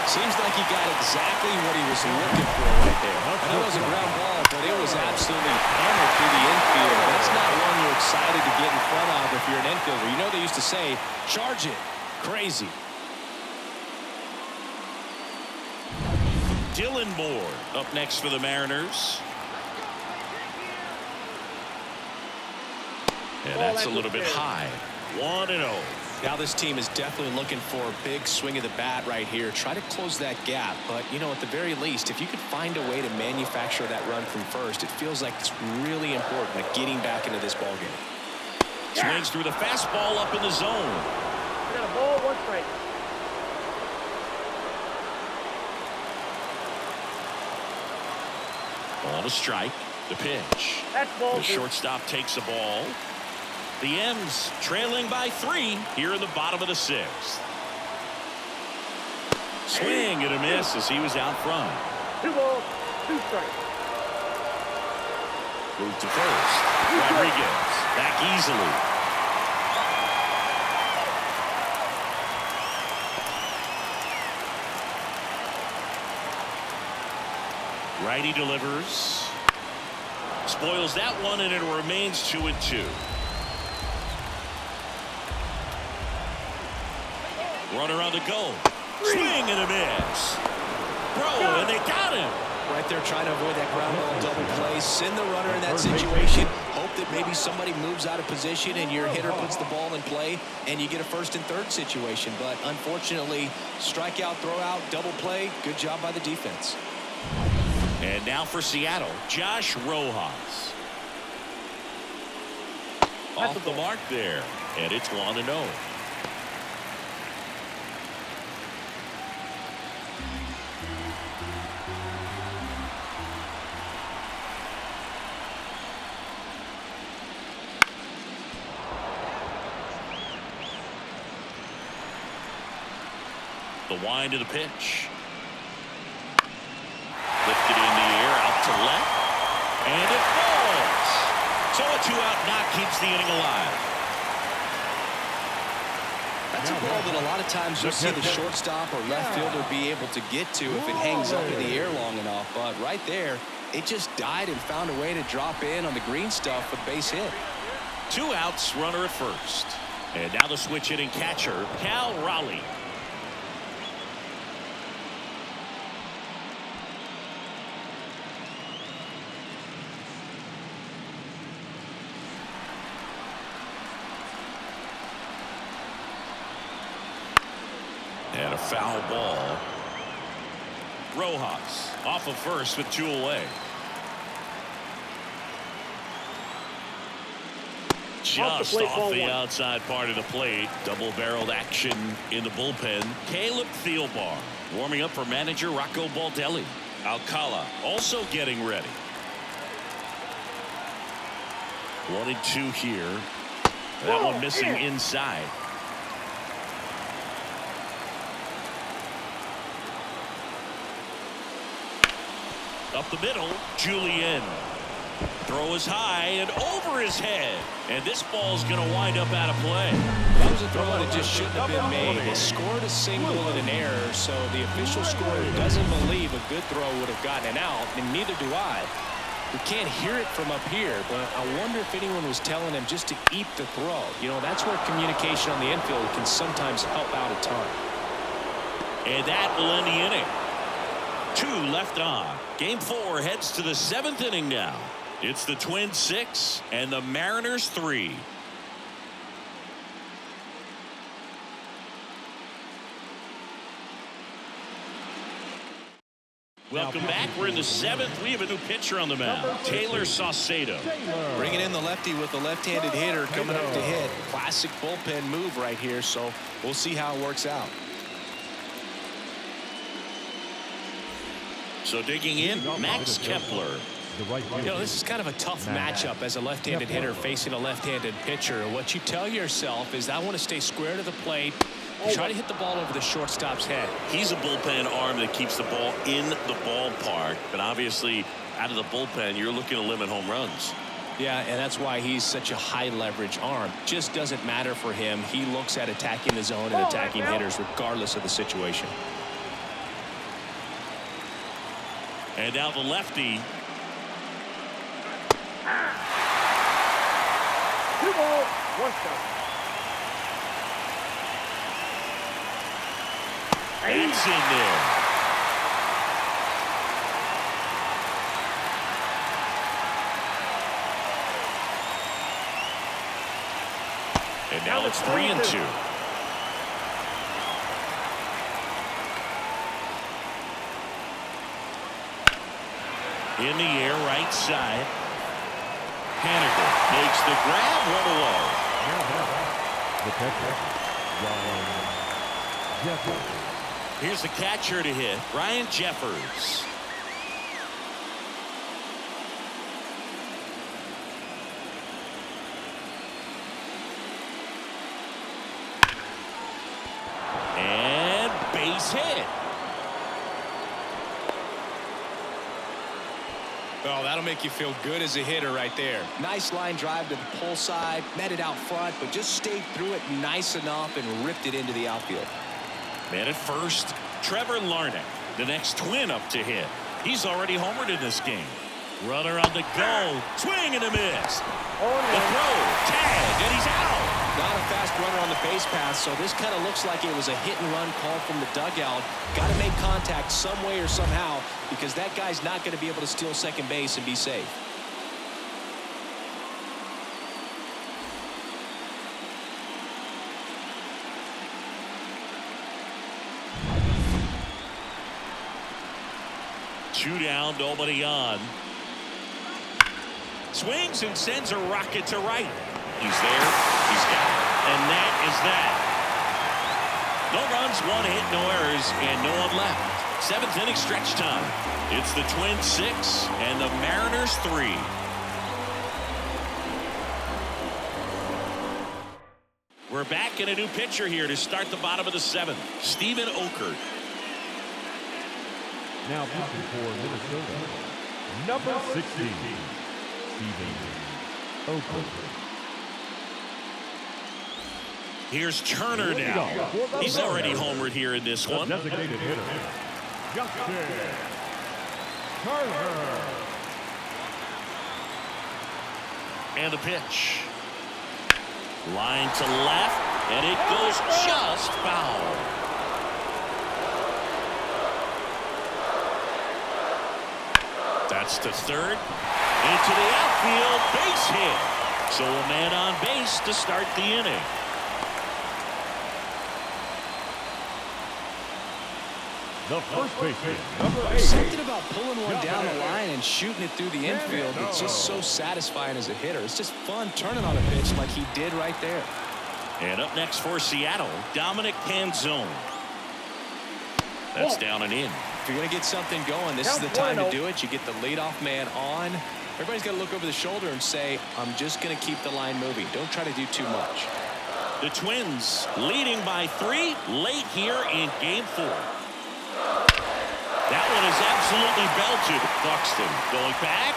[SPEAKER 6] Seems like he got exactly what he was looking for right there. I know it was a ground ball, but it was absolutely hammered through the infield. That's not one you're excited to get in front of if you're an infielder. You know they used to say, charge it. Crazy.
[SPEAKER 1] Dylan Moore up next for the Mariners. And that's a little bit high. 1-0.
[SPEAKER 6] Now this team is definitely looking for a big swing of the bat right here. Try to close that gap. But, you know, at the very least, if you could find a way to manufacture that run from first, it feels like it's really important at getting back into this ball game.
[SPEAKER 1] Swings through the fastball up in the zone.
[SPEAKER 3] Got a ball, 1 strike.
[SPEAKER 1] Ball to strike. The pitch.
[SPEAKER 3] That's ball.
[SPEAKER 1] The shortstop takes the ball. The M's trailing by 3 here in the bottom of the 6th. Swing and a miss as he was out front.
[SPEAKER 3] 2 balls, 2 strikes.
[SPEAKER 1] Move to first. Rodriguez back easily. Righty delivers. Spoils that one, and it remains 2-2. Runner on the go. Swing and a miss. Bro, and they got him.
[SPEAKER 6] Right there trying to avoid that ground ball double play. Send the runner in that situation. Hope that maybe somebody moves out of position and your hitter puts the ball in play and you get a first and third situation. But unfortunately, strikeout, throw out, double play. Good job by the defense.
[SPEAKER 1] And now for Seattle, Josh Rojas. Off the mark there. And it's 1-0. The wind of the pitch. Lifted in the air, out to left. And it falls. So a 2-out knock keeps the inning alive.
[SPEAKER 6] That's a ball that a lot of times you'll see the shortstop or left fielder be able to get to if it hangs up in the air long enough. But right there, it just died and found a way to drop in on the green stuff with base hit.
[SPEAKER 1] 2 outs, runner at first. And now the switch hitting catcher, Cal Raleigh. And a foul ball. Rojas off of first with 2 away. Just off the outside part of the plate. Double-barreled action in the bullpen. Caleb Thielbar warming up for manager Rocco Baldelli. Alcala also getting ready. 1-2 here. That one missing inside. Up the middle, Julian. Throw is high and over his head. And this ball's going to wind up out of play.
[SPEAKER 6] That was a throw that just shouldn't have been made. They scored a single and an error, so the official scorer doesn't believe a good throw would have gotten an out, and neither do I. We can't hear it from up here, but I wonder if anyone was telling him just to eat the throw. You know, that's where communication on the infield can sometimes help out a ton.
[SPEAKER 1] And that will end the inning. 2 left on. Game 4 heads to the 7th inning now. It's the Twins 6 and the Mariners 3. Welcome back. We're in the 7th. We have a new pitcher on the mound, Taylor Saucedo.
[SPEAKER 6] Bringing in the lefty with the left-handed hitter coming up to hit. Classic bullpen move right here, so we'll see how it works out.
[SPEAKER 1] So digging in, Max Kepler.
[SPEAKER 6] You know, this is kind of a tough matchup as a left-handed hitter facing a left-handed pitcher. And what you tell yourself is, I want to stay square to the plate, try to hit the ball over the shortstop's head.
[SPEAKER 1] He's a bullpen arm that keeps the ball in the ballpark, but obviously out of the bullpen, you're looking to limit home runs.
[SPEAKER 6] Yeah, and that's why he's such a high leverage arm. Just doesn't matter for him. He looks at attacking the zone and attacking hitters regardless of the situation.
[SPEAKER 1] And now the lefty.
[SPEAKER 3] 2 balls, 1 strike.
[SPEAKER 1] It's in there. And now it's 3-2. In the air, right side. Haniger makes the grab, 1 away.
[SPEAKER 4] The catcher, Ryan Jeffers.
[SPEAKER 1] Here's the catcher to hit, Ryan Jeffers. And base hit.
[SPEAKER 6] Well, that'll make you feel good as a hitter right there. Nice line drive to the pull side, met it out front, but just stayed through it nice enough and ripped it into the outfield.
[SPEAKER 1] Man at first, Trevor Larnach, the next Twin up to hit. He's already homered in this game. Runner on the go, swing and a miss. The throw, tag, and he's out.
[SPEAKER 6] Not a fast runner on the base path, so this kind of looks like it was a hit and run call from the dugout. Got to make contact some way or somehow, because that guy's not going to be able to steal second base and be safe.
[SPEAKER 1] Two down, nobody on. Swings and sends a rocket to right. He's there, he's got it, and that is that. No runs, 1 hit, no errors, and no one left. 7th inning stretch time. It's the Twins 6 and the Mariners 3. We're back in a new pitcher here to start the bottom of the 7th. Steven Okert.
[SPEAKER 4] Now pitching for Minnesota, number 16, Steven Okert.
[SPEAKER 1] Here's Turner now. He's already homered here in this one.
[SPEAKER 4] Designated hitter, Justin Turner.
[SPEAKER 1] And the pitch. Line to left, and it goes just foul. That's to third. Into the outfield, base hit. So a man on base to start the inning.
[SPEAKER 4] The first baseman, number 8.
[SPEAKER 6] Something about pulling one down the line and shooting it through the infield that's just so satisfying as a hitter. It's just fun turning on a pitch like he did right there.
[SPEAKER 1] And up next for Seattle, Dominic Canzone. That's down and in.
[SPEAKER 6] If you're going to get something going, this is the time to do it. You get the leadoff man on. Everybody's got to look over the shoulder and say, I'm just going to keep the line moving. Don't try to do too much.
[SPEAKER 1] The Twins leading by 3 late here in Game 4. That one is absolutely belted. Buxton going back.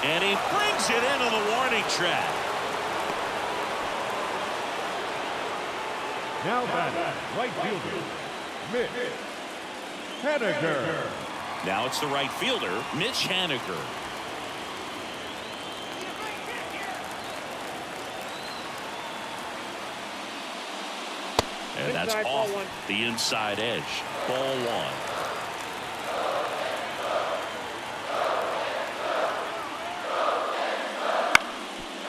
[SPEAKER 1] And he brings it into the warning track.
[SPEAKER 4] Now batting, right fielder, Mitch Haniger.
[SPEAKER 1] Now it's the right fielder, Mitch Haniger. And that's off the inside edge. Ball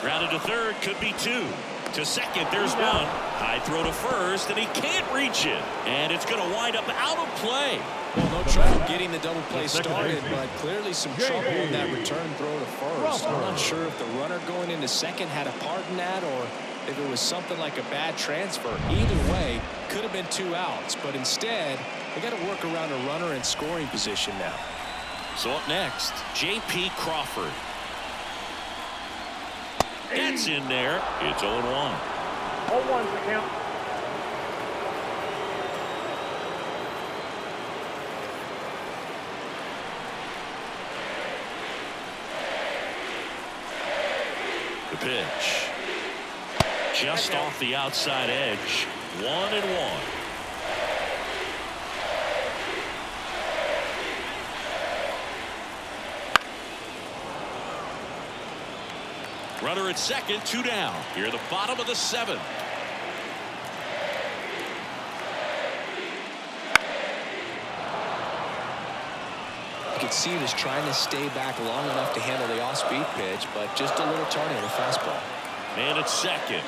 [SPEAKER 1] 1. Grounded to third, could be 2. To second, there's one. High throw to first, and he can't reach it. And it's going to wind up out of play.
[SPEAKER 6] Well, no trouble getting the double play started, but clearly some trouble on that return throw to first. I'm not sure if the runner going into second had a part in that or if it was something like a bad transfer. Either way, could have been 2 outs, but instead, they got to work around a runner in scoring position now.
[SPEAKER 1] So up next, J.P. Crawford. That's in there. It's 0-1.
[SPEAKER 3] 0-1's the count.
[SPEAKER 1] The pitch. Just off the outside edge. 1-1. Runner at second, 2 down. Here at the bottom of the 7th.
[SPEAKER 6] You could see he was trying to stay back long enough to handle the off-speed pitch, but just a little tardy on the fastball.
[SPEAKER 1] And at second.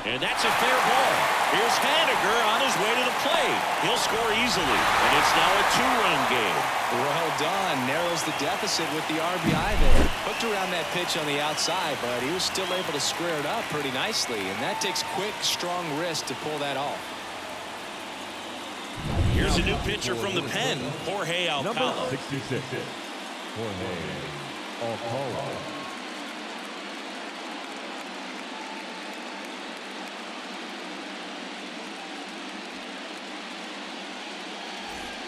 [SPEAKER 1] And that's a fair ball. Here's Haniger on his way to the plate. He'll score easily, and it's now a 2-run game.
[SPEAKER 6] Well done. Narrows the deficit with the RBI there. Hooked around that pitch on the outside, but he was still able to square it up pretty nicely, and that takes quick, strong wrist to pull that off.
[SPEAKER 1] Here's a new pitcher from the pen, Jorge
[SPEAKER 4] Number
[SPEAKER 1] Alcala.
[SPEAKER 4] 66, Jorge Alcala.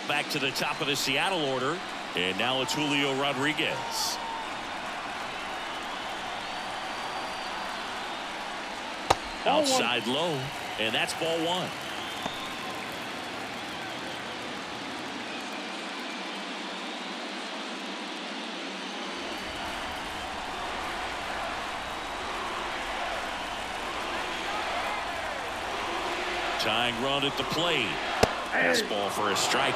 [SPEAKER 1] Back to the top of the Seattle order, and now it's Julio Rodriguez. Outside low, and that's ball 1. Tying run at the plate. Fastball for a strike.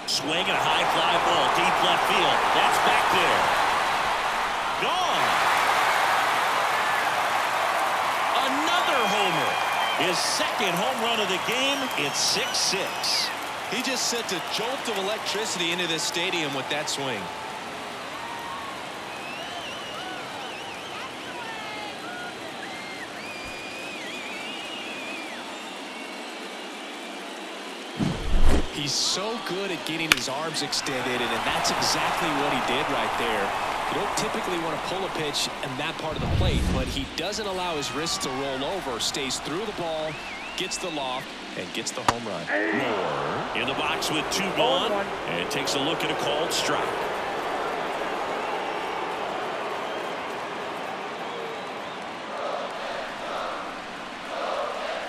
[SPEAKER 1] Swing and a high fly ball deep left field. That's back there. Gone. Another homer. His second home run of the game. It's 6-6.
[SPEAKER 6] He just sent a jolt of electricity into this stadium with that swing. He's so good at getting his arms extended, and that's exactly what he did right there. You don't typically want to pull a pitch in that part of the plate, but he doesn't allow his wrist to roll over, stays through the ball, gets the loft, and gets the home run.
[SPEAKER 1] Moore in the box with 2 gone, and takes a look at a called strike.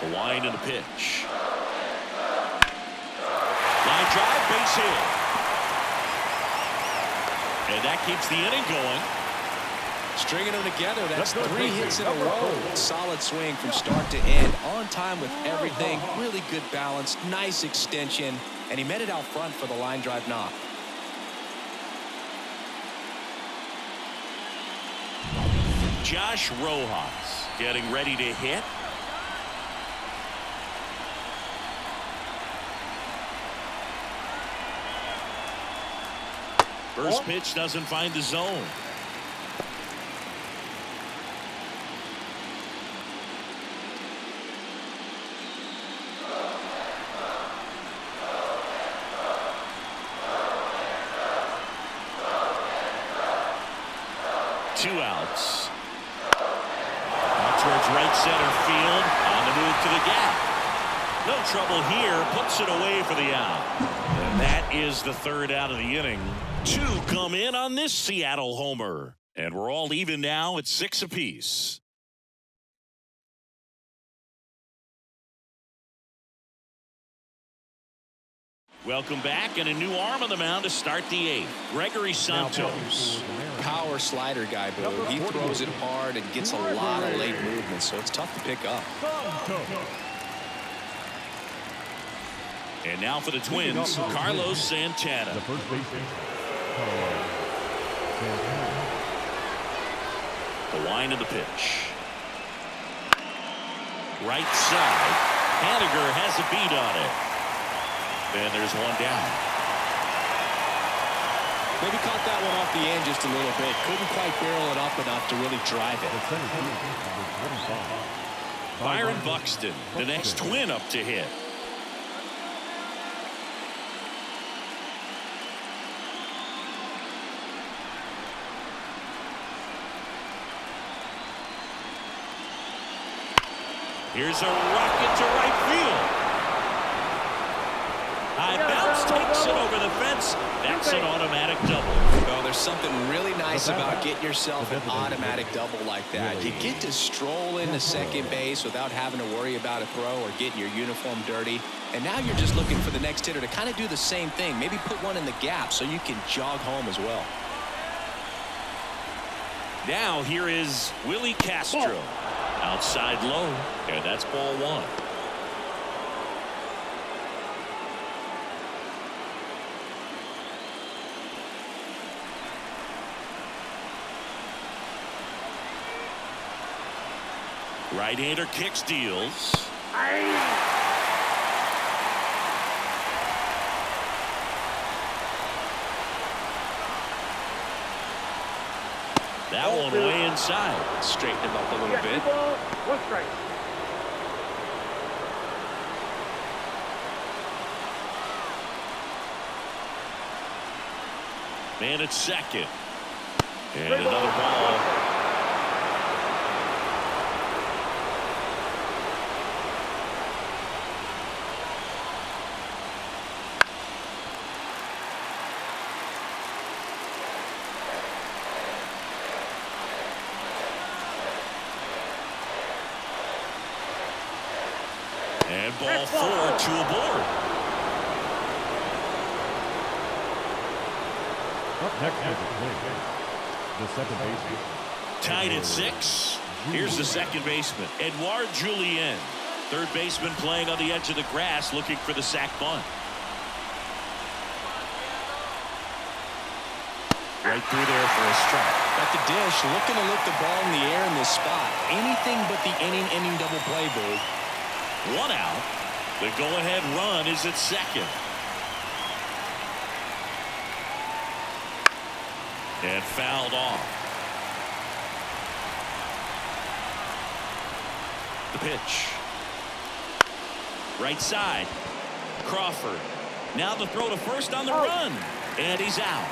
[SPEAKER 1] The line and the pitch. Line drive, base hit. And that keeps the inning going.
[SPEAKER 6] Stringing them together, that's 3 hits in a row. Solid swing from start to end, on time with everything. Really good balance, nice extension, and he met it out front for the line drive knock.
[SPEAKER 1] Josh Rojas getting ready to hit. First pitch doesn't find the zone. Two outs. Out towards right center field. On the move to the gap. No trouble here. Puts it away for the out. And that is the 3rd out of the inning. 2 come in on this Seattle homer. And we're all even now at 6 apiece. Welcome back, and a new arm on the mound to start the 8th. Gregory Santos.
[SPEAKER 6] Power slider guy, Boo. He throws it hard and gets a lot of late movement, so it's tough to pick up.
[SPEAKER 1] And now for the Twins, Carlos Santana.
[SPEAKER 4] The first baseman, Carlos Santana.
[SPEAKER 1] The wind of the pitch. Right side. Haniger has a beat on it. And there's one down.
[SPEAKER 6] Maybe caught that one off the end just a little bit. Couldn't quite barrel it up enough to really drive it.
[SPEAKER 4] The center field, number 25.
[SPEAKER 1] Byron Buxton, the next Twin up to hit. Here's a rocket to right field. High bounce takes it over the fence. That's an automatic double.
[SPEAKER 6] Well, there's something really nice about getting yourself an automatic double like that. You get to stroll into second base without having to worry about a throw or getting your uniform dirty. And now you're just looking for the next hitter to kind of do the same thing. Maybe put one in the gap so you can jog home as well.
[SPEAKER 1] Now here is Willie Castro. Outside low, and that's ball one. Right-hander kicks, deals. That one way inside.
[SPEAKER 6] Straighten him up a little bit.
[SPEAKER 3] One strike.
[SPEAKER 1] Man at second. And another ball. And ball four to a board.
[SPEAKER 4] Up next is the second baseman.
[SPEAKER 1] Tied at 6. Here's the second baseman, Edouard Julien. Third baseman playing on the edge of the grass, looking for the sac bunt. Right through there for a strike.
[SPEAKER 6] At the dish, looking to lift the ball in the air in this spot. Anything but the inning double play, Boog.
[SPEAKER 1] One out. The go-ahead run is at second. And fouled off. The pitch. Right side. Crawford. Now the throw to first on the run. And he's out.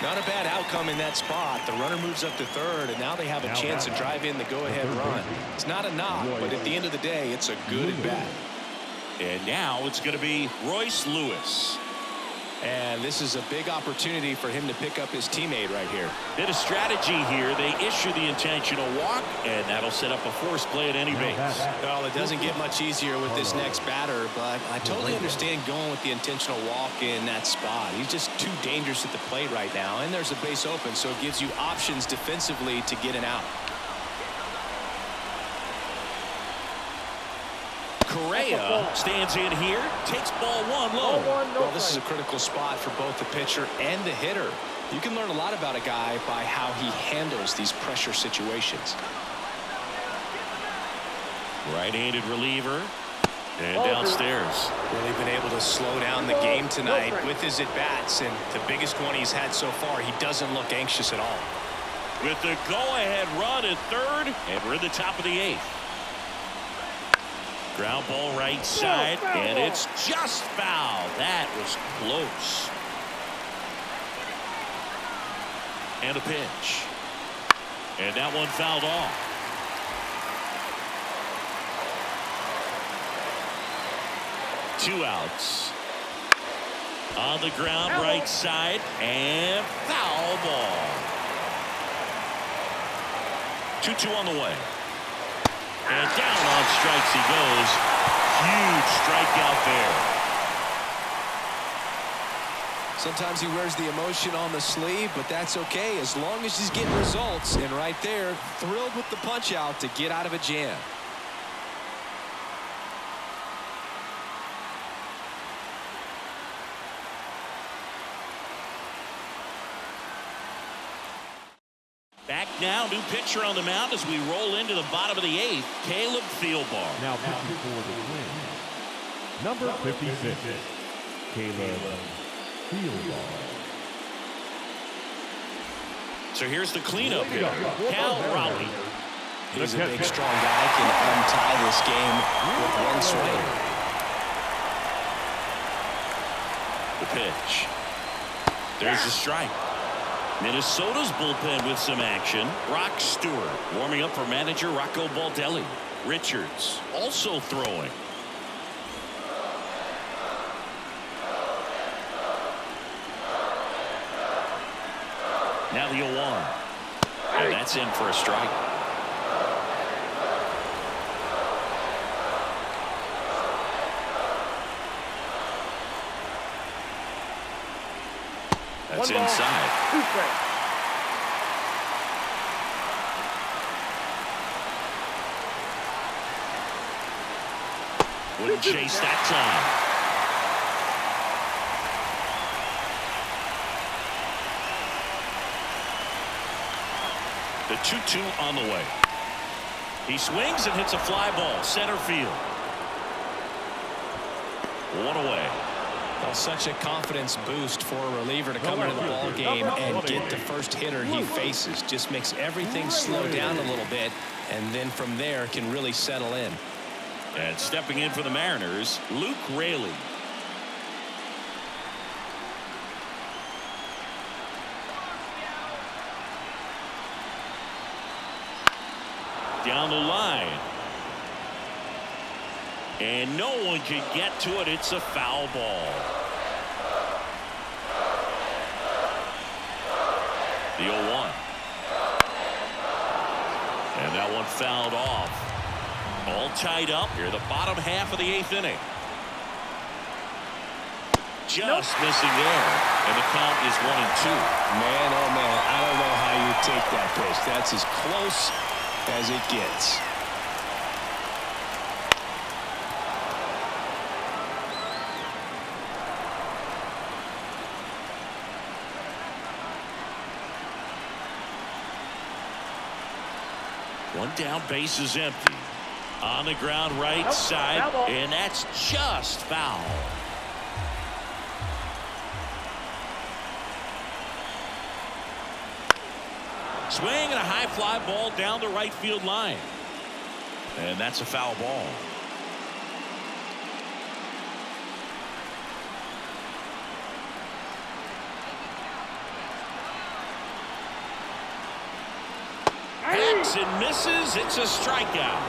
[SPEAKER 6] Not a bad outcome in that spot. The runner moves up to third, and now they have a chance to drive in the go-ahead run. It's not a knock, but at the end of the day, it's a good at bat.
[SPEAKER 1] And now it's going to be Royce Lewis.
[SPEAKER 6] And this is a big opportunity for him to pick up his teammate right here.
[SPEAKER 1] Bit of strategy here. They issue the intentional walk, and that'll set up a force play at any base.
[SPEAKER 6] Well, it doesn't get much easier with this next batter, but I totally understand going with the intentional walk in that spot. He's just too dangerous at the plate right now, and there's a base open, so it gives you options defensively to get an out.
[SPEAKER 1] Correa stands in here, takes ball one low.
[SPEAKER 6] Well, this is a critical spot for both the pitcher and the hitter. You can learn a lot about a guy by how he handles these pressure situations.
[SPEAKER 1] Right-handed reliever. And downstairs.
[SPEAKER 6] Really been able to slow down the game tonight with his at-bats, and the biggest one he's had so far, he doesn't look anxious at all.
[SPEAKER 1] With the go-ahead run at third, and we're in the top of the 8th. Ground ball right side, and it's just foul. That was close. And a pitch. And that one fouled off. Two outs. On the ground right side, and foul ball. 2-2 on the way. And down on strikes he goes. Huge strikeout there.
[SPEAKER 6] Sometimes he wears the emotion on the sleeve, but that's okay as long as he's getting results. And right there, thrilled with the punch out to get out of a jam.
[SPEAKER 1] Back now, new pitcher on the mound as we roll into the bottom of the 8th, Caleb Fieldbar.
[SPEAKER 4] Now pitching for the Twins, number 56, Caleb Fieldbar.
[SPEAKER 1] So here's the cleanup hitter, Cal Raleigh.
[SPEAKER 6] He's a big, strong guy, can untie this game with one swing.
[SPEAKER 1] The pitch. There's a strike. Minnesota's bullpen with some action. Brock Stewart warming up for manager Rocco Baldelli. Richards also throwing. Now the 0-1. And that's in for a strike. That's inside.
[SPEAKER 3] 2 strikes.
[SPEAKER 1] Wouldn't chase that time. The 2-2 on the way. He swings and hits a fly ball center field. 1 away.
[SPEAKER 6] Well, such a confidence boost for a reliever to come into the ball game and get the first hitter he faces. Just makes everything slow down a little bit, and then from there can really settle in.
[SPEAKER 1] And stepping in for the Mariners, Luke Raley. Down the line. And no one can get to it. It's a foul ball. The 0-1. And that one fouled off. All tied up here, the bottom half of the 8th inning. Just missing there. And the count is 1-2.
[SPEAKER 6] Man, oh man, I don't know how you take that pitch. That's as close as it gets.
[SPEAKER 1] One down, base is empty. On the ground right side, and that's just foul. Swing and a high fly ball down the right field line. And that's a foul ball. Hacks and misses. It's a strikeout.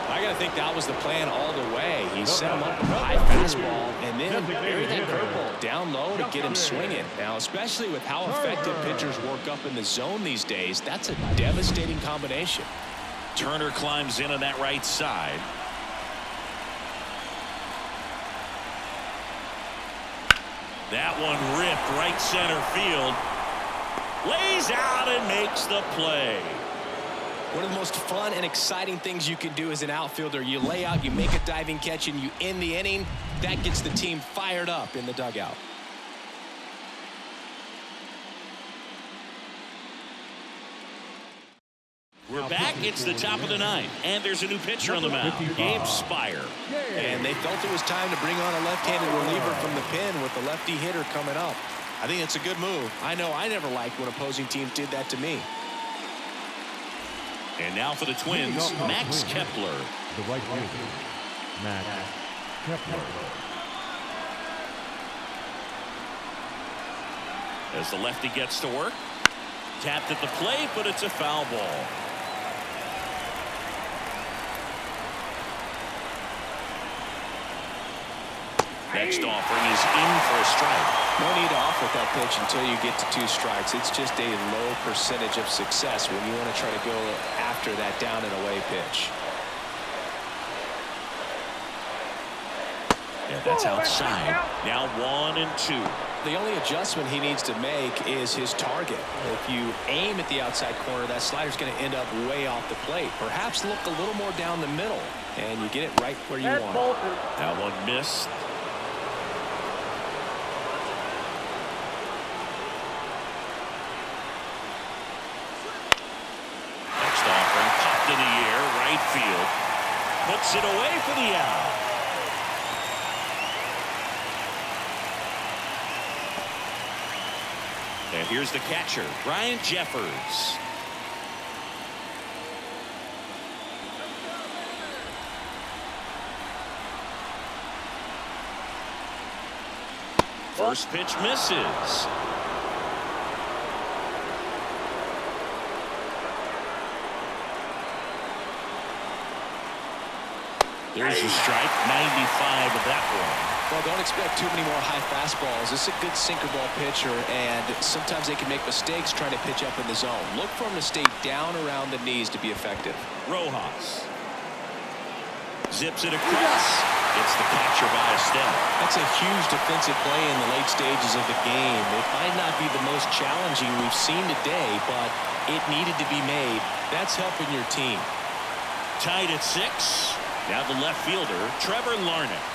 [SPEAKER 6] I got to think that was the plan all the way. He set him up with a high fastball and then buried that curveball down low to get him swinging. Now, especially with how effective pitchers work up in the zone these days, that's a devastating combination.
[SPEAKER 1] Turner climbs in on that right side. That one ripped right center field. Lays out and makes the play.
[SPEAKER 6] One of the most fun and exciting things you can do as an outfielder, you lay out, you make a diving catch, and you end the inning. That gets the team fired up in the dugout.
[SPEAKER 1] We're back. It's the top of the 9th, and there's a new pitcher on the mound, Gabe Spire.
[SPEAKER 6] And they felt it was time to bring on a left-handed reliever from the pen with the lefty hitter coming up. I think it's a good move. I know I never liked when opposing teams did that to me.
[SPEAKER 1] And now for the Twins, Max Kepler.
[SPEAKER 4] The right fielder, Max Kepler.
[SPEAKER 1] As the lefty gets to work. Tapped at the plate, but it's a foul ball. Next offering is in for a strike.
[SPEAKER 6] No need to offer that pitch until you get to 2 strikes. It's just a low percentage of success when you want to try to go after that down and away pitch.
[SPEAKER 1] Yeah, that's outside. Now 1-2.
[SPEAKER 6] The only adjustment he needs to make is his target. If you aim at the outside corner, that slider's going to end up way off the plate. Perhaps look a little more down the middle, and you get it right where you want it.
[SPEAKER 1] That one missed. puts it away for the out. And here's the catcher, Ryan Jeffers. First pitch misses. There's a strike, 95 of that one.
[SPEAKER 6] Well, don't expect too many more high fastballs. This is a good sinker ball pitcher, and sometimes they can make mistakes trying to pitch up in the zone. Look for him to stay down around the knees to be effective.
[SPEAKER 1] Rojas zips it across. Gets the catcher by a step.
[SPEAKER 6] That's a huge defensive play in the late stages of the game. It might not be the most challenging we've seen today, but it needed to be made. That's helping your team.
[SPEAKER 1] Tied at 6. Now the left fielder, Trevor Larnach.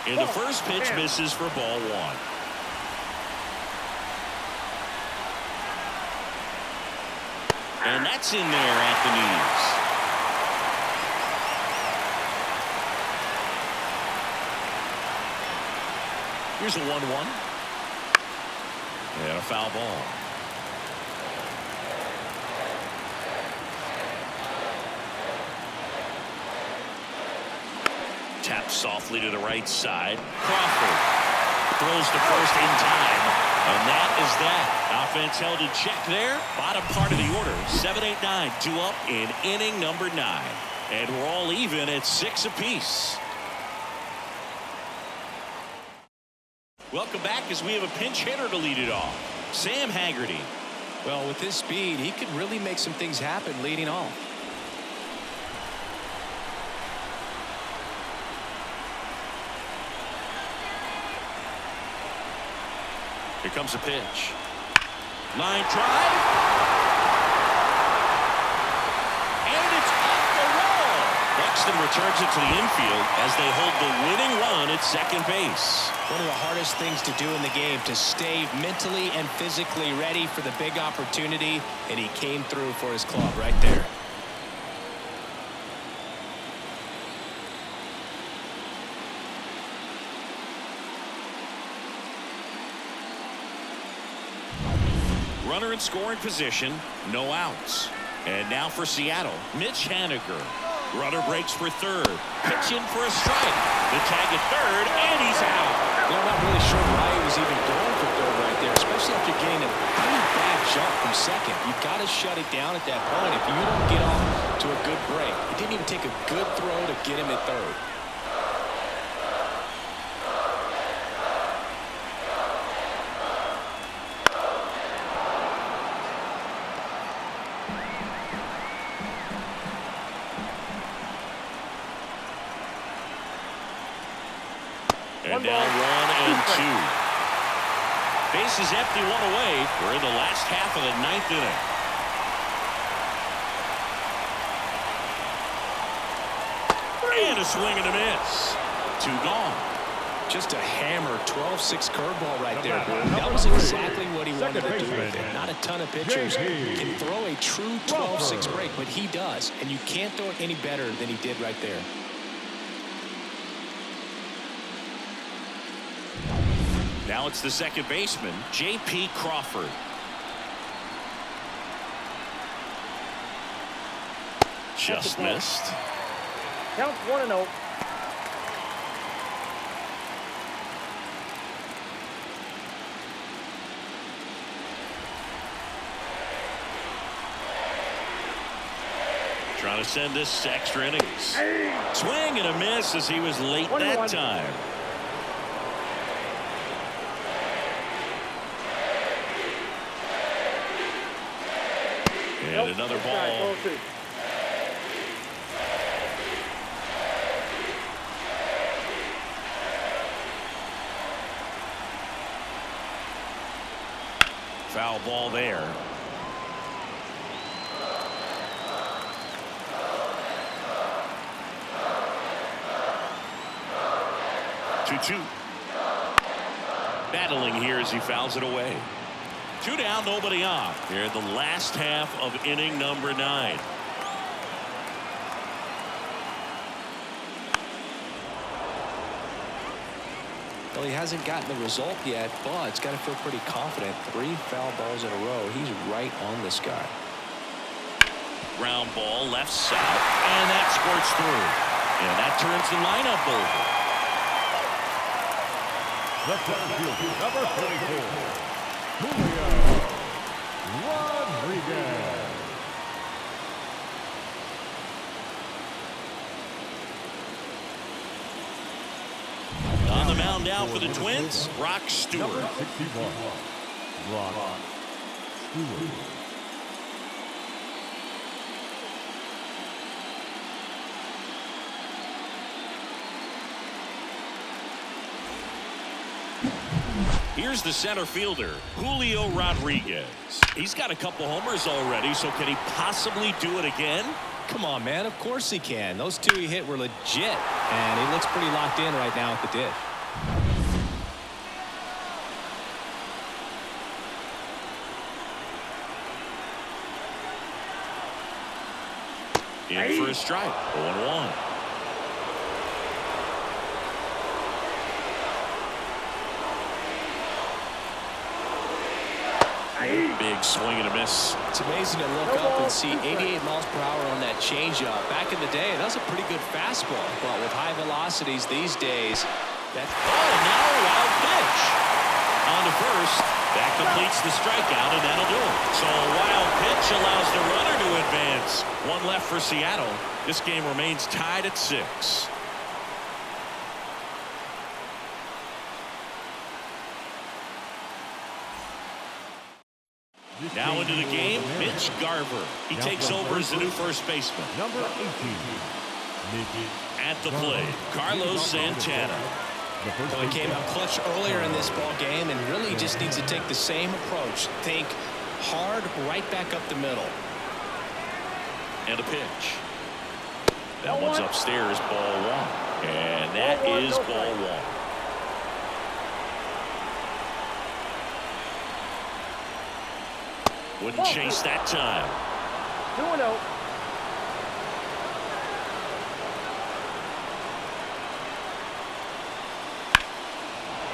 [SPEAKER 1] And the first pitch misses for ball 1. And that's in there at the knees. Here's a 1-1. And a foul ball. Taps softly to the right side. Crawford throws to first in time. And that is that. Offense held in check there. Bottom part of the order. 7, 8, 9. 2 up in inning number 9. And we're all even at 6 apiece. Welcome back as we have a pinch hitter to lead it off. Sam Haggerty.
[SPEAKER 6] Well, with his speed, he could really make some things happen leading off.
[SPEAKER 1] Here comes a pitch. Line drive. And it's off the wall. Buxton returns it to the infield as they hold the winning run at second base.
[SPEAKER 6] One of the hardest things to do in the game, to stay mentally and physically ready for the big opportunity, and he came through for his club right there.
[SPEAKER 1] Runner in scoring position, no outs. And now for Seattle, Mitch Haniger. Runner breaks for third. Pitch in for a strike. The tag at third, and he's out.
[SPEAKER 6] You know, I'm not really sure why he was even going for third right there, especially after getting a pretty bad jump from second. You've got to shut it down at that point if you don't get off to a good break. It didn't even take a good throw to get him at third.
[SPEAKER 1] And now 1 and 2. Base is empty, 1 away. We're in the last half of the 9th inning. And a swing and a miss. 2 gone.
[SPEAKER 6] Just a hammer 12-6 curveball right there. That was exactly what he wanted to do with it. Not a ton of pitchers can throw a true 12-6 break, but he does. And you can't throw it any better than he did right there.
[SPEAKER 1] Now it's the second baseman, J.P. Crawford. Just missed.
[SPEAKER 3] Count 1-0.
[SPEAKER 1] Trying to send this to extra innings. Swing and a miss as he was late that time. And another ball. Foul ball there. Two. Battling here as he fouls it away. 2 down, nobody on. Here in the last half of inning number 9.
[SPEAKER 5] Well, he hasn't gotten the result yet, but he's got to feel pretty confident. 3 foul balls in a row. He's right on this guy.
[SPEAKER 1] Ground ball left side, and that squirts through. And that turns the lineup over.
[SPEAKER 4] The center fielder, number 34, Julio Rodriguez.
[SPEAKER 1] On the mound now for the Twins, Brock Stewart.
[SPEAKER 4] Number 61, Brock Stewart.
[SPEAKER 1] Here's the center fielder, Julio Rodriguez. He's got a couple homers already, so can he possibly do it again?
[SPEAKER 5] Come on, man. Of course he can. Those 2 he hit were legit, and he looks pretty locked in right now at the dish.
[SPEAKER 1] In for a strike, 0-1. Big swing and a miss.
[SPEAKER 5] It's amazing to look up and see 88 miles per hour on that changeup. Back in the day, that was a pretty good fastball. But with high velocities these days, that's...
[SPEAKER 1] Oh, now a wild pitch. On to first. That completes the strikeout, and that'll do it. So a wild pitch allows the runner to advance. 1 left for Seattle. This game remains tied at 6. Now into the game, Mitch Garver. He takes over as the new first baseman.
[SPEAKER 4] Number 18,
[SPEAKER 1] At the plate, Carlos Santana.
[SPEAKER 5] Well, he came out clutch earlier in this ball game and really just needs to take the same approach. Think hard right back up the middle.
[SPEAKER 1] And a pitch. That one's upstairs, ball 1. And that is ball 1. Wouldn't chase that time.
[SPEAKER 3] 2-0.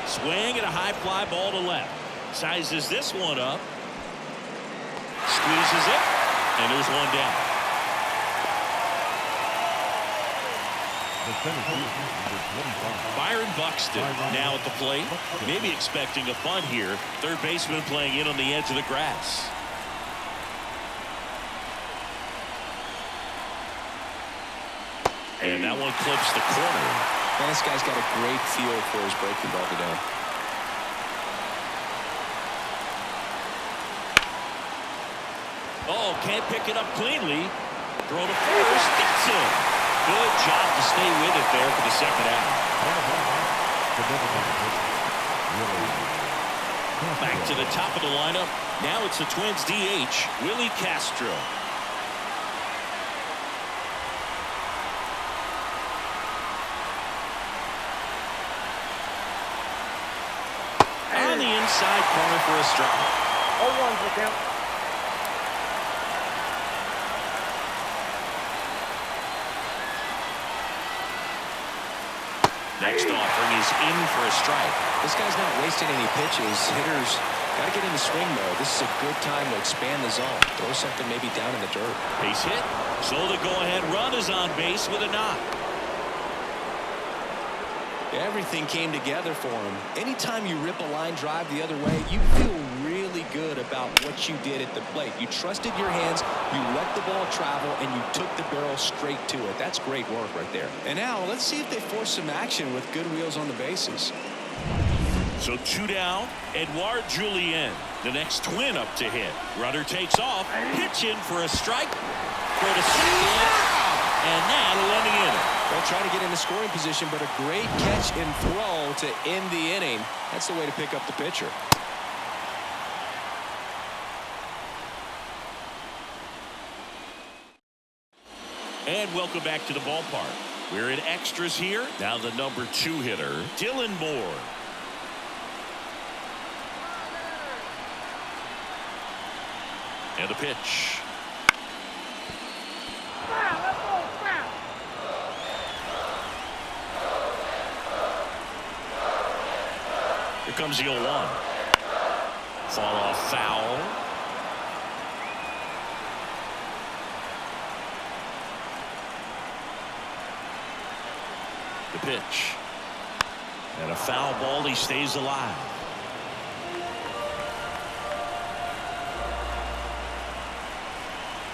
[SPEAKER 1] Swing and a high fly ball to left. Sizes this one up. Squeezes it. And there's one down.
[SPEAKER 4] the center fielder, number 25.
[SPEAKER 1] Byron Buxton now at the plate. Maybe expecting a bunt here. Third baseman playing in on the edge of the grass. And that one clips the corner.
[SPEAKER 5] Man, this guy's got a great feel for his breaking ball today.
[SPEAKER 1] Oh, can't pick it up cleanly. Throw to first. Gets him. Good job to stay with it there for the second out. Back to the top of the lineup. Now it's the Twins DH, Willie Castro. On the inside corner for a strike.
[SPEAKER 3] 0-1 for count.
[SPEAKER 1] Next offering is in for a strike.
[SPEAKER 5] This guy's not wasting any pitches. Hitters got to get in the swing mode. This is a good time to expand the zone. Throw something maybe down in the dirt.
[SPEAKER 1] Base hit. So the go-ahead run is on base with a knock.
[SPEAKER 5] Everything came together for him. Anytime you rip a line drive the other way, you feel really good about what you did at the plate. You trusted your hands, you let the ball travel, and you took the barrel straight to it. That's great work right there. And now let's see if they force some action with good wheels on the bases.
[SPEAKER 1] So 2 down. Edouard Julien, the next Twin up to hit. Runner takes off. Pitch in for a strike. Throw to second. And that'll end the inning.
[SPEAKER 5] They'll try to get in the scoring position, but a great catch and throw to end the inning. That's the way to pick up the pitcher.
[SPEAKER 1] And welcome back to the ballpark. We're in extras here. Now the number 2 hitter, Dylan Moore. And the pitch. Here comes the 0-1. Fall off foul. The pitch. And a foul ball. He stays alive.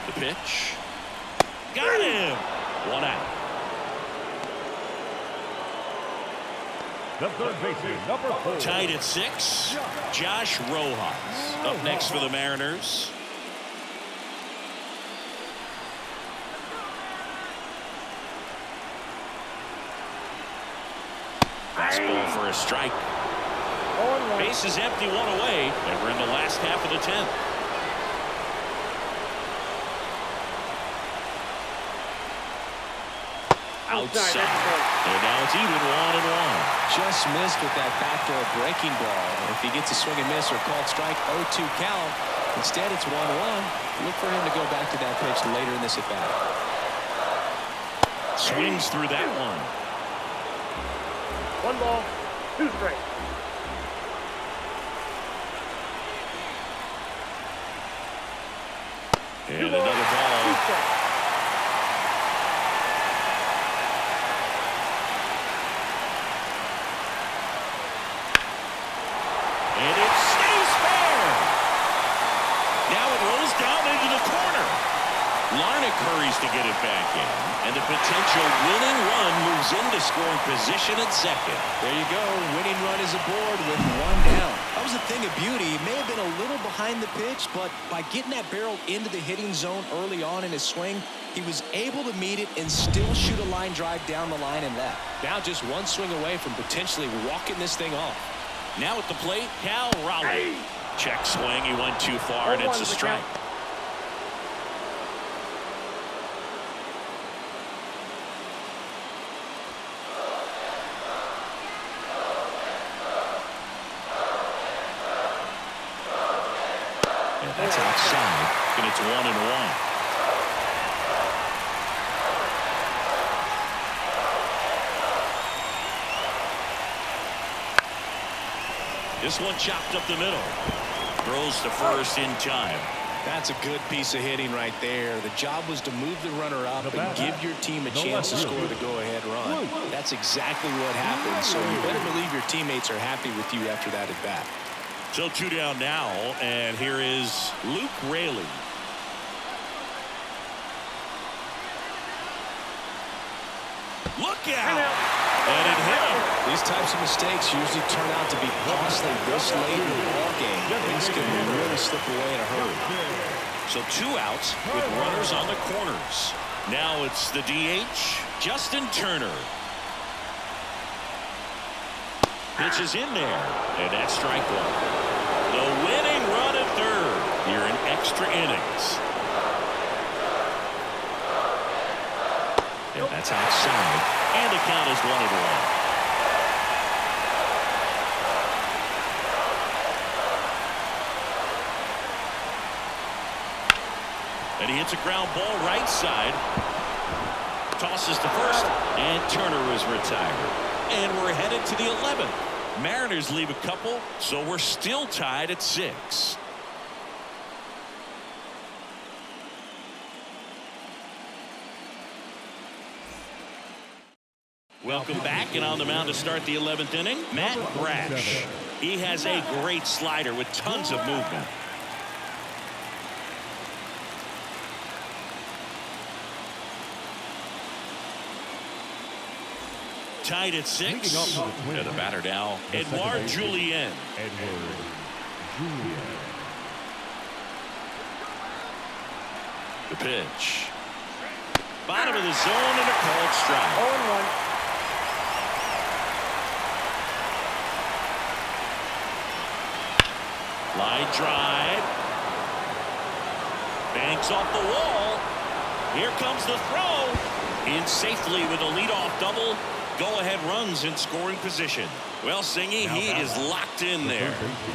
[SPEAKER 1] The pitch. Got him. 1 out.
[SPEAKER 4] The third baseman, number 4.
[SPEAKER 1] Tied at 6. Josh Rojas up next for the Mariners. Fastball for a strike. Base is empty, 1 away, and we're in the last half of the 10th. Outside. And now it's even 1-1.
[SPEAKER 6] Just missed with that backdoor breaking ball. If he gets a swing and miss or called strike, 0-2 count. Instead, it's 1-1. Look for him to go back to that pitch later in this at bat.
[SPEAKER 1] Swings through that one.
[SPEAKER 3] 1 ball, 2 strikes.
[SPEAKER 1] And another ball.
[SPEAKER 3] 2 strikes.
[SPEAKER 1] And it stays fair. Now it rolls down into the corner. Larnach hurries to get it back in. And the potential winning run moves into scoring position at second.
[SPEAKER 6] There you go. Winning run is aboard with 1 down. That was a thing of beauty. He may have been a little behind the pitch, but by getting that barrel into the hitting zone early on in his swing, he was able to meet it and still shoot a line drive down the line and left. Now just 1 swing away from potentially walking this thing off.
[SPEAKER 1] Now at the plate, Cal Raleigh. Check swing. He went too far, and it's a strike. And that's outside, and it's 1-1. This one chopped up the middle. Throws to first in time.
[SPEAKER 6] That's a good piece of hitting right there. The job was to move the runner up and give your team a chance to score the go-ahead run. That's exactly what happened, so you better believe your teammates are happy with you after that at bat.
[SPEAKER 1] So 2 down now, and here is Luke Raley. Look out! And it hit him.
[SPEAKER 6] These types of mistakes usually turn out to be costly this late in the ballgame. Things can really slip away in a hurry.
[SPEAKER 1] So 2 outs with runners on the corners. Now it's the DH, Justin Turner. Pitch is in there, and that's strike 1. The winning run at third here in extra innings. And that's outside, and the count is 1-1. And he hits a ground ball right side. Tosses to first, and Turner is retired. And we're headed to the 11th. Mariners leave a couple, so we're still tied at 6. Welcome back, and on the mound to start the 11th inning, Matt Brash. He has a great slider with tons of movement. Tied at 6. And the batter now, Edouard Julien. The pitch. Bottom of the zone and a called strike.
[SPEAKER 3] 0-1.
[SPEAKER 1] Line drive. Banks off the wall. Here comes the throw. In safely with a leadoff double. Go-ahead runs in scoring position. Well, Singy, he is locked in there.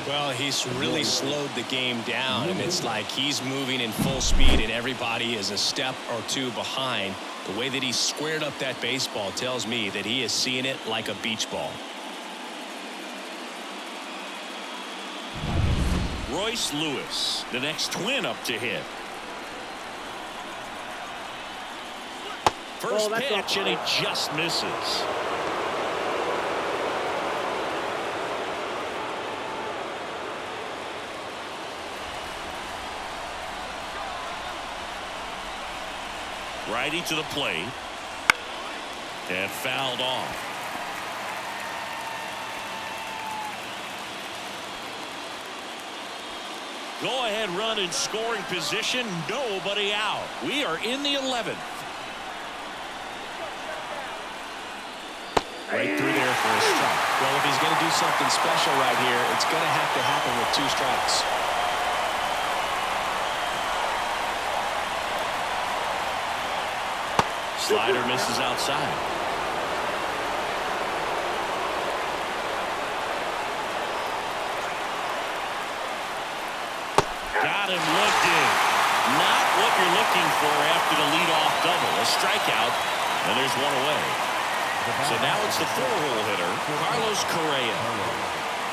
[SPEAKER 6] Well, he's really slowed the game down, and it's like he's moving in full speed, and everybody is a step or 2 behind. The way that he squared up that baseball tells me that he is seeing it like a beach ball.
[SPEAKER 1] Royce Lewis, the next twin up to hit. First pitch, and he just misses. Righty to the plate. And fouled off. Go ahead run in scoring position. Nobody out. We are in the 11th.
[SPEAKER 6] Right through there for a strike. Well, if he's going to do something special right here, it's going to have to happen with 2 strikes.
[SPEAKER 1] Slider misses outside. Got him looking. Not what you're looking for after the leadoff double. A strikeout, and there's one away. So now it's the 4-hole hitter, Carlos Correa.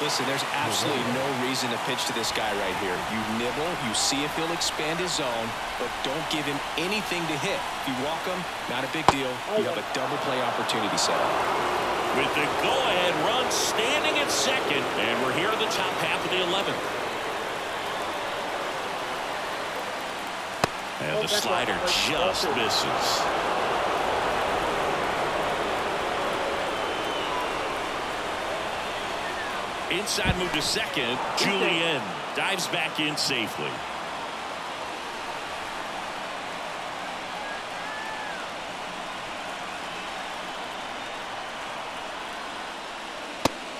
[SPEAKER 6] Listen, there's absolutely no reason to pitch to this guy right here. You nibble, you see if he'll expand his zone, but don't give him anything to hit. If you walk him, not a big deal. You have a double play opportunity set up.
[SPEAKER 1] With the go-ahead run standing at second, and we're here in the top half of the 11th. And the slider just misses. Inside move to second. Julien dives back in safely.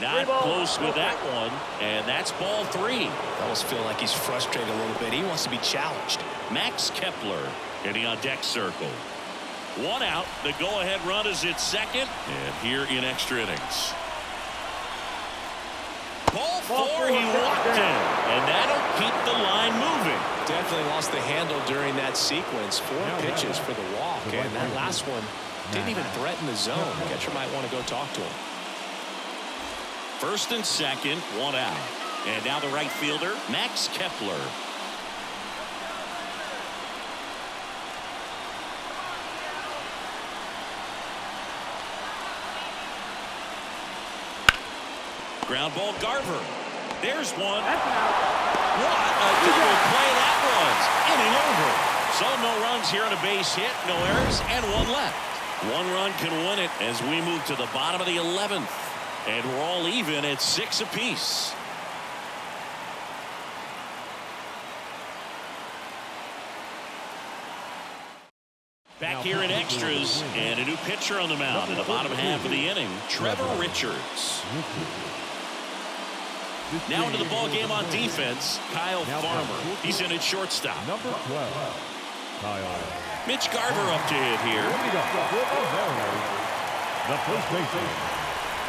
[SPEAKER 1] Not close with that one, and that's ball 3.
[SPEAKER 6] I almost feel like he's frustrated a little bit. He wants to be challenged.
[SPEAKER 1] Max Kepler hitting on deck circle. 1 out. The go-ahead run is at second, and here in extra innings. Ball 4, he walked in, and that'll keep the line moving.
[SPEAKER 6] Definitely lost the handle during that sequence. 4 pitches for the walk, and that last one didn't even threaten the zone. Catcher might want to go talk to him.
[SPEAKER 1] First and second, 1 out. And now the right fielder, Max Kepler. Ground ball, Garver. There's one. What a double play that was. Inning over. So no runs here on a base hit, no errors, and 1 left. 1 run can win it as we move to the bottom of the 11th. And we're all even at 6 apiece. Back here in extras, and a new pitcher on the mound in the bottom half of the inning, Trevor Richards. Now into the ball game on defense, Kyle Farmer. He's in at shortstop.
[SPEAKER 4] Number 12, Kyle.
[SPEAKER 1] Mitch Garver up to hit here.
[SPEAKER 4] The first baseman,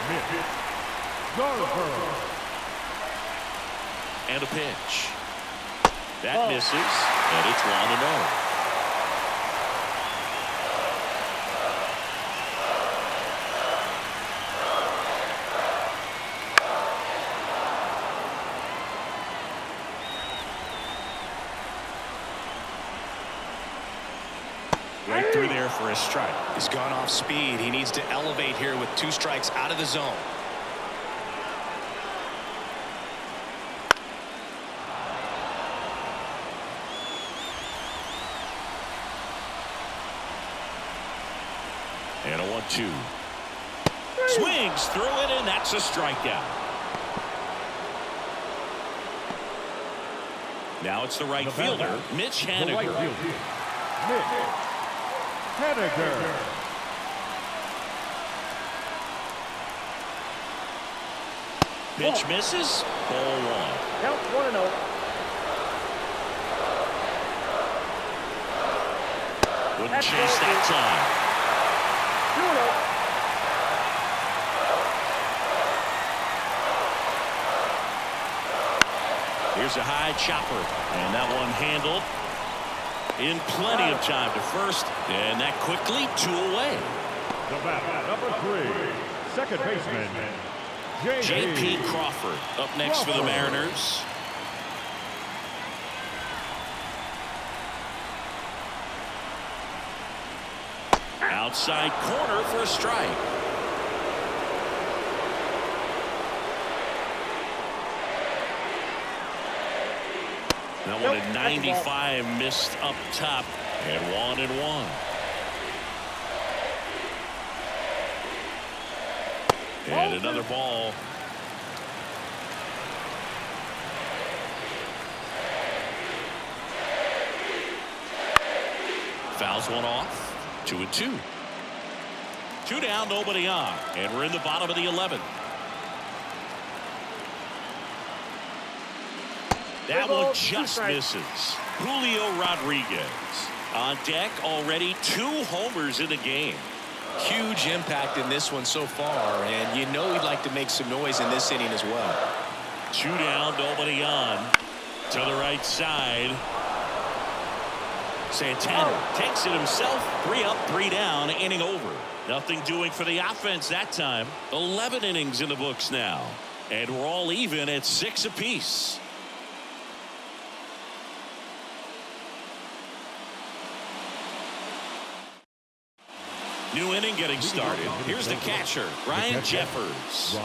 [SPEAKER 4] Mitch Garver.
[SPEAKER 1] And a pitch. That misses, and it's 1-0.
[SPEAKER 6] Right through there for a strike. He's gone off speed. He needs to elevate here with 2 strikes out of the zone.
[SPEAKER 1] And a 1-2. Swings through it, and that's a strikeout. Now it's the right fielder, Mitch Haniger.
[SPEAKER 4] Mitch Haniger.
[SPEAKER 1] Pitch misses. Ball 1.
[SPEAKER 3] Count 1-0.
[SPEAKER 1] Wouldn't chase that time.
[SPEAKER 3] 2-0.
[SPEAKER 1] Here's a high chopper, and that one handled in plenty of time to first, and that quickly 2 away.
[SPEAKER 4] The batter, number 3, second baseman,
[SPEAKER 1] J.P. Crawford up next for the Mariners. Outside corner for a strike. That one at 95, missed up top, and 1-1. And another ball. Fouls one off. 2-2. 2 down, nobody on, and we're in the bottom of the 11th. That one just misses. Julio Rodriguez on deck, already 2 homers in the game.
[SPEAKER 6] Huge impact in this one so far, and you know he'd like to make some noise in this inning as well.
[SPEAKER 1] 2 down, nobody on. To the right side. Santana takes it himself. 3 up, 3 down, inning over. Nothing doing for the offense that time. 11 innings in the books now, and we're all even at 6 apiece. New inning getting started. Here's the catcher, Ryan Jeffers.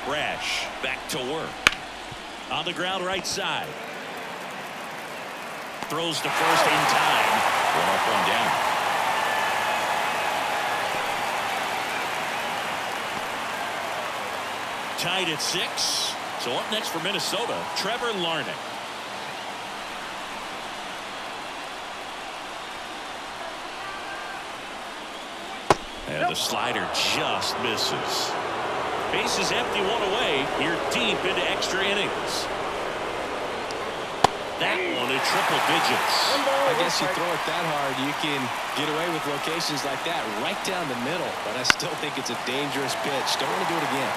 [SPEAKER 1] Brash back to work. On the ground right side. Throws to first in time. 1 up, 1 down. Tied at 6. So up next for Minnesota, Trevor Larnach. And the slider just misses. Bases empty, 1 away. You're deep into extra innings. That one in triple digits.
[SPEAKER 6] I guess you throw it that hard, you can get away with locations like that right down the middle. But I still think it's a dangerous pitch. Don't want to do it again.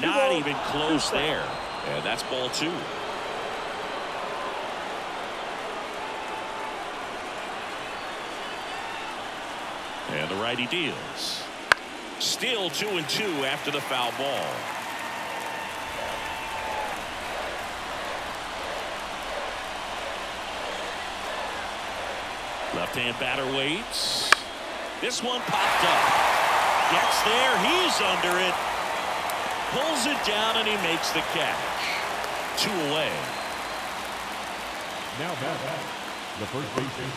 [SPEAKER 1] Not even close there. And that's ball 2. And the righty deals. Still 2-2 after the foul ball. Left-hand batter waits. This one popped up. Gets there. He's under it. Pulls it down, and he makes the catch. 2 away.
[SPEAKER 4] Now back, the first baseman,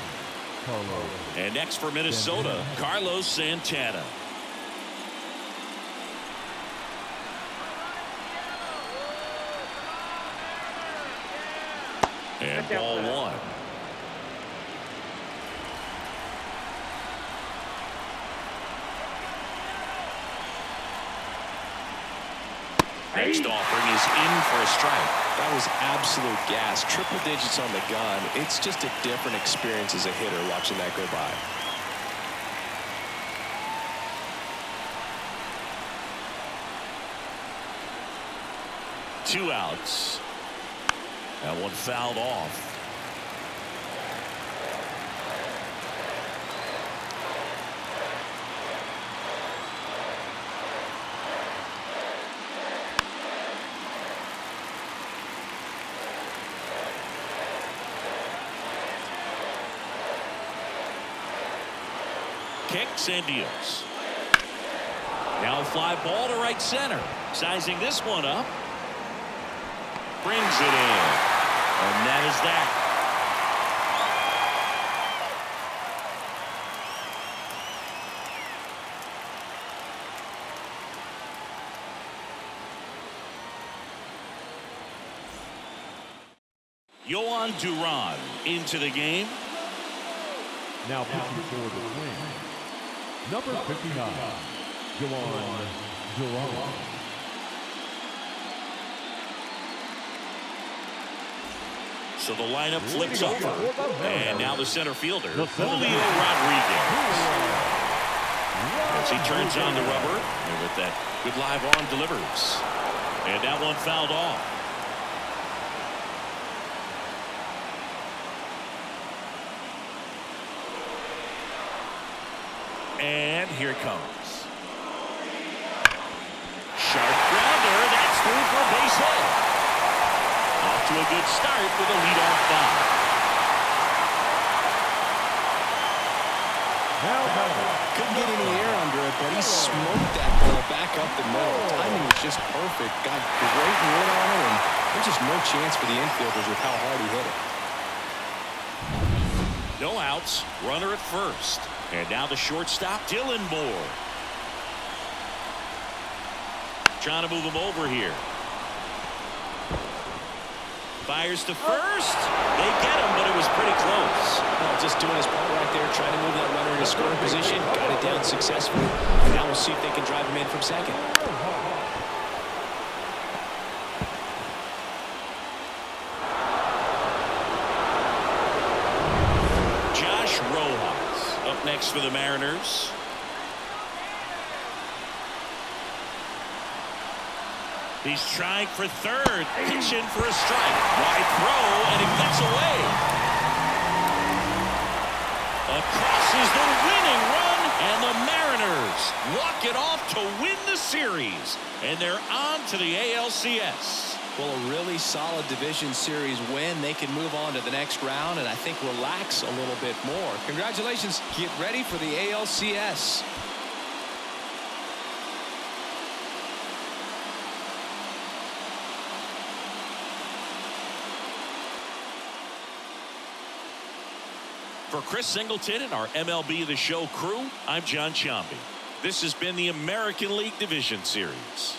[SPEAKER 4] Carlos.
[SPEAKER 1] And next for Minnesota, Carlos Santana. And ball 1. Next offering is in for a strike.
[SPEAKER 6] That was absolute gas. Triple digits on the gun. It's just a different experience as a hitter watching that go by.
[SPEAKER 1] Two outs. That one fouled off. Kicks and deals. Now a fly ball to right center. Sizing this one up. Brings it in. And that is that. Yohan Duran into the game.
[SPEAKER 4] Now pitching for the Twins, number 59, Yohan Duran.
[SPEAKER 1] So the lineup flips over. And now the center fielder, Julio Rodriguez. As he turns on the rubber, and with that good live arm delivers. And that one fouled off. And here it comes. Sharp grounder. That's through for a base hit. Off to a good start with a leadoff bomb.
[SPEAKER 6] Couldn't get any air under it, but he smoked that ball back up the middle. Timing was just perfect. Got great wood on it, and there's just no chance for the infielders with how hard he hit it.
[SPEAKER 1] No outs. Runner at first. And now the shortstop, Dylan Moore. Trying to move him over here. Fires to first. They get him, but it was pretty close.
[SPEAKER 6] Well, just doing his part right there, trying to move that runner into scoring position. Got it down successfully. Now we'll see if they can drive him in from second.
[SPEAKER 1] Josh Rojas up next for the Mariners. He's trying for third, pitching for a strike. Wide throw, and it gets away. Across is the winning run, and the Mariners walk it off to win the series. And they're on to the ALCS.
[SPEAKER 6] Well, a really solid division series win. They can move on to the next round and I think relax a little bit more. Congratulations. Get ready for the ALCS.
[SPEAKER 1] For Chris Singleton and our MLB The Show crew, I'm John Chomby. This has been the American League Division Series.